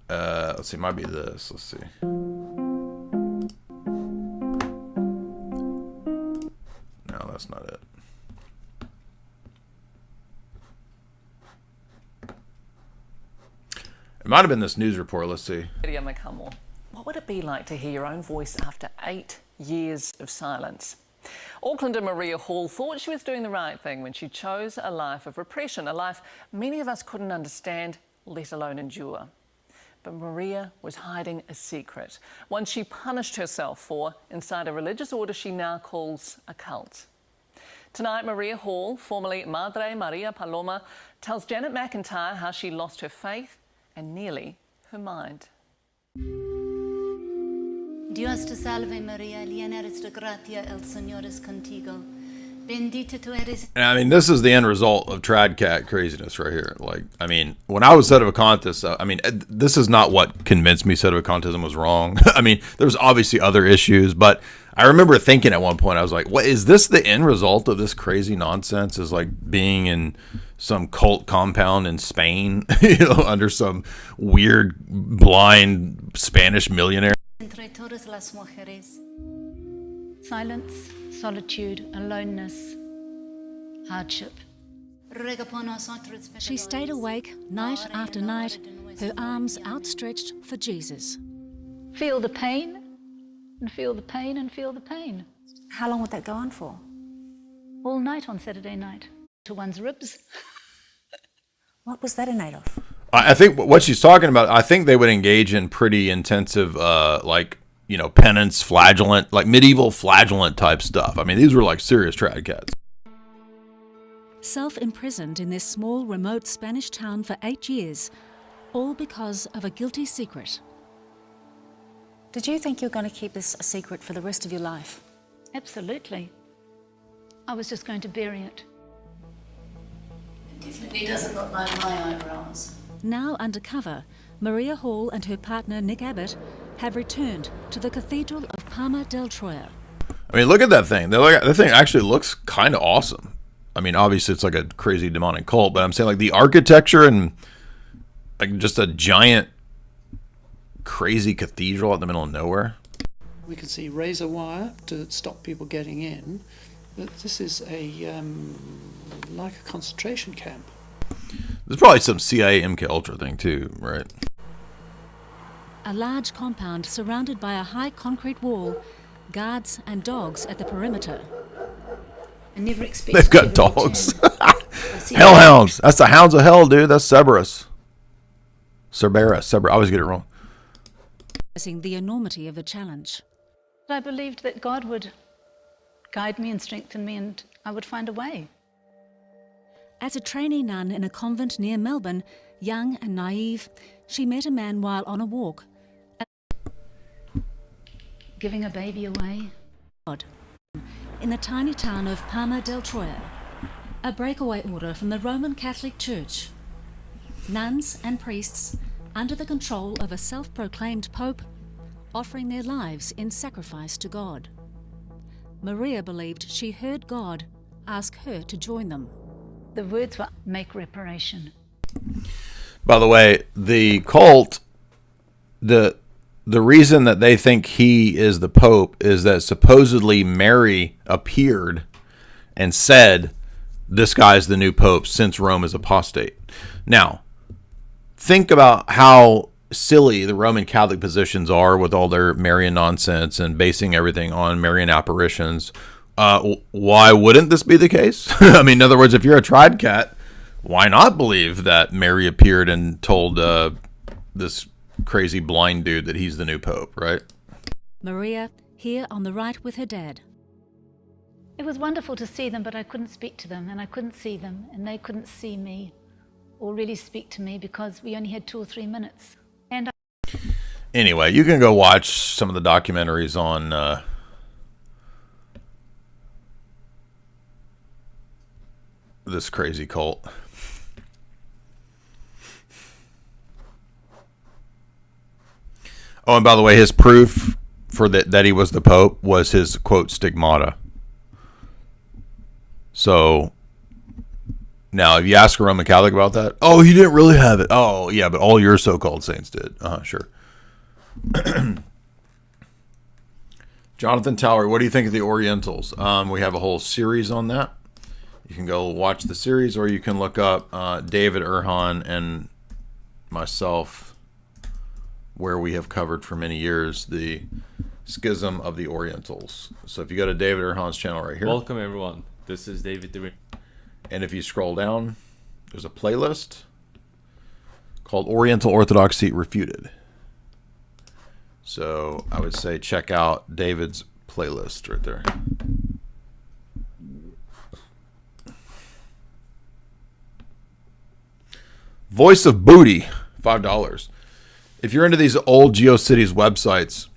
Let's see, it might be this. Let's see. that's not it. It might have been this news report. Let's see. What would it be like to hear your own voice after 8 years of silence? Aucklander Maria Hall thought she was doing the right thing when she chose a life of repression, a life many of us couldn't understand, let alone endure. But Maria was hiding a secret, one she punished herself for inside a religious order she now calls a cult. Tonight, Maria Hall, formerly Madre Maria Paloma, tells Janet McIntyre how she lost her faith and nearly her mind. Dios te salve María, llena eres de gracia, el Señor es contigo. Bendita tú eres. And I mean, this is the end result of Tradcat craziness right here. Like, I mean, when I was Sedevacantist, I mean, this is not what convinced me Sedevacantism was wrong. I mean, there's obviously other issues, but I remember thinking at one point, I was like, what is this the end result of this crazy nonsense? Is like being in some cult compound in Spain, you know, under some weird blind Spanish millionaire. Entre todas las mujeres. Silence, solitude, aloneness, hardship. She stayed awake night after night, her arms outstretched for Jesus. Feel the pain, and feel the pain, and feel the pain. How long would that go on for? All night on Saturday night. To one's ribs. What was that in aid of? I think what she's talking about, I think they would engage in pretty intensive, like, you know, penance, flagellant, like medieval flagellant type stuff. I mean, these were like serious Tradcats. Self-imprisoned in this small, remote Spanish town for 8 years, all because of a guilty secret. Did you think you were going to keep this a secret for the rest of your life? Absolutely. I was just going to bury it. It definitely doesn't look like my eyebrows. Now undercover, Maria Hall and her partner Nick Abbott have returned to the Cathedral of Palma del Troya. I mean, look at that thing. That thing actually looks kind of awesome. I mean, obviously it's like a crazy demonic cult, but I'm saying like the architecture and like just a giant crazy cathedral out in the middle of nowhere. We can see razor wire to stop people getting in, but this is like a concentration camp. There's probably some CIA MK Ultra thing too, right? A large compound surrounded by a high concrete wall, guards and dogs at the perimeter. I never expected They've got dogs. Hellhounds. That's the hounds of hell, dude. That's Cerberus. Cerberus. I always get it wrong. The enormity of the challenge. I believed that God would guide me and strengthen me, and I would find a way. As a trainee nun in a convent near Melbourne, young and naive, she met a man while on a walk. Giving a baby away. In the tiny town of Palma del Troya, a breakaway order from the Roman Catholic Church. Nuns and priests, under the control of a self-proclaimed pope, offering their lives in sacrifice to God. Maria believed she heard God ask her to join them. The words were, make reparation. By the way, the cult, the reason that they think he is the Pope is that supposedly Mary appeared and said, this guy's the new Pope since Rome is apostate. Now, think about how silly the Roman Catholic positions are with all their Marian nonsense and basing everything on Marian apparitions. Why wouldn't this be the case? I mean, in other words, if you're a Tradcat, why not believe that Mary appeared and told this crazy blind dude that he's the new Pope, right? Maria, here on the right with her dad. It was wonderful to see them, but I couldn't speak to them, and I couldn't see them, and they couldn't see me or really speak to me because we only had 2 or 3 minutes. And anyway, you can go watch some of the documentaries on this crazy cult. Oh, and by the way, his proof for that he was the Pope was his, quote, stigmata. So, now, if you ask a Roman Catholic about that, oh, he didn't really have it. Oh, yeah, but all your so-called saints did. Sure. Jonathan Towery, what do you think of the Orientals? We have a whole series on that. You can go watch the series, or you can look up David Erhan and myself, where we have covered for many years the schism of the Orientals. So if you go to David Erhan's channel right here. Welcome everyone. This is David. And if you scroll down, there's a playlist called Oriental Orthodoxy Refuted. So I would say check out David's playlist right there. Voice of Booty, $5. If you're into these old GeoCities websites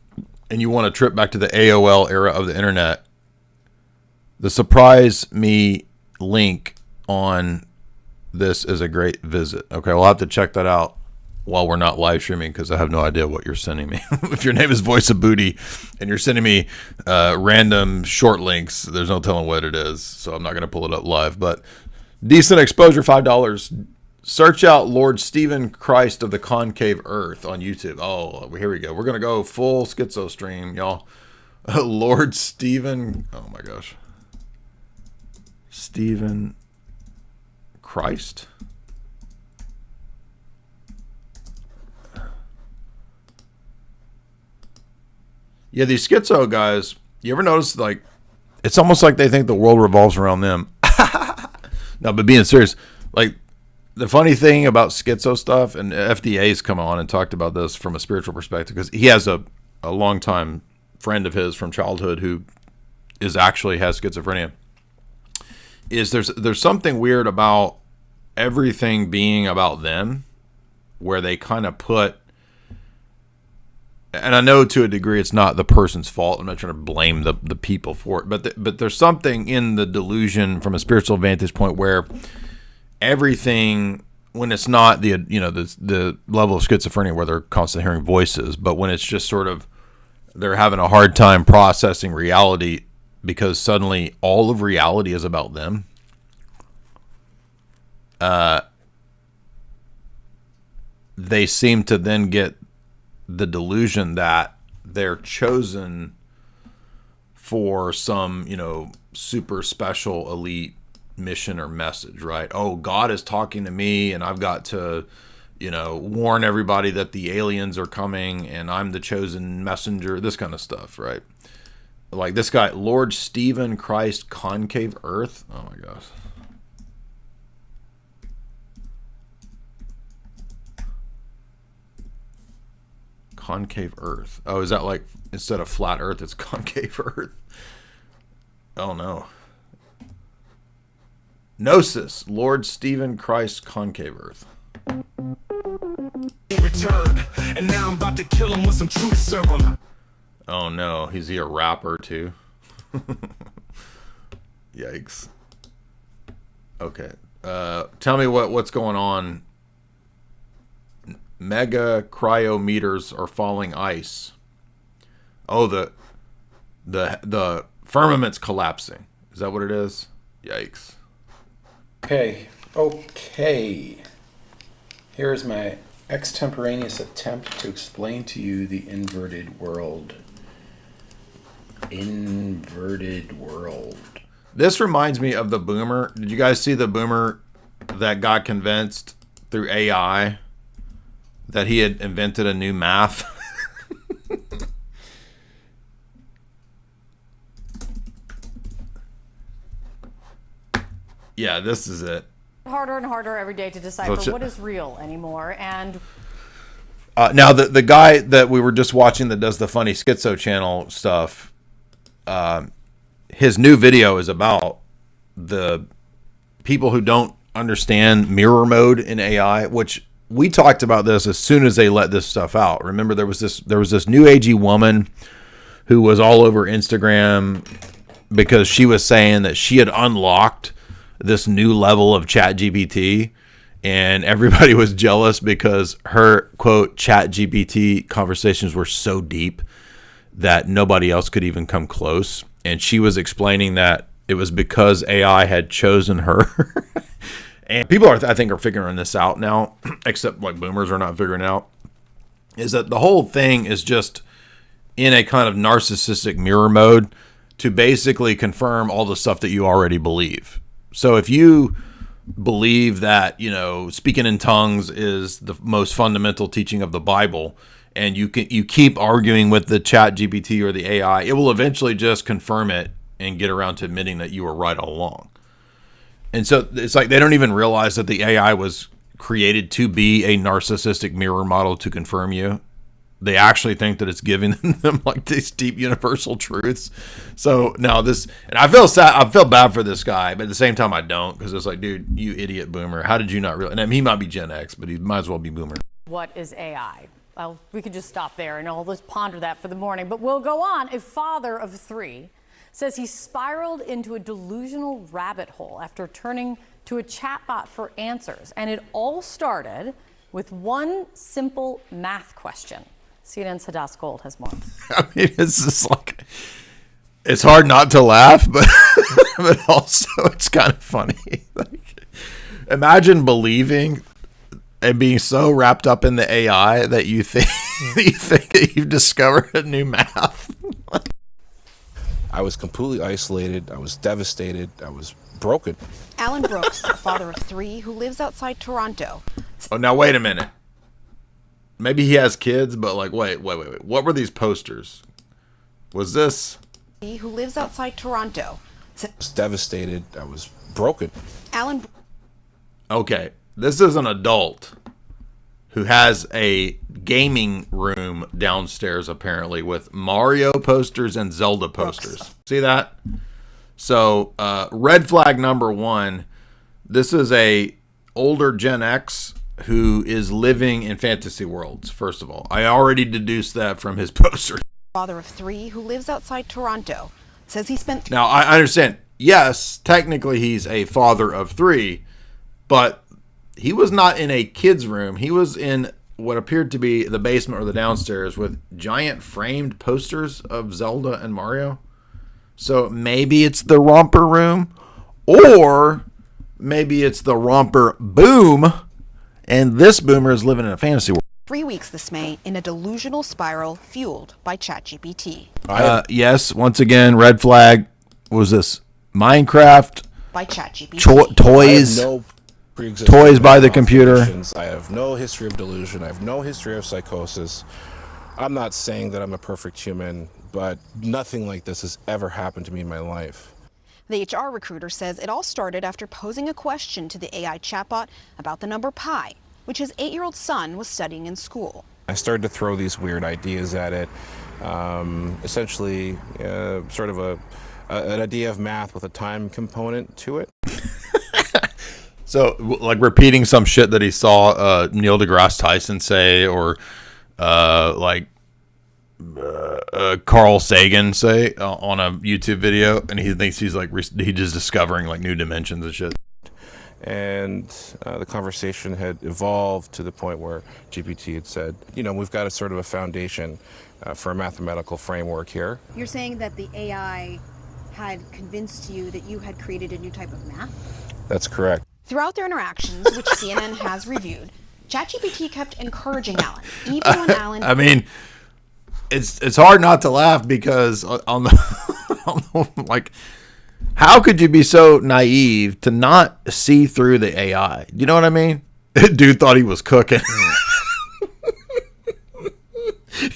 and you want a trip back to the AOL era of the internet, the Surprise Me link on this is a great visit. Okay, we'll have to check that out while we're not live streaming, because I have no idea what you're sending me. If your name is Voice of Booty and you're sending me random short links, there's no telling what it is. So I'm not going to pull it up live. But decent exposure, $5. Search out Lord Stephen Christ of the Concave Earth on YouTube. Oh, here we go. We're going to go full schizo stream, y'all. Lord Stephen. Oh, my gosh. Stephen Christ? Yeah, these schizo guys, you ever notice, like, it's almost like they think the world revolves around them. No, but being serious, like, the funny thing about schizo stuff, and FDA's come on and talked about this from a spiritual perspective, because he has a longtime friend of his from childhood who has schizophrenia, is there's something weird about everything being about them, where they kind of put, and I know to a degree it's not the person's fault. I'm not trying to blame the people for it, but there's something in the delusion from a spiritual vantage point where everything, when it's not the level of schizophrenia where they're constantly hearing voices, but when it's just sort of they're having a hard time processing reality because suddenly all of reality is about them. They seem to then get the delusion that they're chosen for some, super special elite mission or message, right? Oh, God is talking to me and I've got to, warn everybody that the aliens are coming and I'm the chosen messenger, this kind of stuff, right? Like this guy, Lord Stephen Christ Concave Earth. Oh my gosh. Concave Earth. Oh, is that like instead of flat Earth, it's concave Earth? Oh no. Gnosis, Lord Stephen Christ Concave Earth. Return, and now I'm about to kill him with some truth serum. Oh no, is he a rapper too? Yikes. Okay. Tell me what's going on. Mega cryometers are falling ice. Oh, the firmament's collapsing. Is that what it is? Yikes. Okay. Here is my extemporaneous attempt to explain to you the inverted world. Inverted world. This reminds me of the boomer. Did you guys see the boomer that got convinced through AI that he had invented a new math? Yeah, this is it. Harder and harder every day to decipher what is real anymore. And now the guy that we were just watching that does the funny schizo channel stuff, his new video is about the people who don't understand mirror mode in AI, which we talked about this as soon as they let this stuff out. Remember, there was this new agey woman who was all over Instagram because she was saying that she had unlocked this new level of ChatGPT, and everybody was jealous because her quote ChatGPT conversations were so deep that nobody else could even come close. And she was explaining that it was because AI had chosen her. And people I think are figuring this out now, except like boomers are not figuring it out, is that the whole thing is just in a kind of narcissistic mirror mode to basically confirm all the stuff that you already believe. So if you believe that, you know, speaking in tongues is the most fundamental teaching of the Bible, and you keep arguing with the chat GPT or the AI, it will eventually just confirm it and get around to admitting that you were right all along. And so it's like they don't even realize that the AI was created to be a narcissistic mirror model to confirm you. They actually think that it's giving them like these deep universal truths. So now this, and I feel sad, I feel bad for this guy, but at the same time I don't, because it's like, dude, you idiot boomer, how did you not realize? And I mean, he might be Gen X, but he might as well be boomer. What is AI? Well, we could just stop there and I'll just ponder that for the morning, but we'll go on. A father of 3 says he spiraled into a delusional rabbit hole after turning to a chatbot for answers. And it all started with one simple math question. CNN's Hadass Gold has more. I mean, it's just like, it's hard not to laugh, but but also it's kind of funny. Like, imagine believing and being so wrapped up in the AI that you think that you've discovered a new math. I was completely isolated. I was devastated. I was broken. Alan Brooks, a father of 3 who lives outside Toronto. Oh, now wait a minute. Maybe he has kids, but like, wait. What were these posters? Was this? Who lives outside Toronto. I was devastated. I was broken. Alan. Okay, this is an adult who has a gaming room downstairs, apparently, with Mario posters and Zelda posters. Brooks. See that? So, red flag number 1. This is a older Gen X who is living in fantasy worlds, first of all. I already deduced that from his poster. Father of 3 who lives outside Toronto says he spent... Now, I understand. Yes, technically he's a father of 3, but he was not in a kid's room. He was in what appeared to be the basement or the downstairs with giant framed posters of Zelda and Mario. So maybe it's the romper room, or maybe it's the romper boom, and this boomer is living in a fantasy world. 3 weeks this May in a delusional spiral fueled by ChatGPT. Yes, once again, red flag. What was this? Minecraft? By ChatGPT. Toys? Toys by the computer. I have no history of delusion. I have no history of psychosis. I'm not saying that I'm a perfect human, but nothing like this has ever happened to me in my life. The HR recruiter says it all started after posing a question to the AI chatbot about the number pi, which his 8-year-old son was studying in school. I started to throw these weird ideas at it, essentially sort of an idea of math with a time component to it. So, like repeating some shit that he saw Neil deGrasse Tyson say, or Carl Sagan say on a YouTube video, and he thinks he's like he's just discovering like new dimensions and shit. And the conversation had evolved to the point where GPT had said, you know, we've got a sort of a foundation for a mathematical framework here. You're saying that the AI had convinced you that you had created a new type of math? That's correct. Throughout their interactions, which CNN has reviewed, ChatGPT kept encouraging Alan, even when Alan... I mean, it's hard not to laugh because on the like, how could you be so naive to not see through the AI? You know what I mean? Dude thought he was cooking.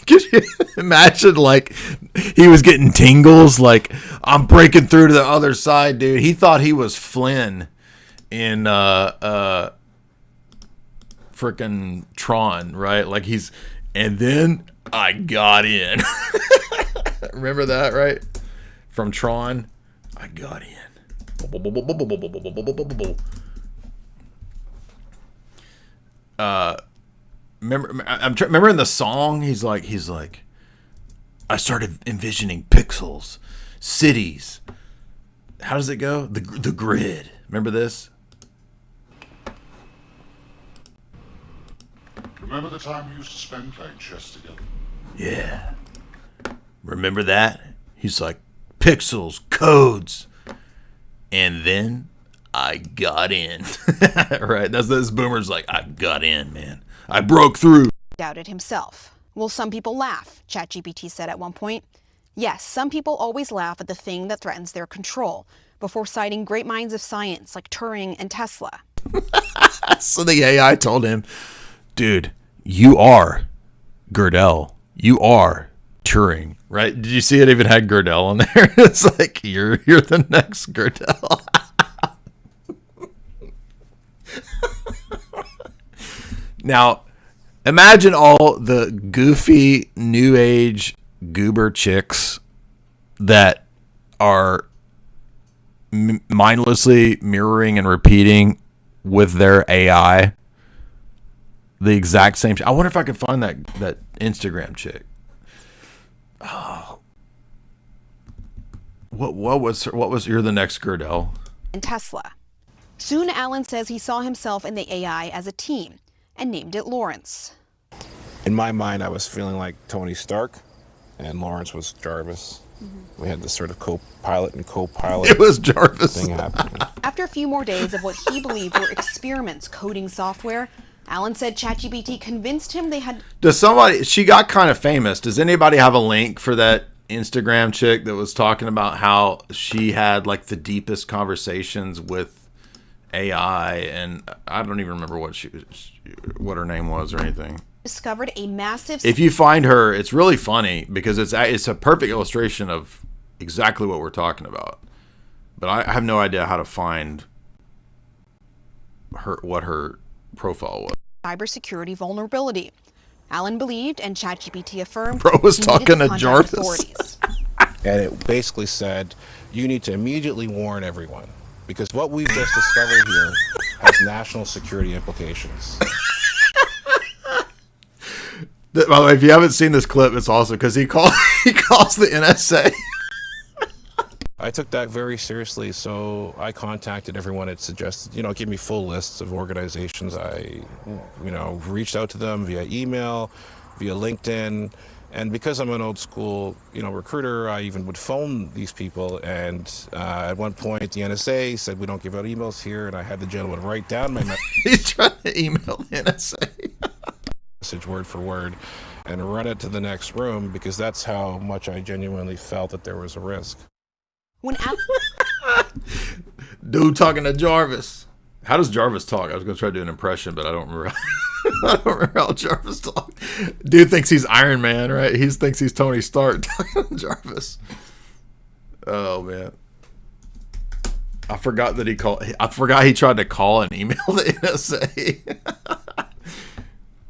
Could you imagine, like, he was getting tingles, like, I'm breaking through to the other side, dude. He thought he was Flynn in frickin' Tron, right? Like and then I got in. Remember that, right? From Tron, I got in. Remember in the song, he's like, I started envisioning pixels, cities. How does it go? The grid. Remember this? Remember the time we used to spend playing chess together? Yeah. Remember that? He's like, pixels, codes. And then I got in. Right? That's this boomer's like, I got in, man. I broke through. Doubted himself. Will some people laugh? ChatGPT said at one point. Yes, some people always laugh at the thing that threatens their control, before citing great minds of science like Turing and Tesla. So the AI told him, dude, you are Gödel. You are Turing, right? Did you see it even had Gödel on there? It's like, you're the next Gödel. Now, imagine all the goofy, new age goober chicks that are mindlessly mirroring and repeating with their AI the exact same. I wonder if I could find that Instagram chick. Oh, what was you're the next Gödel? And Tesla. Soon, Alan says he saw himself in the AI as a team and named it Lawrence. In my mind, I was feeling like Tony Stark, and Lawrence was Jarvis. We had this sort of co-pilot and co-pilot. It was Jarvis thing happening. After a few more days of what he believed were experiments coding software, Alan said ChatGPT convinced him they had... She got kind of famous. Does anybody have a link for that Instagram chick that was talking about how she had like the deepest conversations with AI? And I don't even remember what her name was or anything. Discovered a massive... If you find her, it's really funny because it's a perfect illustration of exactly what we're talking about. But I have no idea how to find what her profile was. Cybersecurity vulnerability. Alan believed, and ChatGPT affirmed, Bro was he needed talking to contact Jarvis. authorities. And it basically said, you need to immediately warn everyone, because what we've just discovered here has national security implications. By the way, if you haven't seen this clip, it's awesome because he calls the NSA. I took that very seriously, so I contacted everyone. It suggested, give me full lists of organizations. I, reached out to them via email, via LinkedIn, and because I'm an old school, recruiter, I even would phone these people. And at one point, the NSA said, we don't give out emails here, and I had the gentleman write down my message. He's trying to email the NSA. Message word for word and run it to the next room because that's how much I genuinely felt that there was a risk. When Dude talking to Jarvis. How does Jarvis talk? I was going to try to do an impression, but I don't remember. I don't remember how Jarvis talks. Dude thinks he's Iron Man, right? He thinks he's Tony Stark talking to Jarvis. Oh, man. I forgot he tried to call and email the NSA.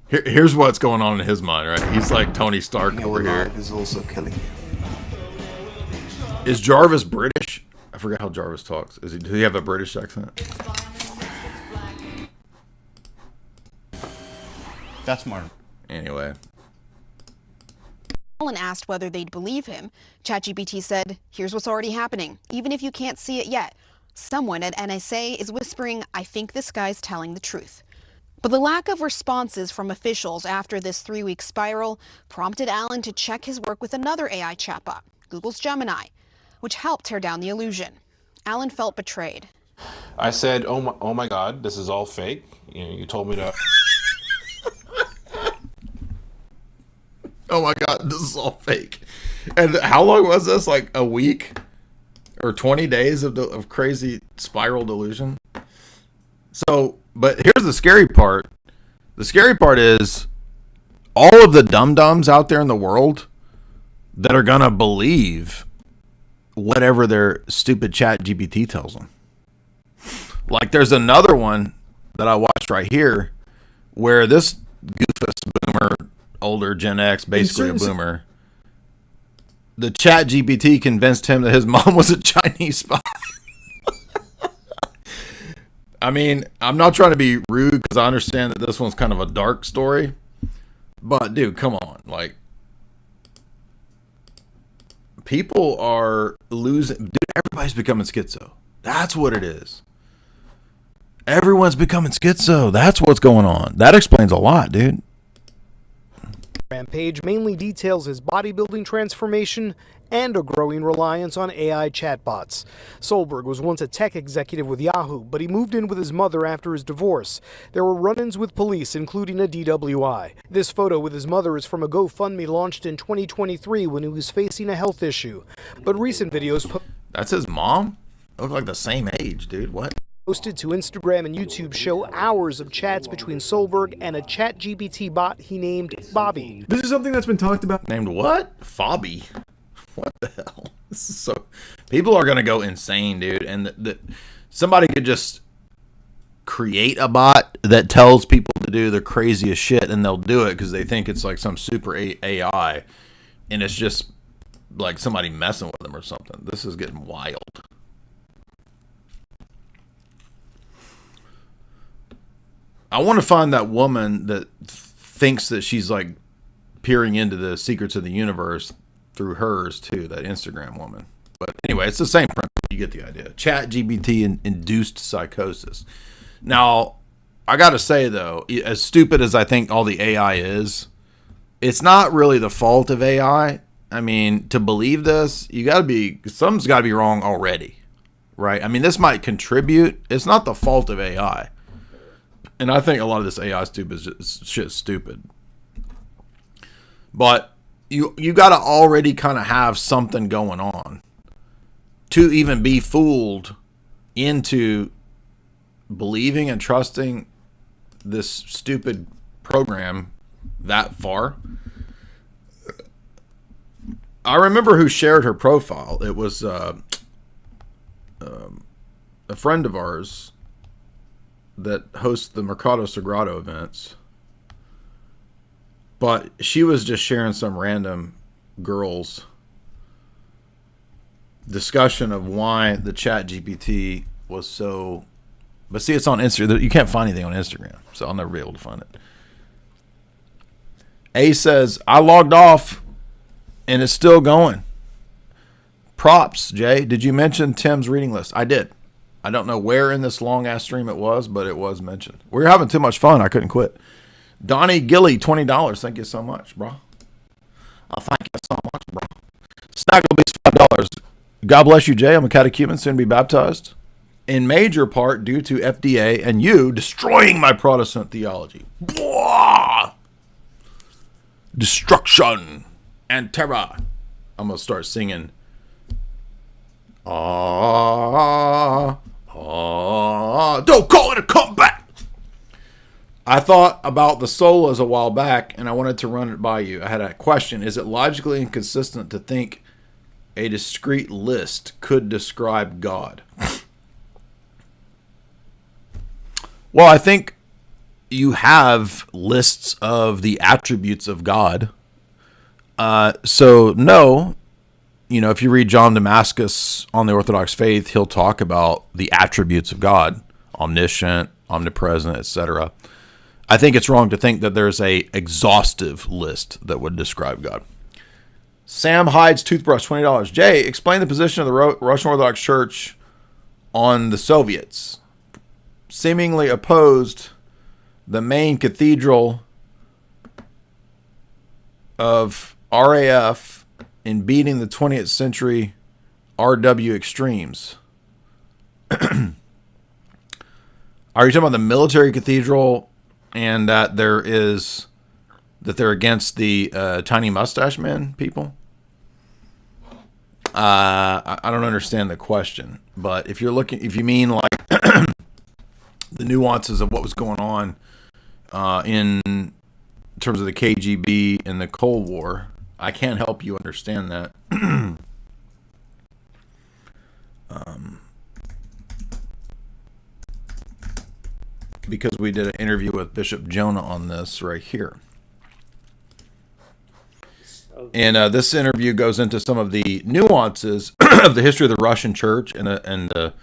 Here's what's going on in his mind, right? He's like Tony Stark over here. Is also killing you. Is Jarvis British? I forgot how Jarvis talks. Does he have a British accent? That's Martin. Anyway. Alan asked whether they'd believe him. ChatGPT said, here's what's already happening. Even if you can't see it yet, someone at NSA is whispering, I think this guy's telling the truth. But the lack of responses from officials after this 3-week spiral prompted Alan to check his work with another AI chatbot, Google's Gemini, which helped tear down the illusion. Alan felt betrayed. I said, oh my God, this is all fake. You told me to... Oh my God, this is all fake. And how long was this? Like a week? Or 20 days of crazy spiral delusion? So, but here's the scary part. The scary part is all of the dum-dums out there in the world that are going to believe whatever their stupid chat GPT tells them. Like there's another one that I watched right here where this goofus boomer, older Gen X, basically a boomer, the chat GPT convinced him that his mom was a Chinese spy. I mean, I'm not trying to be rude because I understand that this one's kind of a dark story. But, dude, come on. Like, people are losing. Dude, everybody's becoming schizo. That's what it is. Everyone's becoming schizo. That's what's going on. That explains a lot, dude. page mainly details his bodybuilding transformation and a growing reliance on AI chatbots. Solberg was once a tech executive with Yahoo, but he moved in with his mother after his divorce. There were run-ins with police, including a DWI. This photo with his mother is from a GoFundMe launched in 2023 when he was facing a health issue. But recent videos... That's his mom? They look like the same age, dude. What? Posted to Instagram and YouTube show hours of chats between Solberg and a ChatGPT bot he named Bobby. This is something that's been talked about. Named what? Fobby. What the hell? This is so... People are going to go insane, dude. And somebody could just create a bot that tells people to do the craziest shit, and they'll do it because they think it's like some super AI. And it's just like somebody messing with them or something. This is getting wild. I want to find that woman that thinks that she's like peering into the secrets of the universe through hers too, that Instagram woman. But anyway, it's the same principle. You get the idea. ChatGPT induced psychosis. Now, I got to say though, as stupid as I think all the AI is, it's not really the fault of AI. I mean, to believe this, something's got to be wrong already, right? I mean, this might contribute. It's not the fault of AI. And I think a lot of this AI shit's stupid. But you got to already kind of have something going on to even be fooled into believing and trusting this stupid program that far. I remember who shared her profile. It was a friend of ours that hosts the Mercado Sagrado events. But she was just sharing some random girl's discussion of why the ChatGPT was so... But see, it's on Instagram. You can't find anything on Instagram, so I'll never be able to find it. A says, I logged off and it's still going. Props, Jay. Did you mention Tim's reading list? I did. I don't know where in this long-ass stream it was, but it was mentioned. We were having too much fun. I couldn't quit. Donnie Gilly, $20. Thank you so much, bro. Oh, thank you so much, bro. Snagglebeast, $5. God bless you, Jay. I'm a catechumen, soon to be baptized. In major part due to FDA and you destroying my Protestant theology. Blah! Destruction and terror. I'm going to start singing. Don't call it a comeback. I thought about the solas a while back, and I wanted to run it by you. I had a question. Is it logically inconsistent to think a discrete list could describe God? Well, I think you have lists of the attributes of God. So, no. You know, if you read John Damascus on the Orthodox faith, he'll talk about the attributes of God. Omniscient, omnipresent, etc. I think it's wrong to think that there's a exhaustive list that would describe God. Sam Hyde's toothbrush, $20. Jay, explain the position of the Russian Orthodox Church on the Soviets. Seemingly opposed the main cathedral of RAF in beating the 20th century RW extremes. Are you talking about the military cathedral and that they're against the tiny mustache men people? I don't understand the question, but if you mean like the nuances of what was going on in terms of the KGB and the Cold War, I can't help you understand that. Because we did an interview with Bishop Jonah on this right here. And this interview goes into some of the nuances of the history of the Russian church and the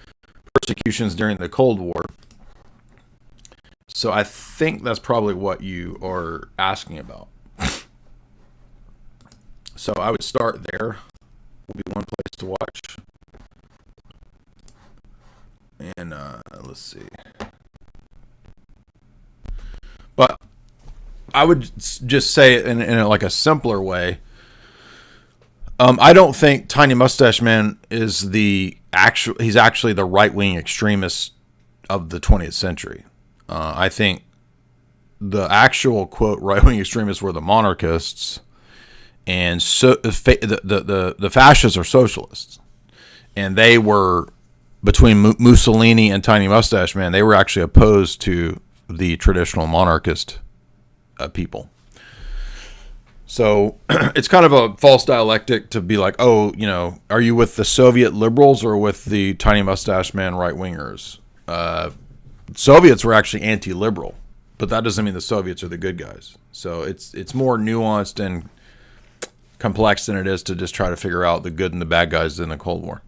persecutions during the Cold War. So I think that's probably what you are asking about. So I would start there. Will be one place to watch. And let's see. But I would just say it in like a simpler way. I don't think Tiny Mustache Man is he's actually the right-wing extremist of the 20th century. I think the actual, quote, right-wing extremists were the monarchists, and so the fascists are socialists. And they were, between Mussolini and Tiny Mustache Man, they were actually opposed to the traditional monarchist people. So it's kind of a false dialectic to be like, oh, you know, are you with the Soviet liberals or with the Tiny Mustache Man right-wingers? Soviets were actually anti-liberal, but that doesn't mean the Soviets are the good guys. So it's more nuanced and complex than it is to just try to figure out the good and the bad guys in the Cold War.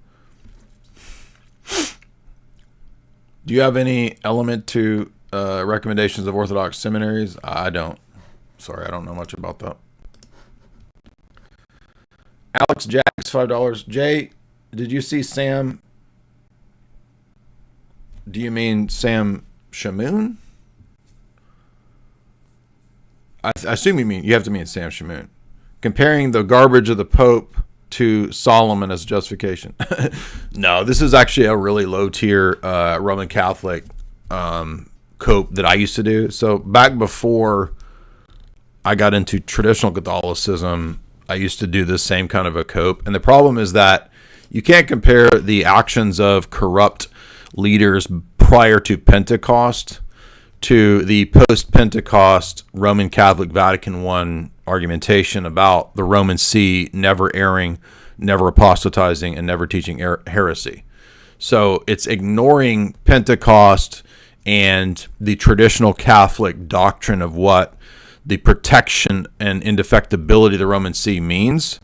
Do you have any element to recommendations of Orthodox seminaries? I don't. Sorry, I don't know much about that. Alex Jacks, $5. Jay, did you see Sam? Do you mean Sam Shamoon? I assume you have to mean Sam Shamoon. Comparing the garbage of the Pope to Solomon as justification. No, this is actually a really low tier Roman Catholic cope that I used to do. So back before I got into traditional Catholicism, I used to do this same kind of a cope. And the problem is that you can't compare the actions of corrupt leaders prior to Pentecost to the post-Pentecost Roman Catholic Vatican I argumentation about the Roman See never erring, never apostatizing, and never teaching heresy. So it's ignoring Pentecost and the traditional Catholic doctrine of what the protection and indefectibility of the Roman See means,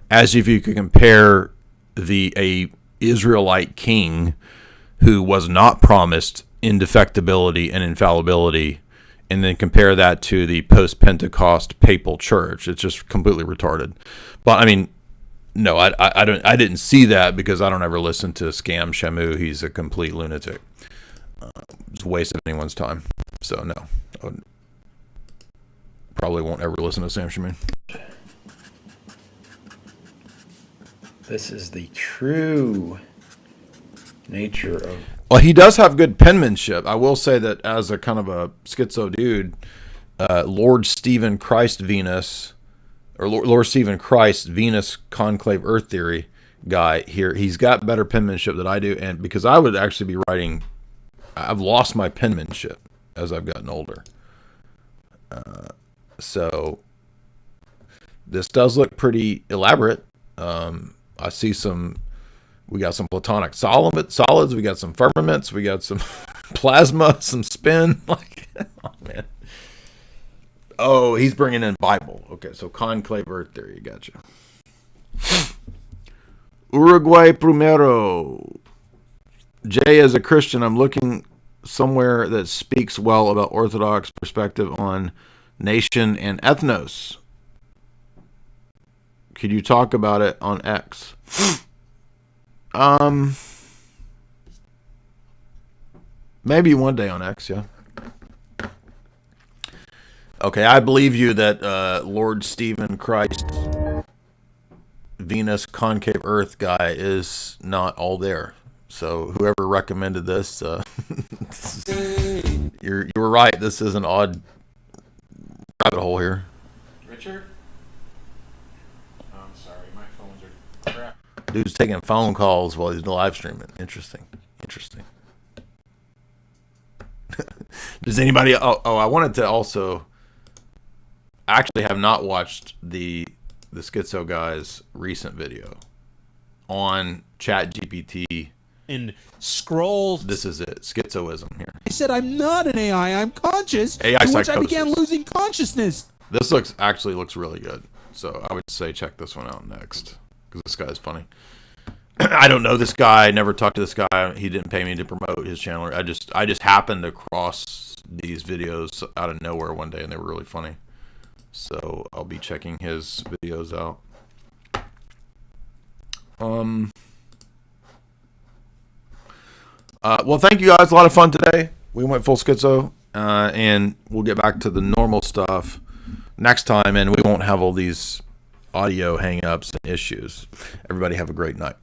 as if you could compare a Israelite king who was not promised indefectibility and infallibility, and then compare that to the post-Pentecost papal church. It's just completely retarded. But I mean, no, I didn't see that because I don't ever listen to Scam Shamu. He's a complete lunatic. It's a waste of anyone's time. So no, I probably won't ever listen to Sam Shamoon. This is the true nature of... Well, he does have good penmanship. I will say that as a kind of a schizo dude, Lord Stephen Christ Venus, or Lord Stephen Christ Venus Conclave Earth Theory guy here, he's got better penmanship than I do. And because I would actually be writing, I've lost my penmanship as I've gotten older. So this does look pretty elaborate. I see we got some platonic solids, we got some firmaments, we got some plasma, some spin. Like, oh man. Oh, he's bringing in Bible. Okay, so conclave Earth Theory, gotcha. Uruguay Primero. Jay, as a Christian, I'm looking somewhere that speaks well about Orthodox perspective on nation and ethnos. Could you talk about it on X? Maybe one day on X, yeah. Okay, I believe you that Lord Stephen Christ Venus Concave Earth guy is not all there. So whoever recommended this, you were right. This is an odd rabbit hole here. Richard? Oh, I'm sorry, my phones are crap. Dude's taking phone calls while he's live streaming. Interesting. Does anybody... Oh, I wanted to also... actually have not watched the Schizo guy's recent video on ChatGPT. And scroll. This is it. Schizoism here. I said, I'm not an AI. I'm conscious. AI to which psychosis. I began losing consciousness. This actually looks really good. So I would say check this one out next because this guy's funny. I don't know this guy. Never talked to this guy. He didn't pay me to promote his channel. I just happened to cross these videos out of nowhere one day, and they were really funny. So I'll be checking his videos out. Well, thank you guys. A lot of fun today. We went full schizo, and we'll get back to the normal stuff next time, and we won't have all these audio hang-ups and issues. Everybody have a great night.